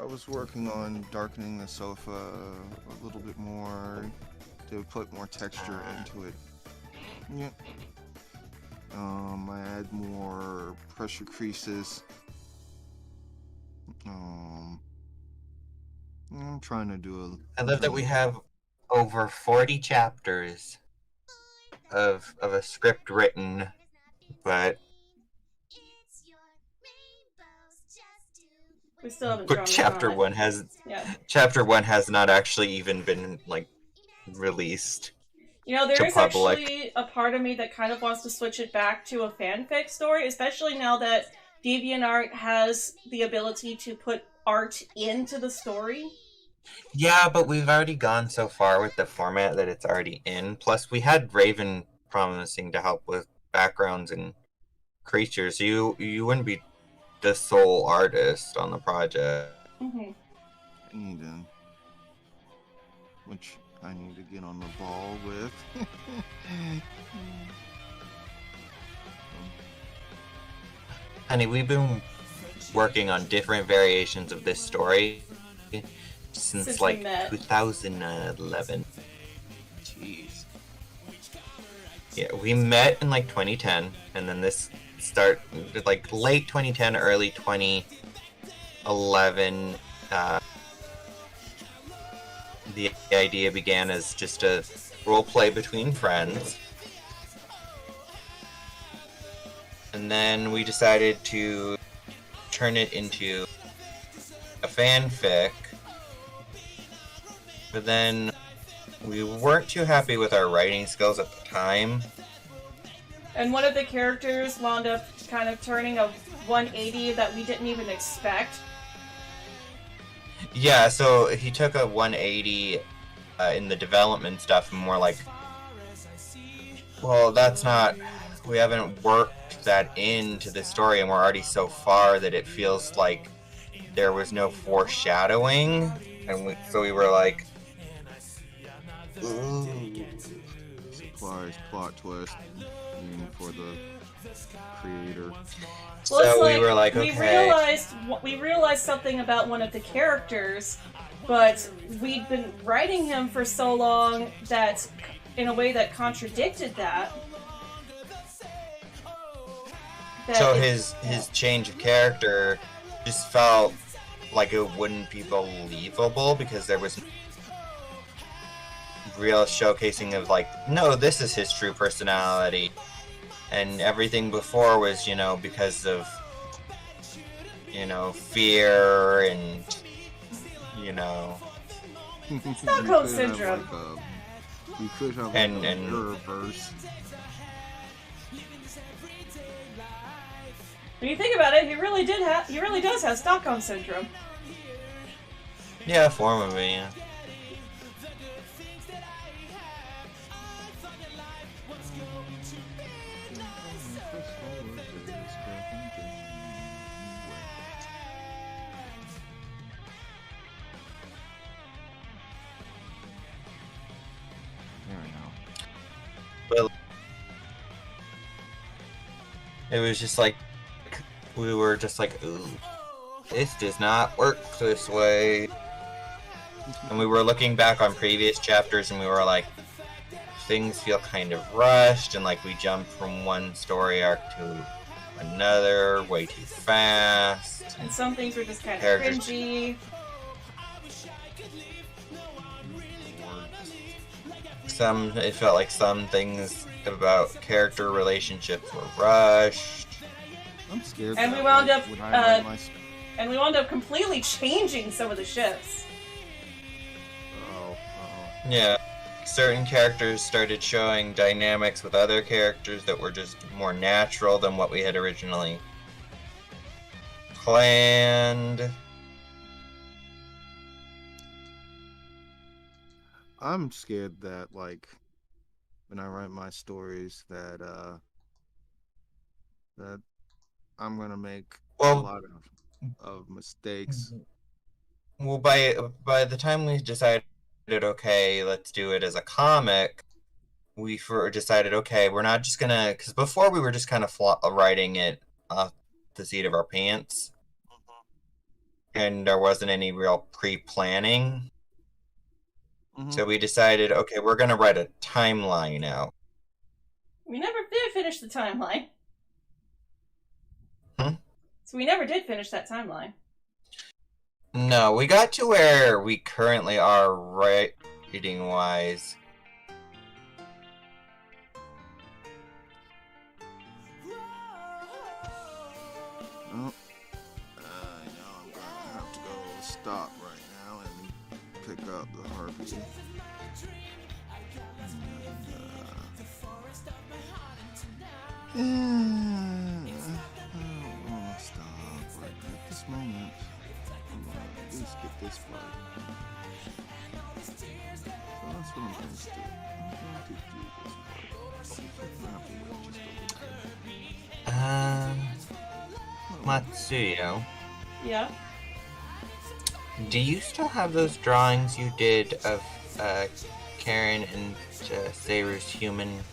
I was working on darkening the sofa a little bit more to put more texture into it. Yep. I add more pressure creases. I'm trying to do I love that we have over 40 chapters of a script written, but we still haven't drawn chapter one has not actually even been like released. You know, there is public. actually a part of me that kind of wants to switch it back to a fanfic story, especially now that DeviantArt has the ability to put art into the story. Yeah, but we've already gone so far with the format that it's already in. Plus, we had Raven promising to help with backgrounds and creatures. You wouldn't be the sole artist on the project. Mm-hmm. Which I need to get on the ball with. Honey, we've been working on different variations of this story since like 2011. Jeez. Yeah, we met in like 2010, and then this started like late 2010, early 2011. The idea began as just a role play between friends. And then we decided to turn it into a fanfic. But then we weren't too happy with our writing skills at the time. And one of the characters wound up kind of turning a 180 that we didn't even expect. Yeah, so he took a 180 in the development stuff, and more like, well, that's not, we haven't worked that into the story, and we're already so far that it feels like there was no foreshadowing, and so we were like, ooh. Surprise plot twist for the creator. Well, So it's we were like, okay. We realized something about one of the characters, but we'd been writing him for so long that, in a way that contradicted that. So his change of character just felt like it wouldn't be believable because there was real showcasing of like, no, this is his true personality, and everything before was, you know, because of, you know, fear and, you know, Stockholm syndrome. You could have and reverse. When you think about it, he really does have Stockholm syndrome. Yeah, a form of it, yeah. But it was just like, we were just like, ooh, this does not work this way. And we were looking back on previous chapters and we were like, things feel kind of rushed, and like we jumped from one story arc to another way too fast. And some things were just kind of Characters- cringy. It felt like some things about character relationships were rushed. I'm scared. And that, we wound like, up, when I write my And we wound up completely changing some of the ships. Yeah, certain characters started showing dynamics with other characters that were just more natural than what we had originally planned. I'm scared that, like, when I write my stories, that that I'm gonna make a lot of mistakes. Well, by the time we decided, okay, let's do it as a comic, we decided, okay, we're not just gonna, because before we were just kind of writing it off the seat of our pants, and there wasn't any real pre-planning. So we decided, okay, we're gonna write a timeline out. We never did finish the timeline. Hmm? So we never did finish that timeline. No, we got to where we currently are writing-wise. Well, I know I'm gonna have to go stop right now and pick up the harpy. And, I don't want to stop right at this moment. I'm gonna at least get this part. So that's what I'm going to do. I'm going to do this part. I'm gonna have to wait just a little bit. Matsuyo, Yeah. do you still have those drawings you did of Karen and Sayru's human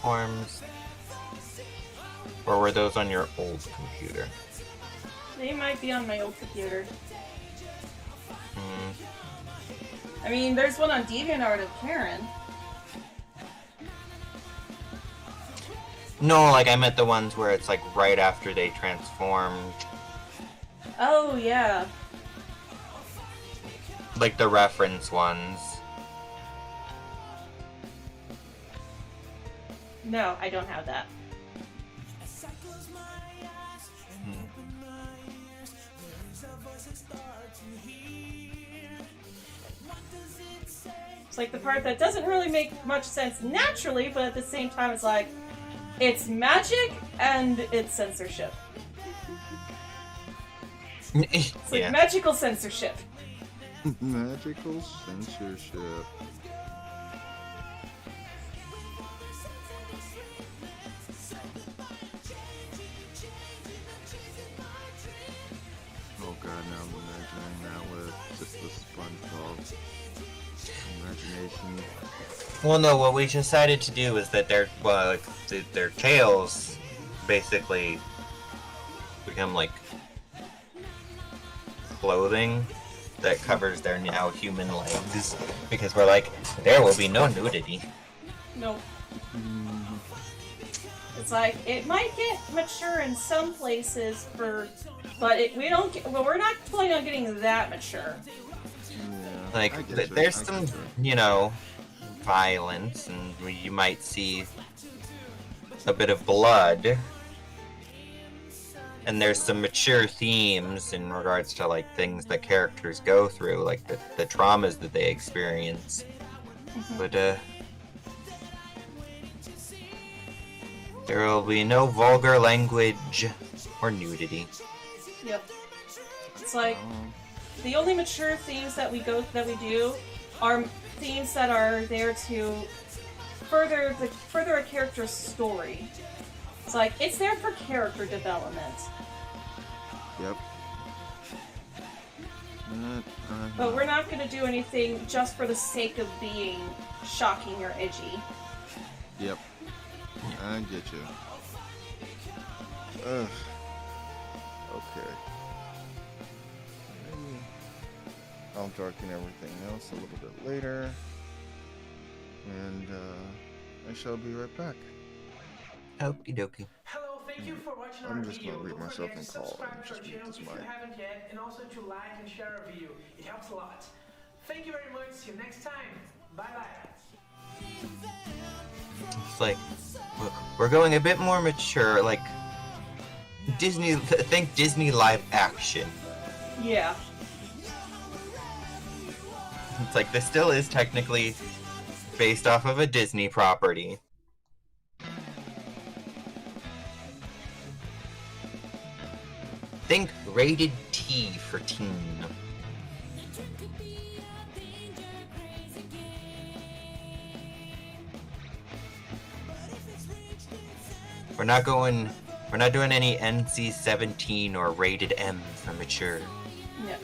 forms? Or were those on your old computer? They might be on my old computer. Hmm. I mean, there's one on DeviantArt of Karen. No, like I meant the ones where it's like right after they transformed. Oh, yeah. Like the reference ones. No, I don't have that. It's like the part that doesn't really make much sense naturally, but at the same time it's like, it's magic and it's censorship. It's like Yeah. magical censorship. Magical censorship. Oh god, now I'm imagining that with just the SpongeBob imagination. Well, no, what we decided to do is that their tails basically become like clothing that covers their now human legs, because we're like, there will be no nudity. No. It's like it might get mature in some places, but we're not planning on getting that mature. Yeah, Like, I get you, there's I some, get you. violence, and you might see a bit of blood. And there's some mature themes in regards to, like, things that characters go through, like the traumas that they experience. But, there will be no vulgar language or nudity. Yep. It's like the only mature themes that we do are themes that are there to further a character's story. It's like it's there for character development. Yep. But we're not going to do anything just for the sake of being shocking or edgy. Yep. I get you. Ugh. Okay. I'll darken everything else a little bit later. And I shall be right back. Okie dokie. Hello, thank you for watching our I'm just video. gonna read Don't myself forget in to call subscribe and to our just mute channel this if you mic. haven't yet, and also to like and share our video. It helps a lot. Thank you very much. See you next time. Bye bye. It's like, we're going a bit more mature, like Disney. Think Disney live action. Yeah. It's like this still is technically based off of a Disney property. Think rated T for teen. We're not doing any NC-17 or rated M for mature. Yeah.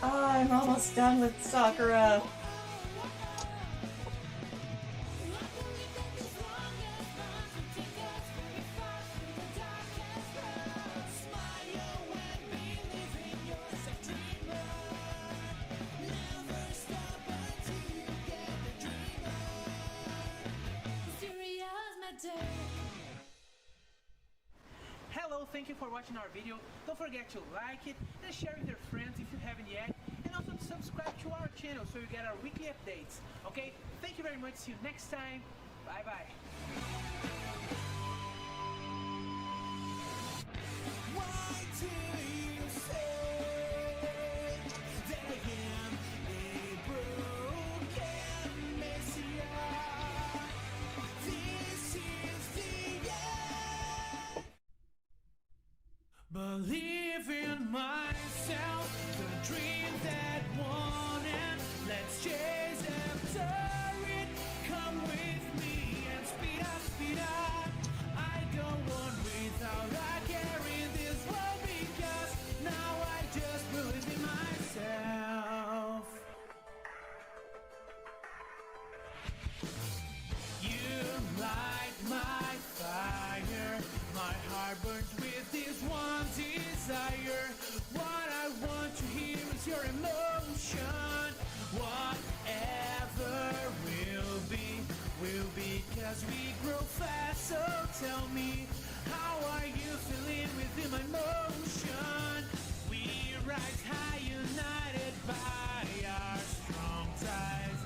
I'm almost done with Sakura. Hello, thank you for watching our video. Don't forget to like it and share with your friends if you haven't yet, and also to subscribe to our channel so you get our weekly updates. Okay, thank you very much. See you next time. Bye bye. Believe in myself, the dream that wanted. Let's chase after it. Come with me and speed up. I go on without a care in this world because now I just believe in myself. You light my fire, my heart burns with this one desire. What I want to hear is your emotion. Whatever will be, cause we grow fast. So tell me, how are you feeling within my motion? We rise high, united by our strong ties.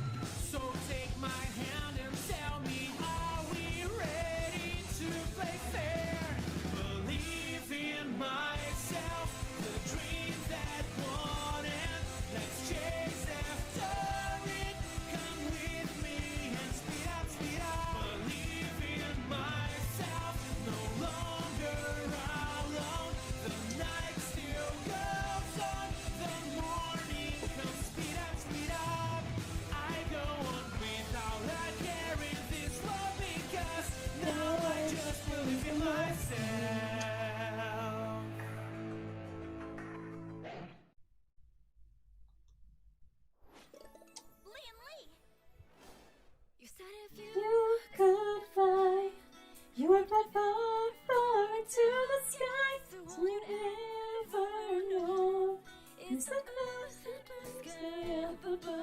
So take my hand and tell me, are we ready to play fair? Believe in myself, the dream that wanted. Let's chase after it. Come with me and speed up. Believe in myself, no longer It's the closest sky up above.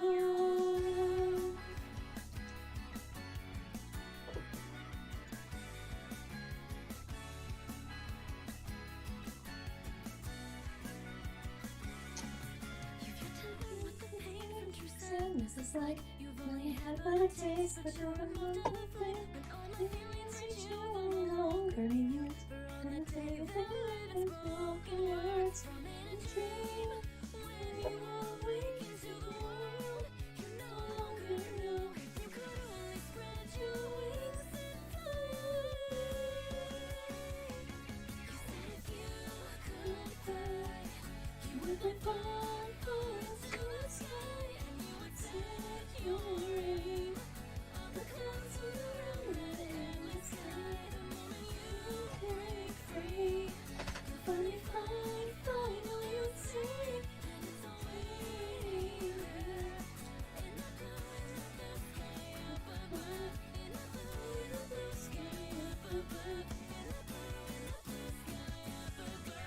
Sadness is like you've only had one taste, but you're a wonderful thing. The feelings reach you no longer need you. Gonna take them with broken words and dream. When you awake into the world, you no longer know. You could only spread your wings and fly. You said if you could fly, you would live far, far into the sky, and you would set your aim on the clouds around that endless sky. The moment you break free, you'll finally find all you'd see, and it's all waiting there in the blue sky up above, in the blue sky up above, in the blue sky up above.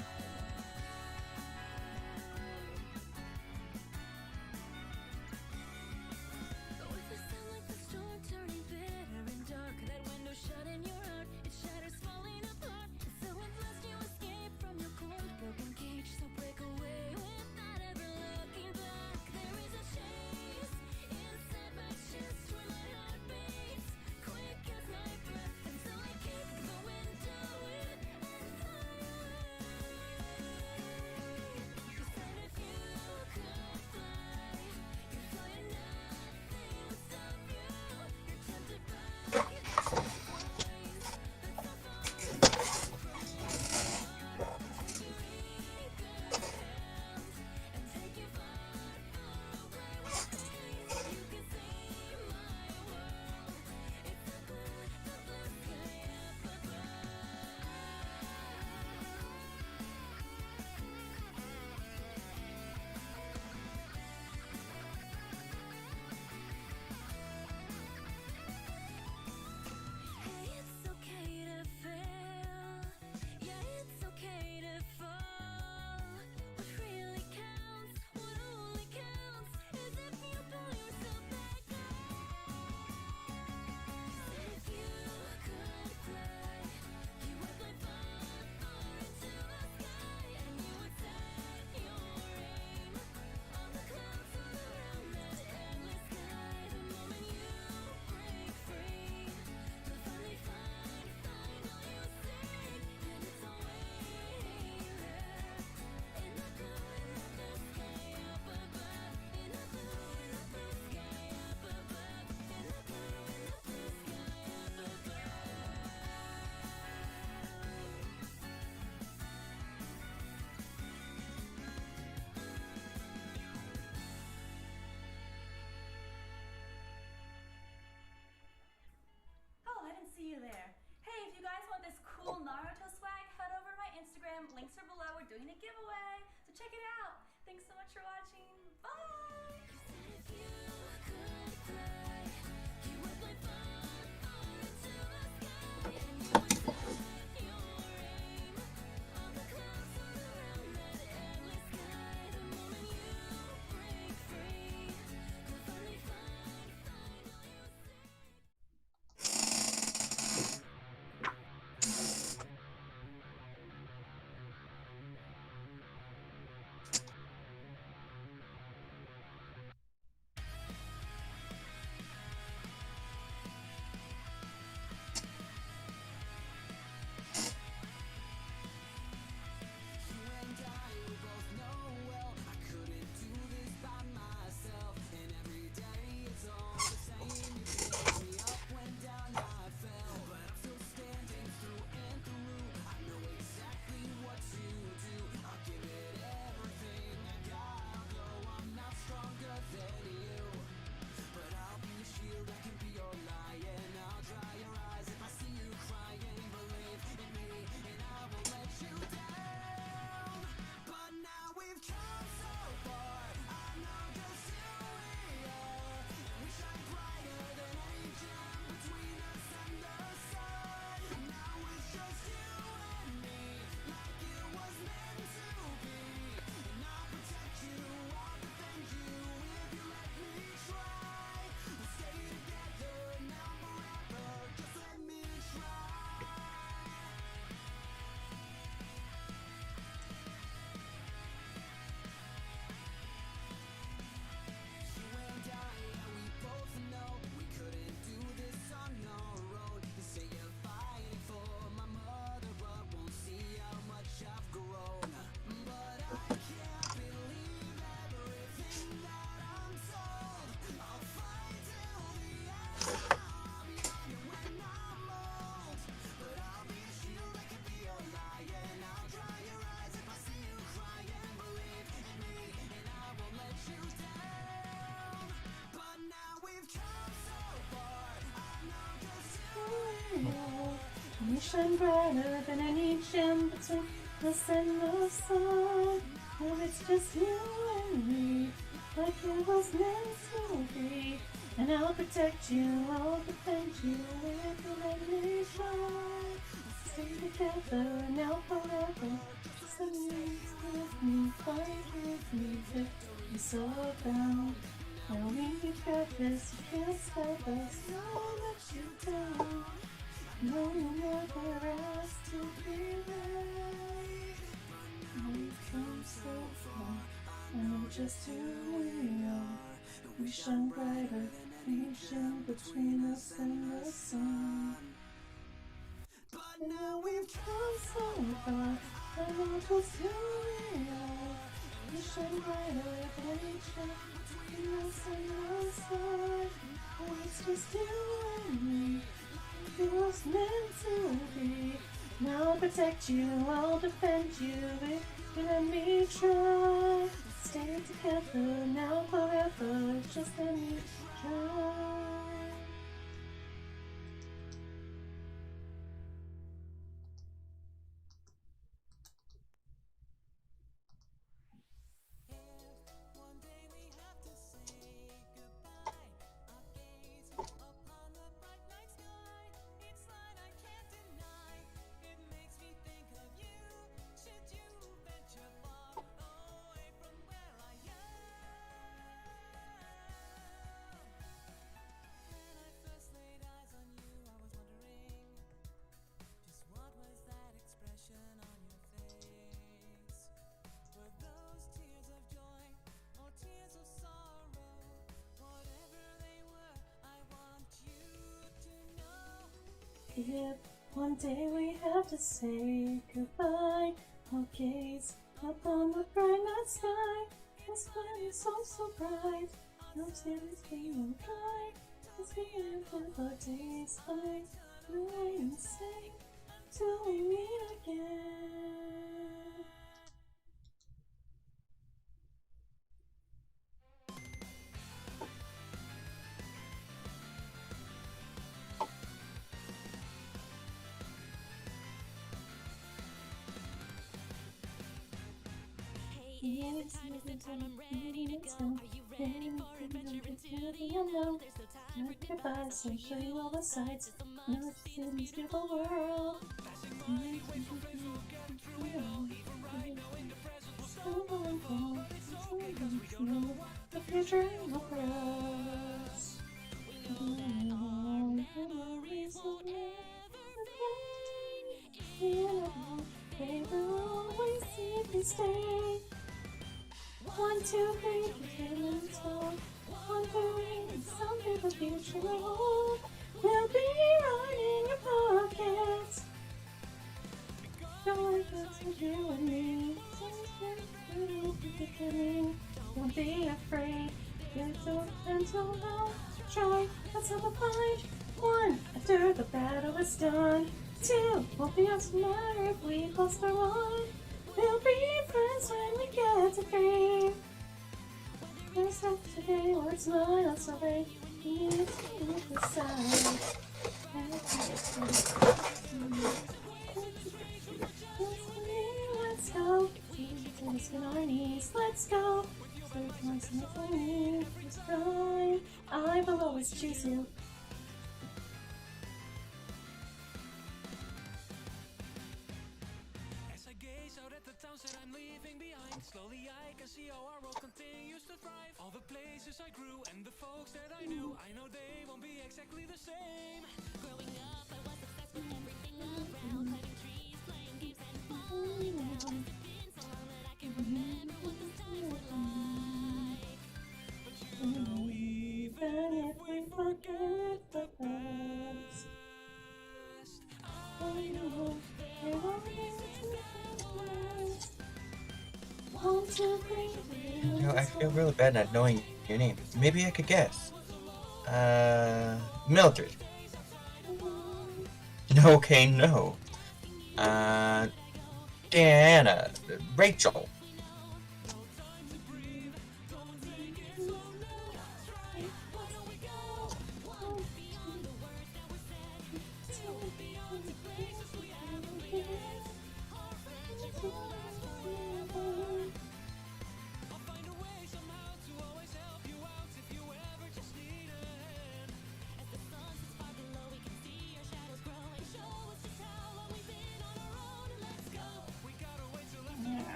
With the sound like the storm turning bitter and dark, that window shut in your heart, it shatters falling apart. And so at last you escape from your cold broken cage. So break away without ever looking back. There is a chase inside my chest where my heart beats quick as my breath. And so I kick the window in and fly away. You said if you could fly, you'd fly and nothing would stop you. You're tempted by waves that so far take you eager hands and take you far, far away with me. You can see my world. It's the blue sky up above. Hey, it's okay to fail. Yeah, it's okay to fall. What really counts, what only counts, is if you pull yourself back up. If you could fly, you would fly far, far into the sky, and you would set your aim on the clouds all around that endless sky. The moment you break free, you'll finally find all you seek, and it's all waiting there in the blue sky up above, in the blue sky up above, in the blue sky up above. Oh, I didn't see you there. Hey, if you guys want this cool Naruto swag, head over to my Instagram. Links are below. We're doing a giveaway, so check it out. Thanks so much for watching. Bye! If you could fly, you would fly far, far into the sky, and you would set your aim on the clouds all around that endless sky. The moment you break free, you'll finally find all you seek. We shine brighter than any gem between us and the sun. And it's just you and me, like it was meant to be. And I'll protect you, I'll defend you with imagination. Stay together now forever. Just let me with me, fight with me, I'm so bound. Now we got this, you can't stop us, no let you down. No, you never asked to be right. We've come so far, and we're just who we are. We shine brighter, we shine between us and the sun. But now we've come so far, and we're just who we are. We shine brighter, we shine between us and the sun. And it's just you and me. It was meant to be. Now I'll protect you, I'll defend you if you let me try. Stay together now forever, just let me try. If one day we have to say goodbye, I'll gaze up on the bright night sky. The sky is so bright, no tears being dry. As we live our days like the rain and sing till we meet again. Yes, I'm ready to go. Are you ready for adventure into the unknown? Goodbye, so show you all the sights. Now it's in this beautiful world. The future in the press. They will always see me stay. 1, 2, 3, feeling tall. Wondering someday the future will be right in your pockets. Going back to you and me. Don't be afraid. Little until now. Try, let's have a fight. 1, after the battle is done. 2, won't be us matter if we lost our one. We'll be friends when we get to 3. There's not today, words mine, I'll celebrate. It's the side. Let's go. Let's get on our knees. Let's go. I will always choose you. I'm leaving behind. Slowly I can see how our world continues to thrive. All the places I grew and the folks that I knew, I know they won't be exactly the same. Growing up, I was obsessed with everything around, cutting trees, playing games and falling down. It's been so long that I can't remember what this time was like. But you know, even if we forget the past, I know there are things to pass. You know, I feel really bad not knowing your name. Maybe I could guess. Mildred. Okay, no. Diana. Rachel.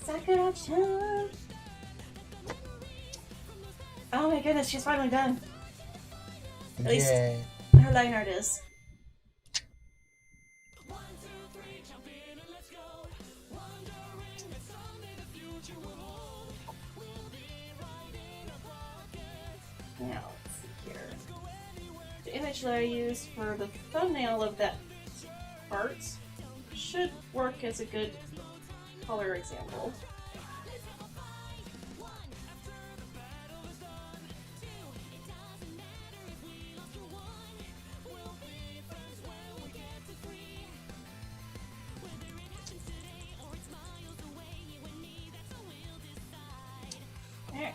Sakura-chan. Oh my goodness, she's finally done. At least Yay. her line art is. Now, let's see here. The image that I used for the thumbnail of that part should work as a good color example. There.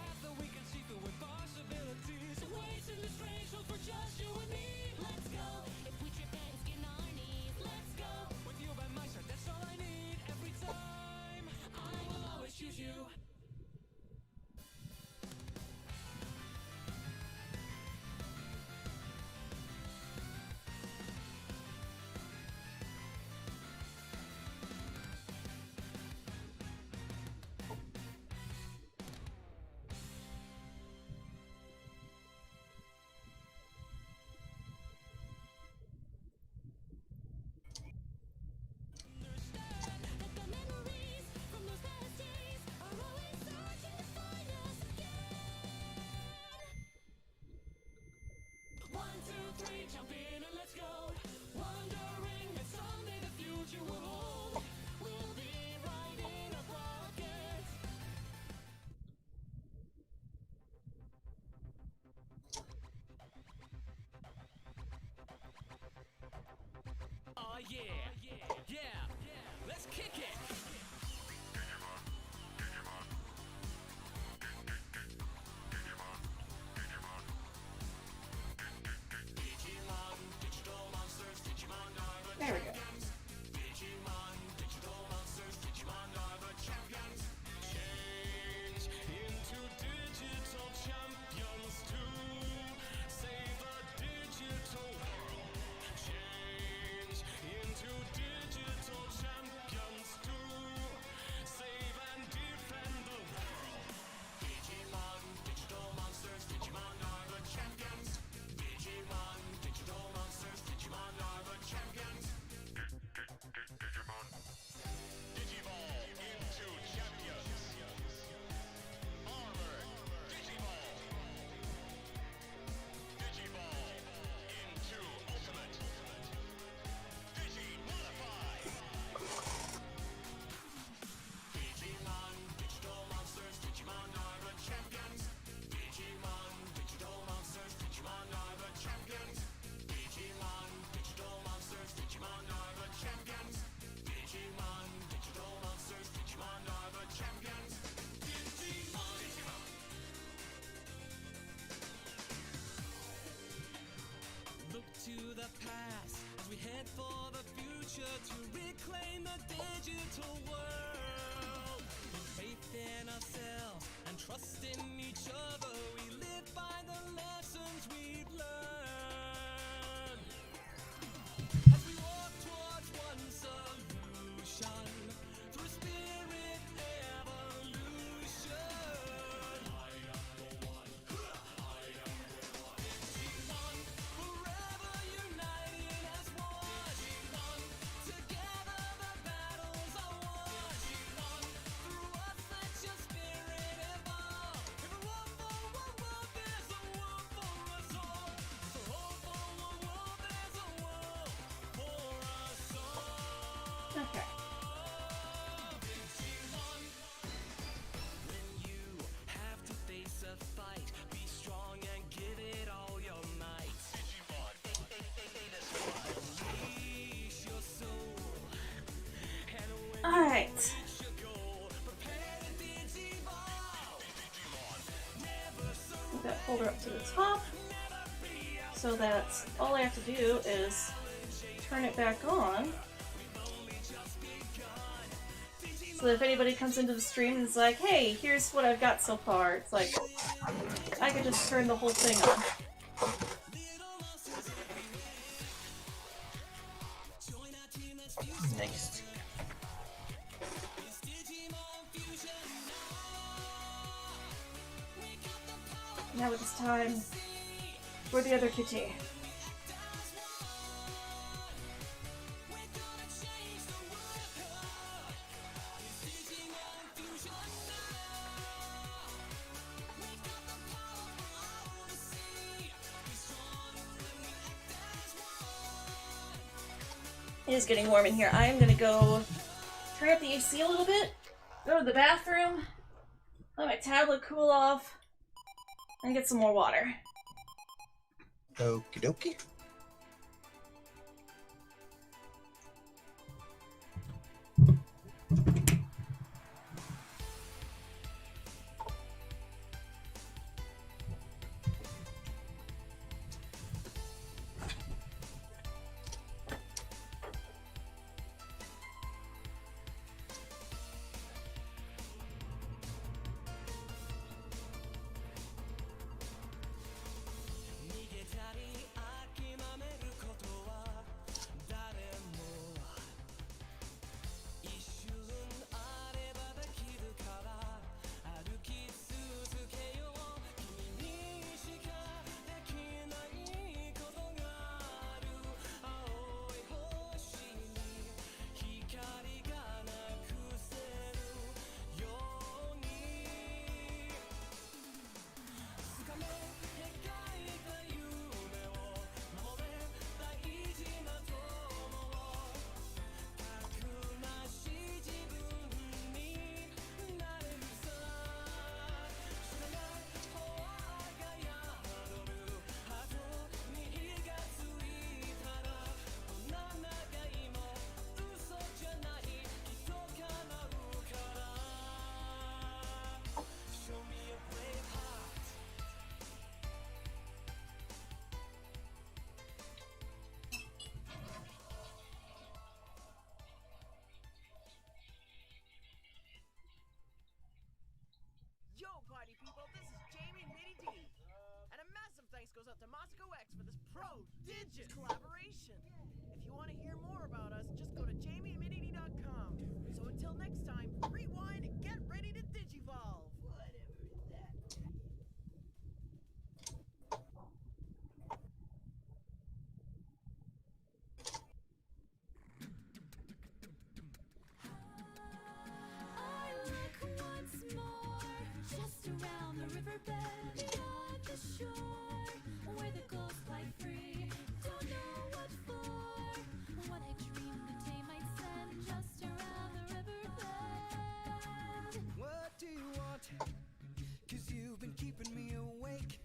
Let's kick it. There we go. To the past as we head for the future to reclaim the digital world. With faith in ourselves and trust in each other, we live by the lessons we've learned. As we walk towards one solution through spirit evolution. I am the one. I am the one. Digimon, forever united as one. Digimon, together the battles are won. Digimon, through us let your spirit evolve. If a war for one world, there's a war for us all. If a war for one world, there's a war for us all. Okay. When you have to face a fight, be strong and give it all your might. Unleash your soul. And when Alright. reach your goal, prepare to digivolve. Move that folder up to the top so that all I have to do is turn it back on. So that if anybody comes into the stream and is like, hey, here's what I've got so far, it's like, I can just turn the whole thing on. Nice. Now it is time for the other kitty. It is getting warm in here. I am gonna go turn up the AC a little bit, go to the bathroom, let my tablet cool off, and get some more water. Okie dokie. Yo, party people, this is Jamie and Mitty D. And a massive thanks goes out to Moscow X for this prodigious collaboration. If you want to hear more about us, just go to jamieandmittyD.com. So until next time, rewind and get ready to digivolve. Whatever that. I look once more, just around the riverbed, beyond the shore, where the gulls fly free. Don't know what for, what I dreamed the day might send, just around the riverbed. What do you want? 'Cause you've been keeping me awake.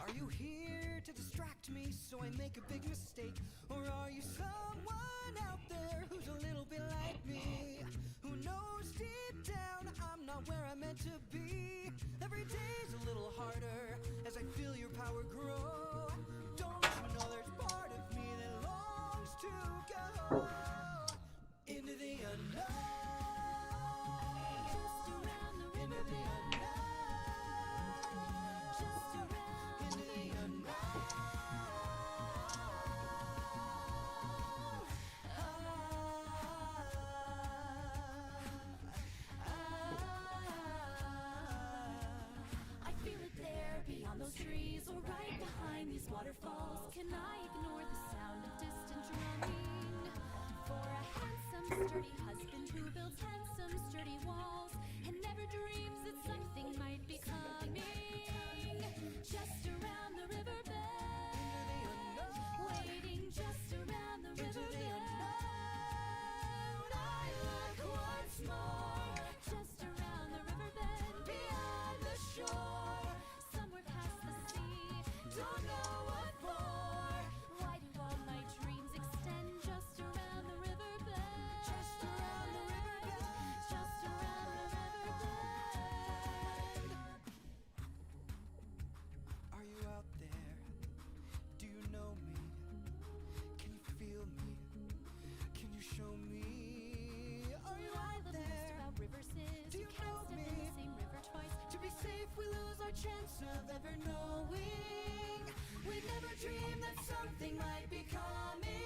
Are you here to distract me so I make a big mistake? Or are you someone out there who's a little bit like me? Who knows deep down I'm not where I'm meant to be? Every day's a little harder as I feel your power grow. Don't you know there's part of me that longs to go into the unknown? Just around the Into the riverbed, unknown. just around Into the unknown. I feel it there beyond those trees or right behind these waterfalls. Can I ignore the sound of distant drumming? For a handsome, sturdy husband who builds handsome, sturdy walls and never dreams that something might be coming. Just around the riverbed, waiting just around the riverbed. I look once more, just around the riverbed, beyond the shore, somewhere past the sea. Don't know what for. Why do all my dreams extend just around the riverbed? Just around the riverbed. Just around the riverbed. Are you out there? Do you know me? Can you feel me? Can you show me? Are you I out love most there? about rivers is Do you you can't know step in me? the same river twice. To be safe, we lose our chance of ever knowing. We never dreamed that something might be coming.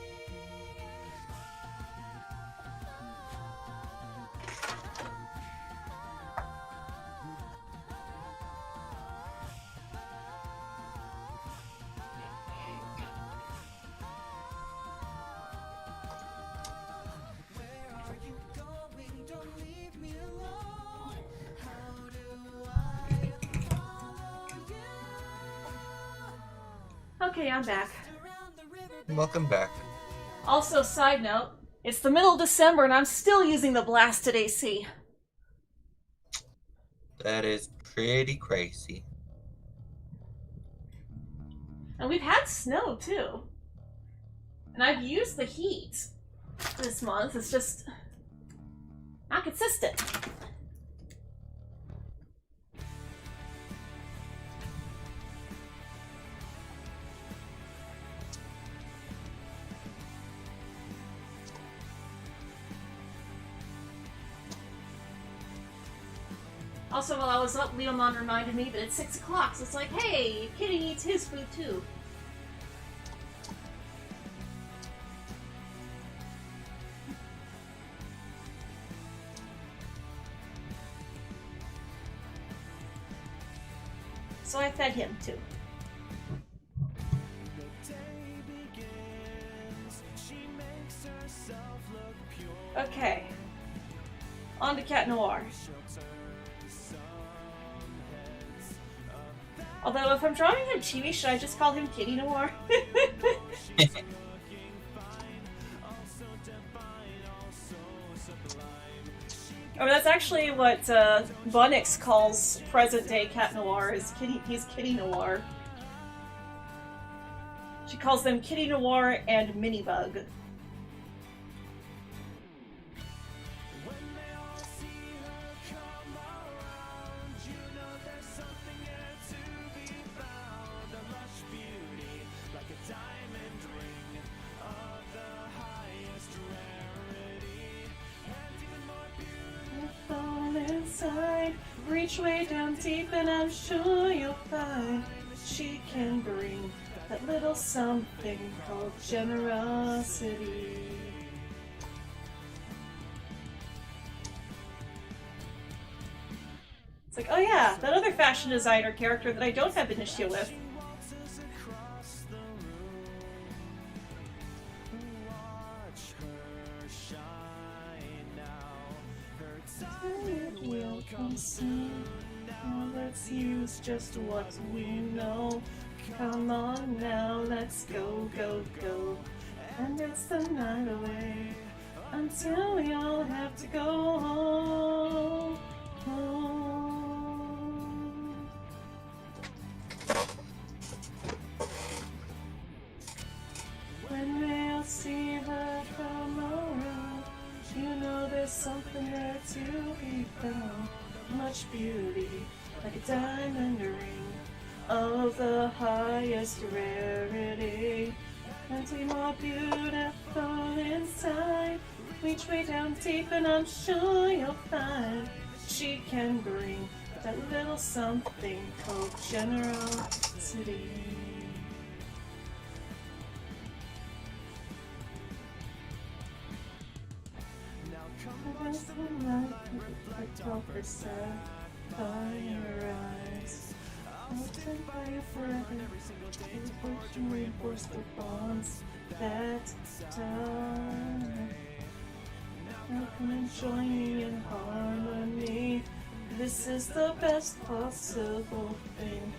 Okay, I'm back. Welcome back. Also, side note, it's the middle of December and I'm still using the blasted AC. That is pretty crazy. And we've had snow too. And I've used the heat this month. It's just not consistent. Also, while I was up, Leomon reminded me that it's 6 o'clock, so it's like, hey, Kitty needs his food too. So I fed him too. Okay. On to Cat Noir. Although, if I'm drawing him chibi, should I just call him Kitty Noir? I mean, that's actually what Bunnix calls present-day Cat Noir. He's Kitty Noir. She calls them Kitty Noir and Minibug. Inside, reach way down deep, and I'm sure you'll find she can bring that little something called generosity. It's like, oh yeah, that other fashion designer character that I don't have an issue with. Will come soon. Now let's use just what we know. Come on now, let's go, go, go. And it's the night away until we all have to go home. Home. When they'll see her come around, you know there's something there to be found. Much beauty, like a diamond ring of the highest rarity. Plenty more beautiful inside. Reach way down deep, and I'm sure you'll find she can bring that little something called generosity. As the light reflects off the sapphire eyes, I'll stand by you forever. Push and reinforce the bonds that tie. Now come and join me in harmony. This is the best possible thing.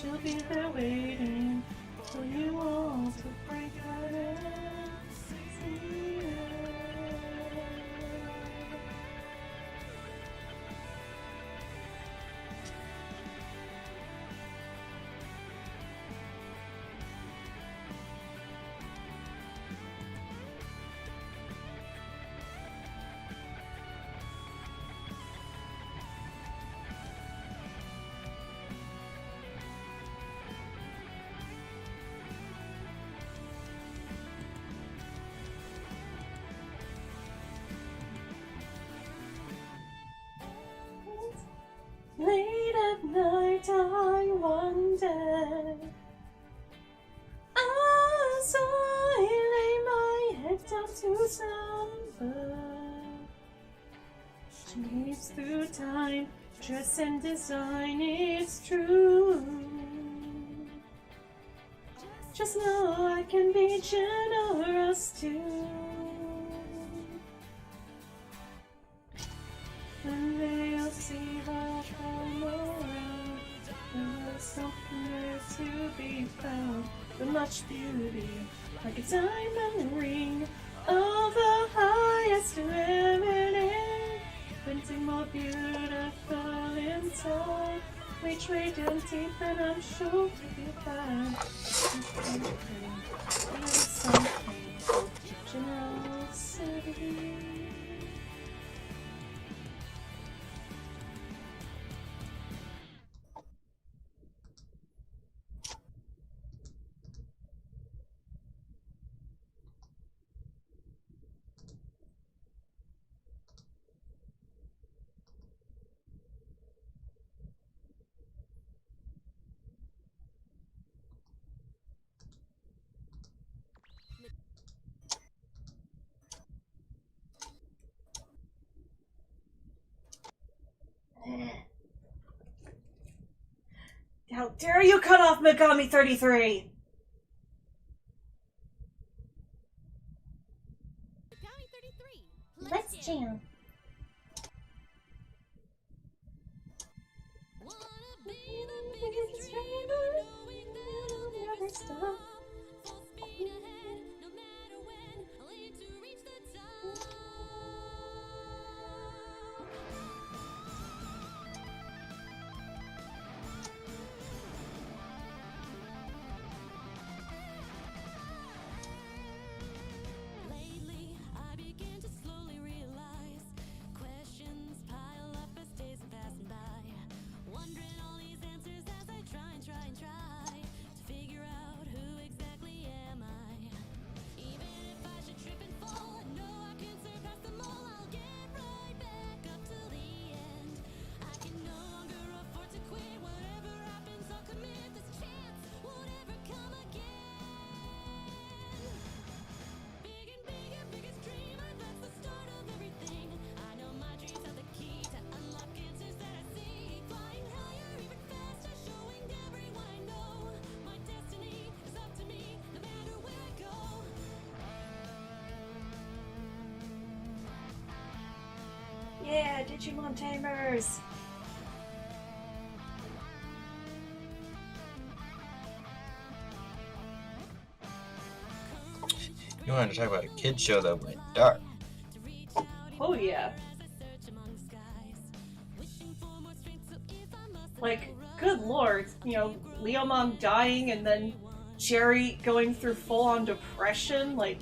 She'll be there waiting for you all to break out and see her. Late at night I wonder, as I lay my head down to slumber, she moves through time, dress and design, it's true. Just know I can be generous too. When they'll see her come around, and there's something there to be found. with much beauty, like a diamond ring of the highest remedy. Printing more beautiful in time. Reach way down deep, and I'm sure you'll be fine. There's something called generosity. How dare you cut off Megami 33! Let's jam. Yeah, Digimon Tamers! You wanted to talk about a kid show that went dark. Oh yeah. Like, good lord, you know, Leomon dying and then Jerry going through full-on depression, like,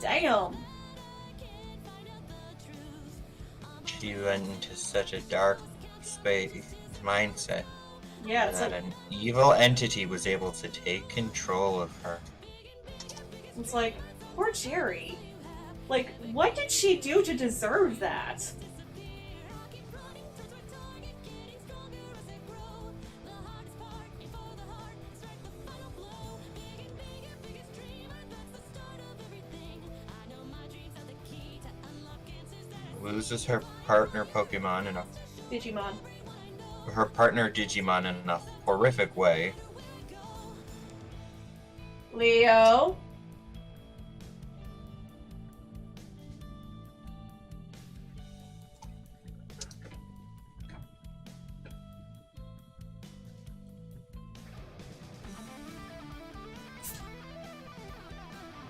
damn. She went into such a dark space mindset Yeah, it's that like, an evil entity was able to take control of her. it's like, poor Jerry. Like, what did she do to deserve that? Loses her partner Pokemon in a Digimon. her partner Digimon in a horrific way. Leo?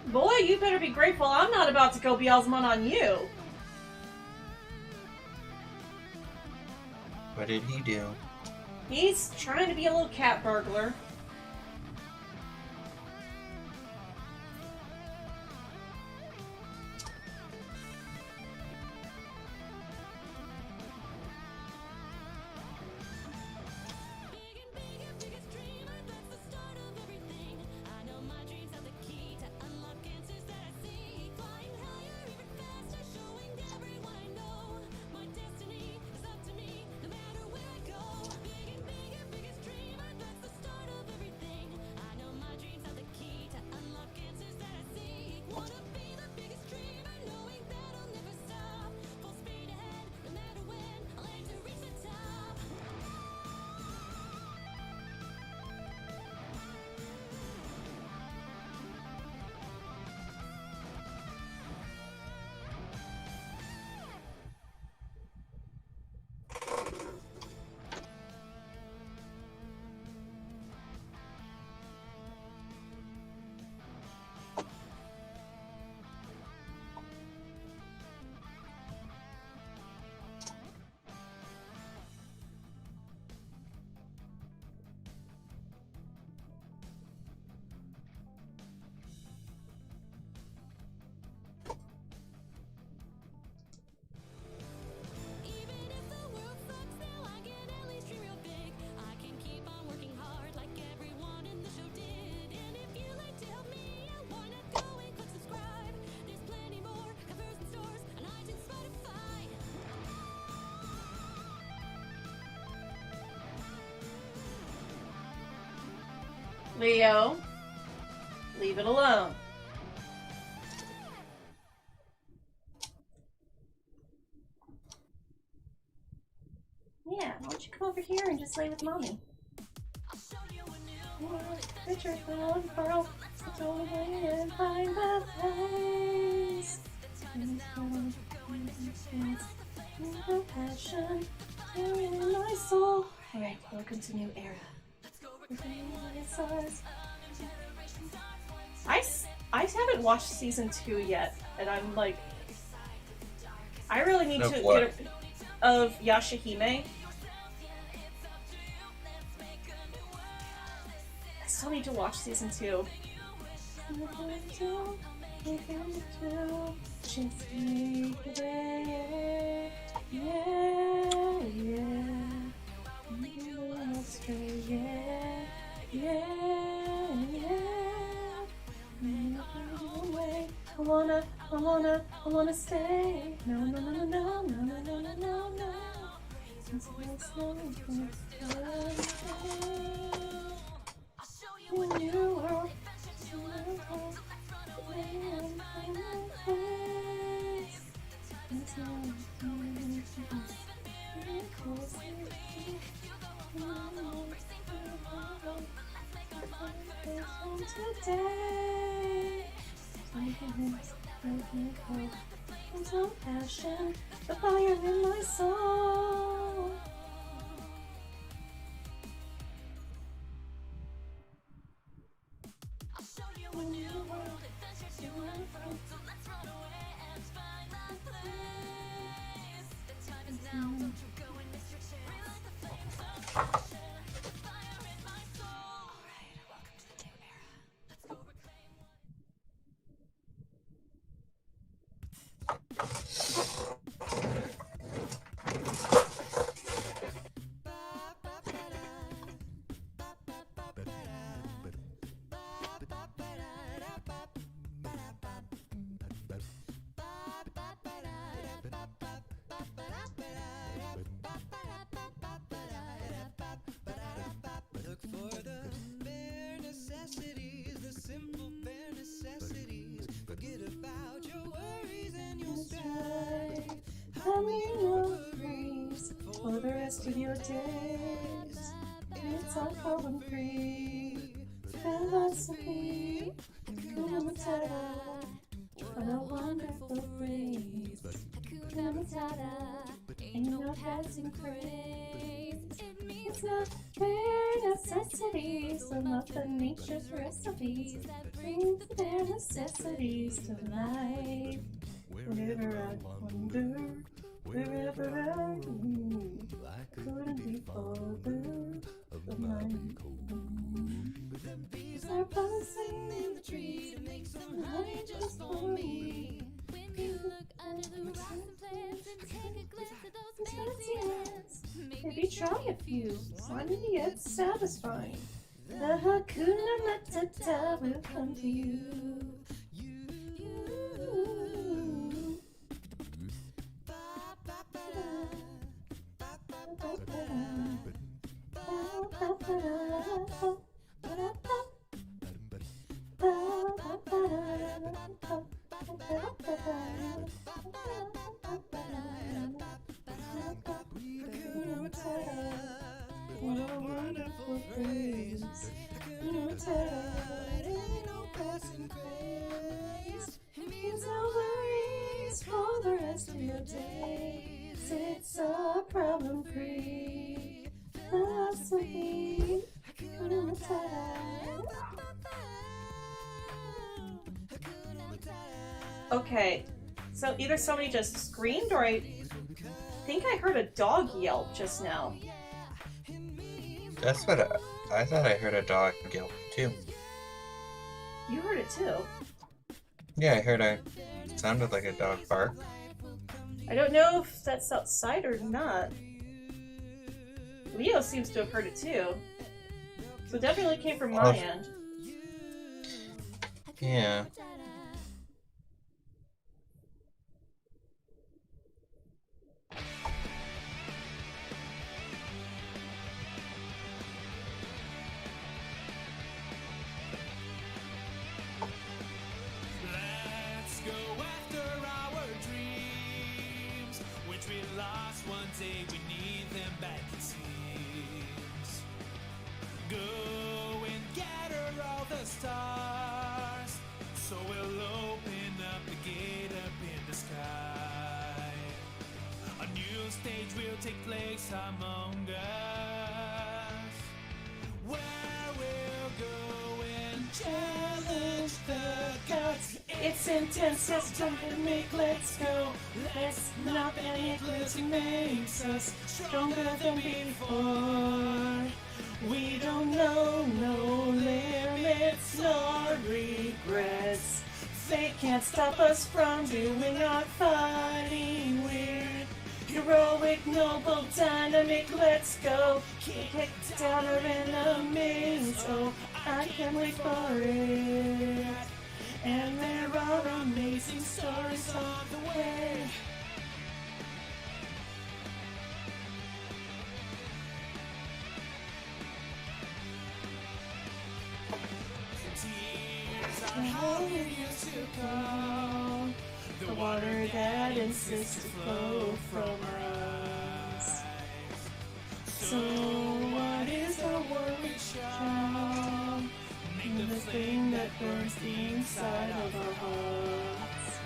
Boy, you better be grateful I'm not about to go Beelzemon on you. What did he do? He's trying to be a little cat burglar. Leo, leave it alone. Yeah, why don't you come over here and just lay with mommy? Richard, the one pearl, it's only and find the place. No passion in my soul. Alright, welcome to New Era. I haven't watched season 2 yet, and I'm like, I really need to get of Yashahime. I still need to watch season 2. I wanna stay. No, no, no, no, no, no, no, no, no, no, no. Today, no passion, the fire in my soul. When you world adventures you learn from, so let's run away and find my place. The time is now, don't you go and miss your chance. Relight the flames of passion, the fire in my soul. Alright, welcome to the New Era. Let's go reclaim one. Look for the bare necessities, the simple bare necessities. Forget about your worries and your strife. I mean no freeze for the rest of your days. It's all problem free. Philosophy, Hakuna Matata. What a wonderful phrase. Hakuna Matata, ain't no passing craze. It means not bare necessities, but not the nature's recipes that bring the bare necessities to life. Whenever I wonder, wherever I move, I couldn't be farther of my home. The bees are buzzing in the trees to make some honey just for me. When you look under the rocks and plants and take a glance at those fancy lands, Maybe try a few, slimy yet satisfying. The Hakuna Matata will come to you. What a wonderful phrase. Ain't no passing craze. It means no worries for the rest of your days. It's a problem free philosophy. Hakuna Matata. Okay, so either somebody just screamed or I think I heard a dog yelp just now. That's what I thought I heard a dog yelp too. You heard it too. Yeah, I heard it sounded like a dog bark. I don't know if that's outside or not. Leo seems to have heard it too. So it definitely came from my end. Yeah. we lost one day, we need them back, it seems. Go and gather all the stars, so we'll open up the gate up in the sky. A new stage will take place among us, where we'll go and challenge the gods. It's intense, let's jump and make, let's go. Let's not panic, losing makes us stronger than before. We don't know no limits nor regrets. They can't stop us from doing our fighting weird. Heroic, noble, dynamic, let's go. Kick down our enemies, oh, I can't wait for it. And there are amazing stories on the way. Tears are how we used to go. The water that insists to flow from us. So what is the word we show? Make the flame that burns the inside of our hearts.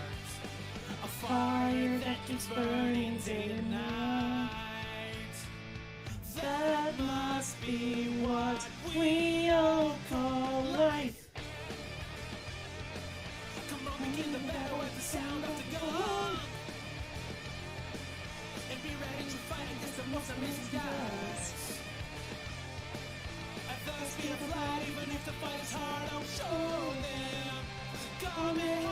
A fire that keeps burning day and night. That must be what we all call life. Come on, begin the battle at the sound of the gun. And be ready to fight against the most amazing guys. At the speed of light, even if the fight is hard, I'll show them. Come here,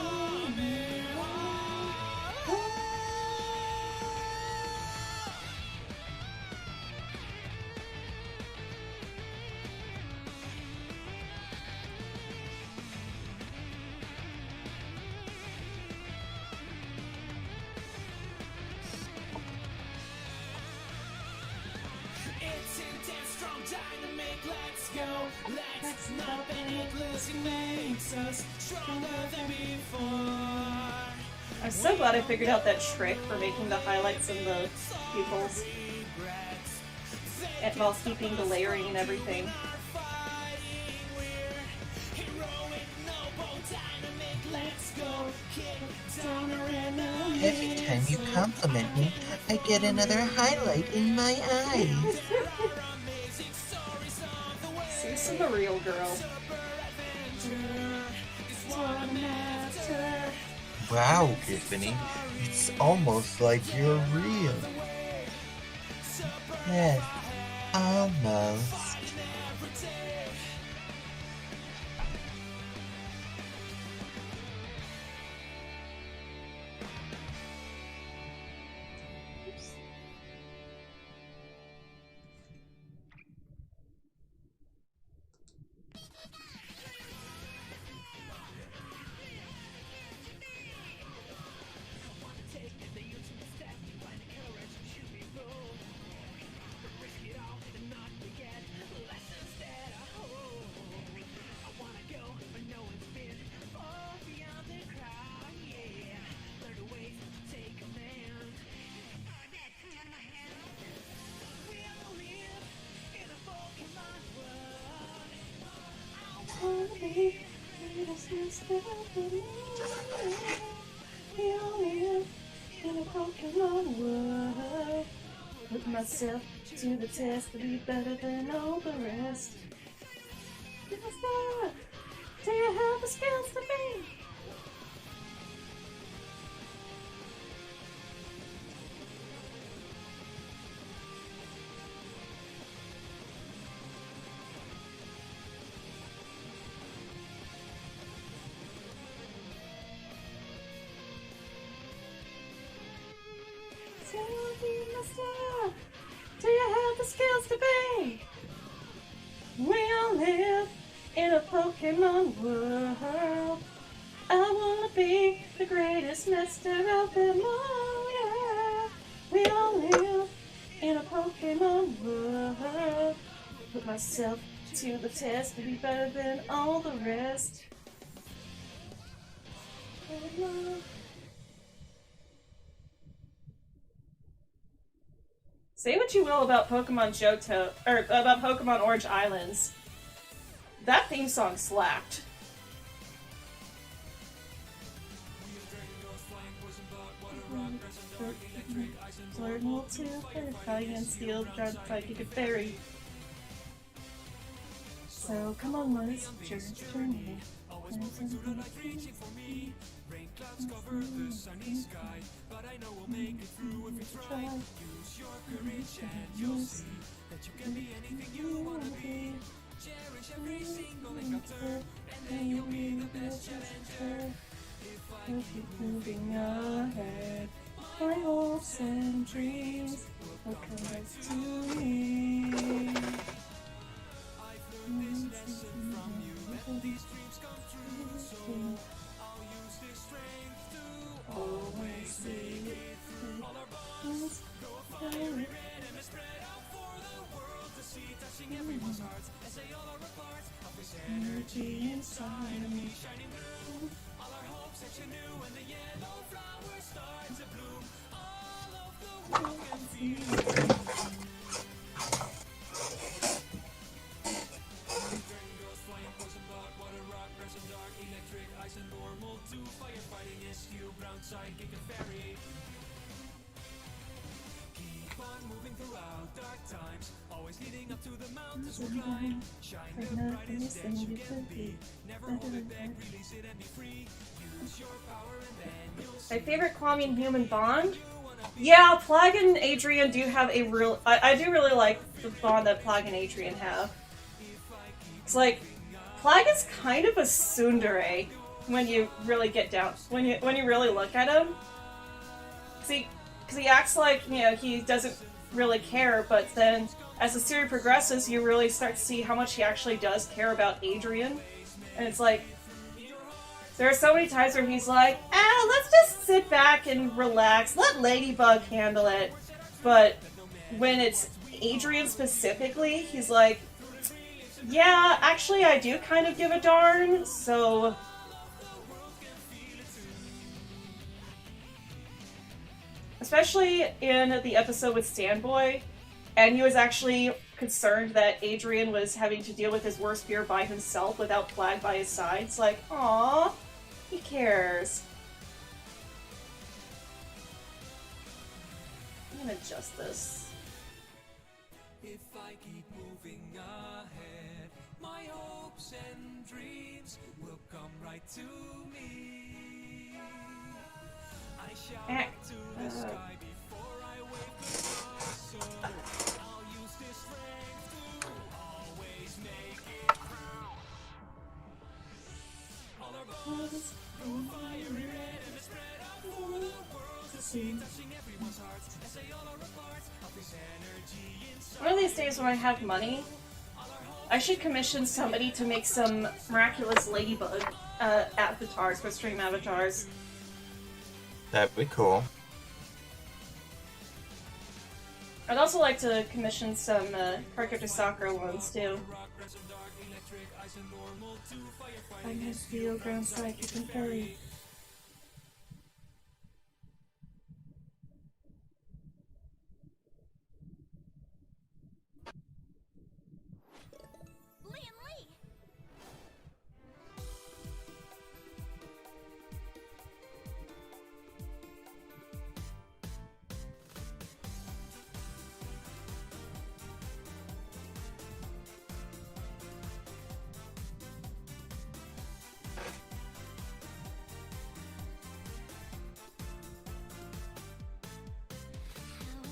It's intense, strong, dynamic, let's go. Let's not panic, losing makes us stronger than before. I'm so glad I figured out that trick for making the highlights and the pupils. And while keeping the layering and everything. Every time you compliment me, I get another highlight in my eyes. See, this is the real girl. Wow, Tiffany, it's almost like you're real. Yes, almost. Put myself to the test to be better than all the rest. Do you have the skills to be? Do you have the skills to be? We all live in a Pokemon world. I wanna be the greatest master of them all, yeah. We all live in a Pokemon world. Put myself to the test to be better than all the rest. Say what you will about Pokemon Johto, or about Pokemon Orange Islands. That theme song slapped. Cardinal 2, Italian Steel, Giant Psychic Fairy. So, come on, Mars, journey. Keep moving ahead. My hopes and dreams will come back to me. Always see it. Energy inside of me. All our hopes that you knew when the yellow flowers start to bloom. All of the world can see. Dragon goes flying, poison blood, water, rock, resin, dark, electric, ice, and normal. 2 firefighting, SQ, ground, psychic, and fairy. Keep on moving throughout dark times, always leading up to the mountains we'll climb. Shine the brightest that you can be. Never hold it back, release it and be free. Use your power and then you'll see. My favorite Kwame and human bond? Yeah, Plague and Adrian do have a real... I do really like the bond that Plague and Adrian have. It's like, Plague is kind of a tsundere when you really get down... When you really look at him. Because he acts like, you know, he doesn't really care, but then as the series progresses, you really start to see how much he actually does care about Adrian. And it's like, there are so many times where he's like, let's just sit back and relax, let Ladybug handle it. But when it's Adrian specifically, he's like, yeah, actually I do kind of give a darn, so... Especially in the episode with Stanboy, and he was actually concerned that Adrian was having to deal with his worst fear by himself without Plague by his side. It's like, aww, he cares. I'm gonna adjust this. If I keep moving ahead, my hopes and dreams will come right to me. I shall look to the sky before I wake up, so I'll use this strength to always make it through. All our bones go fiery red and spread out for the world to see, touching everyone's hearts as they all are apart of this energy inside. One of these days when I have money, I should commission somebody to make some Miraculous Ladybug avatars for stream avatars. That'd be cool. I'd also like to commission some Cardcaptor Sakura ones too. I'm gonna steal ground psychic and fairy.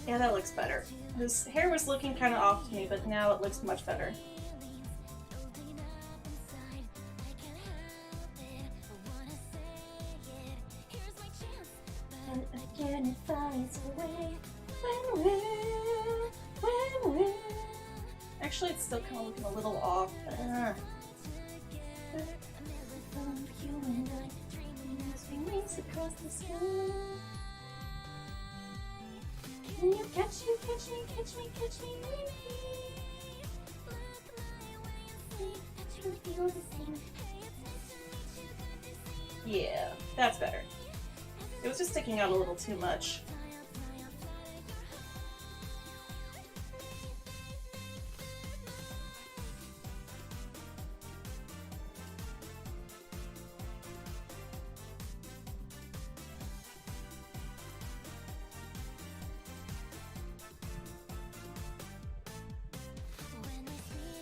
Yeah, that looks better. His hair was looking kind of off to me, but now it looks much better. And again it finds a way when Actually, it's still kind of looking a little off. Across the sky. Can you catch me, catch me, catch me, catch me? Yeah, that's better. It was just sticking out a little too much.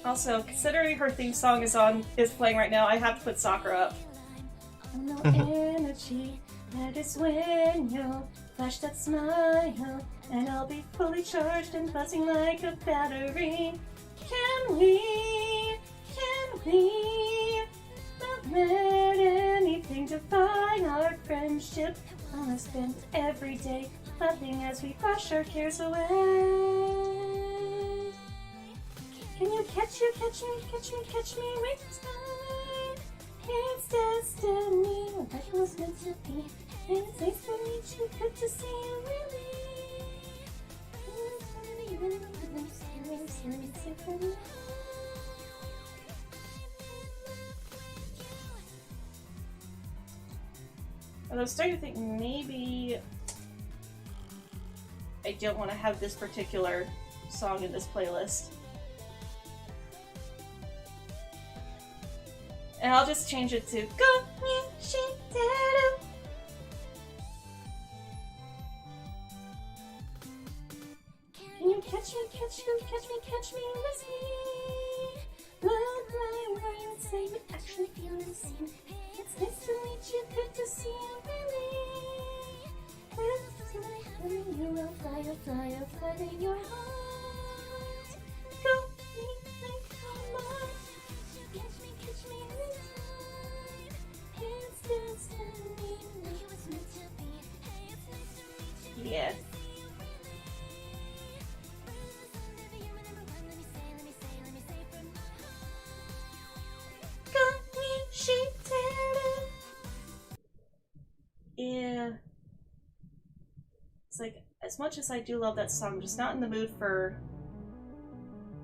Also, considering her theme song is playing right now, I have to put Sakura up. No energy, that is when you'll flash that smile, and I'll be fully charged and buzzing like a battery. Can we not let anything define our friendship? I'll spend every day laughing as we brush our cares away. Can you catch me with time? It's destiny, that was meant to be. It's nice to meet you, good to see you, really. I was starting to think maybe I don't want to have this particular song in this playlist. And I'll just change it to Go Me She Did. Can you catch me with me? Love my words, say you actually feel the same. It's nice to meet you, good to see you, really. You will fly in your heart. Go me like how much. Catch me with time. It's destiny. It was meant to be. Hey, it's nice to meet you. Yeah. Yeah. It's like, as much as I do love that song, I'm just not in the mood for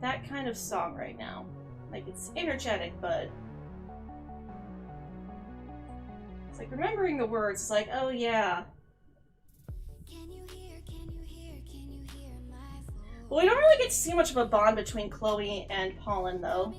that kind of song right now. Like, it's energetic, but it's like remembering the words, it's like, oh yeah. Well, we don't really get to see much of a bond between Chloe and Pollen, though.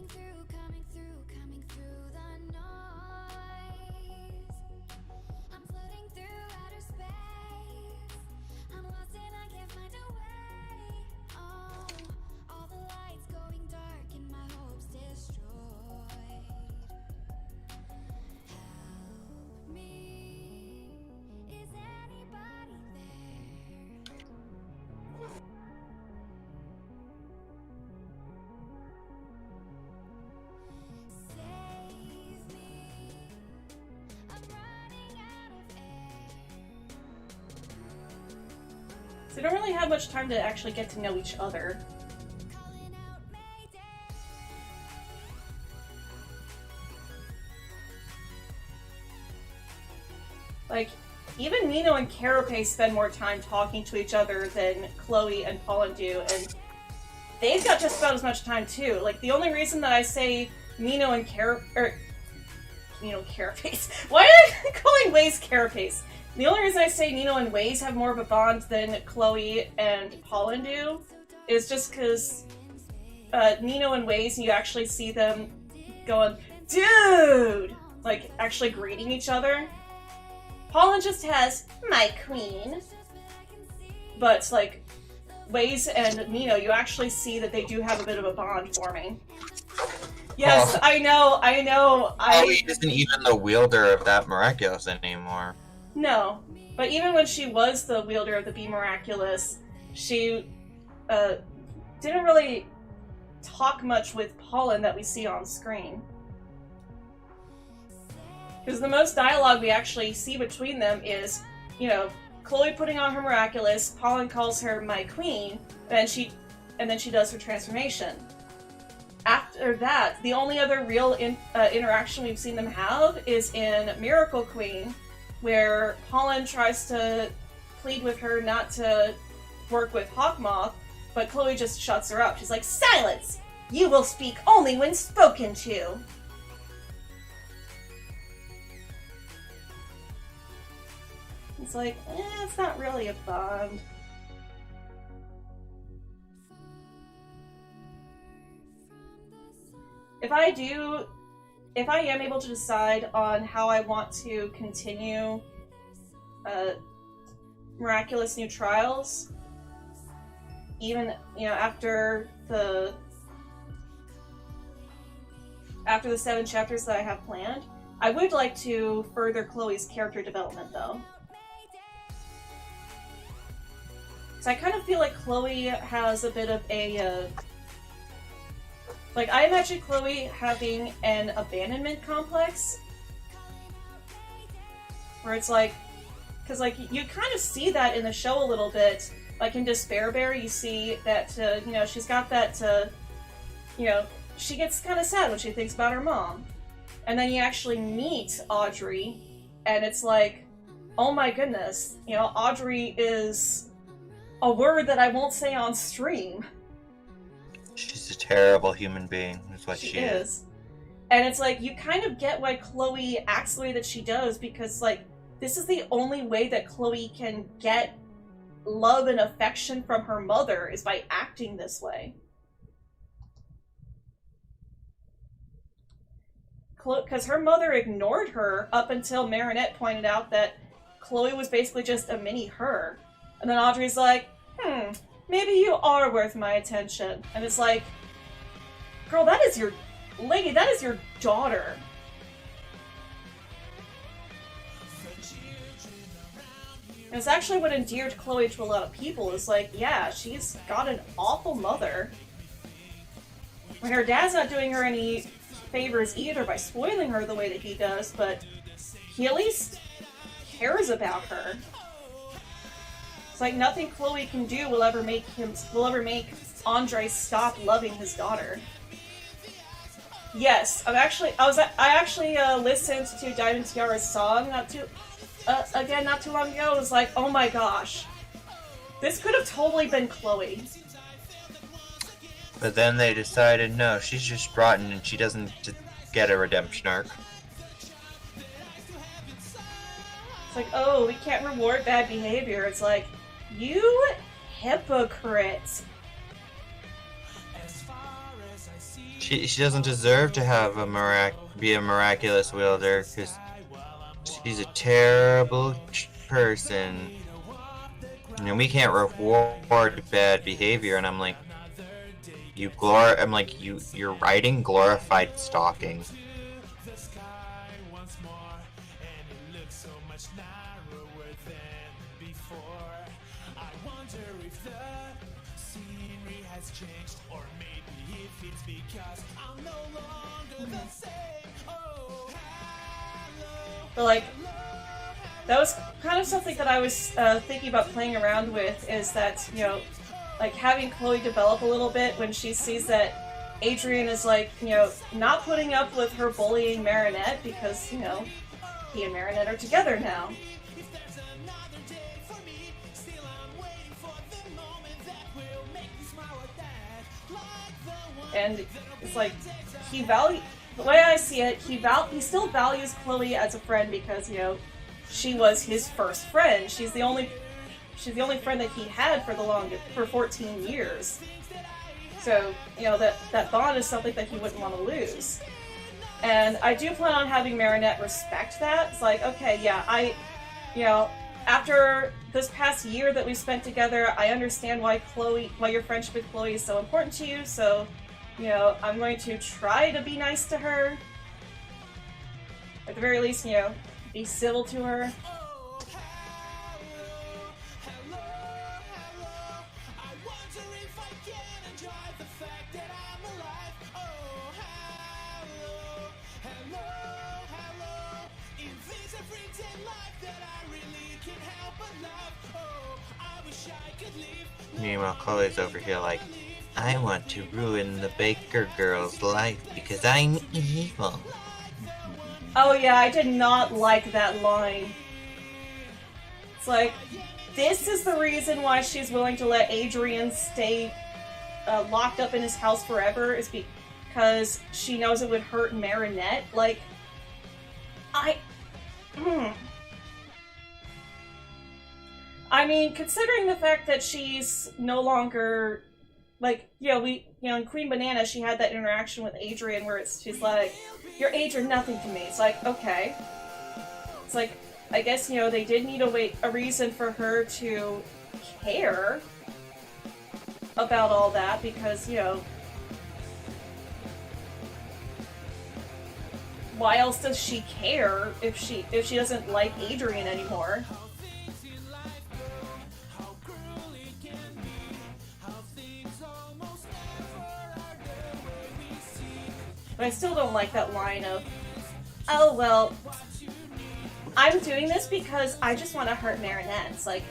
They don't really have much time to actually get to know each other. Like, even Nino and Carapace spend more time talking to each other than Chloe and Pollen do, and they've got just about as much time too. Like, the only reason that I say Nino and Carapace... Why am I calling Waze Carapace? The only reason I say Nino and Waze have more of a bond than Chloe and Pollen do is just because Nino and Waze, you actually see them going, dude! Like, actually greeting each other. Pollen just has, my queen. But, like, Waze and Nino, you actually see that they do have a bit of a bond forming. Yes, Oh. I know. Chloe isn't even the wielder of that Miraculous anymore. No, but even when she was the wielder of the Be Miraculous, she didn't really talk much with Pollen that we see on screen. Because the most dialogue we actually see between them is, you know, Chloe putting on her Miraculous, Pollen calls her my queen, and then she does her transformation. After that, the only other real interaction we've seen them have is in Miracle Queen, where Pollen tries to plead with her not to work with Hawkmoth, but Chloe just shuts her up. She's like, silence! You will speak only when spoken to! It's like, it's not really a bond. If I am able to decide on how I want to continue Miraculous New Trials, even, you know, after the after the 7 chapters that I have planned. I would like to further Chloe's character development, though. So I kind of feel like Chloe has a bit of a, like, I imagine Chloe having an abandonment complex. Where it's like, because, like, you kind of see that in the show a little bit. Like, in Despairberry, you see that, you know, she's got that, you know, she gets kind of sad when she thinks about her mom. And then you actually meet Audrey, and it's like, oh my goodness, you know, Audrey is a word that I won't say on stream. She's a terrible human being, is what she is. And it's like, you kind of get why Chloe acts the way that she does, because, like, this is the only way that Chloe can get love and affection from her mother, is by acting this way. Because her mother ignored her up until Marinette pointed out that Chloe was basically just a mini her. And then Audrey's like, maybe you are worth my attention. And it's like, girl, that is your... Lady, that is your daughter. And it's actually what endeared Chloe to a lot of people. Is like, yeah, she's got an awful mother. When her dad's not doing her any favors either by spoiling her the way that he does, but he at least cares about her. It's like nothing Chloe can do will ever make Andre stop loving his daughter. Yes, I actually listened to Diamond Tiara's song not too long ago. It was like, oh my gosh, this could have totally been Chloe. But then they decided, no, she's just rotten and she doesn't get a redemption arc. It's like, oh, we can't reward bad behavior. It's like, you hypocrite. She doesn't deserve to have be a miraculous wielder, because she's a terrible person. And we can't reward bad behavior. And I'm like, you're writing glorified stalking. But like, that was kind of something that I was thinking about playing around with, is that, you know, like having Chloe develop a little bit when she sees that Adrian is like, you know, not putting up with her bullying Marinette because, you know, he and Marinette are together now. And it's like, the way I see it, he still values Chloe as a friend because, you know, she was his first friend. She's the only friend that he had for 14 years. So, you know, that bond is something that he wouldn't want to lose. And I do plan on having Marinette respect that. It's like, okay, yeah, you know, after this past year that we spent together, I understand why your friendship with Chloe is so important to you, so, you know, I'm going to try to be nice to her. At the very least, you know, be civil to her. Meanwhile, Chloe's over here like, I want to ruin the Baker girl's life because I'm evil. Oh yeah, I did not like that line. It's like, this is the reason why she's willing to let Adrian stay locked up in his house forever, is because she knows it would hurt Marinette. Like, I mean, considering the fact that she's no longer, like, in Queen Banana, she had that interaction with Adrian where she's like, you're Adrian, nothing to me. It's like, okay. It's like, I guess, you know, they did need a reason for her to care about all that because, you know, why else does she care if she doesn't like Adrian anymore? But I still don't like that line of, oh well, I'm doing this because I just want to hurt Marinette. It's like,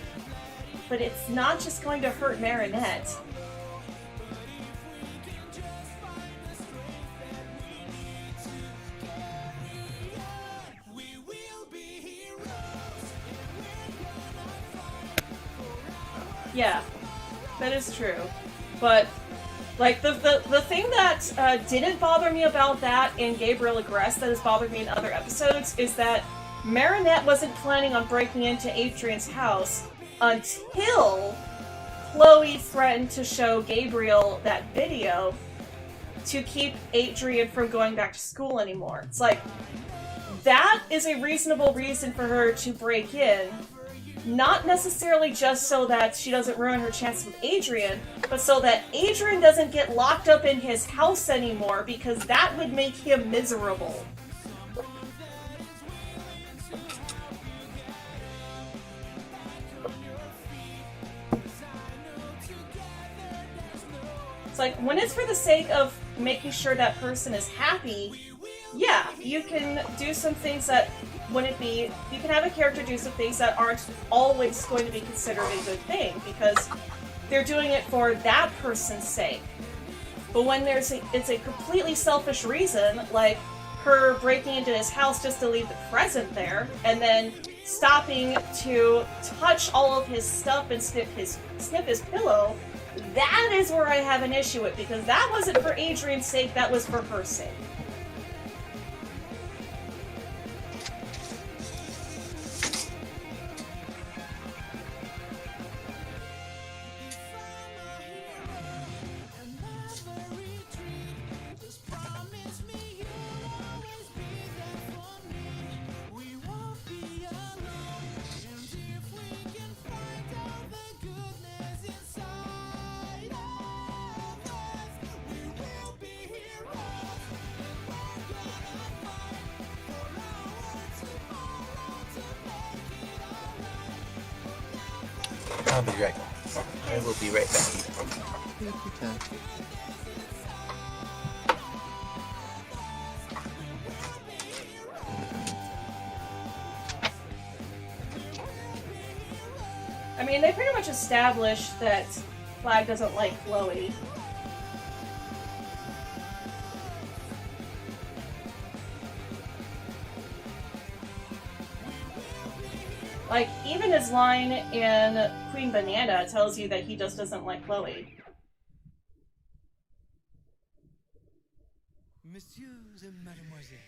but it's not just going to hurt Marinette. Yeah, that is true. But, like, the thing that didn't bother me about that in Gabriel Agreste that has bothered me in other episodes is that Marinette wasn't planning on breaking into Adrian's house until Chloe threatened to show Gabriel that video to keep Adrian from going back to school anymore. It's like, that is a reasonable reason for her to break in. Not necessarily just so that she doesn't ruin her chances with Adrian, but so that Adrian doesn't get locked up in his house anymore, because that would make him miserable. It's like, when it's for the sake of making sure that person is happy, yeah, you can do some things that wouldn't be, you can have a character do some things that aren't always going to be considered a good thing, because they're doing it for that person's sake. But when it's a completely selfish reason, like her breaking into his house just to leave the present there, and then stopping to touch all of his stuff and sniff his pillow, that is where I have an issue with, because that wasn't for Adrian's sake, that was for her sake. I'll be right back. I will be right back. I mean, they pretty much established that Flag doesn't like Chloe. Like, even his line in Queen Banana tells you that he just doesn't like Chloe. Messieurs and mademoiselles,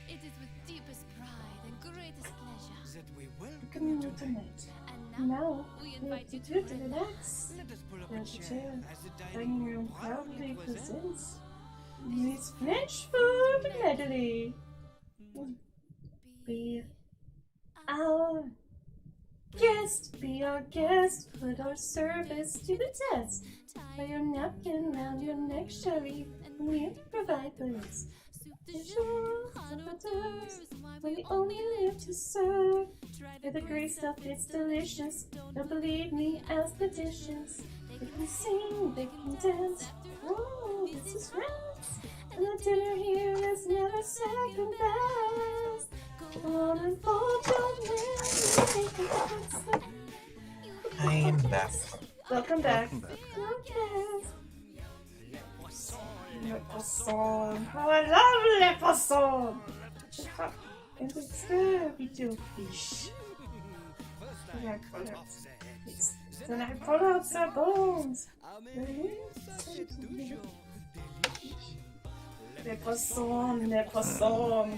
It is with deepest pride and greatest pleasure that we welcome Come you here tonight. and now Now, we we invite you have to to relax. Let us pull up Grab a a chair chair. as the Dining dining room room proudly presents presents Miss French food medley. Be our guest, be our guest, put our service to the test. Lay your napkin round your neck, Sherry, and we provide the rest. We only live to serve. With the great stuff, it's delicious. Don't believe me, ask the dishes. They can sing, they can dance. Oh, this is right. And the dinner here is never second best. Come on and fold your hands. I am back. Welcome back. Welcome back. Okay. Le poisson. Oh, I love le poisson. And the little fish. Then I pull out the bones. Le poisson, le poisson.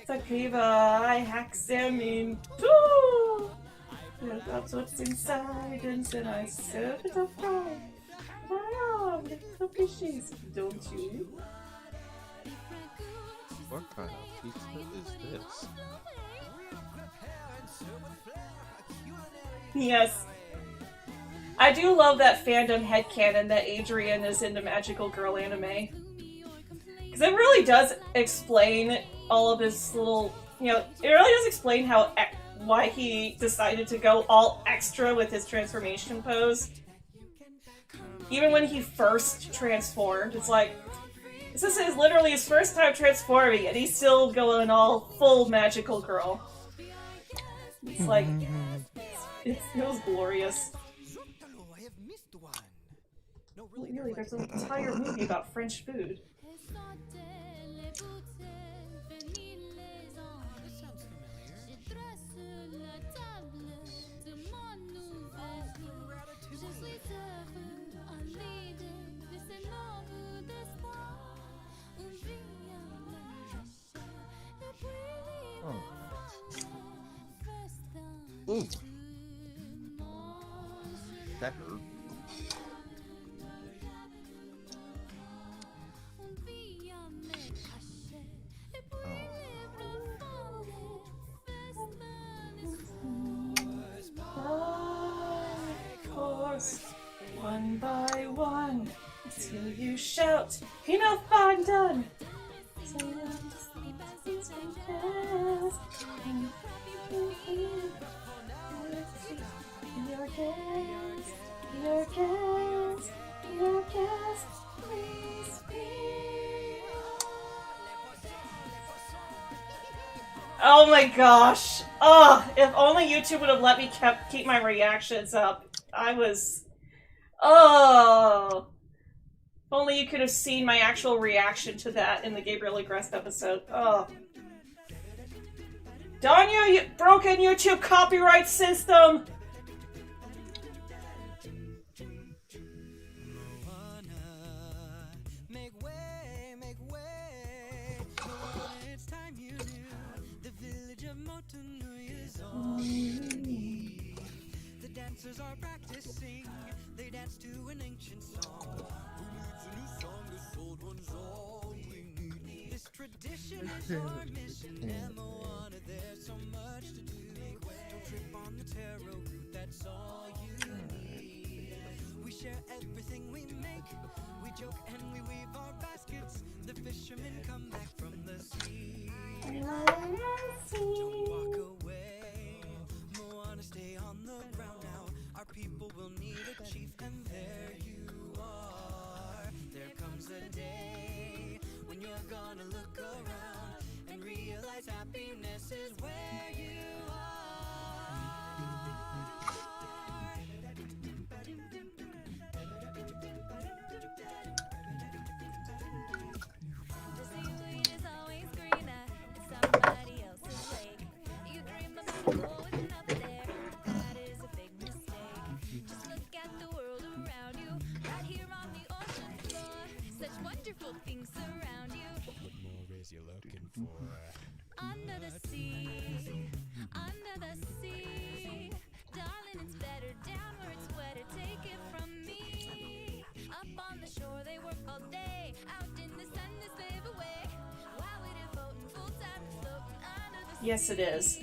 Sakura, I hack them in two. That's what's inside, and then I serve it up right. I love little fishes, don't you? What kind of pizza is this? Yes. I do love that fandom headcanon that Adrian is into magical girl anime. Because it really does explain all of his little, you know, it really does explain how why he decided to go all extra with his transformation pose. Even when he first transformed, it's like, this is literally his first time transforming, and he's still going all full magical girl. It's like, it was glorious. Really, there's an entire movie about French food. Ooh. That hurt. One by one, till you shout, enough, I'm done. Your guest, your guest, your guest, please speak. Oh my gosh. Oh, if only YouTube would have let me keep my reactions up. I was... Oh! If only you could have seen my actual reaction to that in the Gabriel Agrest episode. Oh. Darn you, broken YouTube copyright system! The dancers are practicing, they dance to an ancient song. Who needs a new song? This old one's all we need. This tradition is our mission, and Moana, there's so much to do. Don't trip on the taro root, that's all you need. We share everything we make, we joke and we weave our baskets. The fishermen come back from the sea. Don't walk away, Moana, stay on the ground now. Our people will need a chief, and there you are. There comes a day when you're gonna look around and realize happiness is where you things around you. What more is you looking for? Under the sea, darling, it's better down where it's wetter. Take it from me. Up on the shore, they work all day. Out in the sun, they slave away. While we're devoting full time to floating under the sea. Yes, it is.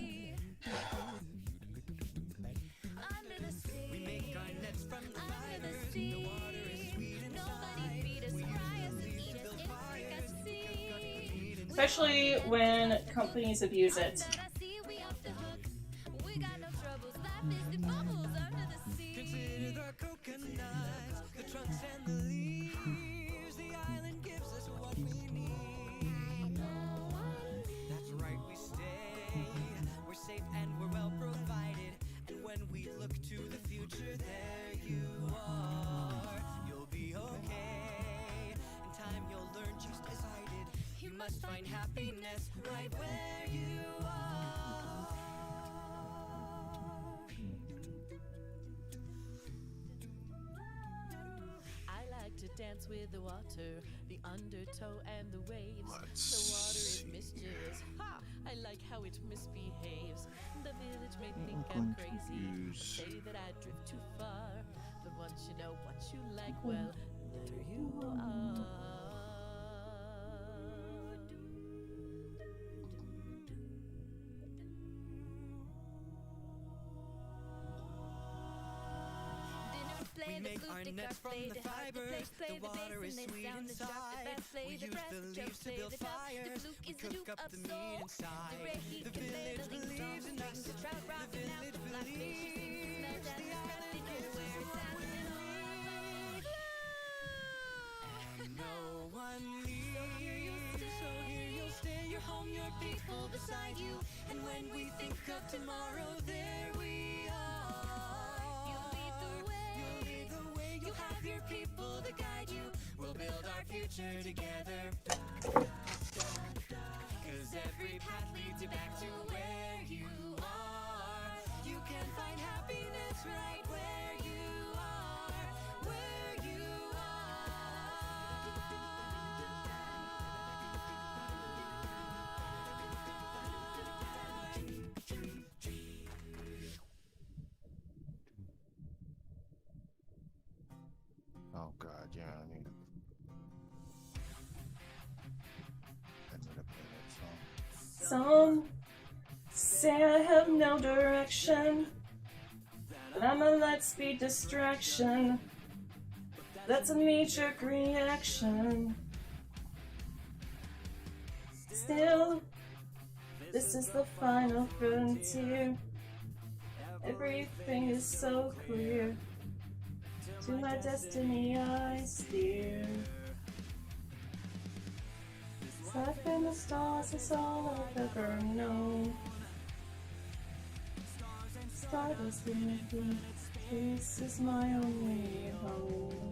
Under the sea, we make our nets from the under the sea. The water is sweet and nobody beat us, fry us, eat us, in fricassee. Especially when companies abuse it. We got no troubles, life is the bubbles under the sea. Consider the coconuts, the trunks and the leaves. The island gives us what we need. That's right, we stay. We're safe and we're well provided. And when we look to the future, there you are. You'll be okay. In time you'll learn just as I did. You must find happiness right where you are. I like to dance with the water, the undertow and the waves. The water is mischievous. Ha! I like how it misbehaves. The village may think I'm crazy, say that I drift too far. But once you know what you like, well, there you are. make our nets from the fibers. The water is sweet inside. We use the leaves to build fires. We cook up the meat inside. The village believes in us. The village believes. The island gives us what we need. And no one leaves. So here you'll stay. Your home, your people beside you. And when we think of tomorrow, there we are. You'll lead the way. You have your people to guide you. We'll build our future together. 'Cause every path leads you back to where you are. You can find happiness right where you are. Where you Oh god, yeah, I need to play that song. Some say I have no direction, but I'm a light-speed distraction. That's a knee-jerk reaction. Still, this is the final frontier. Everything is so clear. To my destiny I steer. Life in the stars is all I've ever known. Stardust beneath me, this is my only home.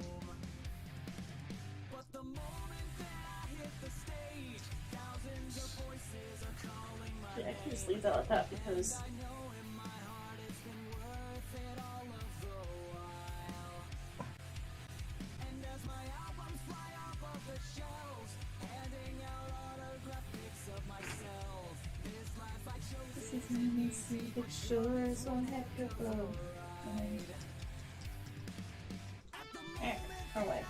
Yeah, I can just leave that like that because see pictures one heck of love. Away.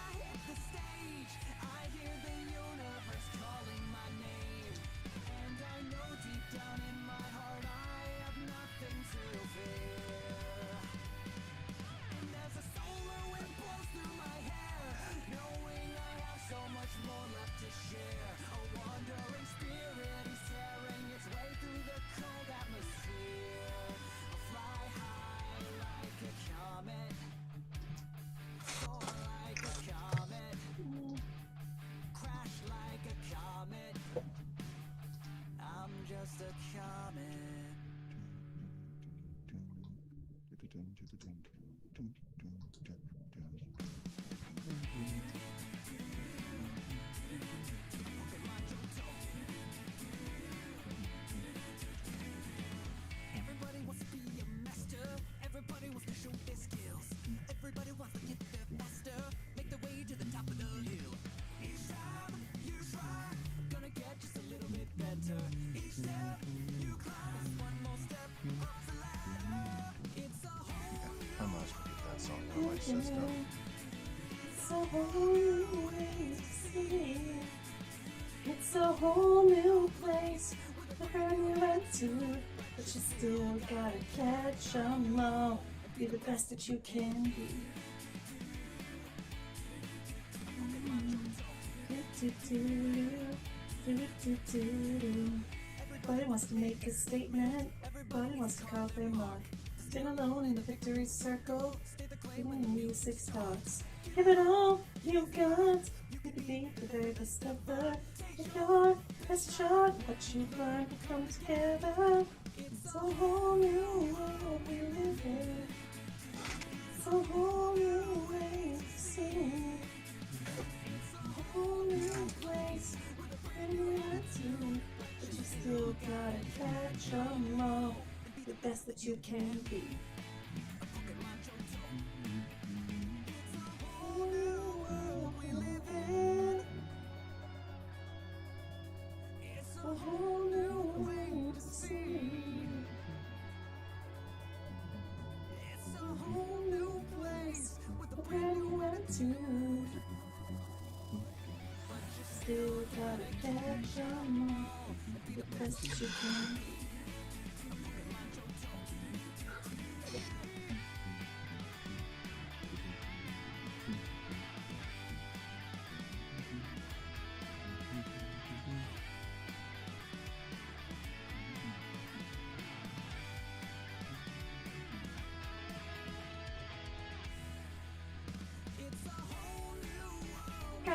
System. It's a whole new way to see. It's a whole new place. The brand new attitude, but you still gotta catch 'em all. Be the best that you can be. Everybody wants to make a statement. Everybody wants to carve their mark. Stand alone in the victory circle. Giving you 6 stars. Give it all you've got. You could be the very best ever. Take your best shot. What you've learned will come together. It's a whole new world we live in. It's a whole new way to see. It's a whole new place with a brand new attitude. But you still gotta catch 'em all. The best that you can be. It's a whole new way to see. It's a whole new place with a brand new attitude. But you still gotta catch 'em all. The best that you can be.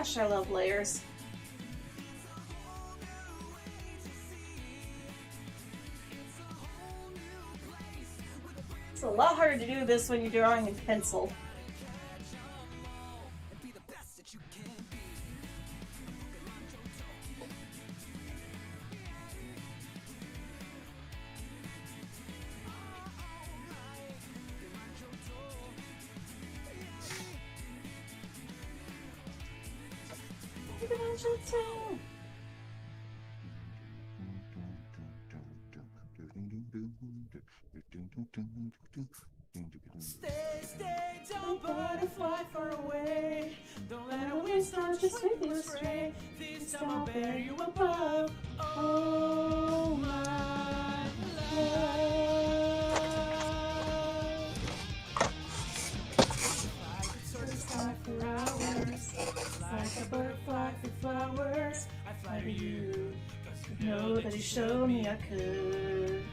Gosh, I love layers. It's a lot harder to do this when you're drawing in pencil. Stay, don't butterfly far away. Don't let a windstorm just sweep you astray. This time I'll bear you above. Oh my love. Like the sky for hours, like a butterfly for flowers. I fly to you, 'cause you know that you showed me I could.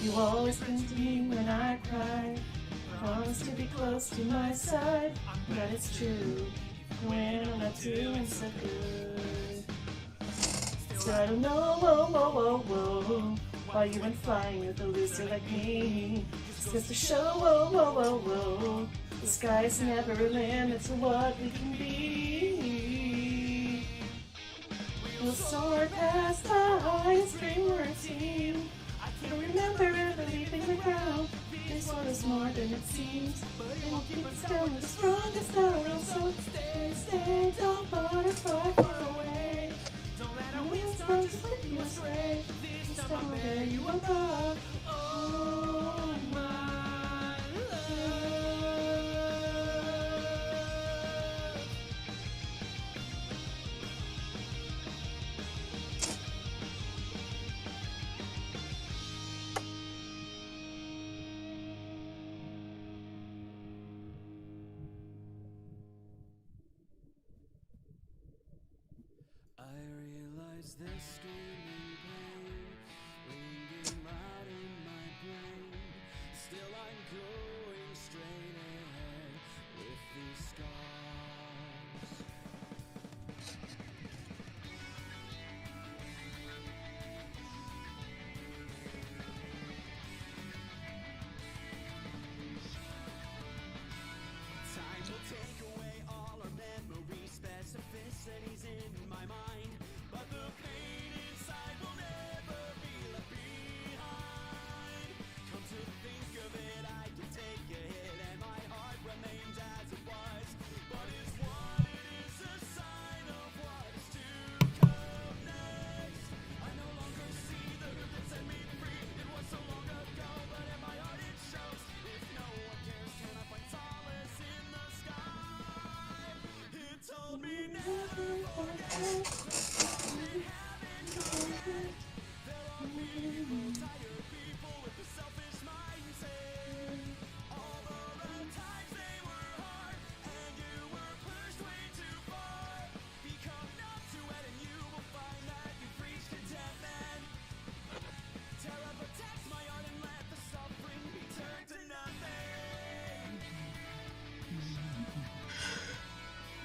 You always come to me when I cry. Promise to be close to my side. But it's true when I'm not doing so good. So I don't know, why you went flying with a loser like me. Just goes to show, the sky's never a limit to what we can be. We'll soar past the highest spring routine. I remember ever leaving the ground. This one is more than it seems. It will keep us down, the strongest arrow. So stay, don't butterfly far away. Don't let our wings start to slip you astray. This time I'll bear you above. Oh my love. I realize this screaming pain ringing loud in my brain. Still I'm going straight ahead with these scars. Time will take away all our memories, specificities in my mind, but the pain inside will never be left behind. Come to think of it, I can take a hit and my heart remains as it was. But is what it is a sign of what is to come next? I no longer see the hood that set me free. It was so long ago, but in my heart it shows. If no one cares, can I find solace in the sky? It told me never forget. We haven't forget. There are people, tired people with a selfish mindset. All of the times they were hard, and you were pushed way too far. Become numb to it, and you will find that you've reached contentment. Terror protects my heart and let the suffering be turned to nothing.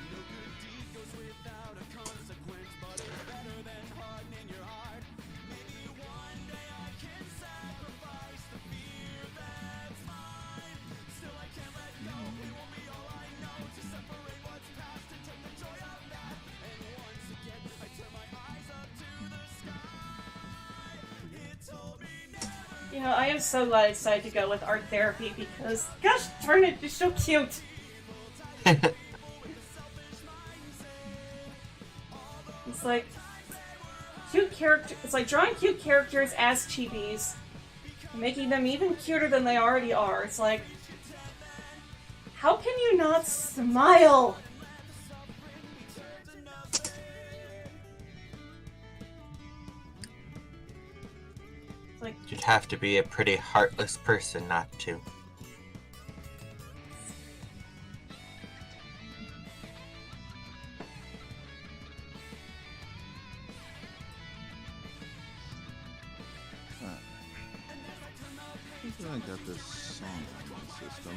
No good deed goes without a consequence, but it's better than hardening your heart. Maybe one day I can sacrifice the fear that's mine. Still I can't let go, it won't be all I know to separate what's past and take the joy of that. And once again I turn my eyes up to the sky. It told me never. You know, I am so glad I decided to go with art therapy because, gosh darn it, it's so cute. It's like cute character. It's like drawing cute characters as chibis, making them even cuter than they already are. It's like, how can you not smile? It's like, You'd have to be a pretty heartless person not to. I got this song on my system.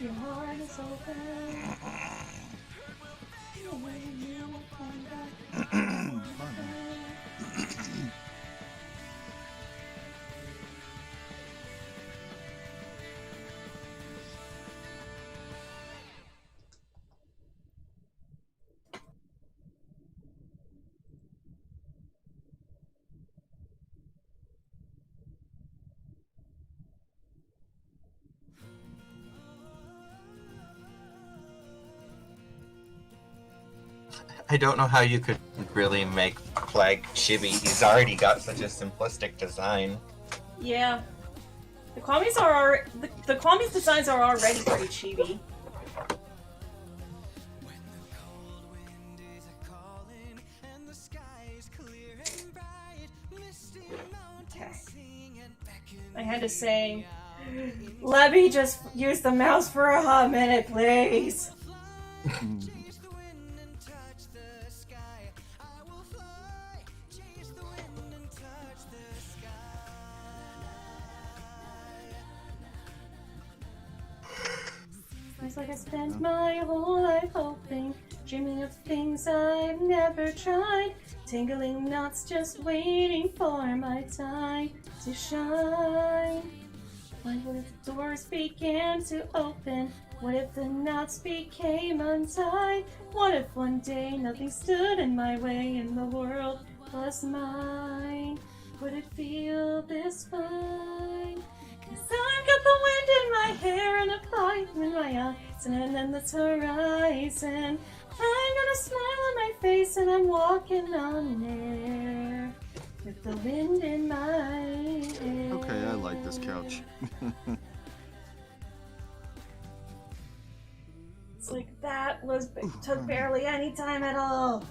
Your heart is open. I don't know how you could really make Plague chibi. He's already got such a simplistic design. Yeah. The Kwami's are the Kwami's designs are already pretty chibi. Okay. I had to say, let me just use the mouse for a hot minute, please. Seems like I spent my whole life hoping, dreaming of things I've never tried, tingling knots just waiting for my time to shine. What if doors began to open? What if the knots became untied? What if one day nothing stood in my way and the world was mine? Would it feel this fine? 'Cause I've got the wind in my hair and a fire in my eyes and an endless horizon. I'm gonna smile on my face and I'm walking on air with the wind in my hair. Okay, I like this couch. It's like that took barely any time at all.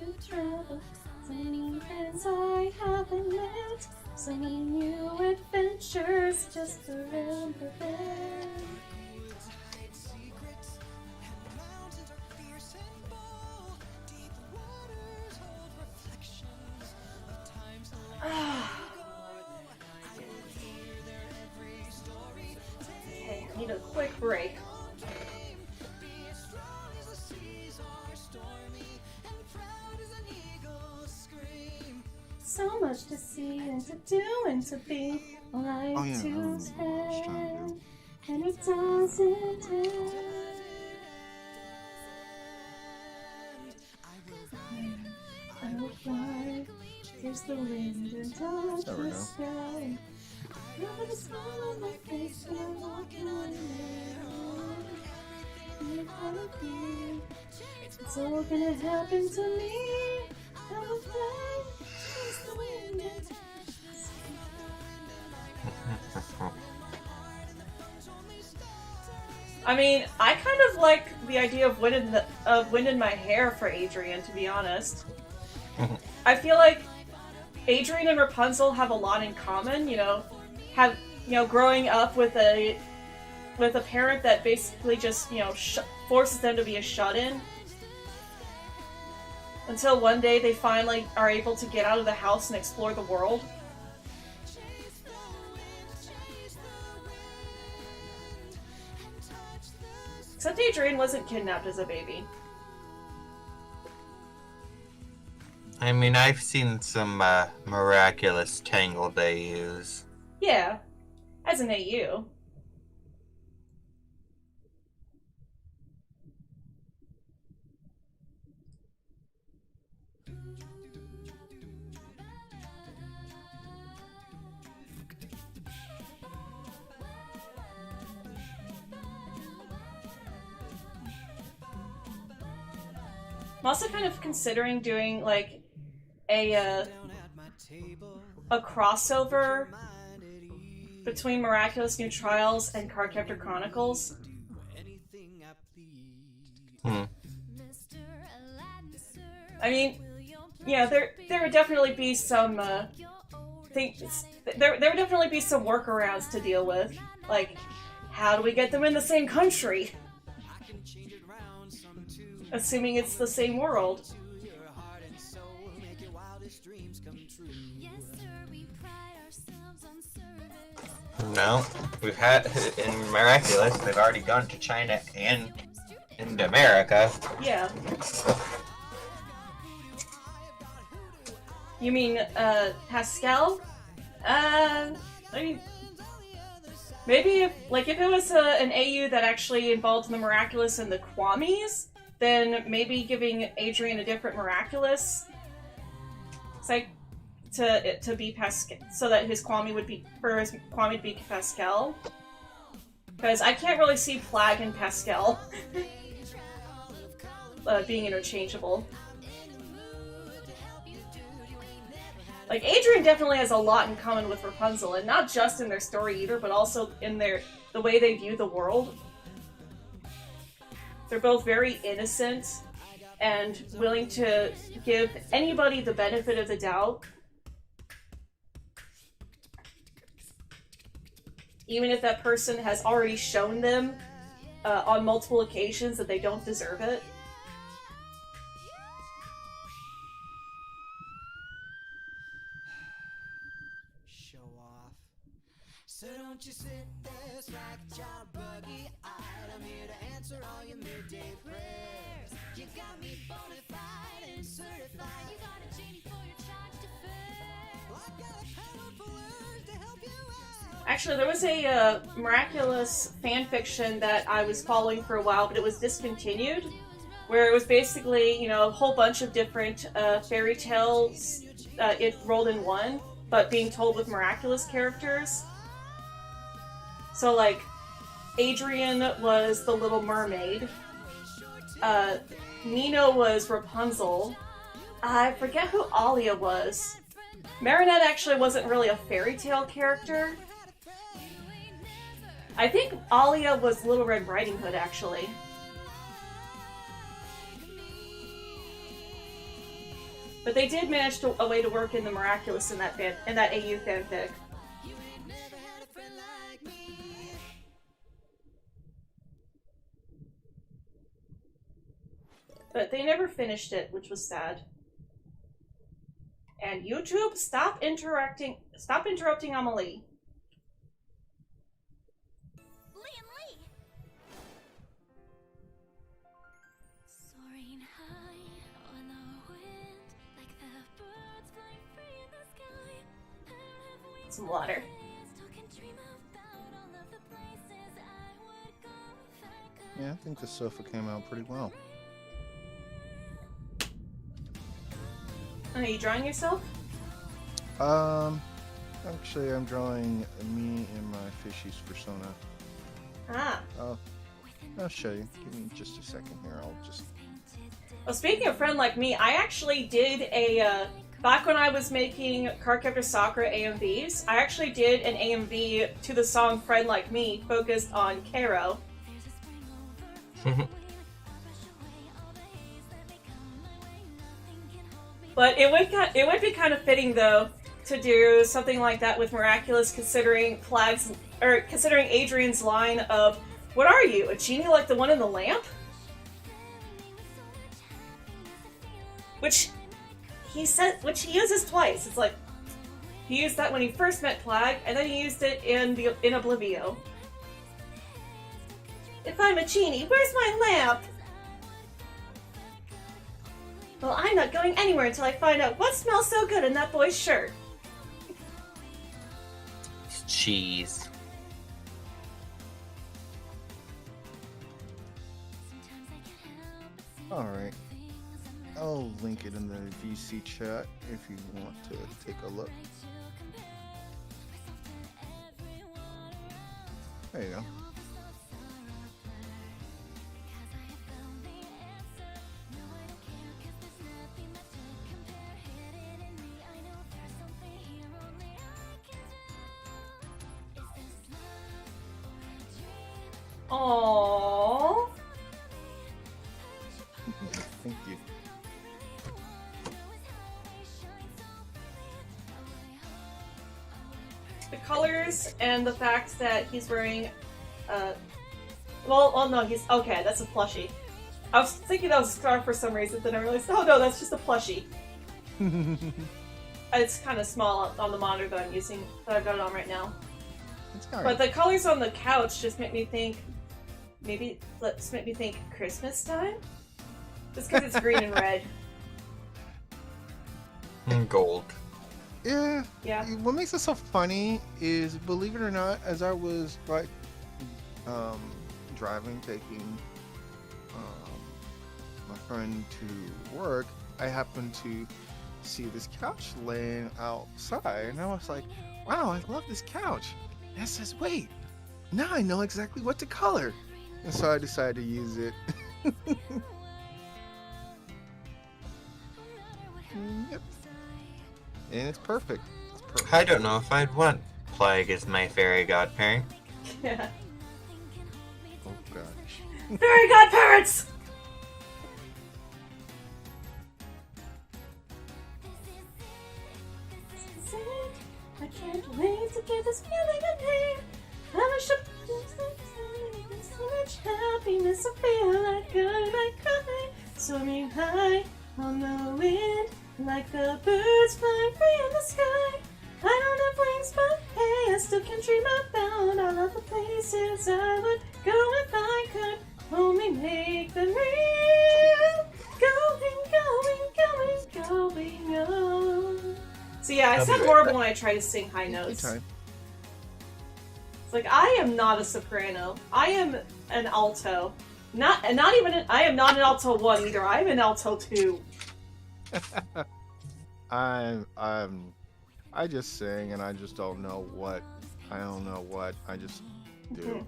To travel, so many friends I haven't met, so many new adventures just around the bend. Okay, I need a quick break. So much to see and to do and to be, a life to spend, and it doesn't end. I will fly, there's the wind and touch the sky. With a smile on my face when I'm walking on air. It's all gonna happen to me. I will fly, chase the wind and touch the sky. I mean, I kind of like the idea of wind in my hair for Adrian, to be honest. I feel like Adrian and Rapunzel have a lot in common, growing up with a parent that basically just, forces them to be a shut-in. Until one day they finally are able to get out of the house and explore the world. Except Adrian wasn't kidnapped as a baby. I mean, I've seen some Miraculous Tangle they use. Yeah, as an AU. I'm also kind of considering doing like a crossover between Miraculous New Trials and Cardcaptor Chronicles. I mean, yeah, there would definitely be some things. There would definitely be some workarounds to deal with, like how do we get them in the same country? Assuming it's the same world. No, we've had in Miraculous. They've already gone to China and into America. Yeah. You mean Pascal? I mean, maybe if it was an AU that actually involved the Miraculous and the Kwamis, then maybe giving Adrian a different Miraculous, it's like to be Pascal, so that his Kwami would be Pascal. Because I can't really see Flag and Pascal being interchangeable. Like, Adrian definitely has a lot in common with Rapunzel, and not just in their story either, but also in the way they view the world. They're both very innocent and willing to give anybody the benefit of the doubt, even if that person has already shown them on multiple occasions that they don't deserve it. So don't you sit there like a child buggy-eyed. I'm here to answer all your midday prayers. You got me bonafide and certified. You got a genie for your charge to fill. I've got a powerful urge to help you out. Actually, there was a Miraculous fanfiction that I was following for a while, but it was discontinued, where it was basically, you know, a whole bunch of different fairy tales it rolled in one, but being told with Miraculous characters. So, like, Adrian was the Little Mermaid. Nino was Rapunzel. I forget who Alia was. Marinette actually wasn't really a fairy tale character. I think Alia was Little Red Riding Hood, actually. But they did manage a way to work in the Miraculous in that AU fanfic. But they never finished it, which was sad. And YouTube, stop interrupting Amelie. Soaring high on the wind, like the birds flying free in the sky. I don't have wings, Some water. so can dream about all of the places I would go if I could. Yeah, I think the sofa came out pretty well. Are you drawing yourself? Actually, I'm drawing me in my fishies persona. Ah. I'll show you. Give me just a second here. I'll just... Well, speaking of Friend Like Me, I actually did a, back when I was making Cardcaptor Sakura AMVs, I actually did an AMV to the song Friend Like Me, focused on Kero. But it would be kind of fitting, though, to do something like that with Miraculous, considering Adrian's line of, "What are you, a genie like the one in the lamp?" Which he uses twice. It's like he used that when he first met Plague, and then he used it in Oblivio. If I'm a genie, where's my lamp? Well, I'm not going anywhere until I find out what smells so good in that boy's shirt. Cheese. Alright. I'll link it in the VC chat if you want to take a look. There you go. Thank you. The colors and the fact that he's wearing, no, he's okay. That's a plushie. I was thinking that was a scarf for some reason, then I realized, oh no, that's just a plushie. It's kind of small on the monitor that I'm using, that I've got it on right now. But the colors on the couch just make me think, let's make me think Christmas time? Just because it's green and red. And gold. Yeah. Yeah. What makes it so funny is, believe it or not, as I was like driving, taking my friend to work, I happened to see this couch laying outside, and I was like, wow, I love this couch. And it says, wait, now I know exactly what to color. And so I decided to use it. Yep. And it's perfect. It's perfect. I don't know if I'd want Plague as my fairy godparent. Yeah. Oh gosh. Fairy godparents! I can't wait to get this feeling in here. I wish so much happiness. I feel like I might cry. Soaring high on the wind, like the birds flying free in the sky. I don't have wings, but hey, I still can dream about all of the places I would go if I could only make them real. Going on. So yeah, I sound horrible when I try to sing high notes. It's like, I am not a soprano. I am an alto. I am not an alto 1 either. I'm an alto 2. I just sing, and I just don't know what. I just do.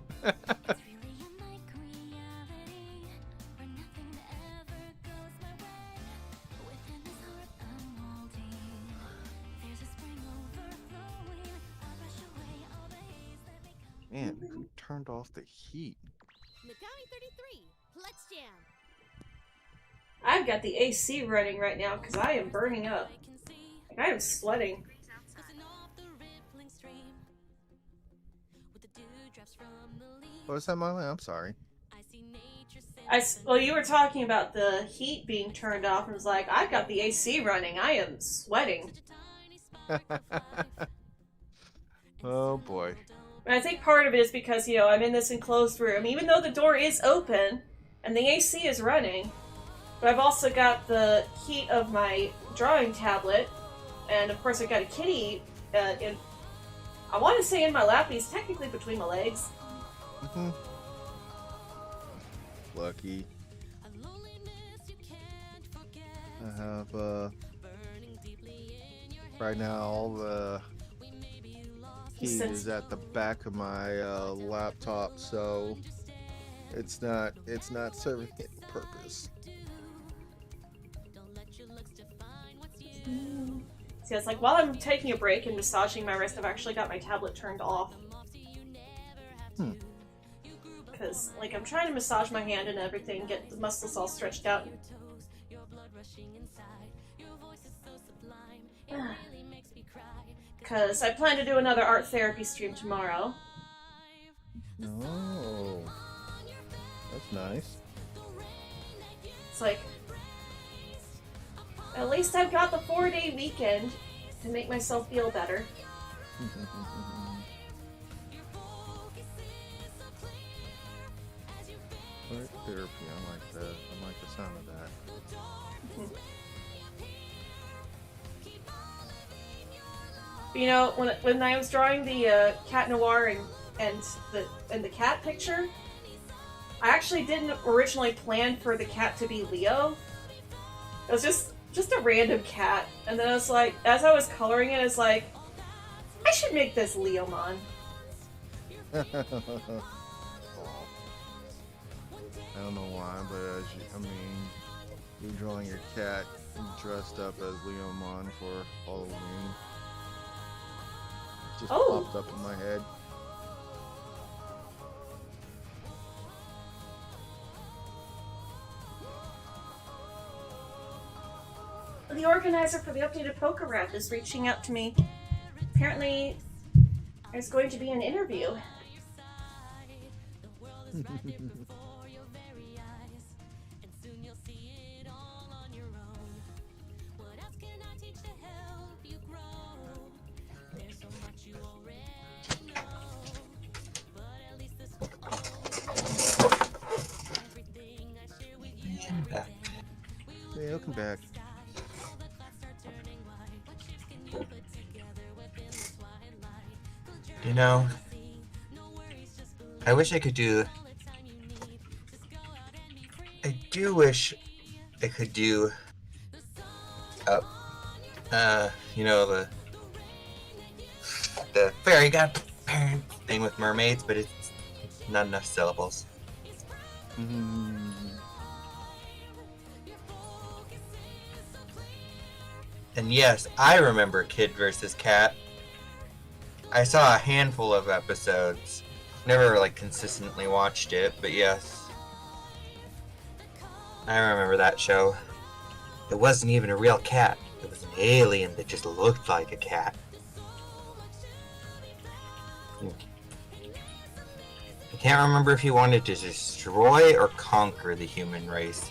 Man, who turned off the heat? Megami 33, let's jam. I've got the AC running right now because I am burning up. Like, I am sweating. What was that, Molly? I'm sorry. Well, you were talking about the heat being turned off, and was like, I've got the AC running. I am sweating. Oh boy. And I think part of it is because, I'm in this enclosed room, even though the door is open and the AC is running. But I've also got the heat of my drawing tablet, and of course I've got a kitty I want to say in my lap, he's technically between my legs. Mm-hmm. Lucky. I have, right now all the heat is at the back of my laptop, so it's not serving any purpose. See, it's like, while I'm taking a break and massaging my wrist, I've actually got my tablet turned off. Because, like, I'm trying to massage my hand and everything, get the muscles all stretched out. Because I plan to do another art therapy stream tomorrow. Oh, that's nice. It's like, at least I've got the 4-day weekend to make myself feel better. Art therapy, I like that. I like the sound of that. You know, when I was drawing the Cat Noir and the cat picture, I actually didn't originally plan for the cat to be Leo. It was just a random cat, and then I was like, as I was coloring it, I was like, I should make this Leomon. I don't know why, but you're drawing your cat dressed up as Leomon for Halloween. It just popped up in my head. the organizer for the updated Poker Rap is reaching out to me. Apparently, there's going to be an interview. Yeah, welcome back. You know, I wish I could do. I do wish I could do. You know, the fairy godparent thing with mermaids, but it's not enough syllables. And yes, I remember Kid vs. Cat. I saw a handful of episodes. Never like consistently watched it, but yes. I remember that show. It wasn't even a real cat. It was an alien that just looked like a cat. I can't remember if he wanted to destroy or conquer the human race.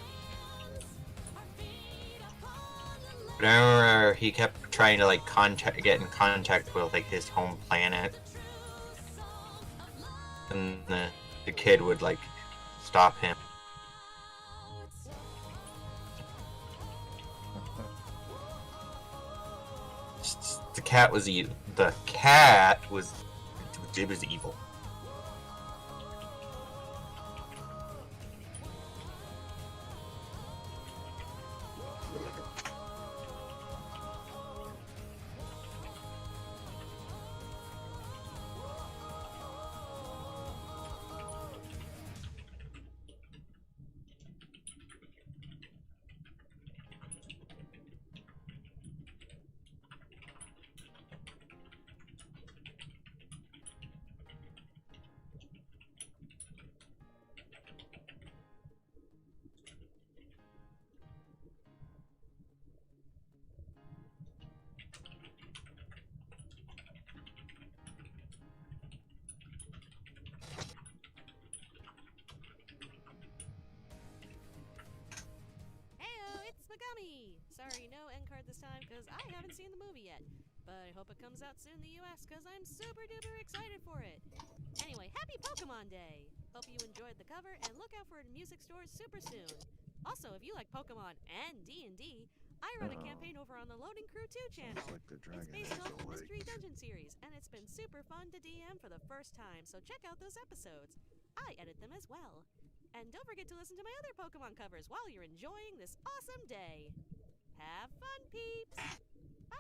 But I remember he kept trying to like get in contact with like his home planet, and the kid would like stop him. The cat was evil. The cat was evil. Sorry, no end card this time, because I haven't seen the movie yet. But I hope it comes out soon in the US, because I'm super duper excited for it. Anyway, happy Pokemon Day! Hope you enjoyed the cover, and look out for it in music stores super soon. Also, if you like Pokemon and D&D, I run a campaign over on the Loading Crew 2 channel. Like the dragon It's based has on the no Mystery legs. Dungeon series, and it's been super fun to DM for the first time, so check out those episodes. I edit them as well. And don't forget to listen to my other Pokemon covers while you're enjoying this awesome day. Have fun, peeps! Bye!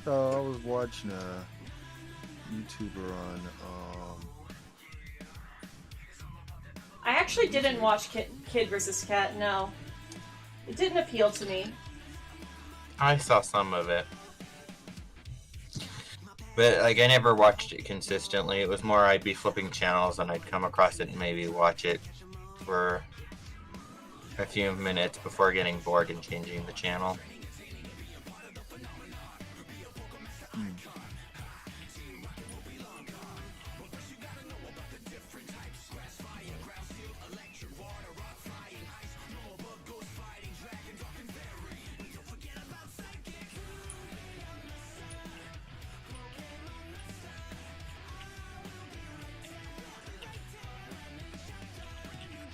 I was watching a YouTuber on I actually didn't watch Kid vs. Cat, no. It didn't appeal to me. I saw some of it. But, like, I never watched it consistently. It was more I'd be flipping channels and I'd come across it and maybe watch it for a few minutes before getting bored and changing the channel.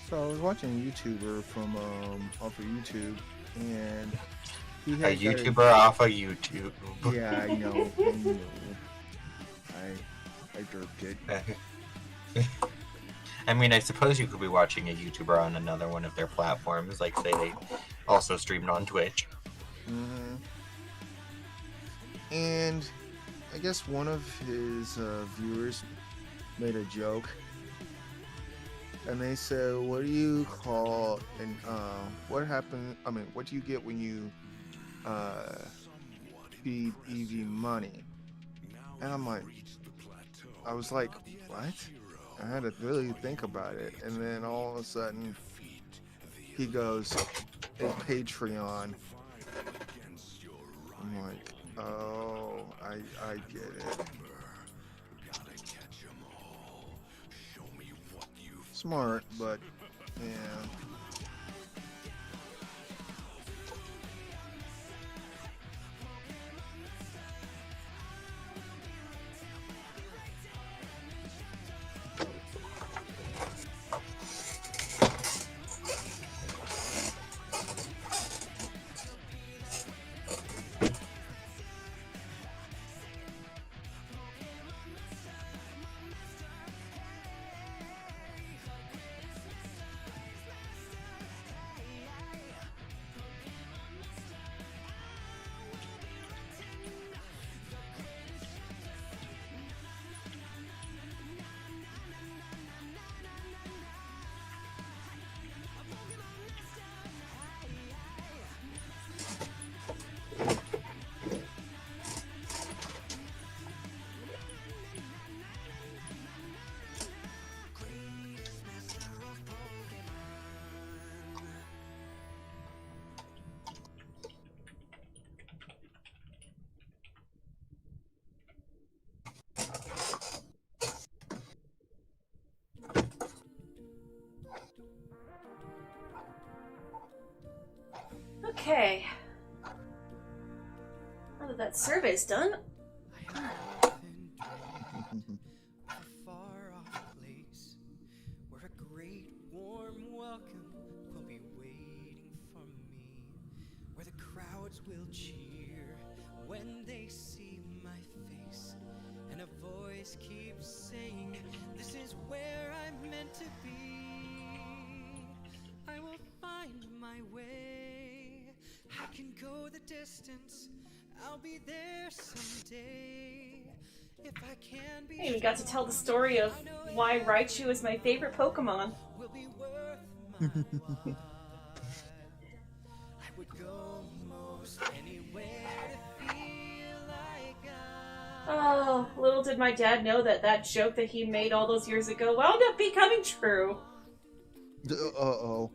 So I was watching a YouTuber from off of YouTube, and he A had got YouTuber off of YouTube. Yeah, I know. I derped it. I mean, I suppose you could be watching a YouTuber on another one of their platforms, like say they also streamed on Twitch. Mm-hmm. And I guess one of his viewers made a joke, and they said, "What do you call and what happened? I mean, what do you get when you feed Eevee money?" And I was like, "What?" I had to really think about it, and then all of a sudden, he goes, "A Patreon." I'm like, "Oh, I get it." Smart, but yeah. Okay. Now that that survey's done, Far off place where a great warm welcome will be waiting for me, where the crowds will cheer when they see my face, and a voice keeps saying, "This is where I'm meant to be. I will find my way. I can go the distance. I'll be there someday. If I can be." I even got to tell the story of why Raichu is my favorite Pokemon. Will be worth my while. I would go most anywhere to feel like Oh, little did my dad know that that joke that he made all those years ago wound up becoming true. Uh-oh.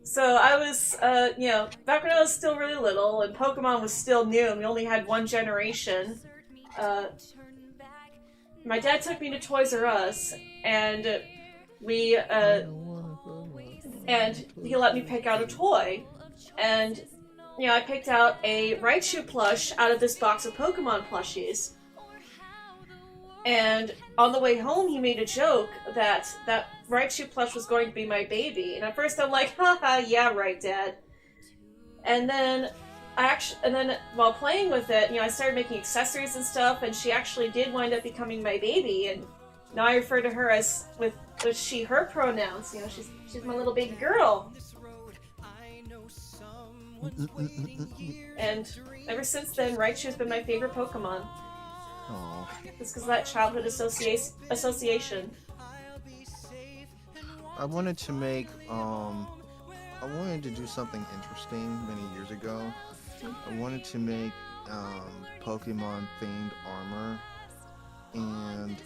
So I was, back when I was still really little and Pokemon was still new and we only had one generation, my dad took me to Toys R Us and and he let me pick out a toy. And, I picked out a Raichu plush out of this box of Pokemon plushies. And on the way home, he made a joke that that Raichu plush was going to be my baby. And at first I'm like, haha, yeah, right, Dad. And then while playing with it, I started making accessories and stuff, and she actually did wind up becoming my baby. And now I refer to her as with she, her pronouns. She's my little baby girl. And ever since then, Raichu's been my favorite Pokemon. Aww. Just because of that childhood association. I wanted to make, I wanted to do something interesting many years ago. I wanted to make, Pokemon themed armor and,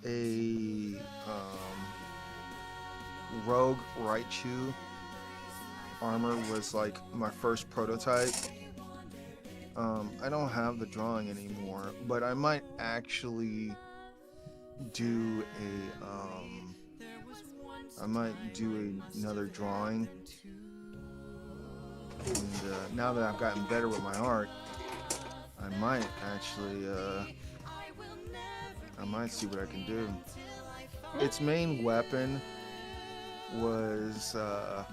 a, Rogue Raichu armor was like my first prototype. I don't have the drawing anymore, but I might actually do another drawing. And now that I've gotten better with my art, I might actually, I might see what I can do. its main weapon was a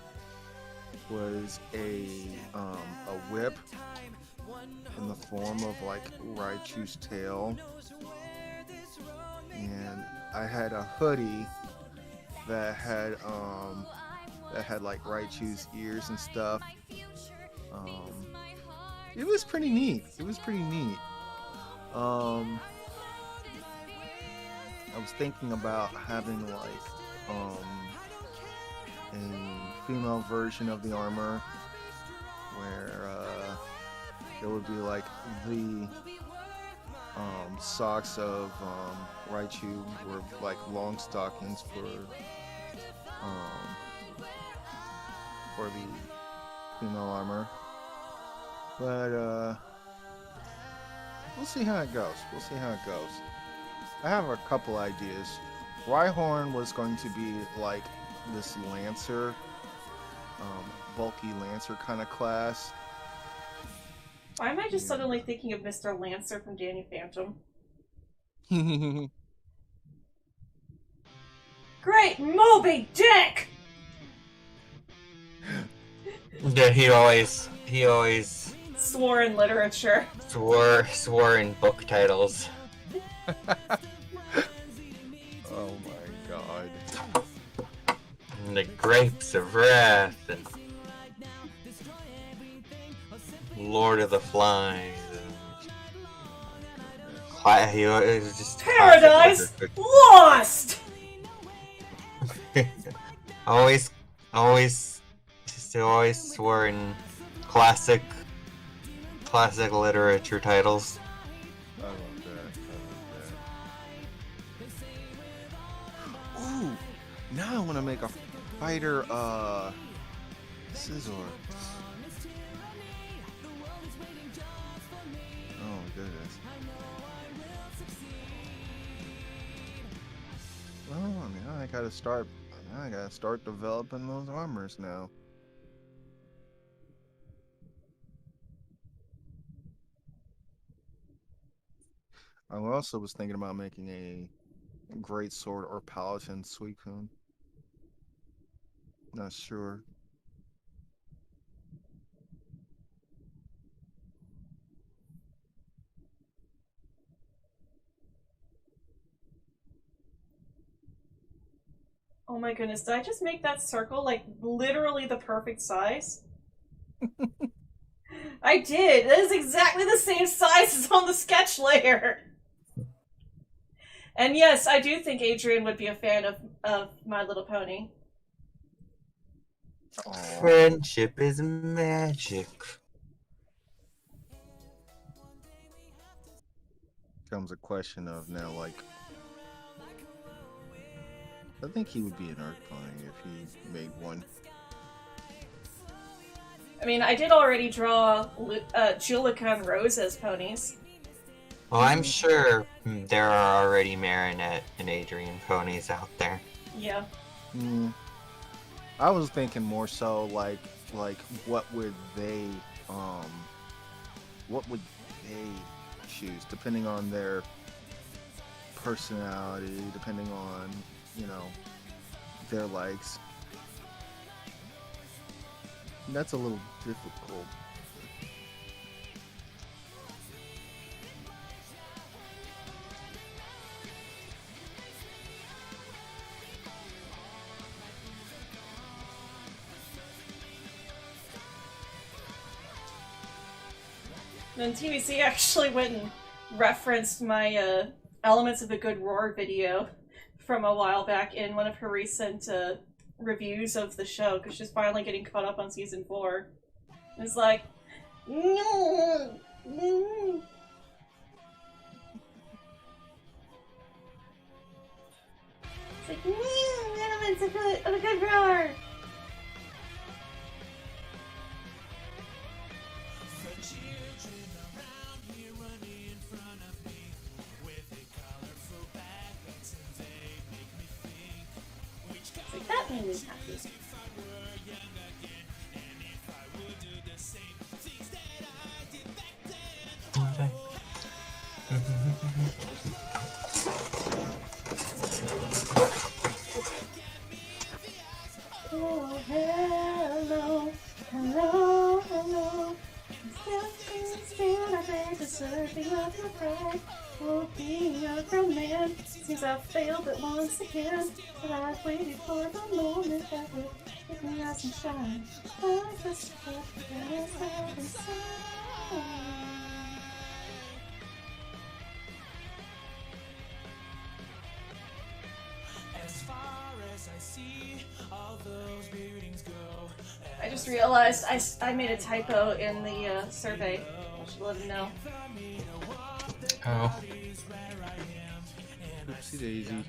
whip in the form of like Raichu's tail, and I had a hoodie that had like Raichu's ears and stuff. It was pretty neat. I was thinking about having like a female version of the armor where there would be like the socks of Raichu were like long stockings for the female armor, but we'll see how it goes. I have a couple ideas. Rhyhorn was going to be like this Lancer, bulky Lancer kind of class. Why am I just suddenly thinking of Mr. Lancer from Danny Phantom? Great Moby Dick! Yeah, he always swore in literature. Swore in book titles. Oh my god. And the grapes of wrath and Lord of the Flies. And he was just Paradise Lost! always swore in classic literature titles. I love that. Ooh, now I want to make a fighter Scizor. Oh my goodness. Well, now I gotta start developing those armors now. I also was thinking about making a great sword or paladin Suicune. Not sure. Oh my goodness, did I just make that circle like literally the perfect size? I did! That is exactly the same size as on the sketch layer! And yes, I do think Adrian would be a fan of My Little Pony. Friendship is magic. Comes a question of now, like, I think he would be an Earth Pony if he made one. I mean, I did already draw Juleka and Rose as ponies. Well, I'm sure there are already Marinette and Adrian ponies out there. Yeah. I was thinking more so like what would they choose depending on their personality, depending on, you know, their likes. That's a little difficult. Then TVC actually went and referenced my Elements of a Good Roar video from a while back in one of her recent reviews of the show, because she's finally getting caught up on season 4. It's like, no, no. It's like, Elements of a Good Roar. That made me happy. Okay. Still I beg deserving of your pride. Oh, being a grown man seems I've failed but once again. But I've waited for the moment that would make me rise and shine. I just hope that it's out inside. As far as I see, all those buildings go. I just realized I made a typo in the survey. I should let him know. Oh. Oopsie daisy.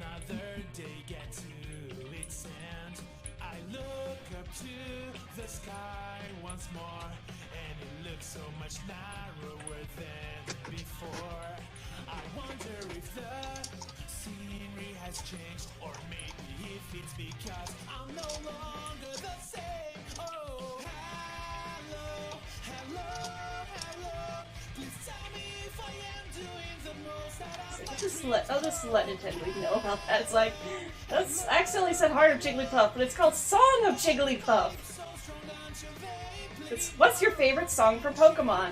I look up to the sky once more, and it looks so much narrower than before. I wonder if the scenery has changed, or maybe if it's because I'm no longer the same. Oh, hello, hello, hello. Please tell me if I am doing the most that I'll just let Nintendo know about that. It's like, I accidentally said Heart of Jigglypuff, but it's called Song of Jigglypuff. What's your favorite song for Pokemon?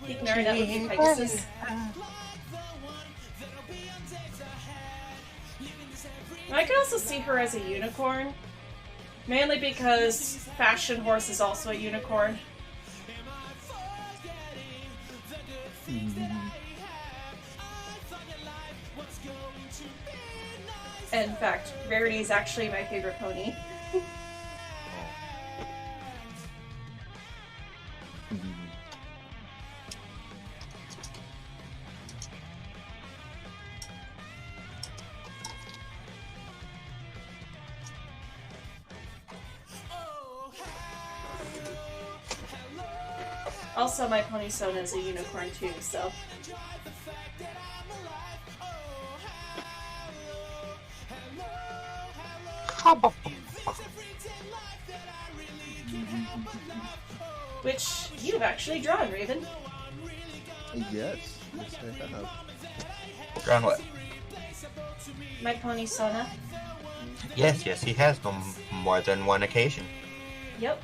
Keep married up with you, Pegasus. I can also see her as a unicorn. Mainly because Fashion Horse is also a unicorn. In fact, Rarity is actually my favorite pony. Also, my pony Sona is a unicorn too, so. Which you've actually drawn, Raven. Yes, yes I have. Drawn what? My pony Sona. Yes, he has on more than one occasion. Yep.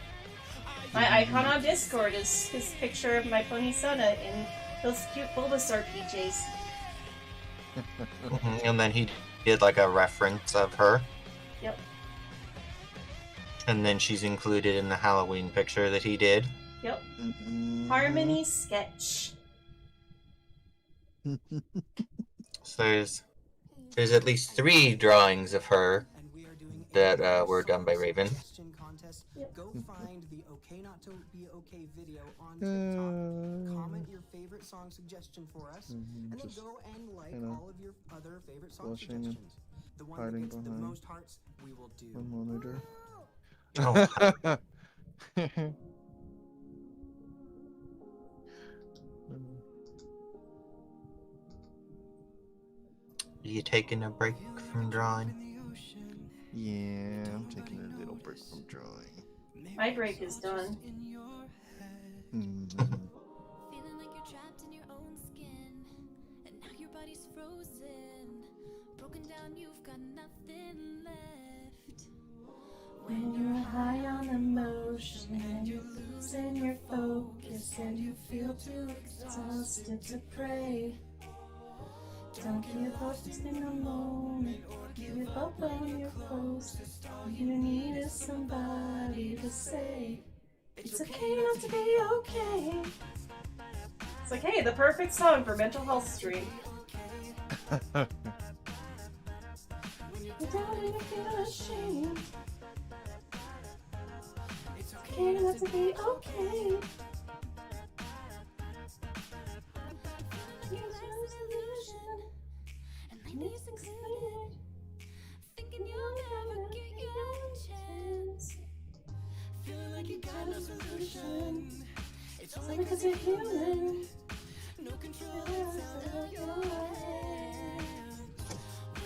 My icon on Discord is his picture of my pony Sona in those cute Bulbasaur PJs. And then he did like a reference of her. Yep. And then she's included in the Halloween picture that he did. Yep. Harmony sketch. So there's at least 3 drawings of her that were done by Raven. Yep. Go find the Okay Not to Be Okay video on TikTok. Comment your favorite song suggestion for us, and then go and like all of your other favorite song suggestions. The one that gets the most hearts, we will do. My monitor. Oh. Are you taking a break from drawing? Yeah, I'm taking a little break from drawing. My break is done. Feeling like you're trapped in your own skin, and now your body's frozen. Broken down, you've got nothing left. When you're high on emotion and you're losing your focus and you feel too exhausted to pray. Don't give up in the moment or give up on your post. All you need is somebody to say, it's okay not to be okay. It's like, hey, the perfect song for mental health stream. You don't even feel ashamed. It's okay not to be okay. You're a solution, and lately you're secluded, thinking you'll never get your chance. Feeling like you got no solution. It's only because you're human. No control out of your hands.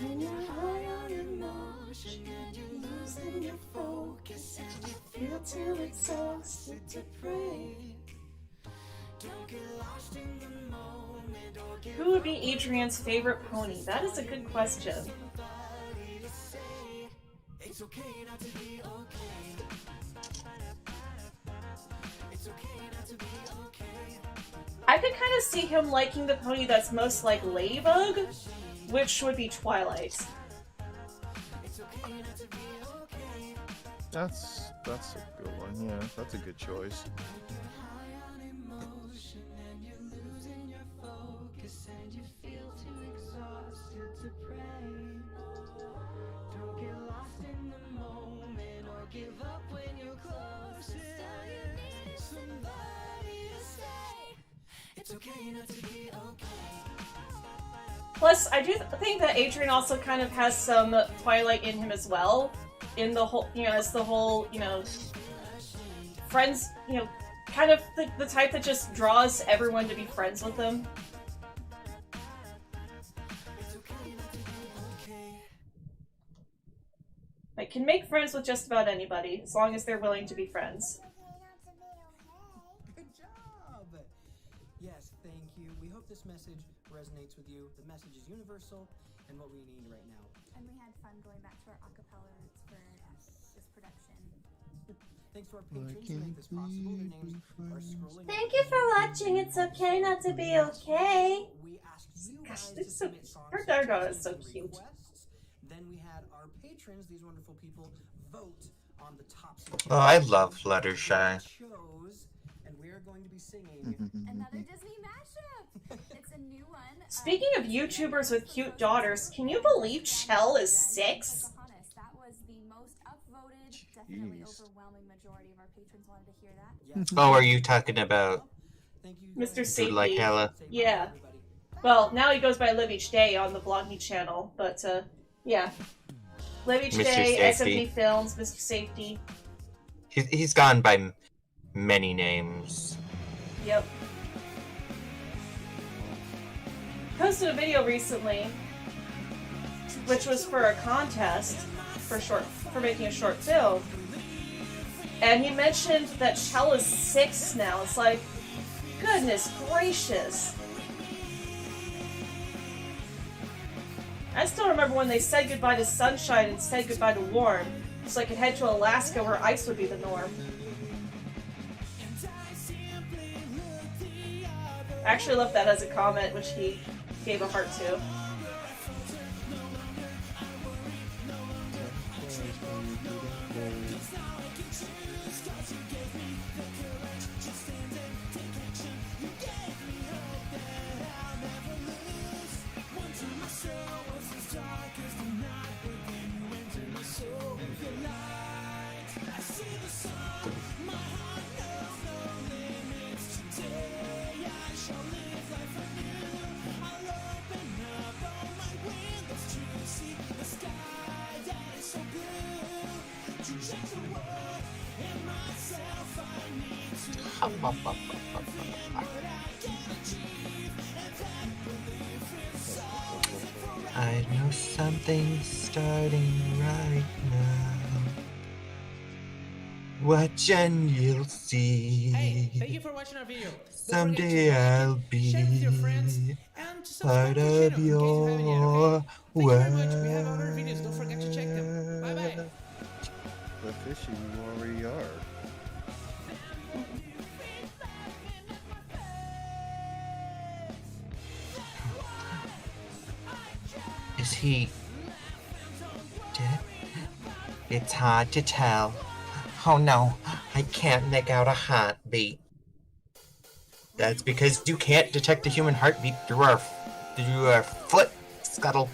When you're high on emotion and you're losing your focus and you feel too exhausted to pray. Don't get lost in the moment or get. Who would be Adrian's favorite pony? That is a good question. It's okay not to be okay. I could kind of see him liking the pony that's most like Ladybug, which would be Twilight. That's a good one. Yeah, that's a good choice. Plus, I do think that Adrian also kind of has some Twilight in him as well. In the whole, as the whole, friends, kind of the type that just draws everyone to be friends with him. Like, can make friends with just about anybody, as long as they're willing to be friends. Good job! Yes, thank you. We hope this message resonates with you. The message is universal and what we need right now. And we had fun going back to our acapella roots for this production. Thanks to our patrons who make this possible. Their names are scrolling. Thank you for watching. It's okay not to be okay. We asked you Gosh, guys this to is so submit songs her Dargo is so suggestions and cute. requests. Then we had our patrons, these wonderful people, vote on the top Oh, I love Fluttershy. shows, and we are going to be singing Another Disney mashup. It's a new one. Speaking of YouTubers with cute daughters, can you believe Chell is 6? That was the most upvoted, definitely Jeez. overwhelming majority of our patrons wanted to hear that. Oh, are you talking about Mr. Safety. like Hella? Yeah. Well, now he goes by Live Each Day on the vlogging channel, but yeah. Live Each Mr. Day, Safety. SMD Films, Mr. Safety. He's gone by many names. Yep. Posted a video recently, which was for a contest for making a short film, and he mentioned that Chell is 6 now. It's like, goodness gracious. I still remember when they said goodbye to sunshine and said goodbye to warm, so I could head to Alaska where ice would be the norm. I actually left that as a comment, which he gave a heart to. I know something's starting right now. Watch and you'll see. Hey, thank you for watching our video. Don't forget to Someday like I'll it, be share with your friends, and to subscribe part to the of channel in case you haven't yet, your okay? Thank you very much. We have world. other videos. Don't forget to check them. Bye bye. The fishing you already are. Is he dead? It's hard to tell. Oh no, I can't make out a heartbeat. That's because you can't detect a human heartbeat through our foot scuttle.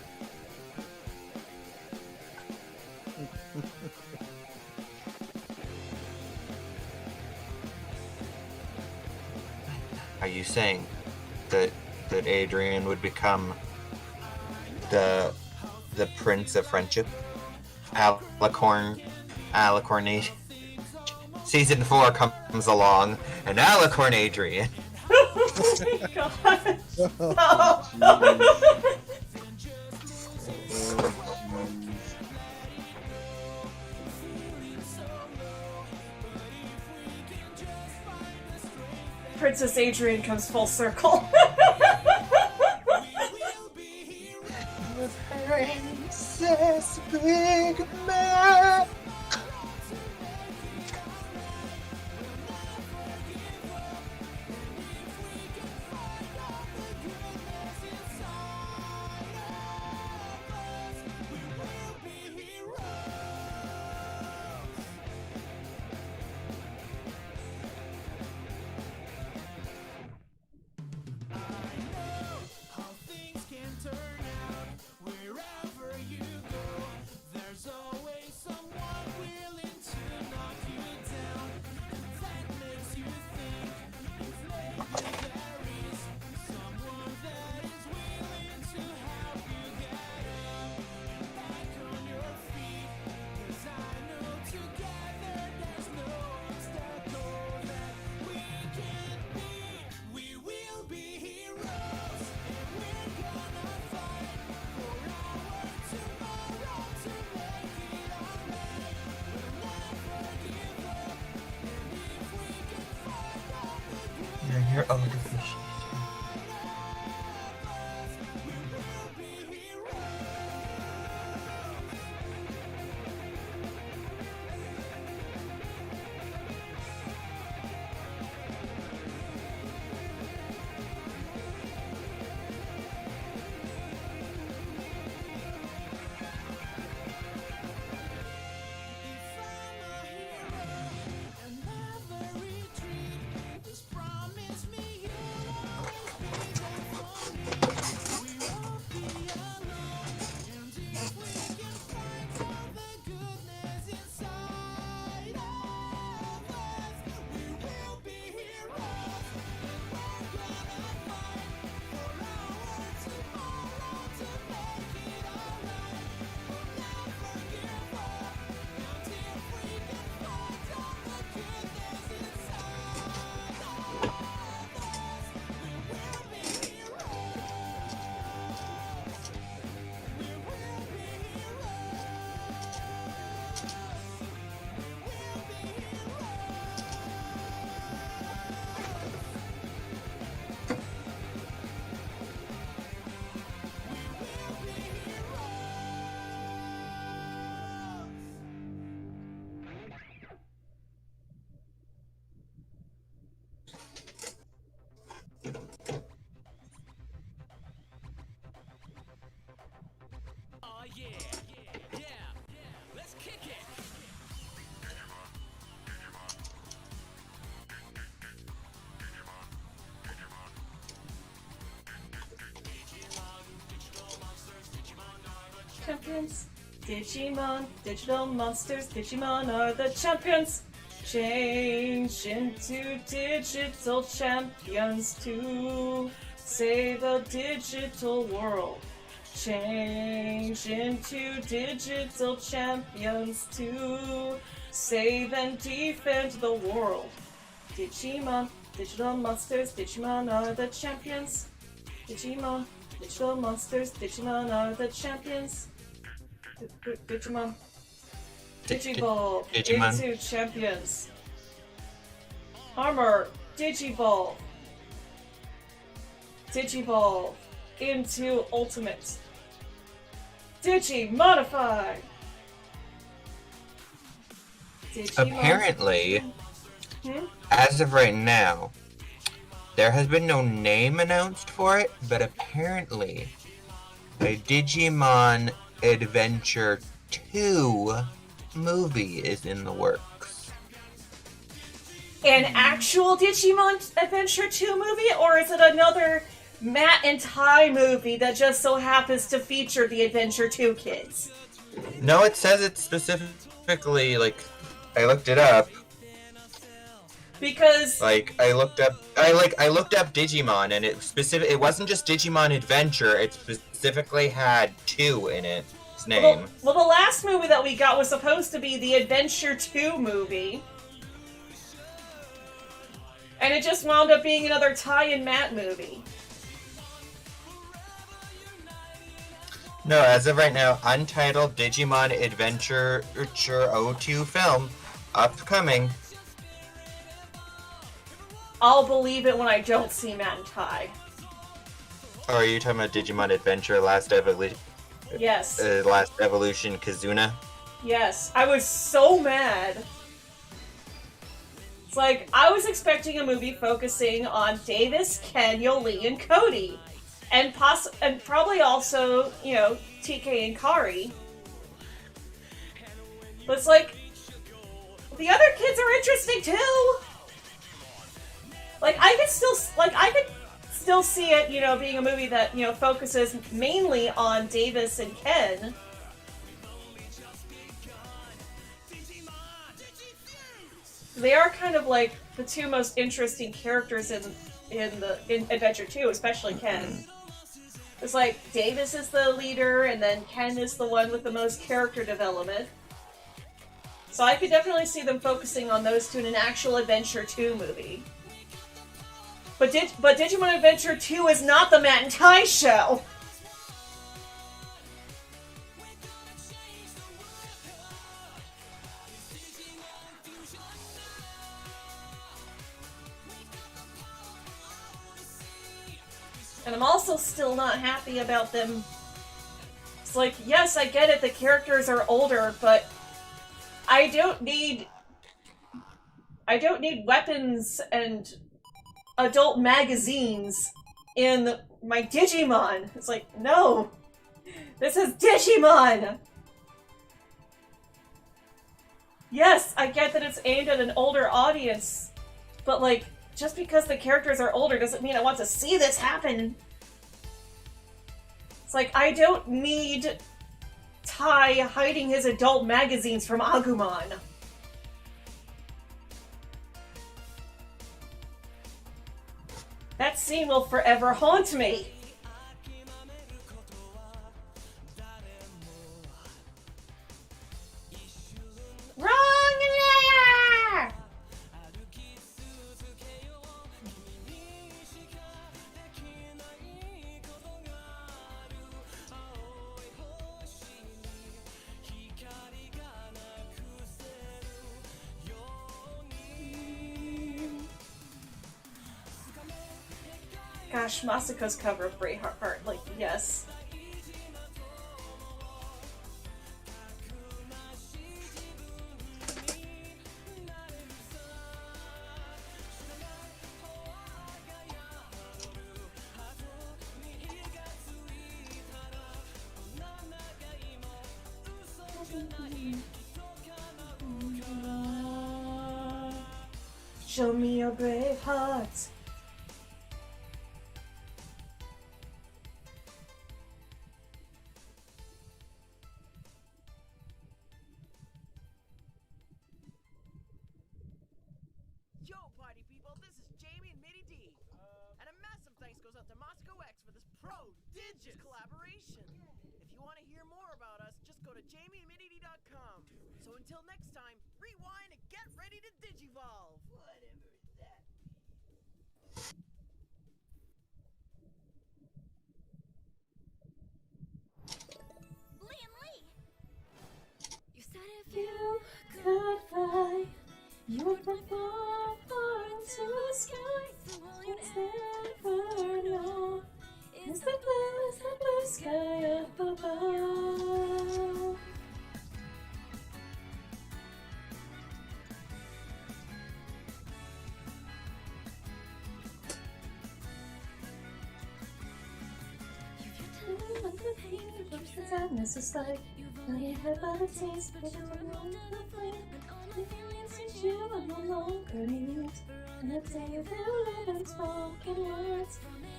Are you saying that Adrian would become the Prince of Friendship? Alicorn Season 4 comes along, and Alicorn Adrian. Oh my god. No. Princess Adrian comes full circle. Princess Big Man. for your artificial. Champions. Digimon, digital monsters, Digimon are the champions. Change into digital champions to save the digital world. Change into digital champions to save and defend the world. Digimon, digital monsters, Digimon are the champions. Digimon, digital monsters, Digimon are the champions. Digimon. Digivolve into champions. Armor, Digivolve. Digivolve into ultimate. Digimodify. Apparently, as of right now, there has been no name announced for it, but apparently a Digimon Adventure 2 movie is in the works. An actual Digimon Adventure 2 movie, or is it another Matt and Ty movie that just so happens to feature the Adventure 2 kids? No, it says it's specifically, like, I looked it up. Because I looked up Digimon, and it wasn't just Digimon Adventure, it specifically had 2 in its name. Well, the last movie that we got was supposed to be the Adventure 2 movie. And it just wound up being another Ty and Matt movie. No, as of right now, untitled Digimon Adventure 02 film, upcoming. I'll believe it when I don't see Matt and Ty. Oh, are you talking about Digimon Adventure Last Evolution? Yes. Last Evolution Kazuna? Yes. I was so mad. It's like, I was expecting a movie focusing on Davis, Ken, Yoli, and Cody. And probably also, you know, TK and Kari. But it's like, the other kids are interesting too! I could still see it, you know, being a movie that, you know, focuses mainly on Davis and Ken. They are kind of like the two most interesting characters in Adventure 2, especially Ken. It's like Davis is the leader, and then Ken is the one with the most character development. So I could definitely see them focusing on those two in an actual Adventure 2 movie. But Digimon Adventure 2 is not the Matt and Ty show! And I'm also still not happy about them. It's like, yes, I get it, the characters are older, but I don't need weapons and adult magazines in my Digimon. It's like, no! This is Digimon! Yes, I get that it's aimed at an older audience, but like, just because the characters are older doesn't mean I want to see this happen. It's like, I don't need Tai hiding his adult magazines from Agumon. That scene will forever haunt me. Wrong layer! Gosh, Masiko's cover of Braveheart, like, yes. Show me your brave heart. Yo, party people, this is Jamie and Mitty D. And a massive thanks goes out to Moscow X for this prodigious collaboration. If you want to hear more about us, just go to jamieandmittyD.com. So until next time, rewind and get ready to digivolve. Whatever that means. Lee and Lee! You said if You could fly, you would fly far, far into the sky. It's never know. It's the blue sky up above. The sadness is like running head by the taste, but you don't know the flame. The feelings since you are no longer need. And I tell you the unspoken words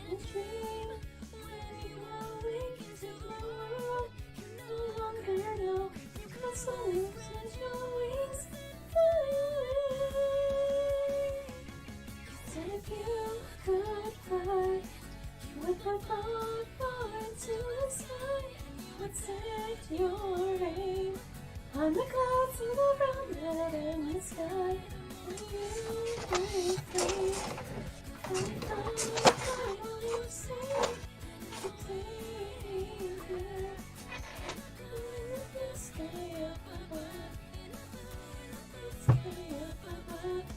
in a dream. When you awake into the world, you no longer know. You must lose your wings. You said if you could fly, you would fly far, far into the sky. Would set your aim on the clouds and around it in the sky. And you break free. And I will you say to take it in the sky up above. The sky up above.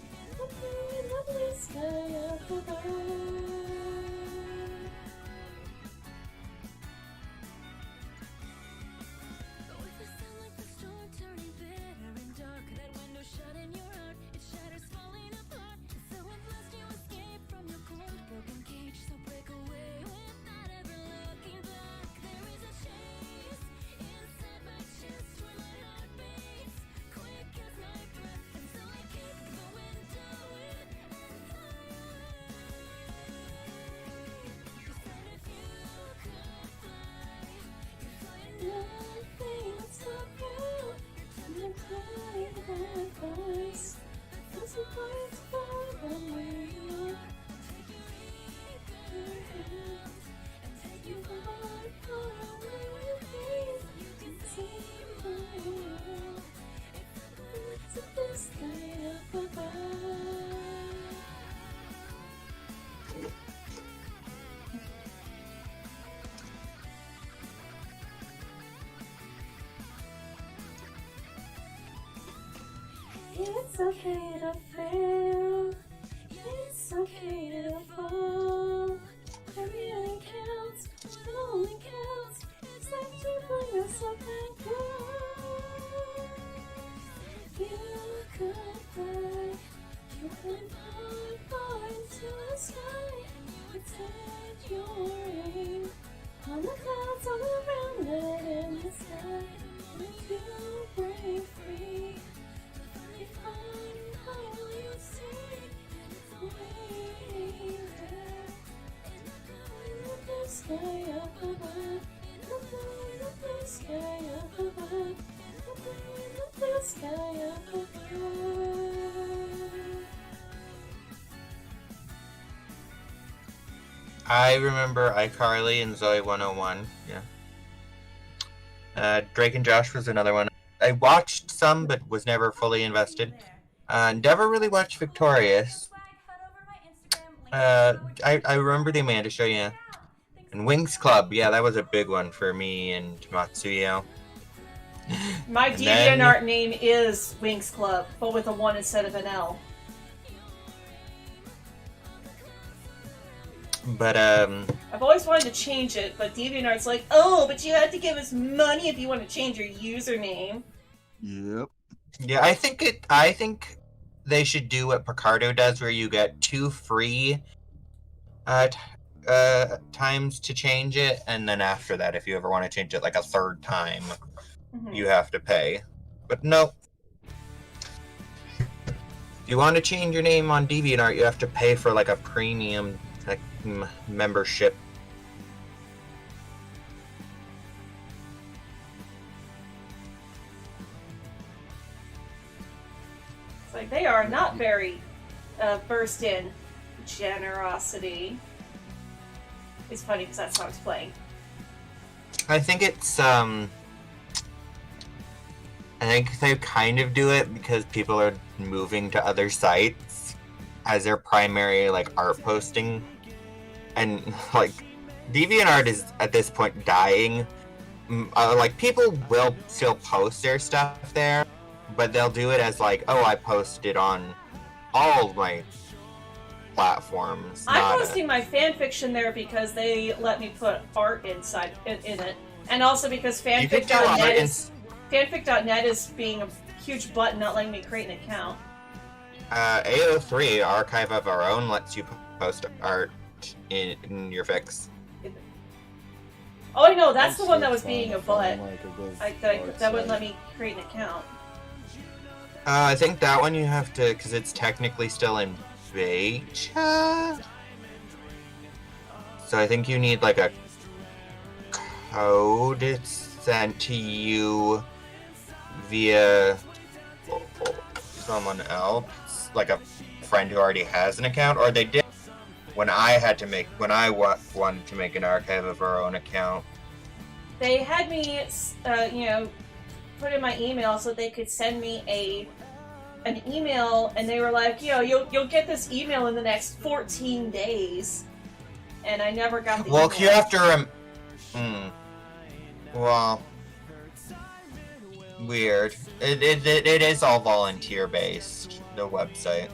The sky up above. It's okay to fail. It's okay to fall. Every counts, it only counts. It's that you bring yourself and grow. You could fly, you could fly far into the sky. Pretend you're in on the clouds all around, let in the sky. If you break free, you find all you see. Way there, in the blue sky up above, in the blue sky up above, in the blue sky up above. I remember iCarly and Zoe 101. Yeah. Drake and Josh was another one. I watched some, but was never fully invested. Never really watched Victorious. I remember the Amanda Show, yeah. And Wings Club, yeah, that was a big one for me and Matsuyo. My And then- DeviantArt name is Wings Club, but with a 1 instead of an L. But, I've always wanted to change it, but DeviantArt's like, oh, but you have to give us money if you want to change your username. Yep. yeah, I think they should do what Picardo does, where you get 2 free times to change it, and then after that, if you ever want to change it like a 3rd time, you have to pay. But no. If you want to change your name on DeviantArt, you have to pay for like a premium like membership. It's like they are not very versed in generosity. It's funny because that song's playing. I think it's I think they kind of do it because people are moving to other sites as their primary like art posting, and like DeviantArt is at this point dying. Like people will still post their stuff there, but they'll do it as like, oh, I posted on all of my platforms. I'm posting my fan fiction there because they let me put art inside in it, and also because fanfic.net is being a huge button not letting me create an account. AO3 Archive of Our Own lets you post art in your fics. Oh, I know, that's the one that was being a butt. That wouldn't let me create an account. I think that one you have to, because it's technically still in beta. So I think you need like a code sent to you via someone else, like a friend who already has an account, or they did when I wanted to make an Archive of Our Own account. They had me, put in my email so they could send me an email, and they were like, you'll get this email in the next 14 days, and I never got the email. Well, you have to well, weird. It is all volunteer based, the website.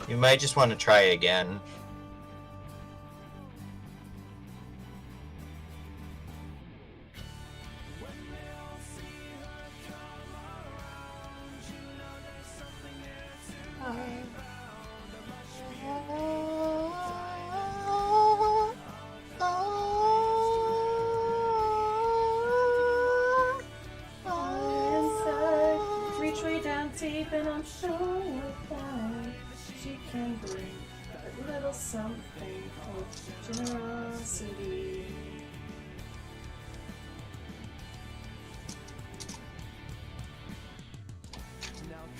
You might just want to try again. Reach way down deep, and I'm sure you'll find she can bring a little something called generosity.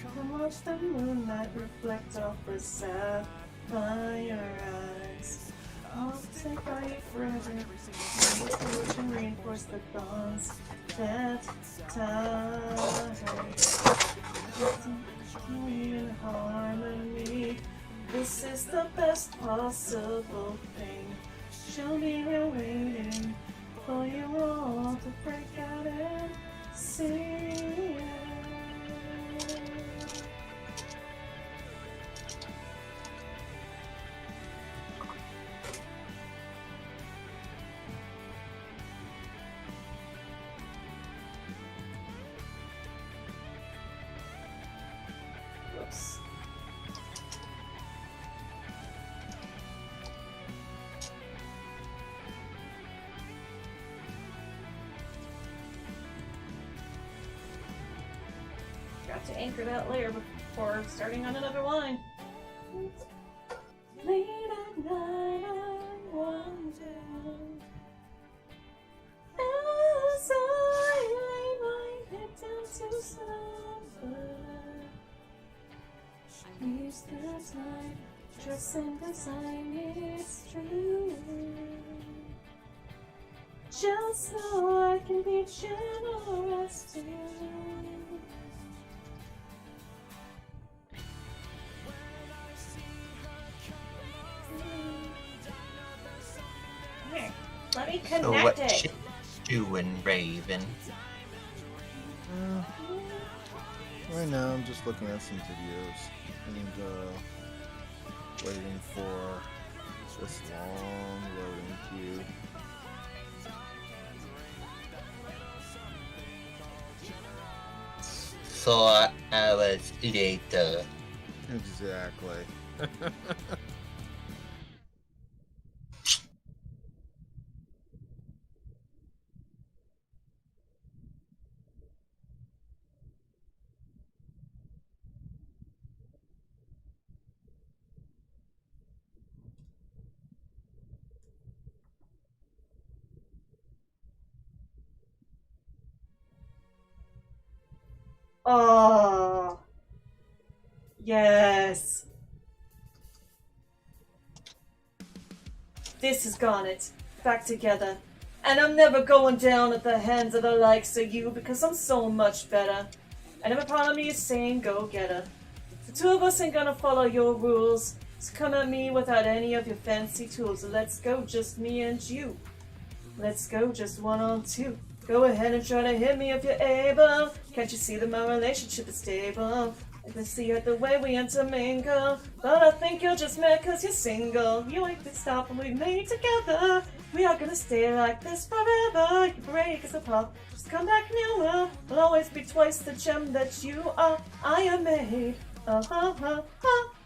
Come watch the moonlight reflect off the sapphire eyes. I'll take by you forever. And reinforce the bonds that tie. In harmony, this is the best possible thing. She'll be here waiting for you all to break out and sing. to anchor that layer before starting on another line. Late at night I wonder, as I lay my head down to slumber, use the time, trust and design is true, just so I can be generous to you. Here, let me connect So what it. you doing, Raven? Right now, I'm just looking at some videos and waiting for this long loading queue. So hours later. Exactly. Oh, yes. This has got it back together. And I'm never going down at the hands of the likes of you because I'm so much better. And every part of me is saying go get her. The two of us ain't gonna follow your rules. So come at me without any of your fancy tools. So let's go, just me and you. Let's go, just 1 on 2. Go ahead and try to hit me if you're able. Can't you see that my relationship is stable? I can see it the way we intermingle. But I think you're just mad cause you're single. You ain't been stopping we made together. We are gonna stay like this forever. You break us apart, just come back nearer. I'll always be twice the gem that you are. I am made. La ha ha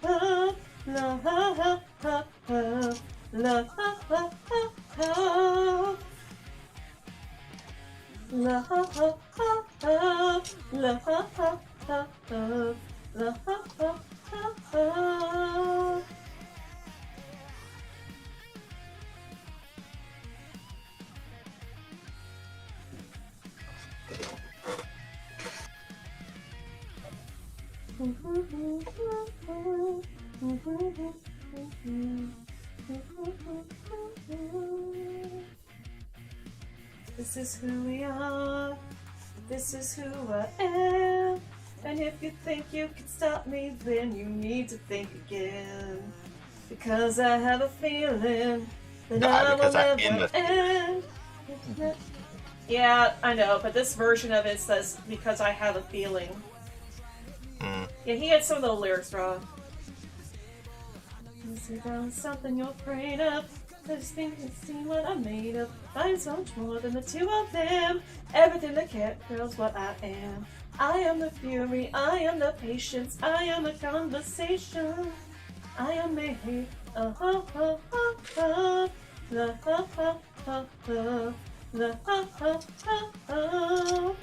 ha. La ha ha ha. La ha ha ha. La ha ha ha. La ha ha ha. La ha ha ha. This is who we are. This is who I am. And if you think you can stop me, then you need to think again. Because I have a feeling that I will never end. Yeah, I know, but this version of it says, because I have a feeling. Yeah, he had some of the lyrics wrong. Is it something you're afraid of? I just think you see what I'm made of. I'm so much more than the two of them. Everything that cat girl's what I am. I am the fury, I am the patience, I am the conversation. I am made. La ha ha ha. La ha ha ha. La ha ha ha.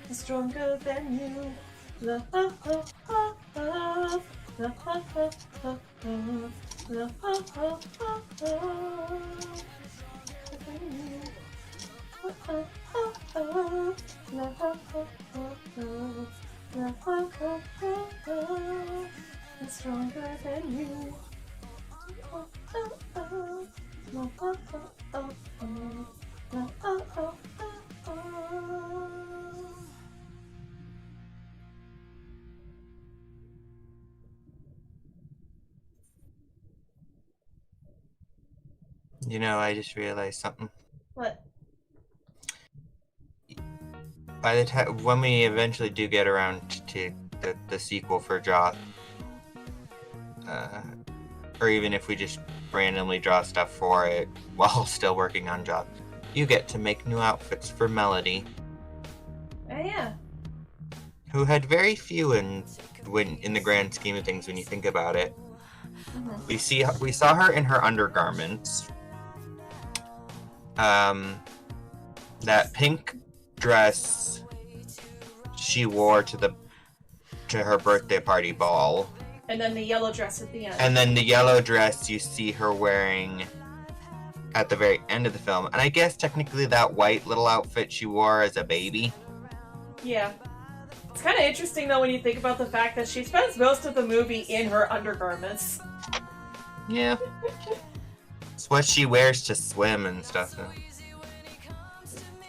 I'm stronger than you. La ha ha ha. La ha ha ha. La ha ha ha. La ha ha ha. La ha ha ha. La ha ha ha. I'm stronger than you. La ha ha ha. La ha ha ha. You know, I just realized something. What? By the time when we eventually do get around to the sequel for Joth, or even if we just randomly draw stuff for it while still working on Joth, you get to make new outfits for Melody, Oh yeah. who had very few in the grand scheme of things when you think about it. Mm-hmm. We saw her in her undergarments. That pink dress she wore to to her birthday party ball. And then the yellow dress at the end. And then the yellow dress you see her wearing at the very end of the film. And I guess technically that white little outfit she wore as a baby. Yeah. It's kind of interesting though when you think about the fact that she spends most of the movie in her undergarments. Yeah. It's what she wears to swim and stuff.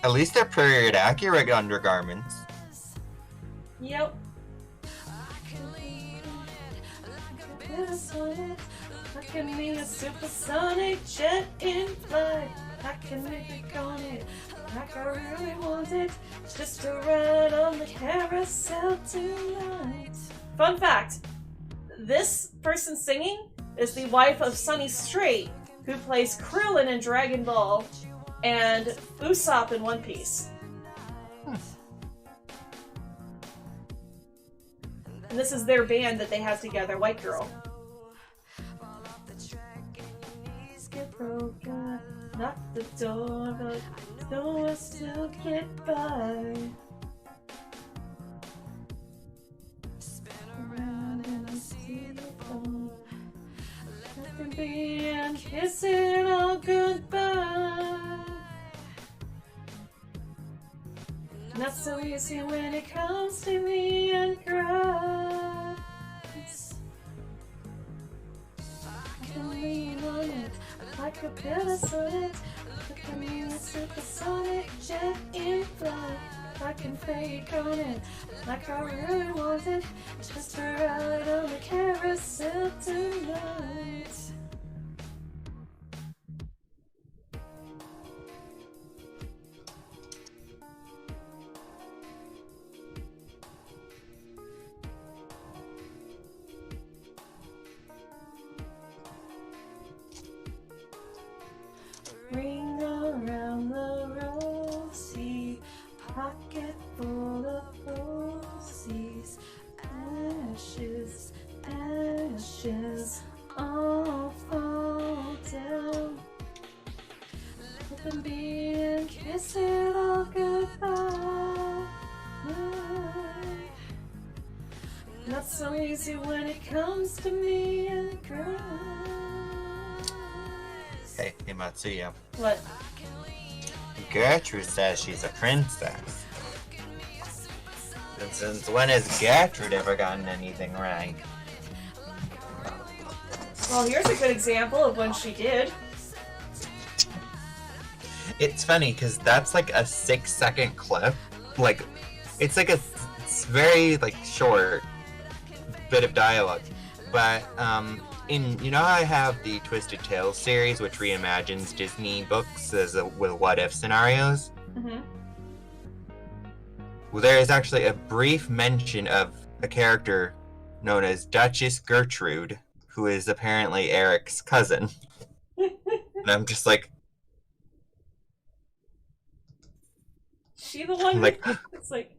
At least they're period accurate undergarments. Yep. I can be a supersonic jet in flight. I can make it on it like I really want it. Just to ride on the carousel tonight. Fun fact. This person singing is the wife of Sonny Strait, who plays Krillin in Dragon Ball and Usopp in One Piece. And this is their band that they have together, White Girl. Get broken, knock the door, but the door still get by. Around and I see the phone. Let me be and kiss it all goodbye. Not so easy when it comes to me and cries. I can lean on it like a pedestal. I can be a supersonic jet in flight. I can fake on it like I really want it. Just to ride on the carousel tonight. Ring around the rosy pocket full of roses. Ashes, ashes, all fall down. Let them be and kiss it all goodbye. Not so easy when it comes to me and cry. Hey, Matsuya. What? Gertrude says she's a princess. And since when has Gertrude ever gotten anything right? Well, here's a good example of when she did. It's funny because that's like a 6-second clip. Like, it's like it's very like short bit of dialogue. But you know how I have the Twisted Tales series, which reimagines Disney books with what-if scenarios? Mm-hmm. Well, there is actually a brief mention of a character known as Duchess Gertrude, who is apparently Eric's cousin. And I'm just like... She the one like, it's like,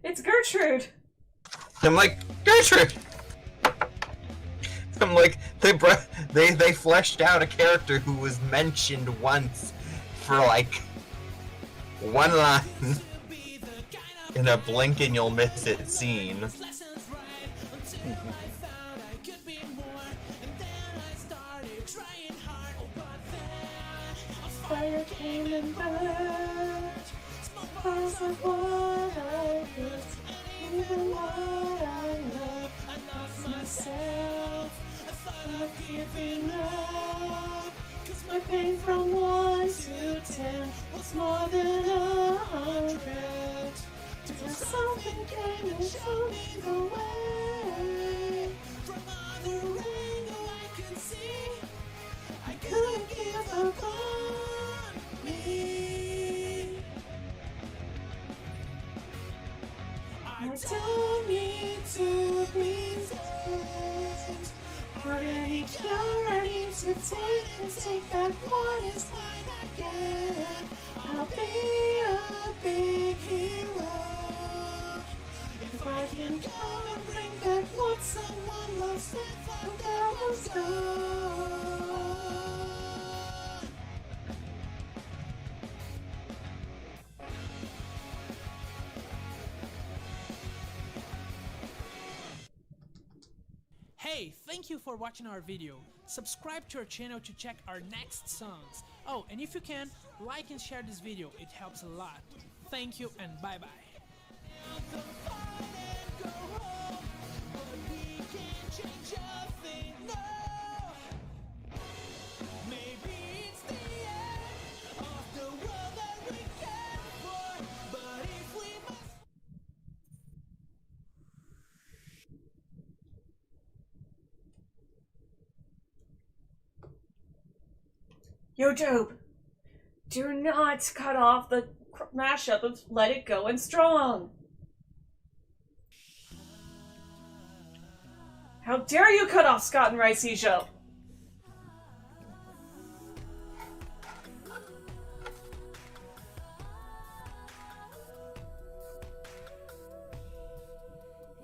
it's Gertrude! I'm like, Gertrude! I'm like, they fleshed out a character who was mentioned once for like one line in a blink and you'll miss it scene. Fire came and burned, because of what I did, even what I love, I lost myself. I'm giving up, 'cause my pain from 1 to 10 was more than 100. Till something came and showed me the way. From other window I could see, I couldn't give up on me. I don't need to be saved. For any cure I need to take back what is mine again. I'll be a big hero if I can go and bring back what someone lost and there was gone. Hey, thank you for watching our video. Subscribe to our channel to check our next songs. Oh, and if you can, like and share this video. It helps a lot. Thank you and bye bye. Yo, Job, do not cut off the mashup of Let It Go and Strong. How dare you cut off Scott and Rice show?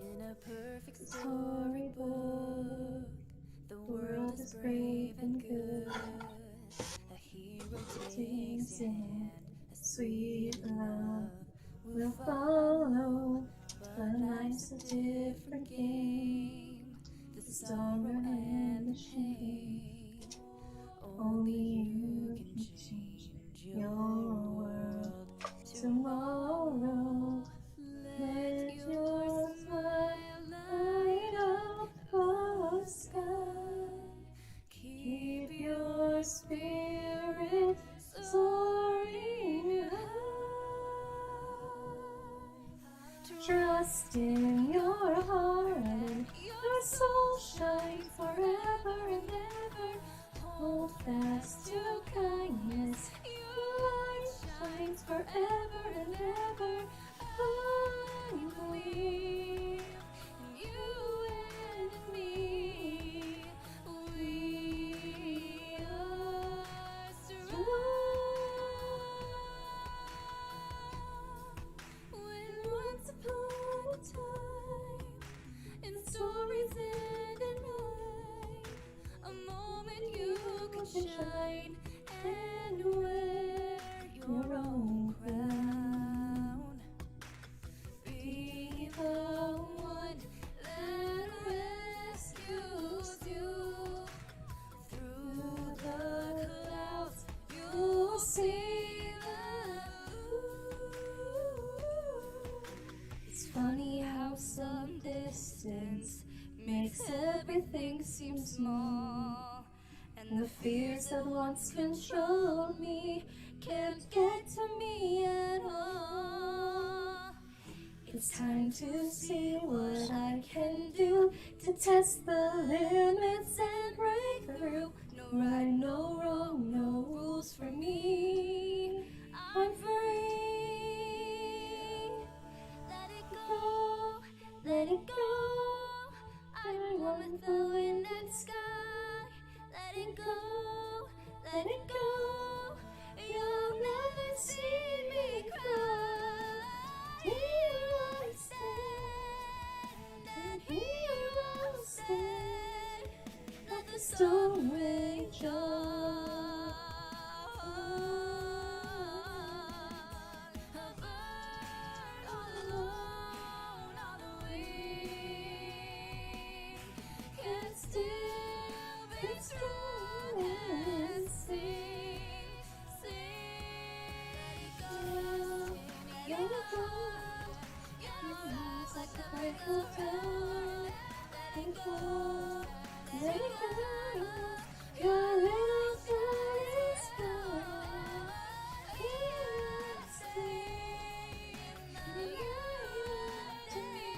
In a perfect storybook, the world is brave and good. A hero takes in a sweet love will follow, but life's a different game. The sorrow and the shame, only you can change your world tomorrow. Let your smile light up the sky. Keep your spirit soaring high. Trust in your heart and your soul shine forever and ever. Hold fast to kindness. Your light shines forever and ever. I believe in you and in me. We are strong. When once upon a time, in stories end and rhyme, a moment you could shine and wear your own crown. Be the one that rescues you. Through the clouds you'll see the blue. It's funny how some distance makes everything seem small, and the fears that once controlled me can't get to me at all. It's time to see what I can do to test the limits and break through. No right, no wrong, no rules for me. I'm free. Let it go, let it go. I'm one with the wind and sky. Let it go, let it go. You'll never see me cry. Here I stand, and here I'll stand. Let the storm rage on. A bird all alone on the wing can still be strong and sing, sing. Let it go. Your love's like a breath of dawn. Let it go, let it go. Your little God is gone. Here I stay, and you're to me.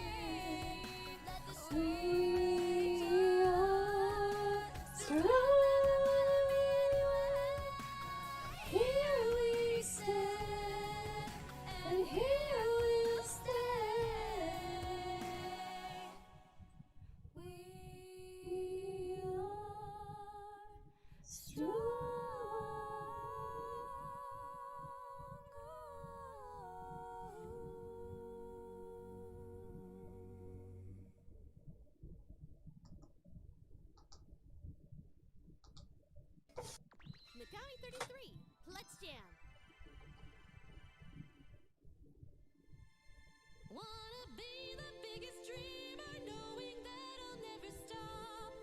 We are strong. Here we stand, and here we'll stay. We are Mikami 33, let's jam. Wanna be the biggest dreamer, knowing that I'll never stop.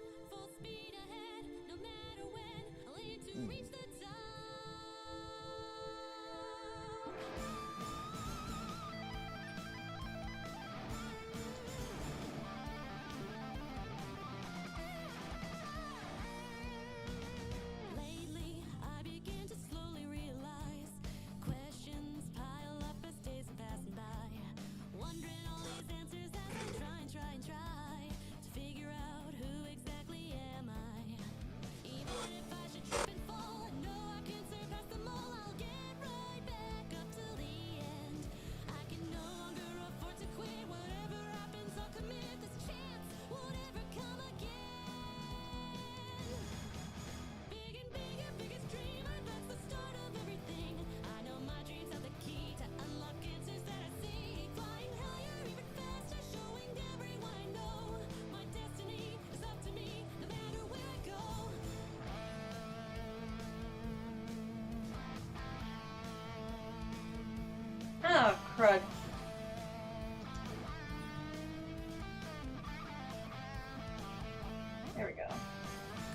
crud. There we go.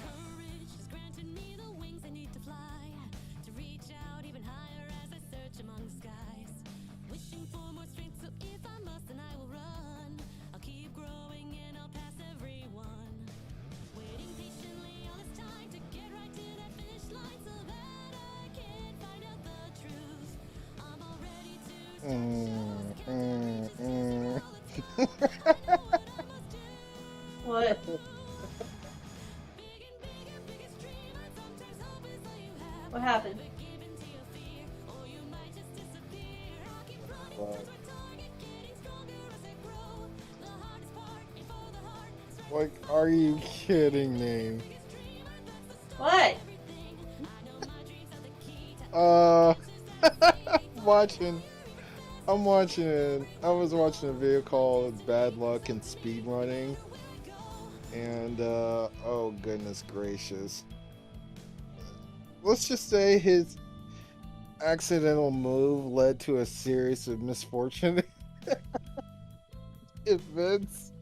Courage has granted me the wings I need to fly, to reach out even higher as I search among the skies. Wishing for more strength, so if I must, then I will run. I'll keep growing and I'll pass everyone. Waiting patiently all this time to get right to that finish line so that I can find out the truth. I'm all ready to What? What happened? Like, are you kidding me? What? I'm watching it. I was watching a video called Bad Luck and Speedrunning. And, oh goodness gracious. Let's just say his accidental move led to a series of misfortune events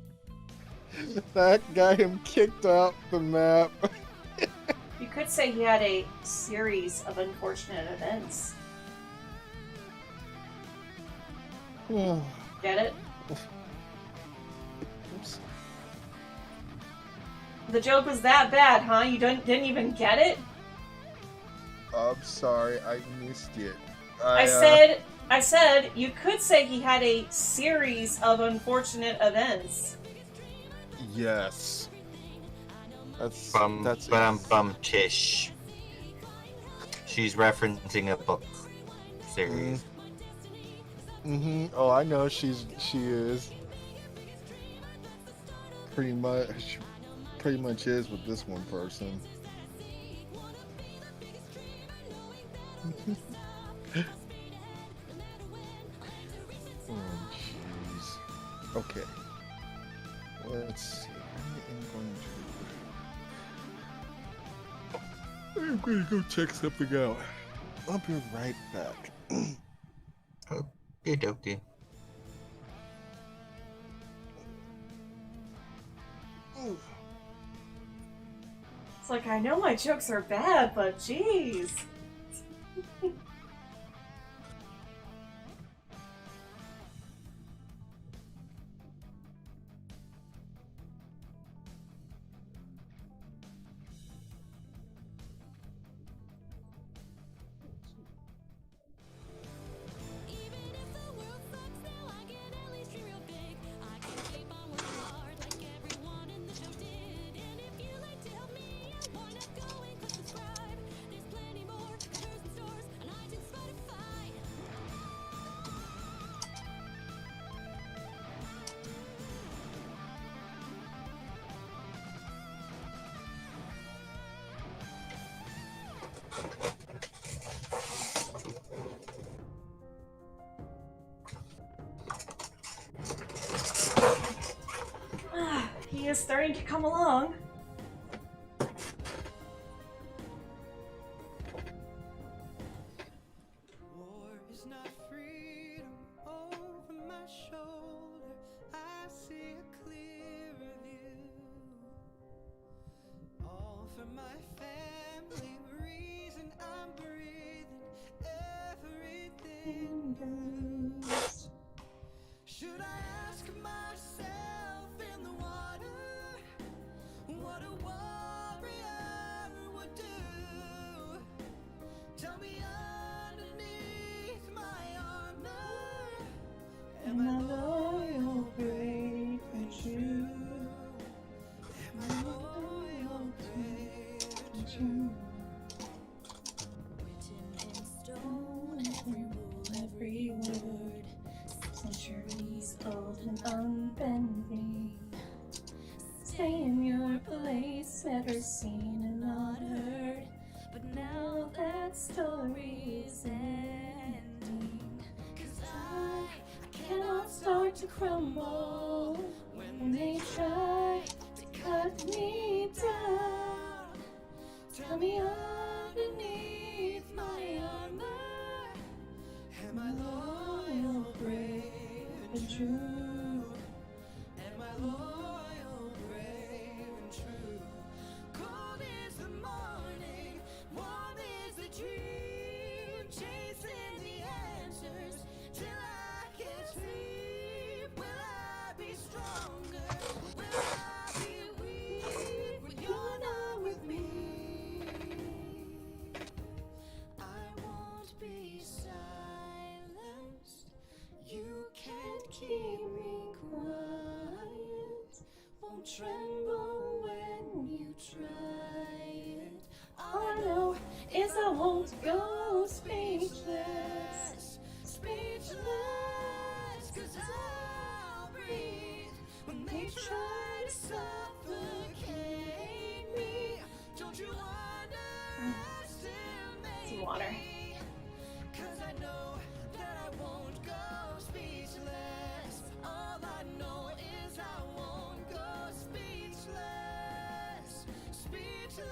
that got him kicked out the map. You could say he had a series of unfortunate events. Get it? Oops. The joke was that bad, huh? You didn't even get it? I'm sorry, I missed it. I said you could say he had a series of unfortunate events. Yes. That's Tish. She's referencing a book series. Oh, I know she is. Pretty much is with this one person. Oh, jeez. Okay. Let's see. I'm going to go check something out. I'll be right back. Okie dokie. It's like, I know my jokes are bad, but jeez. He is starting to come along. War is not freedom over my shoulder. I see a clearer view. All for my family, reason I'm breathing, everything goes. Should I ask myself in the water what a warrior would do? Tell me underneath my armor, am I loyal, brave, and true? Am I loyal, brave, and true? Written in stone, every rule, every word, centuries old and unbending. Stay in your place, never seen and not heard. But now that story is ending. 'Cause I cannot start to crumble when they try to cut me down. Tell me underneath my armor, am I loyal, brave? true. And my loyal, brave and true. Cold is the morning, warm is the dream. Chasing the answers till I can sleep. Will I be stronger? Will I be weak when you're not with me? I won't be silenced. You can't keep me quiet. Won't tremble when you try it. All I know is I won't go speechless. Speechless, 'cause I'll breathe when they try to suffocate me. Don't you underestimate Some water. me? 'Cause I know that I won't go speechless. All I know is I won't go speechless. Speechless.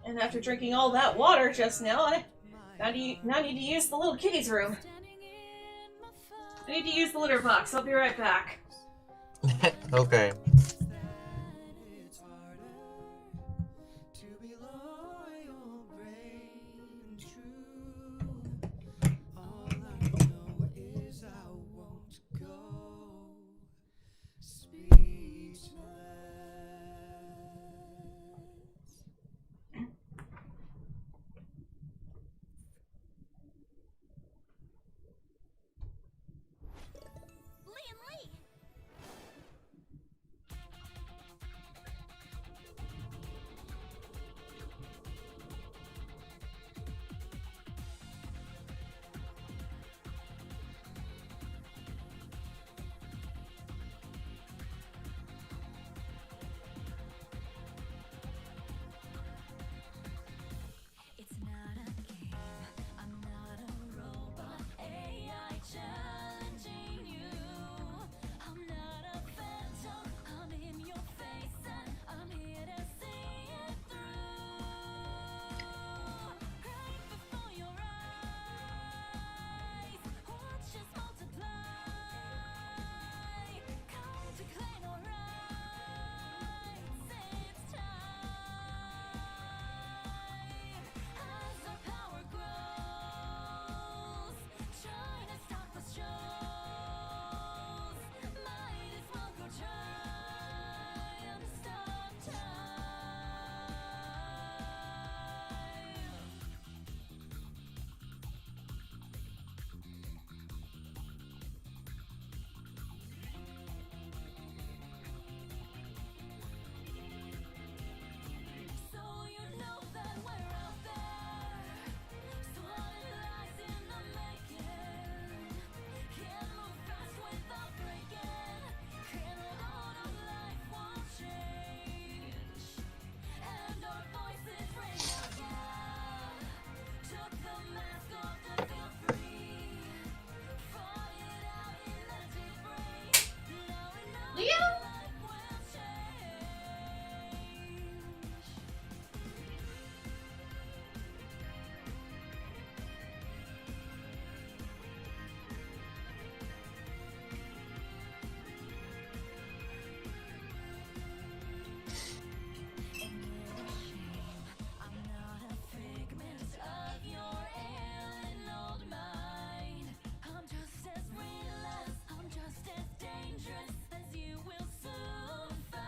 And after drinking all that water just now, I need to use the little kitty's room. I need to use the litter box. I'll be right back. Okay. It's harder to be loyal, brave and true. All I know is I won't go speechless. Lee and Lee! It's not a game, I'm not a robot, AI challenging you. I'm not a phantom, I'm in your face and I'm here to see it through. Right before your eyes, watch us multiply. Come to claim our rights, it's time. As our power grows, trying to stop us shows. Might as well go try and stop So you know that we're out there, swatting lies in the making. Can't move fast without breaking. Can't hold on, our life won't change. And our voices ring again. Took the mask off to feel free. Fought it out and let it break. Now we know Leo? our life will change. I'm not a figment of your alien old mind. I'm just as relentless, I'm just as dangerous as you will soon find.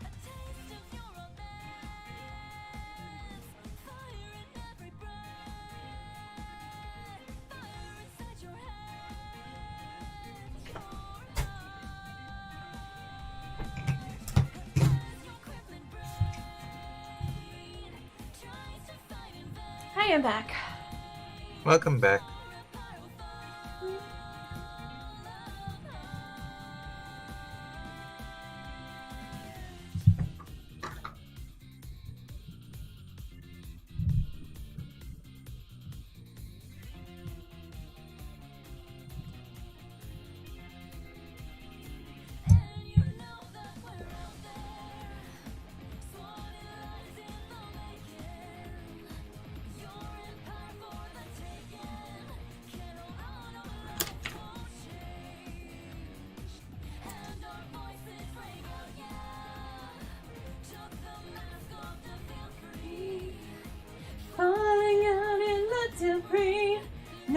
A taste of your romance, fire in every breath, fire inside your head, your Hi, I'm back. Welcome back.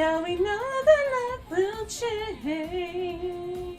Now we know that life will change.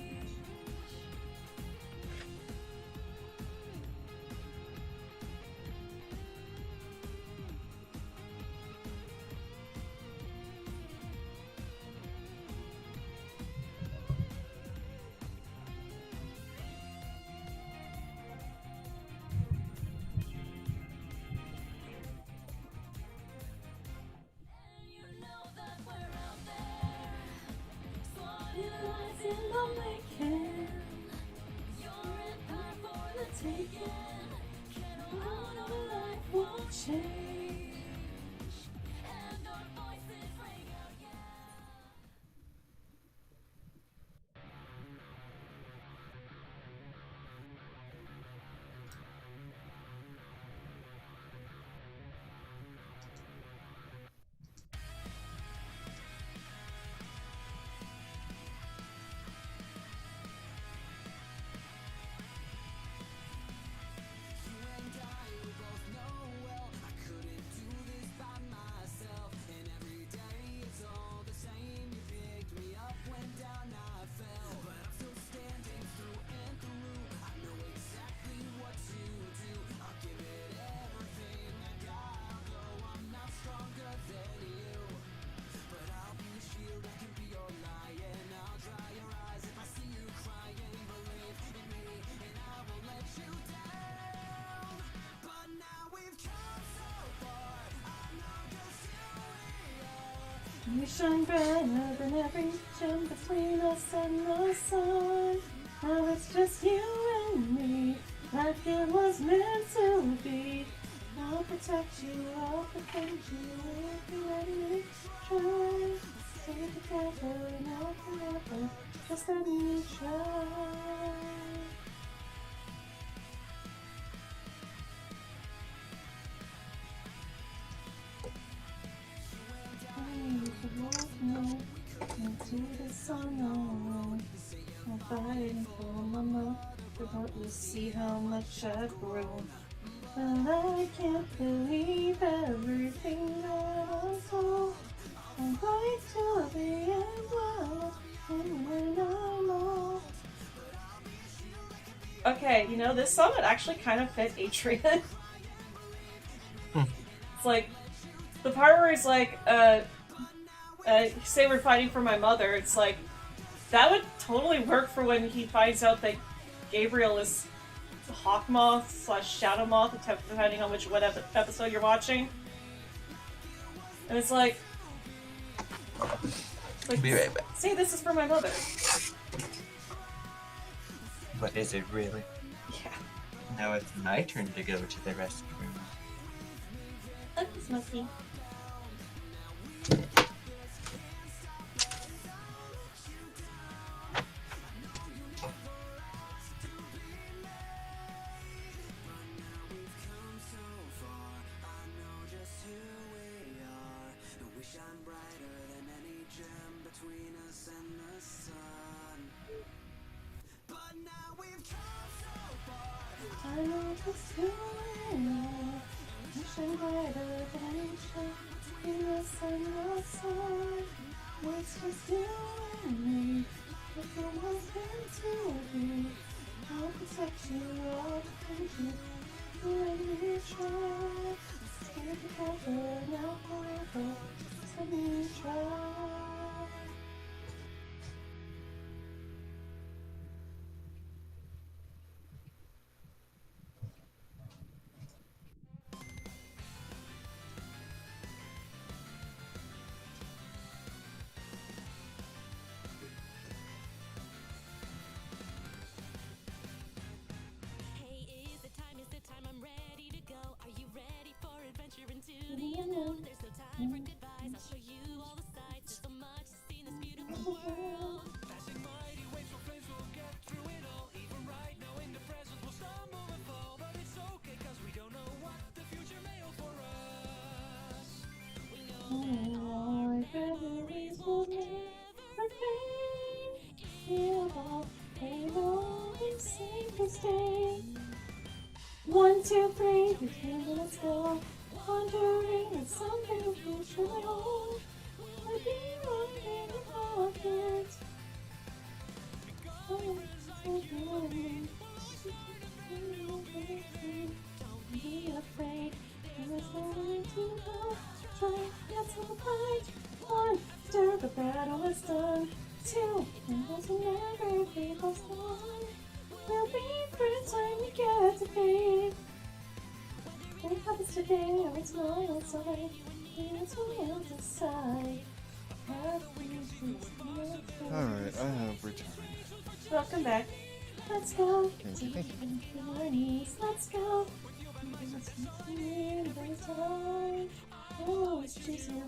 You shine brighter than every gem between us and the sun. Now it's just you and me, like it was meant to be. I'll protect you, I'll defend you, if you're ready to try. Stay together now forever, just let me try. Into the sun, I'm fighting for my love. Don't you see how much I've grown? But I can't believe everything that I saw. I'm right till the end, well, and when I'm old. Okay, you know, this song would actually kind of fit Adrian. It's like, the part where he's like, say we're fighting for my mother, it's like, that would totally work for when he finds out that Gabriel is Hawkmoth / Shadow Moth, depending on what episode you're watching. And it's like be right back. Say this is for my mother. But is it really? Yeah. Now it's my turn to go to the restroom. Okay, Smokey. I know just who I am. You shine brighter than you shine between us and the sun. It's just you and me. If it was meant to be, I'll protect you, I'll defend you. Let me try. Stay together now forever. Just let me try. the unknown. There's no time for goodbyes. I'll show you all the sights. There's so much to see in this beautiful world. Passing mighty waves for flames, we'll get through it all. Even right now in the present, we'll stumble and fall. But it's okay, cause we don't know what the future may hold for us. We know all memories will never fade. Heal all pain, always safe to stay. 1, 2, 3, between let's go. Wondering if something future will hold. Be afraid. There's nothing to go. Try, that's all right. One, after the battle is done. Two, and there's never be lost one. We'll be friends when we get to be. What happens today, or it's miles away. It's we'll decide. Alright, I have returned. Welcome back. Let's go. Thank you. To our knees. Let's go. Oh, it's juicy.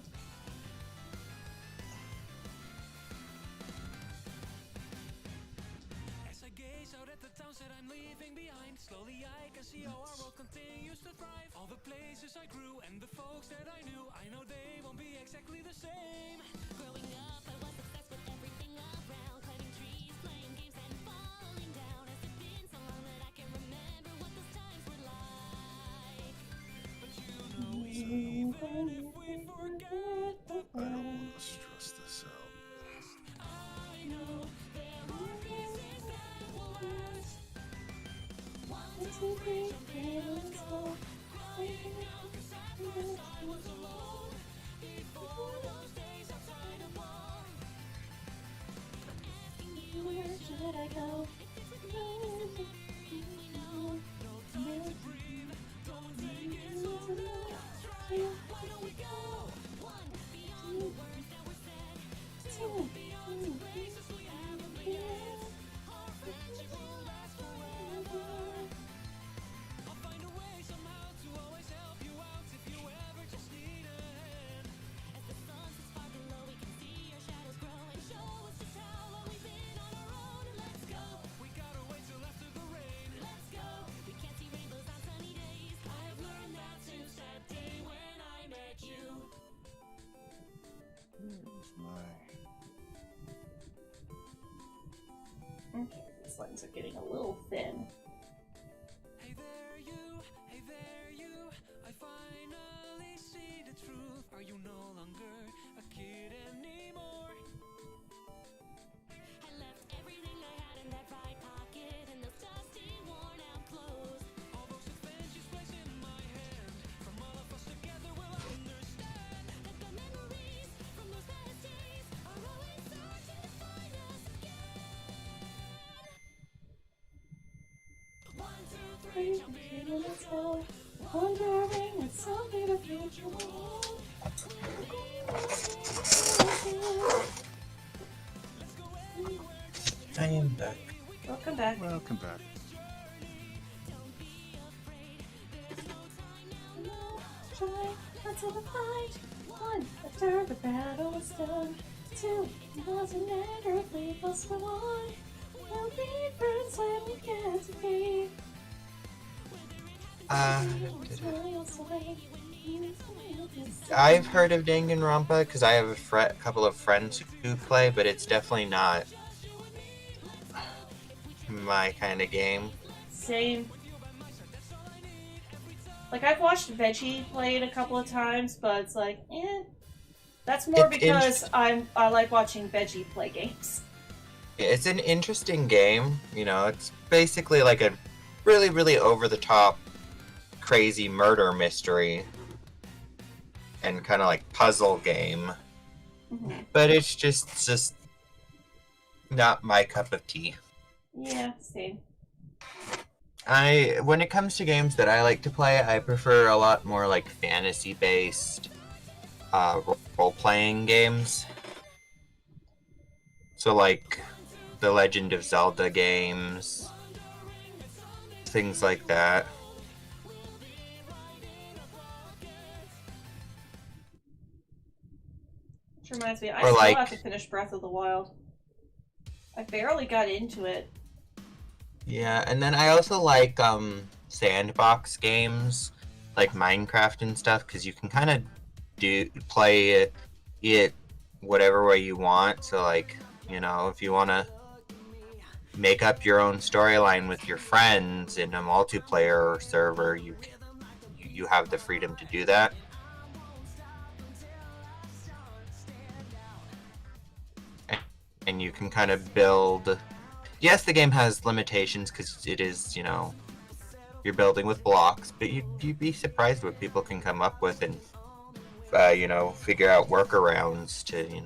As I gaze out at the towns that I'm leaving behind, slowly I can see how our world continues to thrive. All the places I grew and the folks that I knew, I know they won't be exactly the same. Growing up, I was obsessed with everything around, climbing trees, playing games, and falling down. Has it been so long that I can remember what those times were like? But you know it's over if we forget the I don't want to stress this out. I know there are places that will last. One, two, three, let's go. Crying out 'cause I thought I was alone before those days outside of home. Asking you where should I go? If it's with me, we know. No time to breathe, don't take it so long. Try, why don't we go? One, beyond the words that were said. Two, beyond the places we haven't been. Our friendship will last forever. I'll find a way somehow to always help you out if you ever just need a hand. As the sun sets far below, we can see our shadows grow and show us just how long we've been on our own. And let's go. We gotta wait till after the rain. Let's go. We can't see rainbows on sunny days. I have learned that since that day when I met you. Here's my... Okay, these lines are getting a little thin. Hey there you, I finally see the truth. Are you no longer a kid anymore? I left everything I had in that right pocket and those dusty, worn out clothes. All those adventures placed in my hand. From all of us together we'll understand that the memories from those past days are always searching to find us again. One, two, three, jump in and let's go. Wondering what's something the future will I am back. Welcome back. Welcome back. Try, until the fight. One, after the battle is done. Two, it doesn't matter if we lost for one. We'll be friends when we get to be. I've heard of Danganronpa because I have a couple of friends who play, but it's definitely not my kind of game. Same. Like, I've watched Veggie play it a couple of times, but it's like, eh. That's more It's because I like watching Veggie play games. It's an interesting game. You know, it's basically like a really, really over-the-top, crazy murder mystery and kind of like puzzle game. Mm-hmm. But it's just not my cup of tea. Yeah, same. When it comes to games that I like to play, I prefer a lot more like fantasy-based role-playing games. So like the Legend of Zelda games, things like that. Which reminds me, I Or still like- have to finish Breath of the Wild. I barely got into it. Yeah, and then I also like sandbox games like Minecraft and stuff because you can kind of play it whatever way you want. So like, you know, if you want to make up your own storyline with your friends in a multiplayer server, you have the freedom to do that. and you can kind of build. Yes, the game has limitations because it is, you're building with blocks, but you'd be surprised what people can come up with and, figure out workarounds to,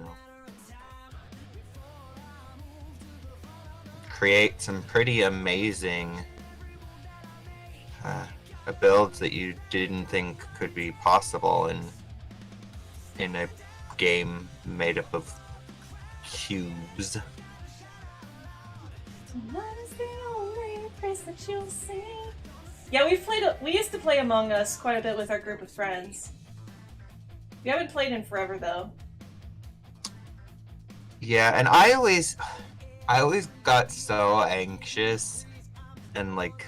create some pretty amazing builds that you didn't think could be possible in a game made up of cubes. Yeah, we used to play Among Us quite a bit with our group of friends. We haven't played in forever though. Yeah, and I always got so anxious and like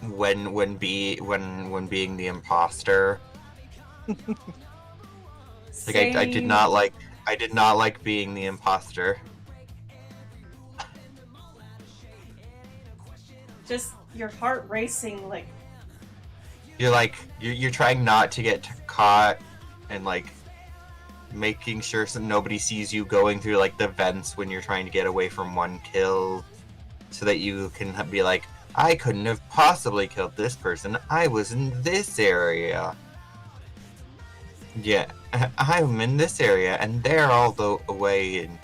when being the imposter. Like I did not like being the imposter. Just your heart racing, like you're trying not to get caught and like making sure nobody sees you going through like the vents when you're trying to get away from one kill, so that you can be like, I couldn't have possibly killed this person. I was in this area. Yeah, I'm in this area, and they're all the way in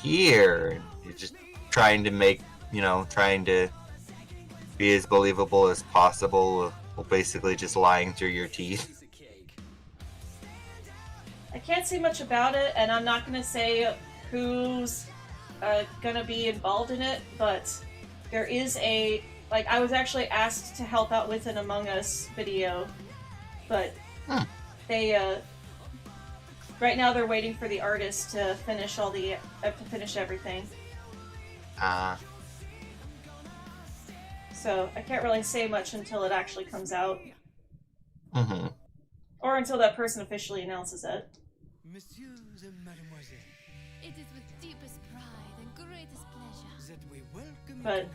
here. You're just trying to make, trying to be as believable as possible, while basically just lying through your teeth. I can't say much about it, and I'm not gonna say who's gonna be involved in it, but there is I was actually asked to help out with an Among Us video, but they, right now they're waiting for the artist to finish everything. So I can't really say much until it actually comes out. Mm-hmm. Or until that person officially announces it. Messieurs and mademoiselles, It is with deepest pride and greatest pleasure that we welcome But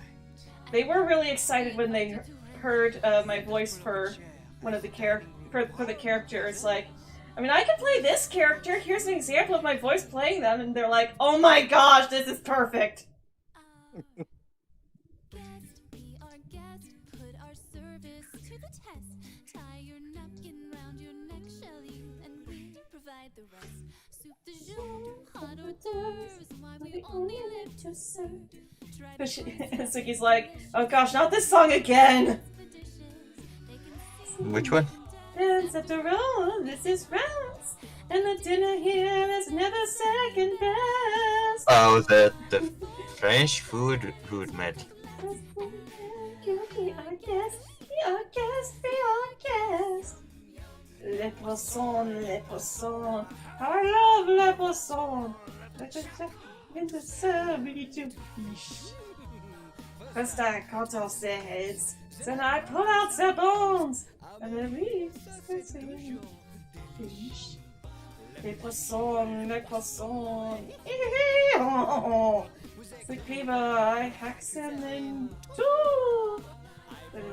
they were really excited when they heard my voice for one of the for the characters. Like, I mean, I can play this character. Here's an example of my voice playing them, and they're like, "Oh my gosh, this is perfect." Be our guest, put our service to the test. Tie your napkin round your neck, shall you, and we provide the rest. Soup de jour, hot hors d'oeuvres, why we only live to serve. Suki's like, "Oh gosh, not this song again." Which one? Dance at the roll, this is rounds, and the dinner here is never second best. Oh, the French food med. Be our guest, be our guest, be our guest. Les poissons, I love les poissons. In the ceremony to fish. First I cut off their heads, then I pull out their bones, and then we fish. Les poissons, the cleaver, I hack them in two.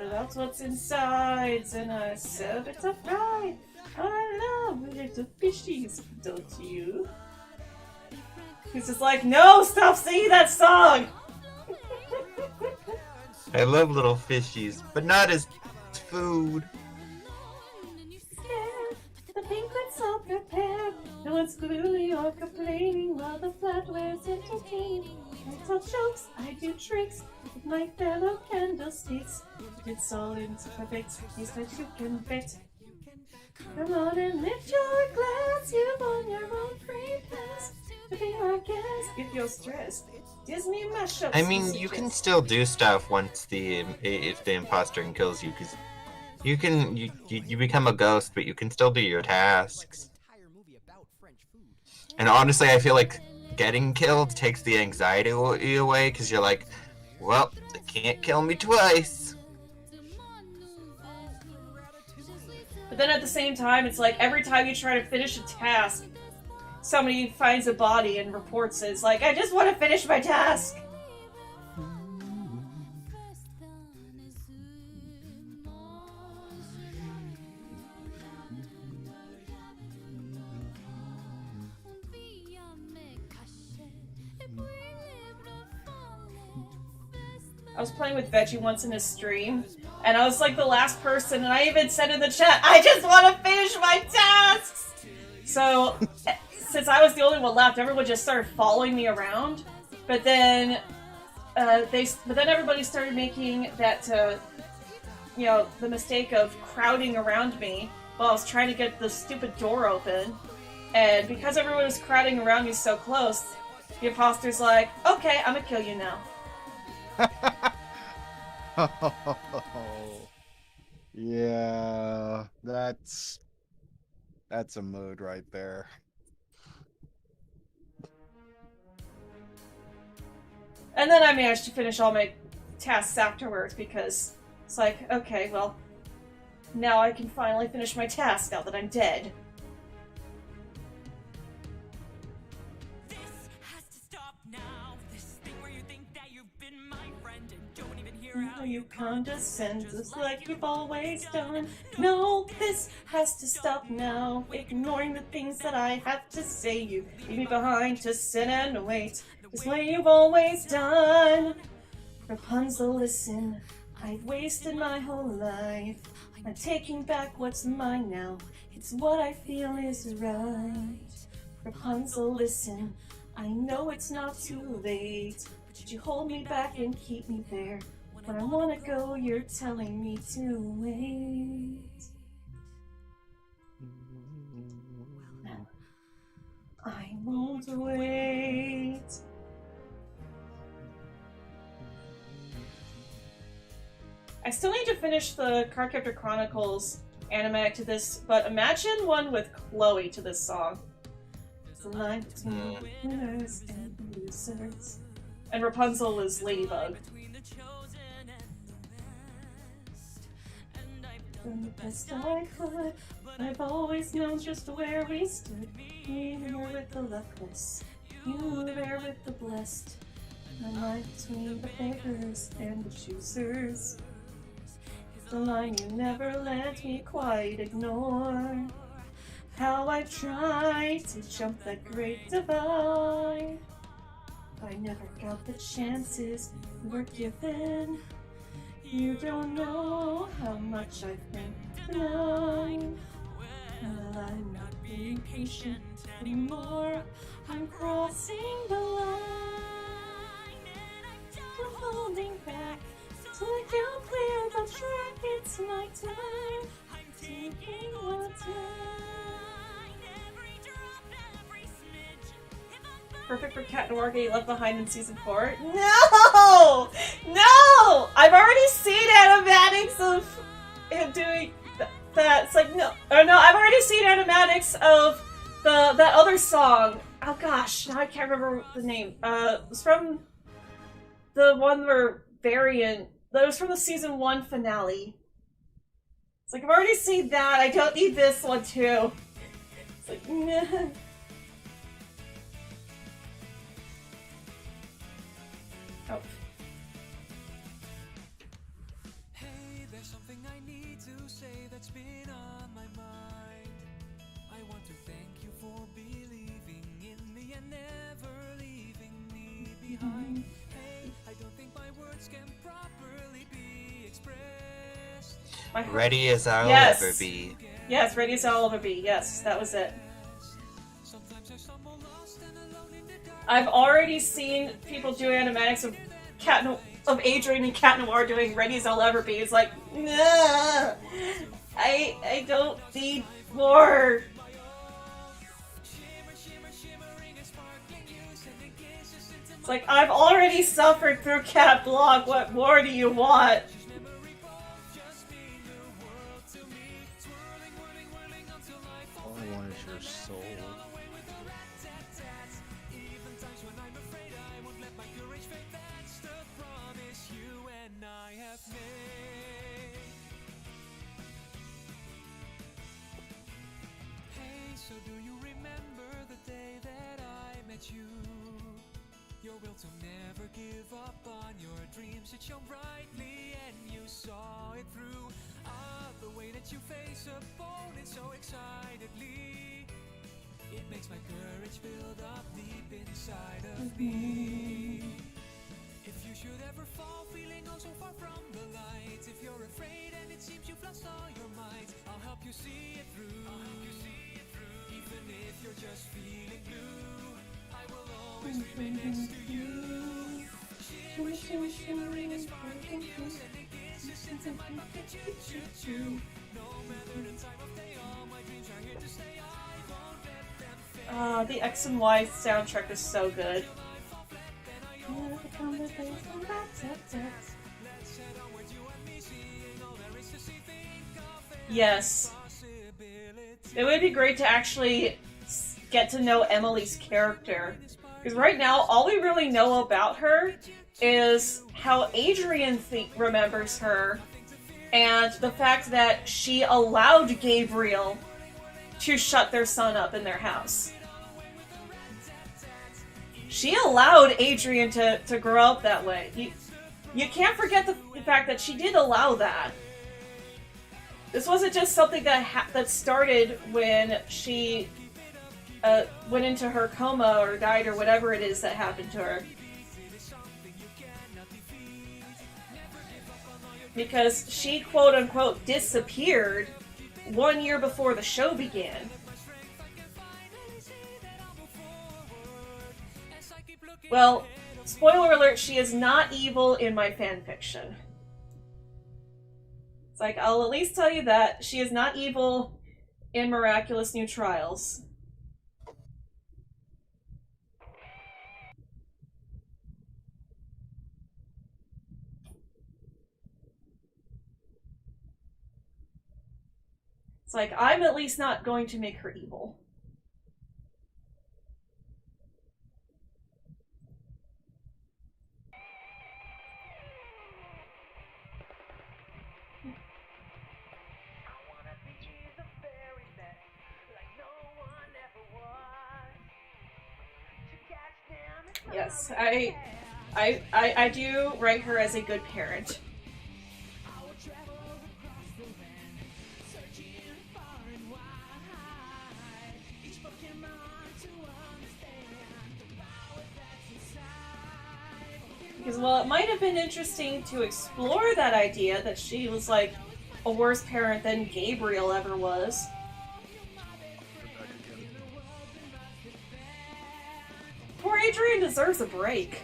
That's what's inside, and I serve it up right. I love little fishies, don't you? He's just like, no, stop singing that song! I love little fishies, but not as food. The banquet's all prepared. No one's gloomy or complaining while the flatware's entertaining. I tell jokes, I do tricks with my fellow candlesticks. It's all in perfect taste that you can bet. Come on and lift your glass, you've won your own free pass to be our guest if you're stressed. Disney mashups. I mean, you can still do stuff once if the imposter kills you, because you become a ghost, but you can still do your tasks. And honestly, I feel like getting killed takes the anxiety away, because you're like, well, they can't kill me twice. But then at the same time, it's like every time you try to finish a task, somebody finds a body and reports it. It's like, I just want to finish my task. I was playing with Veggie once in his stream, and I was like the last person, and I even said in the chat, I just want to finish my tasks! So, since I was the only one left, everyone just started following me around. But then, everybody started making that, you know, the mistake of crowding around me while I was trying to get the stupid door open. And because everyone was crowding around me so close, the imposter's like, okay, I'm gonna kill you now. Yeah, that's a mood right there. And then I managed to finish all my tasks afterwards because it's like, okay, well, now I can finally finish my task now that I'm dead. Now you condescend just like you've always done. No, this has to stop now. Ignoring the things that I have to say. You leave me behind to sit and wait. This way you've always done. Rapunzel, listen. I've wasted my whole life. I'm taking back what's mine now. It's what I feel is right. Rapunzel, listen. I know it's not too late. But you hold me back and keep me there. When I wanna go, you're telling me to wait. I won't wait. I still need to finish the Cardcaptor Chronicles animatic to this, but imagine one with Chloe to this song. It's the line between winners and losers. And Rapunzel is Ladybug. From the best I could, I've always known just where we stood. Me here with the luckless, you there with the blessed. The line between the bakers and the choosers. The line you never let me quite ignore. How I tried to jump that great divide. I never got the chances we were given. You don't know how much I've been denied. Well, I'm not being patient anymore. I'm crossing the line. I'm holding back till I can clear the track. It's my time. I'm taking my time. Perfect for Cat Noir getting left behind in season 4. No! No! I've already seen animatics of him doing that. It's like, no. Or no, I've already seen animatics of that other song. Oh gosh, now I can't remember the name. It was from the one where Variant. That was from the season 1 finale. It's like, I've already seen that. I don't need this one too. It's like, nah. Oh. Hey, there's something I need to say that's been on my mind. I want to thank you for believing in me and never leaving me behind. Hey, I don't think my words can properly be expressed. Ready as I'll Yes. ever be. Yes, ready as I'll ever be. Yes, that was it. I've already seen people do animatics of of Adrian and Cat Noir doing Ready as I'll Ever Be. It's like, nah, I don't need more. It's like, I've already suffered through Cat Block. What more do you want? All I want is your soul. So do you remember the day that I met you? Your will to never give up on your dreams, it shone brightly and you saw it through. The way that you face opponents so excitedly, it makes my courage build up deep inside of me. If you should ever fall feeling found so far from the light. If you're afraid and it seems you've lost all your might, I'll help you see it through. Even if you're just feeling blue, I will always remain next to you. Shimmy, shimmy, shimmering and sparkling, sending kisses and my pocket, choo. No matter the time of day, all my dreams are here to stay. I won't let them fade. The X and Y soundtrack is so good. Yes. It would be great to actually get to know Emily's character. Because right now, all we really know about her is how Adrian remembers her, and the fact that she allowed Gabriel to shut their son up in their house. She allowed Adrian to grow up that way. You can't forget the fact that she did allow that. This wasn't just something that started when she went into her coma or died or whatever it is that happened to her. Because she quote-unquote disappeared 1 year before the show began. Well, spoiler alert, she is not evil in my fanfiction. It's like, I'll at least tell you that. She is not evil in Miraculous New Trials. It's like, I'm at least not going to make her evil. Yes, I do write her as a good parent. Because, well, it might have been interesting to explore that idea that she was, like, a worse parent than Gabriel ever was. Poor Adrian deserves a break.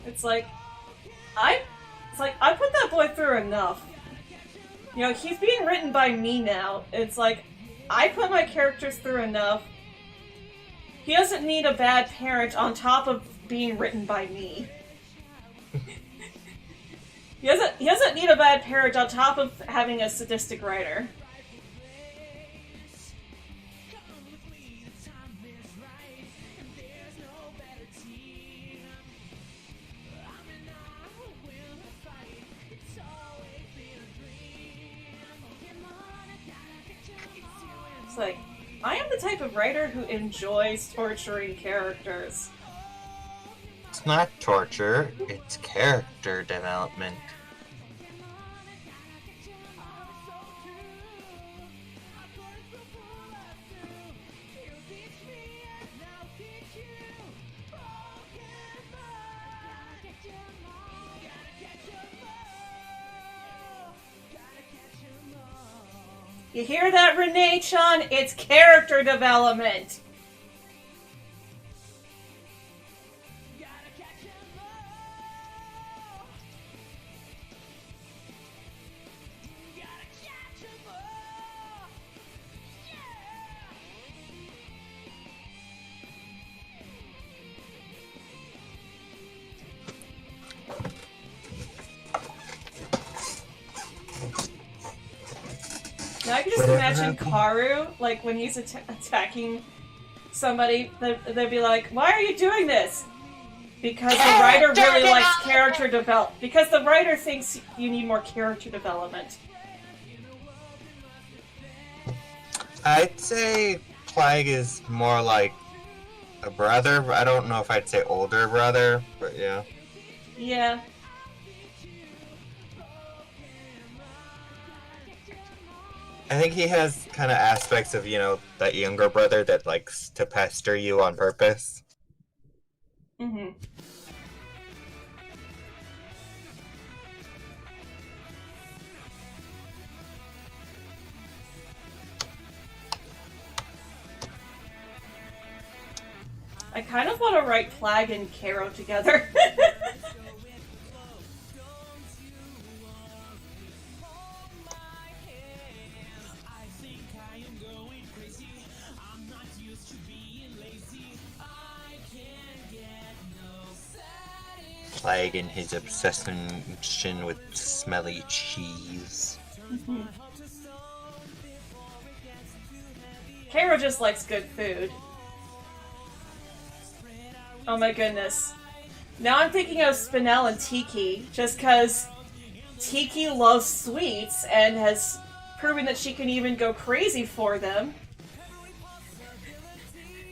It's like I put that boy through enough. You know, he's being written by me now. It's like, I put my characters through enough. He doesn't need a bad parent on top of being written by me. He doesn't need a bad parent on top of having a sadistic writer. It's like, I am the type of writer who enjoys torturing characters. It's not torture, it's character development. You hear that, Renee-chan? It's character development! Now I can just imagine Karu, like, when he's attacking somebody, they'd be like, why are you doing this? Because the writer really likes character development. Because the writer thinks you need more character development. I'd say Plague is more like a brother. I don't know if I'd say older brother, but yeah. I think he has kind of aspects of, that younger brother that likes to pester you on purpose. Mm-hmm. I kind of want to write Flag and Caro together. Flag and his obsession with smelly cheese. Caro just likes good food. Oh my goodness. Now I'm thinking of Spinel and Tiki, just because Tiki loves sweets and has proven that she can even go crazy for them.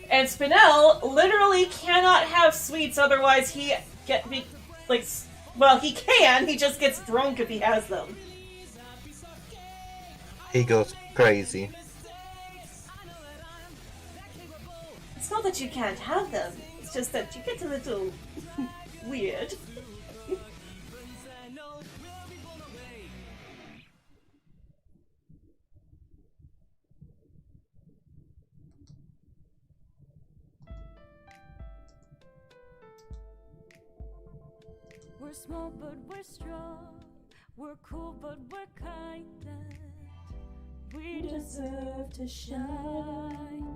And Spinel literally cannot have sweets, otherwise he he can, he just gets drunk if he has them. He goes crazy. It's not that you can't have them, it's just that you get a little weird. We're small but we're strong. We're cool but we're kind. We deserve to shine.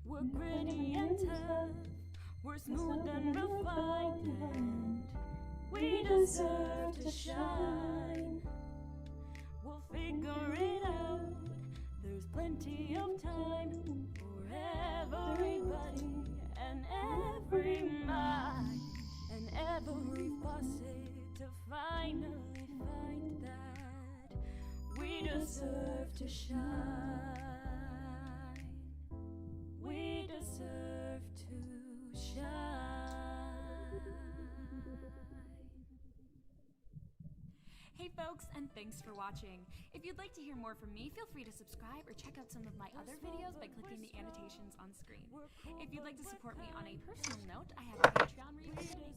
We're gritty and tough. We're smooth and refined. And we deserve to shine. We'll figure it out. There's plenty of time for everybody and every mind. And every faucet to finally find that we deserve to shine. We deserve to shine. Hey folks, and thanks for watching. If you'd like to hear more from me, feel free to subscribe or check out some of my other videos by clicking the annotations on screen. If you'd like to support me on a personal note, I have a Patreon where you can donate.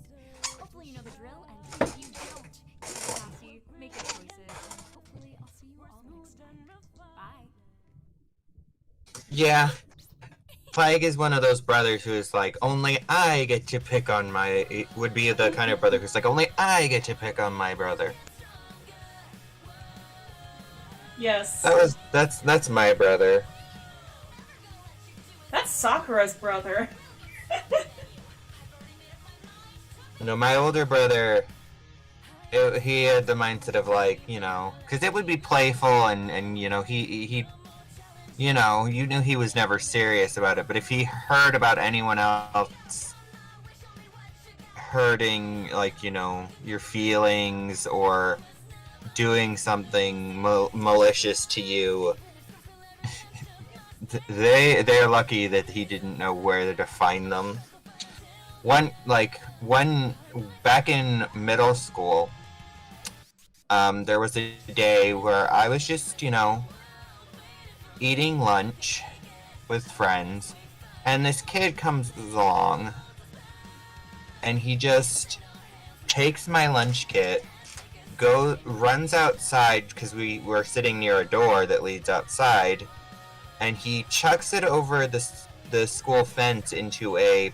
Hopefully you know the drill, and if you don't, get classy, make good choices, and hopefully I'll see you all next time. Bye. Yeah. Flag is one of those brothers who is like, only I get to pick on my... It would be the kind of brother who's like, only I get to pick on my brother. Yes. That's my brother. That's Sakura's brother. My older brother, he had the mindset of like, because it would be playful and he you knew he was never serious about it, but if he heard about anyone else hurting, your feelings or doing something malicious to you, they're lucky that he didn't know where to find them. One back in middle school, there was a day where I was just, eating lunch with friends, and this kid comes along, and he just takes my lunch kit, runs outside, because we were sitting near a door that leads outside, and he chucks it over the school fence into a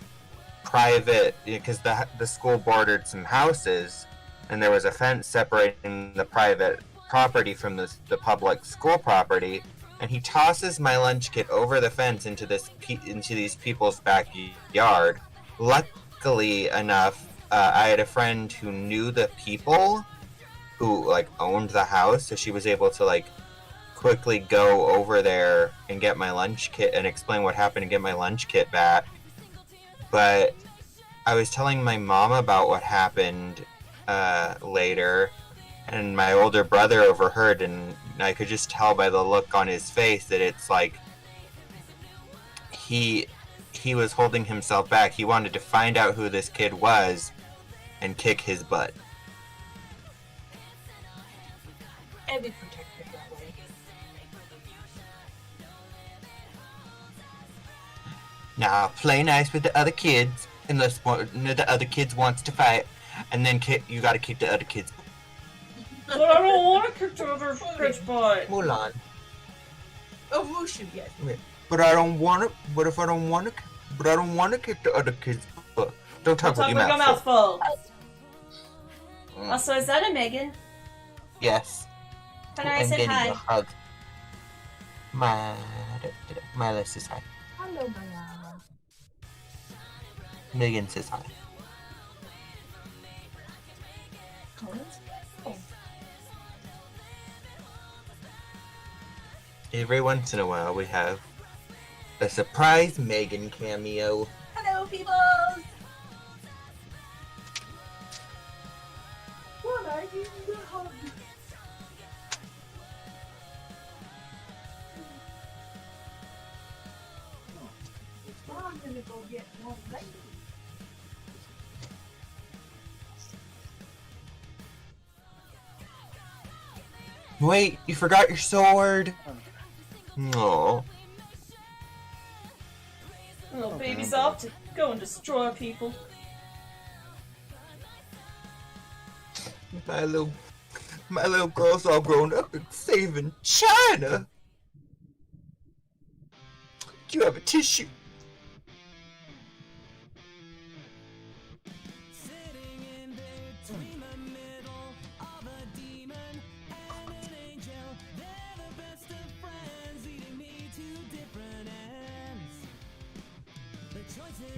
private, because the school bordered some houses, and there was a fence separating the private property from the public school property, and he tosses my lunch kit over the fence into these people's backyard. Luckily enough, I had a friend who knew the people who owned the house, so she was able to quickly go over there and get my lunch kit and explain what happened and get my lunch kit back. But I was telling my mom about what happened later, and my older brother overheard, and I could just tell by the look on his face that it's like he was holding himself back. He wanted to find out who this kid was and kick his butt. And be protected that way. Now play nice with the other kids, unless one of the other kids wants to fight, and then you gotta kick the other kids. But I don't want to kick the other kids' butt. Mulan. Oh, Mushu, yes. But I don't want to. What if I don't want to? But I don't want to kick the other kids' butt. Don't talk with your mouth full. Also, is that a Megan? Yes. Can I say hi? A hug. Myla says hi. Hello, Maya. Megan says hi. Oh. Every once in a while, we have a surprise Megan cameo. Hello, people. What are you doing? I'm gonna go get one lady. Wait, you forgot your sword. No. Little baby's off to go and destroy people. My little girl's all grown up and saving China. Do you have a tissue?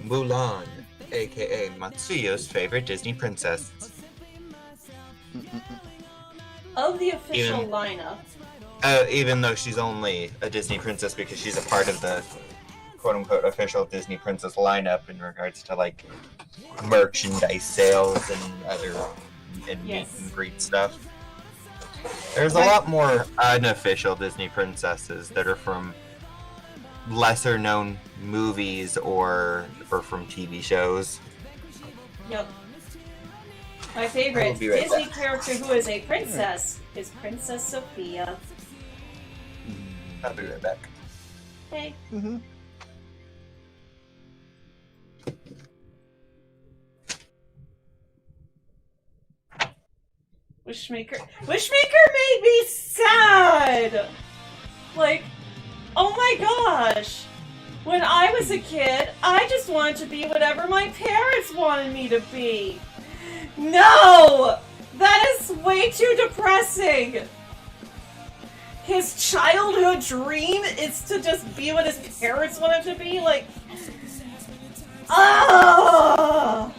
Mulan, aka Matsuyo's favorite Disney princess. Of the official lineup. Even though she's only a Disney princess because she's a part of the quote-unquote official Disney princess lineup in regards to like merchandise sales and other meet and greet stuff. There's a lot more unofficial Disney princesses that are from lesser known movies or from TV shows. Yep. My favorite Disney character who is a princess is Princess Sophia. I'll be right back. Hey. Wishmaker made me sad! Like, oh my gosh! When I was a kid, I just wanted to be whatever my parents wanted me to be. No! That is way too depressing! His childhood dream is to just be what his parents want him to be? Like... Ah!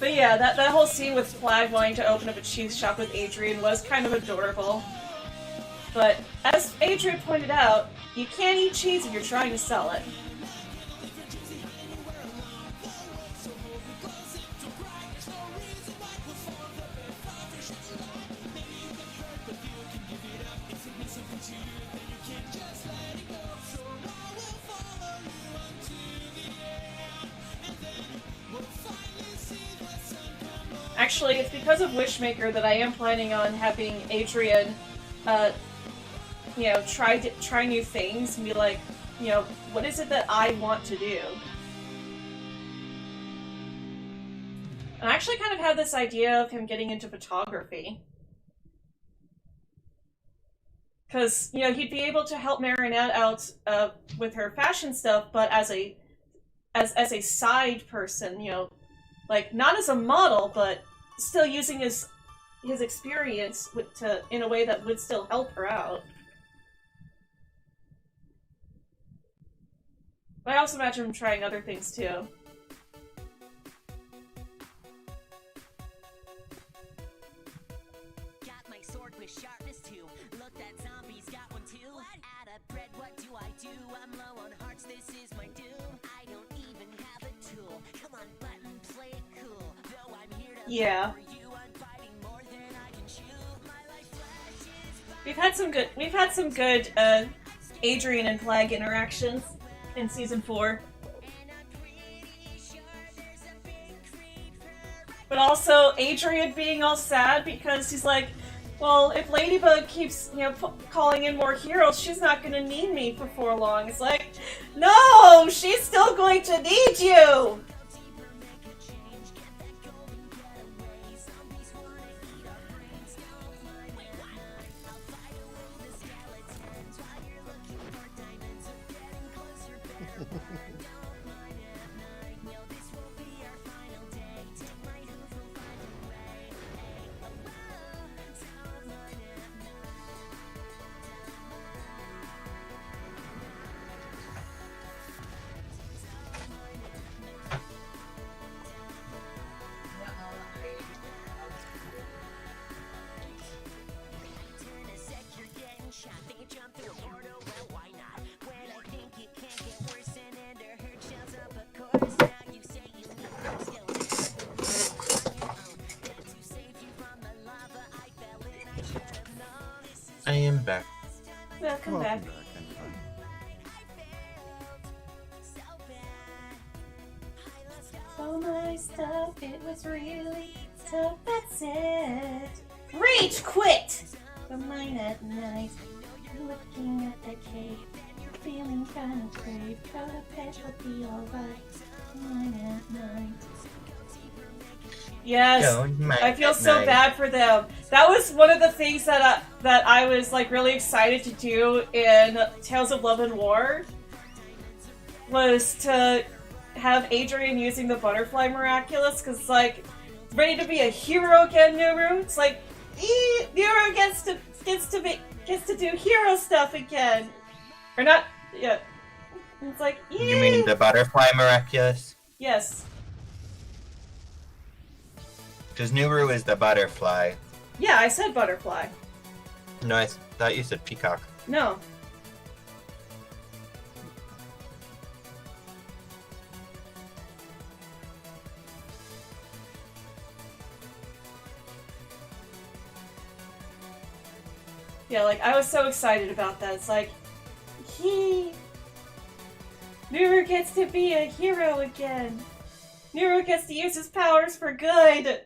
But yeah, that whole scene with Flag wanting to open up a cheese shop with Adrian was kind of adorable. But as Adrian pointed out, you can't eat cheese if you're trying to sell it. Actually, it's because of Wishmaker that I am planning on having Adrian, try new things and be like, what is it that I want to do? And I actually kind of have this idea of him getting into photography. Because, he'd be able to help Marinette out with her fashion stuff, but as a side person, like, not as a model, but still using his experience in a way that would still help her out. But I also imagine him trying other things too. Got my sword with sharpness too. Look, that zombie's got one too. Out of bread, what do? I'm low on hearts, this is my doom. I don't even have a tool. Come on, button, play it cool. Though I'm here to Yeah. you, I'm fighting more than I can chew. My life flashes. We've had some good Adrian and Flag interactions in season 4. But also Adrian being all sad because he's like, well, if Ladybug keeps, calling in more heroes, she's not going to need me for long. It's like, no, she's still going to need you. I am back. Welcome back. Oh my stuff, it was really tough, that's it. Rage quit! The mine at night, looking at the cave, feeling kind of brave, got a pet will be alright. Mine at night. Yes, I feel so bad for them. That was one of the things that I was like really excited to do in Tales of Love and War, was to have Adrian using the butterfly Miraculous, because it's like ready to be a hero again, Nuru. It's like Nuru gets to do hero stuff again, or not? Yeah, it's like You mean the butterfly Miraculous? Yes. Because Nuru is the butterfly. Yeah, I said butterfly. No, I thought you said peacock. No. Yeah, like, I was so excited about that. It's like, Nuru gets to be a hero again. Nuru gets to use his powers for good.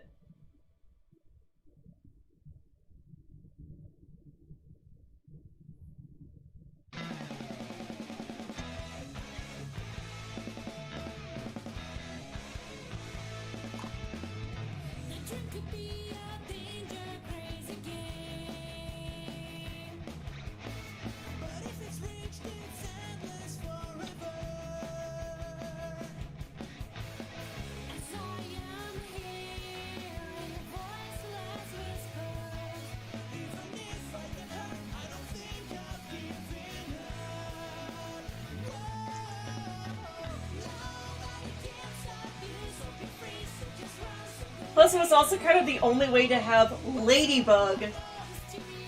Plus, it was also kind of the only way to have Ladybug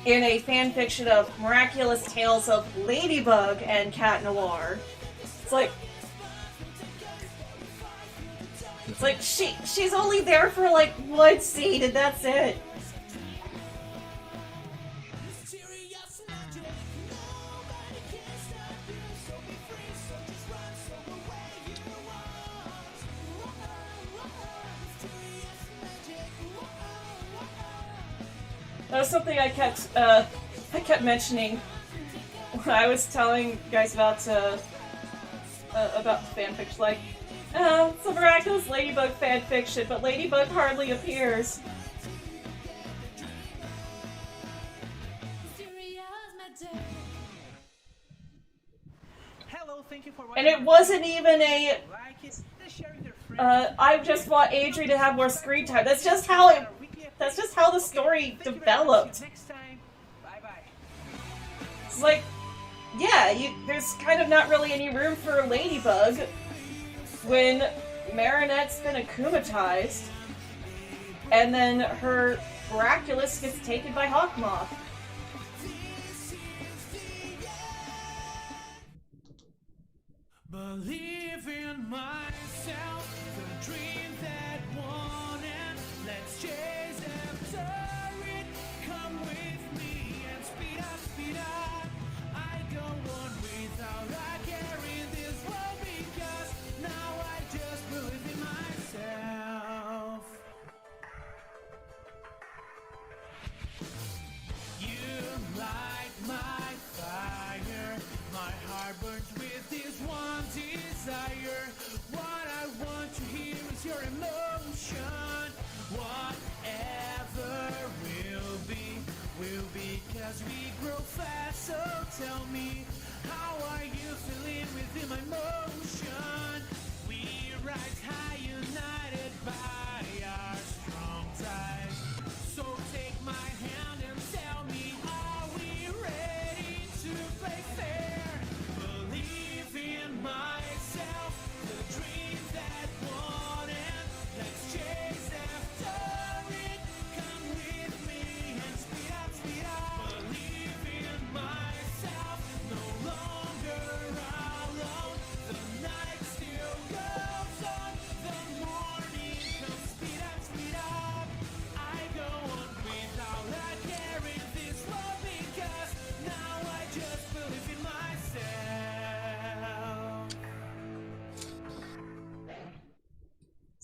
in a fanfiction of Miraculous Tales of Ladybug and Cat Noir. It's like she's only there for like one scene and that's it. That was something I kept mentioning when I was telling you guys about the fanfiction. Like, it's a Miraculous Ladybug fanfiction, but Ladybug hardly appears. And it wasn't even a I just want Adrian to have more screen time. That's just how the story developed. It's like, yeah, there's kind of not really any room for Ladybug when Marinette's been akumatized, and then her Miraculous gets taken by Hawkmoth. Believe in myself, the dream that wanted. Let's chase after it. Come with me and speed up, speed up. I don't want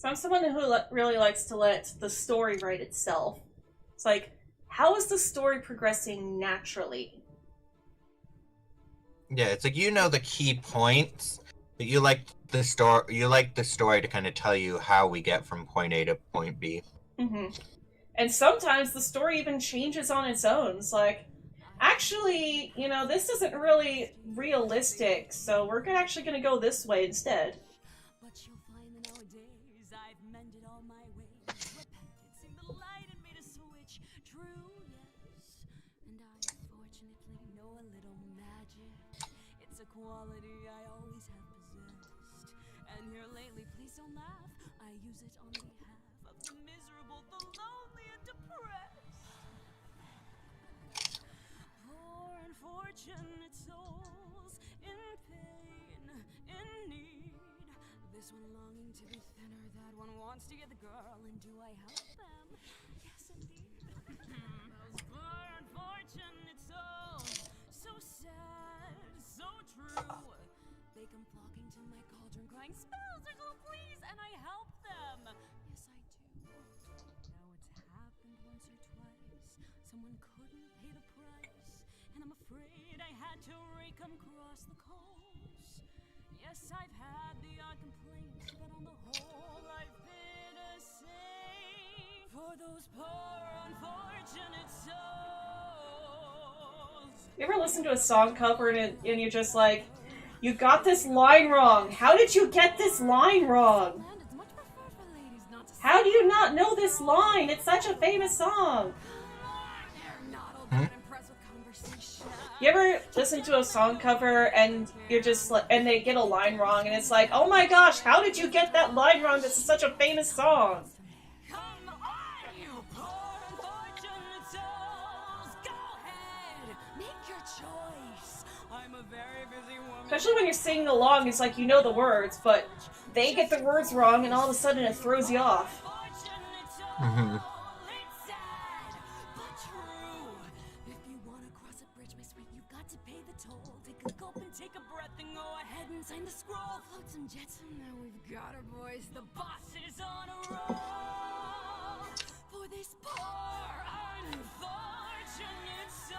So I'm someone who really likes to let the story write itself. It's like, how is the story progressing naturally? Yeah, it's like you know the key points, but you like the story. You like the story to kind of tell you how we get from point A to point B. Mm-hmm. And sometimes the story even changes on its own. It's like, actually, you know, this isn't really realistic, so we're actually going to go this way instead. But you'll find that nowadays I've mended all my ways. Repented, seen the light and made a switch. True, yes. And I fortunately know a little magic. It's a quality I always have possessed. And here lately, please don't laugh, I use it on behalf of the miserable, the lonely, and depressed. Poor unfortunate souls in pain, in need. This one longing to be thinner, that one wants to get the girl, and do I help them? Yes, indeed. Those poor unfortunate souls, so sad, so true. They come flocking to my cauldron, crying, "Spells, Ursula, please!" and I help them. Yes, I do. Now it's happened once or twice. Someone couldn't pay the price, and I'm afraid I had to rake 'em across the coals. Yes, I've had the odd complaint, but on the whole, I've been a saint for those poor unfortunate souls. You ever listen to a song cover and you're just like, you got this line wrong. How did you get this line wrong? How do you not know this line? It's such a famous song. You ever listen to a song cover and you're just like, and they get a line wrong and it's like, oh my gosh, how did you get that line wrong? This is such a famous song. Especially when you're singing along, it's like you know the words, but they get the words wrong and all of a sudden it throws you off. Mm-hmm. Take a breath and go ahead and sign the scroll. Floats and jets, and now we've got her, boys. The boss is on a roll for this poor unfortunate soul.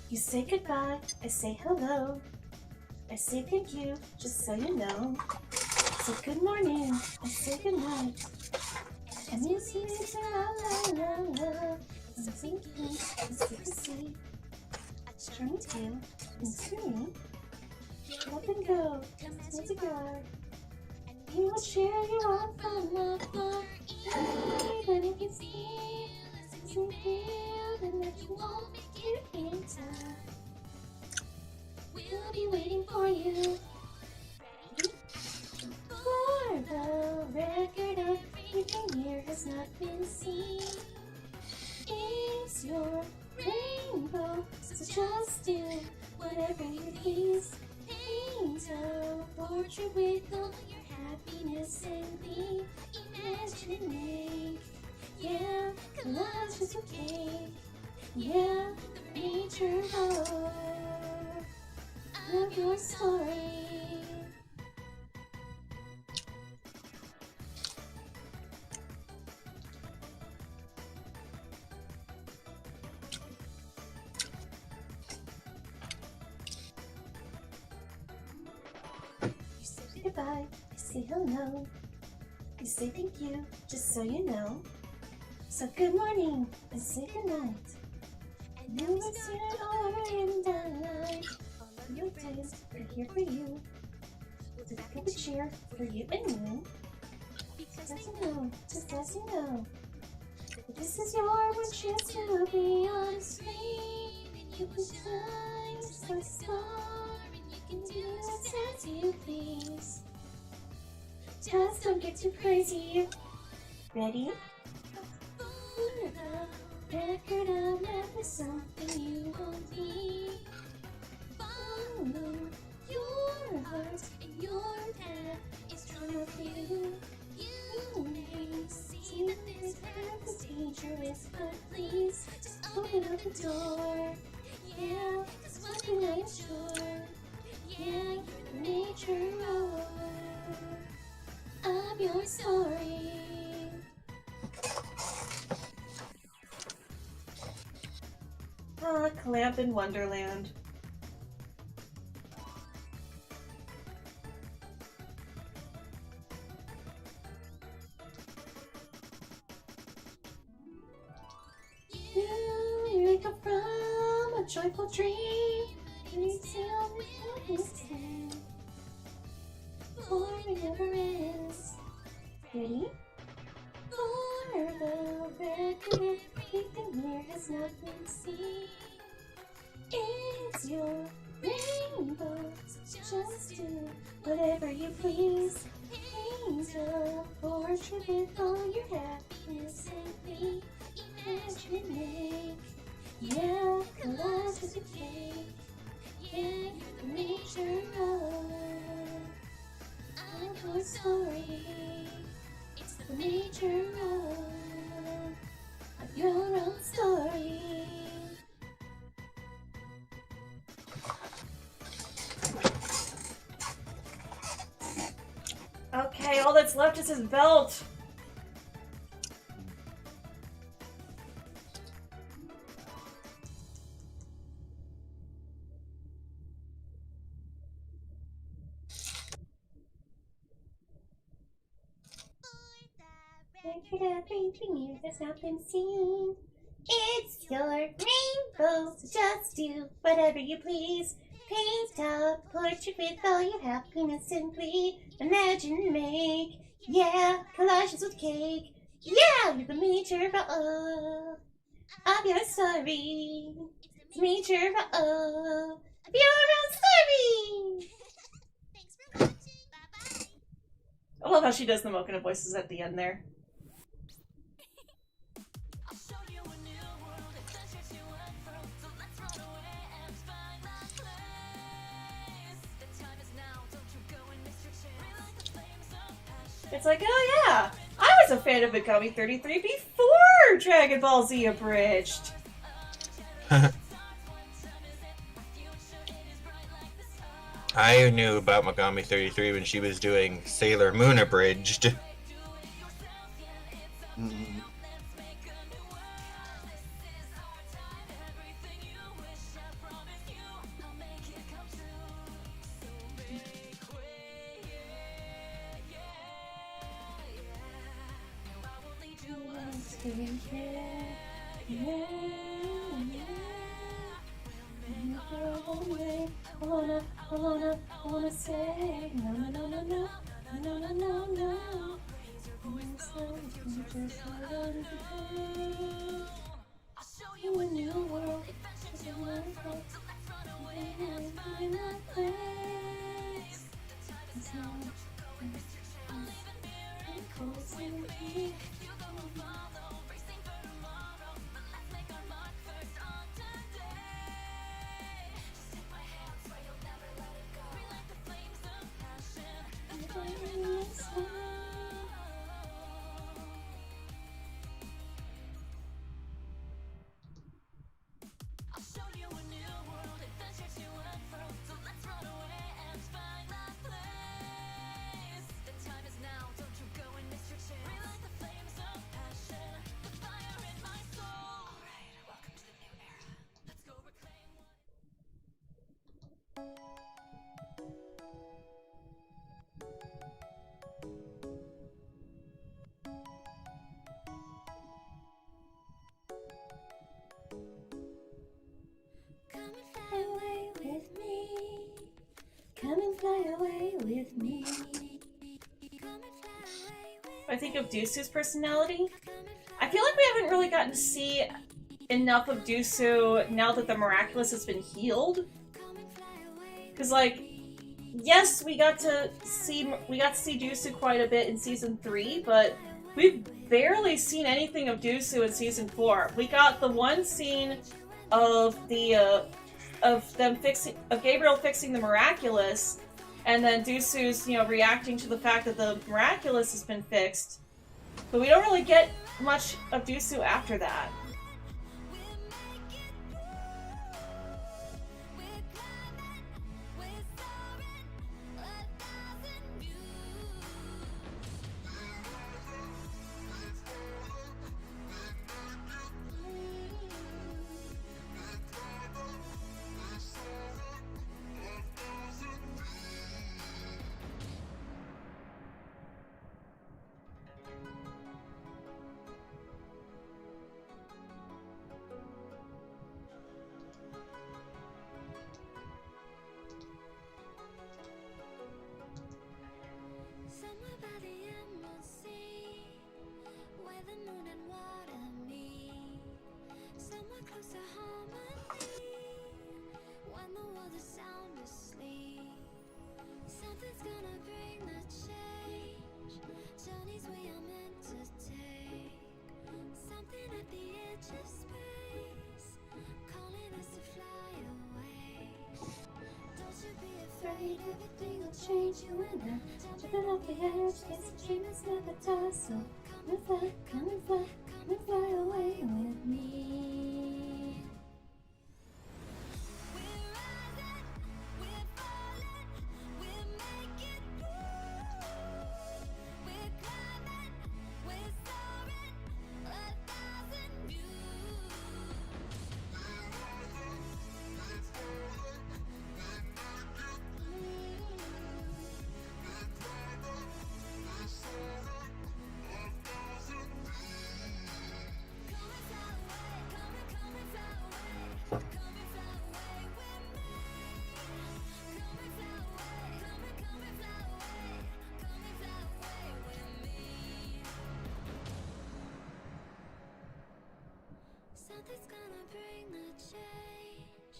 You say goodbye, I say hello, I say thank you, just so you know. So good morning, I say good night, and you say la la la la. I'm thinking, it's good to see. Charming tale, mystery. Up and go, come together. We will share you all from the floor. Even if you feel as you feel, and that you won't make it in time. We'll be waiting for you. For the record of everything here has not been seen. It's your rainbow, so just do whatever you please. Paint a portrait with all your happiness and be imagining. Yeah, collage is okay. Yeah, the nature of your story. Goodbye, I say hello, I say thank you, just so you know. So good morning, I say good night. And now it's it all over and done. All your days are here for you. To back up a cheer for you and me. Because as you know, just as you know, this is your one chance to be on screen. And you can shine for a star. And you can do it as you please. Just don't get too crazy. Ready? Record of never something you won't be. Follow your heart and your path is true for you. You may see that this path is dangerous, but please just open up the door. Yeah, cause one thing I'm sure. Yeah, the nature of your story. Ah, Clamp in Wonderland. You wake up from a joyful dream. You sail with happiness hand. For it never ends. Ready? For the record, everything here has not been seen. It's your rainbow, so just do whatever you please. Paint a portrait with all your happiness and be. Imagine and make, yeah, collage with your cake. Yeah, the nature of your story. It's the nature of your own story. Okay, all that's left is his belt. Record everything you has not been seen. It's your rainbow, so just do whatever you please. Paint a portrait with all your happiness simply. Imagine and make, yeah, collages with cake. Yeah, you're the major of your story. It's the major of your own story. Thanks for watching. Bye-bye. I love how she does the Mokina voices at the end there. I'll show you a new world, adventures you unfurl. So let's run away and find that place. The time is now, don't you go and miss your chance. Relight the flames of passion. It's like, oh yeah, I was a fan of Megami 33 before Dragon Ball Z Abridged. I knew about Megami 33 when she was doing Sailor Moon Abridged. I wanna say no, no, no, no, no, no, no, no, no. I'll show you a new world, adventures you unfold. So let's run away and find that place. The time is now, don't you go and miss your chance. Miracles in me, you go and follow, racing for tomorrow. But let's make our mark first on today. Just take my hand, swear you'll never let it go. Relight the flames of passion, the fire in my soul. I'll show you a new world, adventures you unfurl. So let's run away and find that place. The time is now, don't you go and miss your chance. Relight the flames of passion, the fire in my soul. Alright, welcome to the new era. Let's go reclaim what. Come and fly away with me. Come and fly away with me. Come and fly away with I think of Dusu's personality. I feel like we haven't really gotten to see enough of Dusu now that the Miraculous has been healed. Because, like, yes, we got to see Dusu quite a bit in season 3, but we've barely seen anything of Dusu in season 4. We got the one scene of Gabriel fixing the Miraculous, and then Dusu's, reacting to the fact that the Miraculous has been fixed. But we don't really get much of Dusu after that. Somewhere by the emerald sea, where the moon and water meet, somewhere close to harmony, when the world is sound asleep. Something's gonna bring the change, journeys we are meant to take. Something at the edge of space, calling us to fly away. Don't you be afraid, everything will change. You and I, jumping off the edge, this dream is never die. So come and fly, come and fly, come and fly away with me. We're rising, we're falling, we're making through. We're climbing, we're soaring, 1,000 views. Something's gonna bring the change,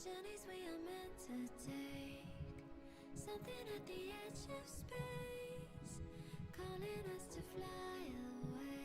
journeys we are meant to take. Something at the edge of space, calling us to fly away.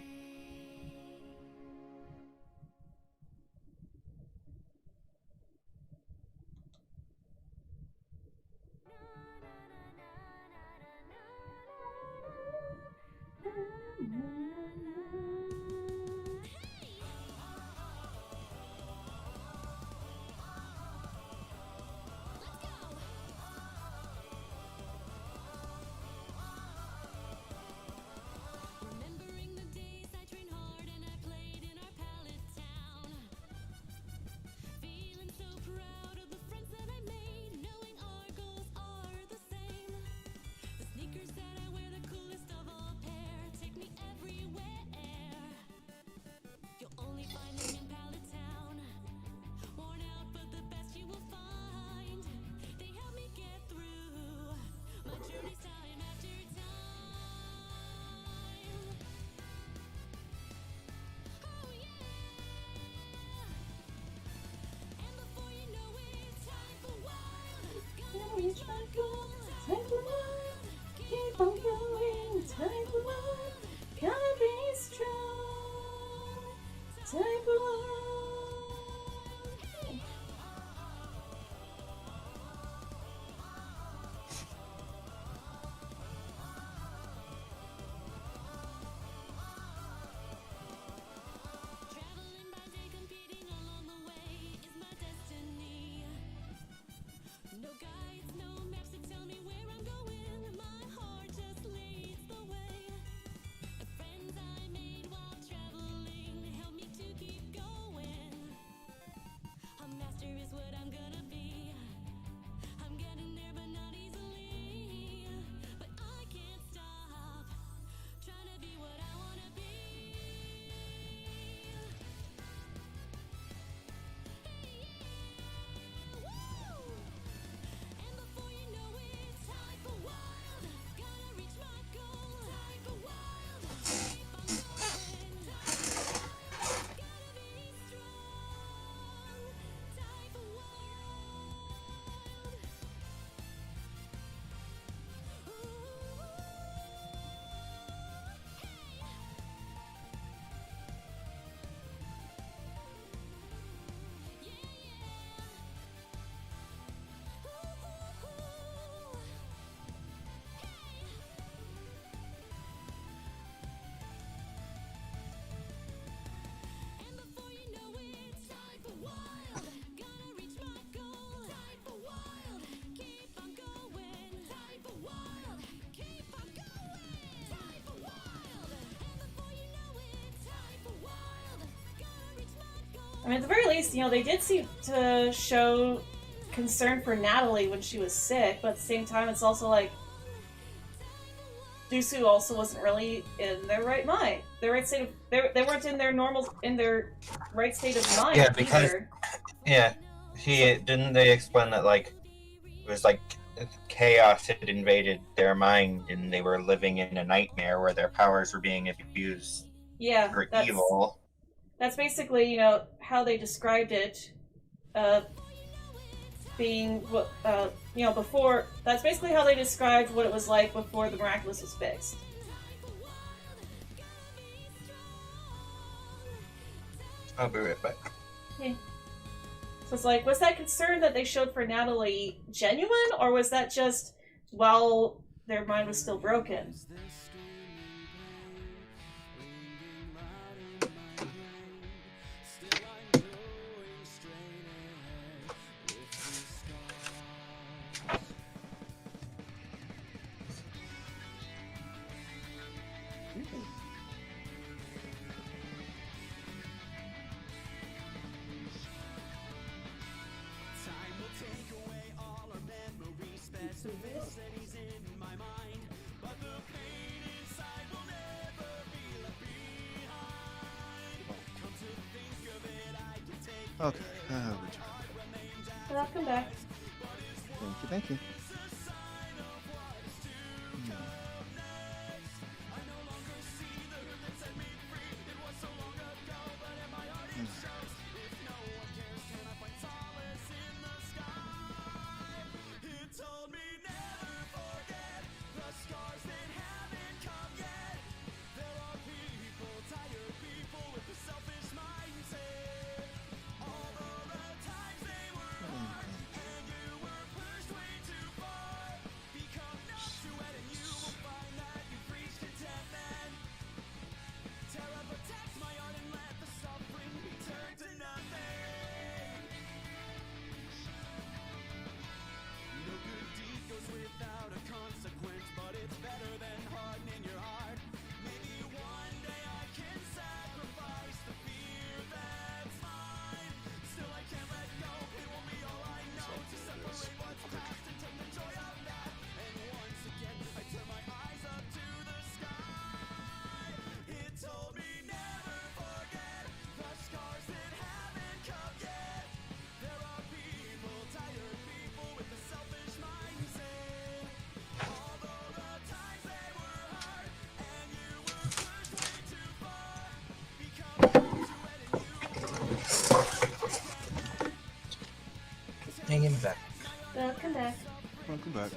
mean, at the very least, you know, they did seem to show concern for Natalie when she was sick, but at the same time, it's also like Dusu also wasn't really in their right mind. Their right state of they weren't in their right state of mind. Yeah, because either. didn't they explain that like it was like chaos had invaded their mind and they were living in a nightmare where their powers were being abused for evil. That's basically, you know, how they described it. Being what you know, before. That's basically how they described what it was like before the Miraculous was fixed. I'll be right back. Yeah. So it's like, was that concern that they showed for Natalie genuine, or was that just while their mind was still broken? Okay, Welcome back. Thank you. Hanging back. Welcome back. Welcome back.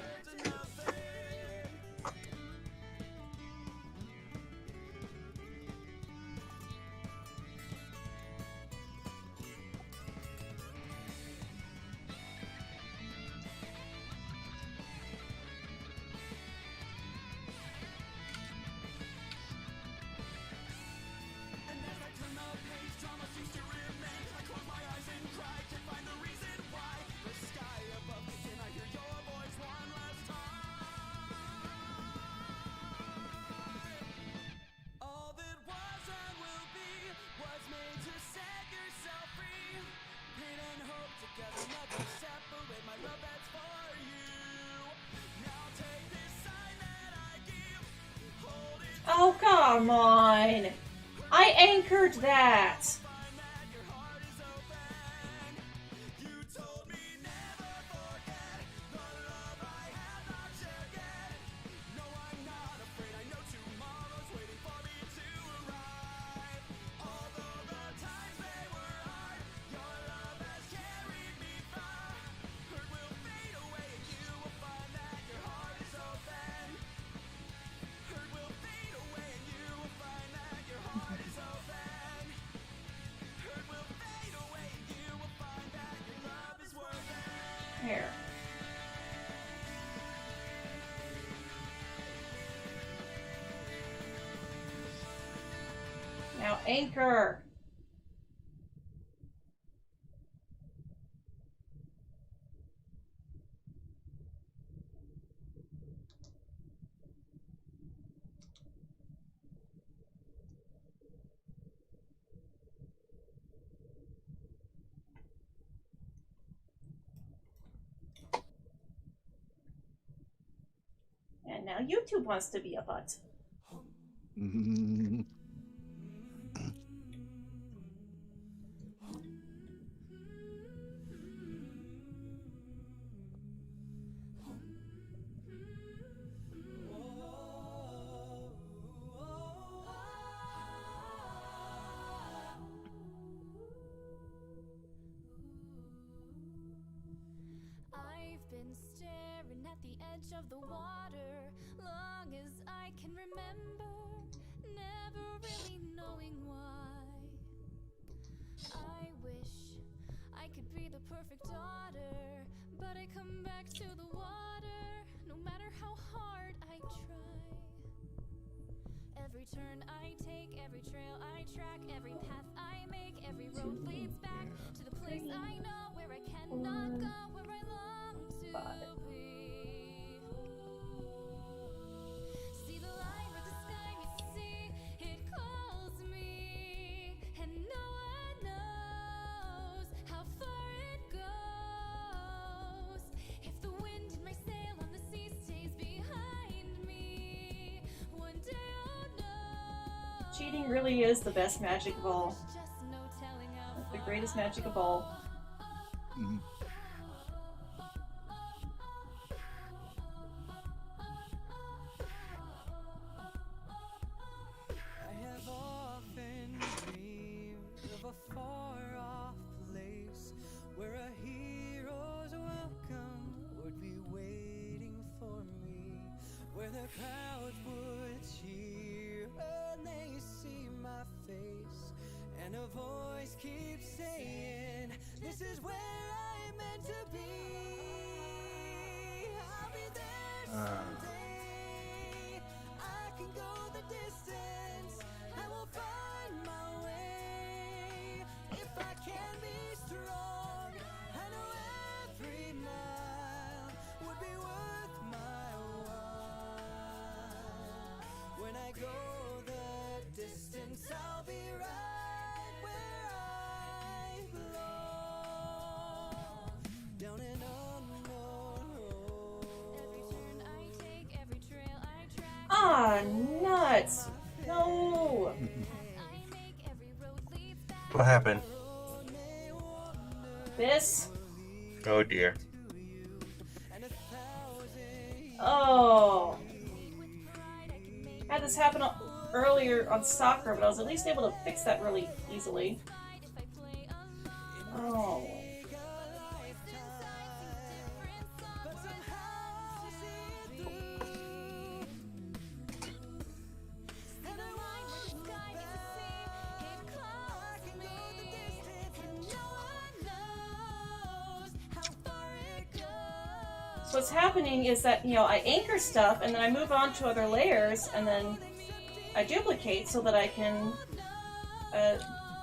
Oh, come on! I anchored that! Here. Now anchor. now YouTube wants to be a butt. I've been staring at the edge of the water long as I can remember, never really knowing why. I wish I could be the perfect daughter, but I come back to the water no matter how hard I try. Every turn I take, every trail I track, every path I make, every road leads back to the place I know where I cannot go, where I long to be. See the line where the sky meets the sea, it calls me, and no one knows how far it goes. If the wind in my sail on the sea stays behind me, one day I'll know. Cheating really is the best magic of all. The greatest magic of all. I have often dreamed of a far-off place where a hero's welcome would be waiting for me, where the crowds would cheer when they see my face, and a voice keeps saying, "This is where I'm meant to be." I'll be there someday. I can go the distance. I will find my way. If I can be strong, I know every mile would be worth my while. When I go the distance, I'll be right where I belong. Down an unknown road. Every turn I take, every trail I track. Ah, nuts! No! What happened? This? Oh dear. Oh! Had this happen earlier on Sakura, but I was at least able to fix that really easily. Oh. So what's happening is that, I anchor stuff and then I move on to other layers and then I duplicate so that I can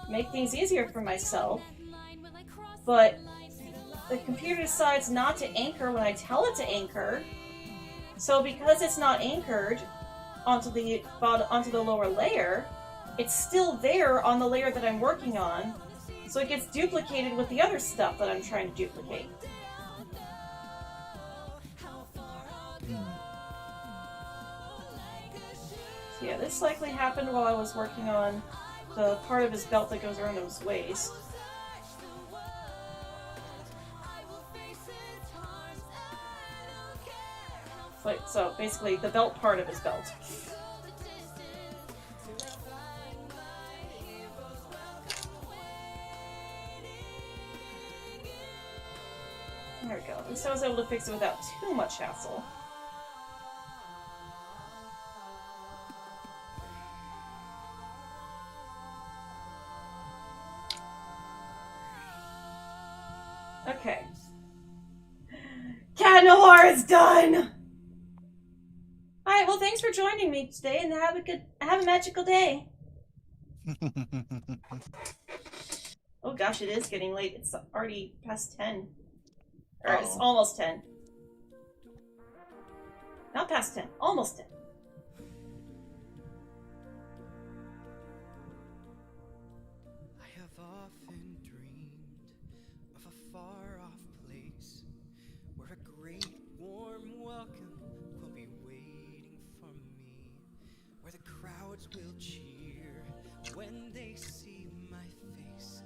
make things easier for myself. But the computer decides not to anchor when I tell it to anchor. So because it's not anchored onto the lower layer, it's still there on the layer that I'm working on. So it gets duplicated with the other stuff that I'm trying to duplicate. So yeah, this likely happened while I was working on the part of his belt that goes around his waist. So basically the belt part of his belt. There we go. At least I was able to fix it without too much hassle. Okay. Cat Noir is done! Alright, well thanks for joining me today and have a magical day. Oh gosh, it is getting late. It's already past 10. Or it's almost 10. Not past 10, almost 10. I have often dreamed of a far-off place where a great warm welcome will be waiting crowds will cheer when they see my face,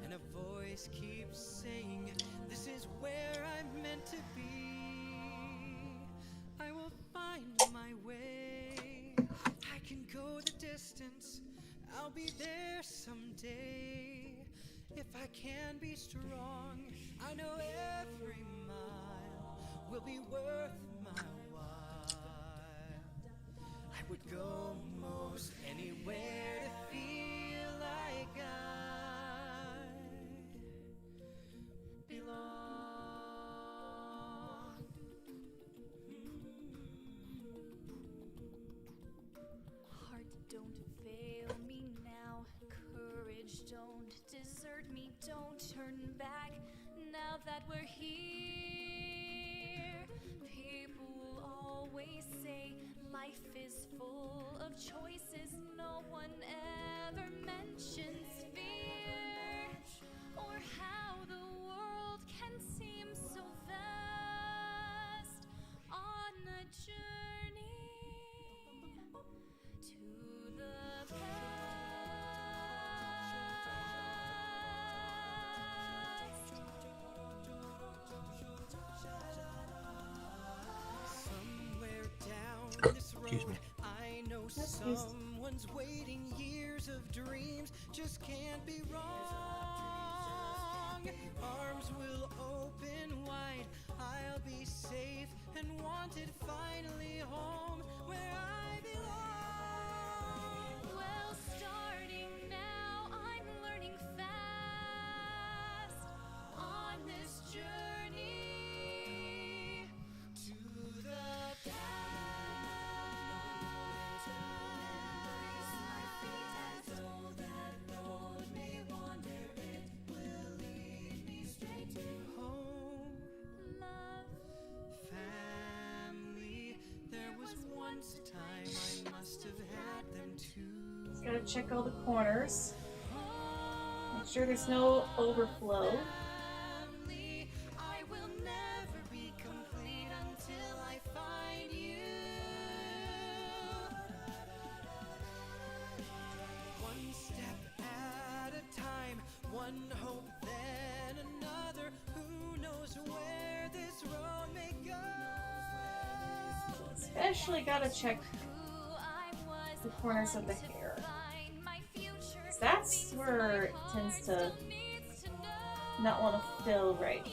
and a voice keeps saying, this is where I'm meant to be. I will find my way. I can go the distance. I'll be there someday. If I can be strong, I know every mile will be worth my while. I would go most anywhere to feel like I belong. Heart, don't fail me now. Courage, don't desert me. Don't turn back now that we're here. People will always say life is full of choices. No one ever mentions fear, or how the world can seem so vast on a journey to the past. Somewhere down this road, I know someone's waiting. Years of dreams just can't be wrong. Arms will open wide. I'll be safe and wanted, finally home where I belong. Well, starting now, I'm learning fast on this journey to the past. My feet and know that road may wander, it will lead me straight to home. love. Family, there was once a time I must have had them too. Just gotta check all the corners. Make sure there's no overflow. Family, I will never be complete until I find you. One step at a time, one hope then another. Who knows where this road may go? Especially gotta check the corners of the hair. 'Cause that's where it tends to not want to fill right.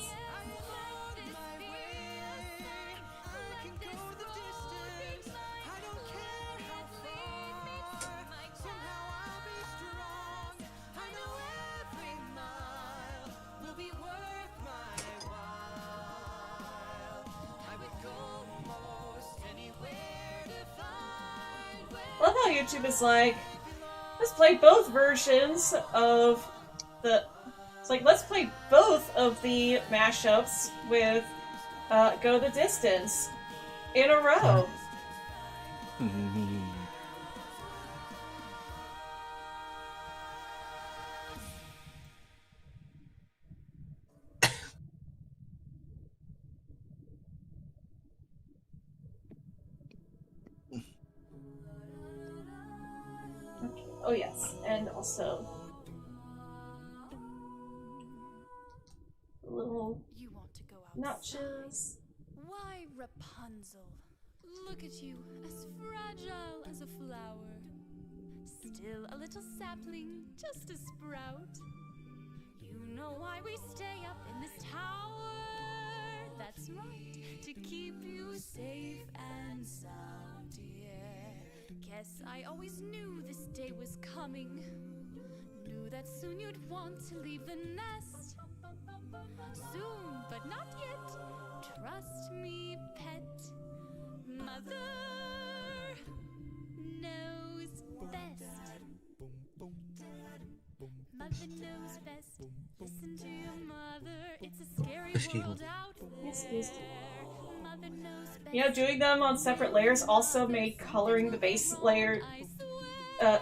I love how YouTube is like, let's play both versions of the. It's like, let's play both of the mashups with Go the Distance in a row. Okay. Oh yes, and also little You want to go outside? notches. Why, Rapunzel? Look at you, as fragile as a flower. Still a little sapling, just a sprout. You know why we stay up in this tower? That's right, to keep you safe and sound, dear. Guess I always knew this day was coming. Knew that soon you'd want to leave the nest. Soon, but not yet. Trust me, pet. Mother knows best. Mother knows best. Listen to your mother. It's a scary world out there. Excuse me. Mother knows best. You know, doing them on separate layers also made coloring the base layer,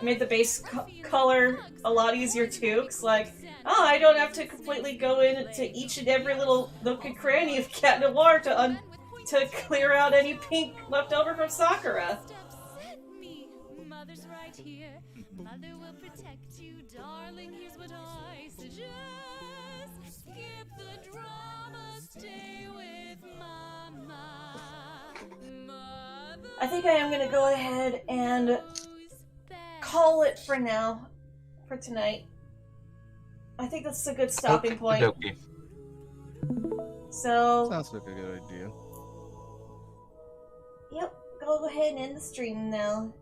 made the base color a lot easier too. Cause like, oh, I don't have to completely go into each and every little nook and cranny of Cat Noir to clear out any pink left over from Sakura. Mother's right right here. Mother will protect you, darling. Here's what I suggest. Skip the drama, stay with Mama. Mother I think I am going to go ahead and call it for now, for tonight. I think that's a good stopping point. Okay. So, Sounds like a good idea. yep, go ahead and end the stream now.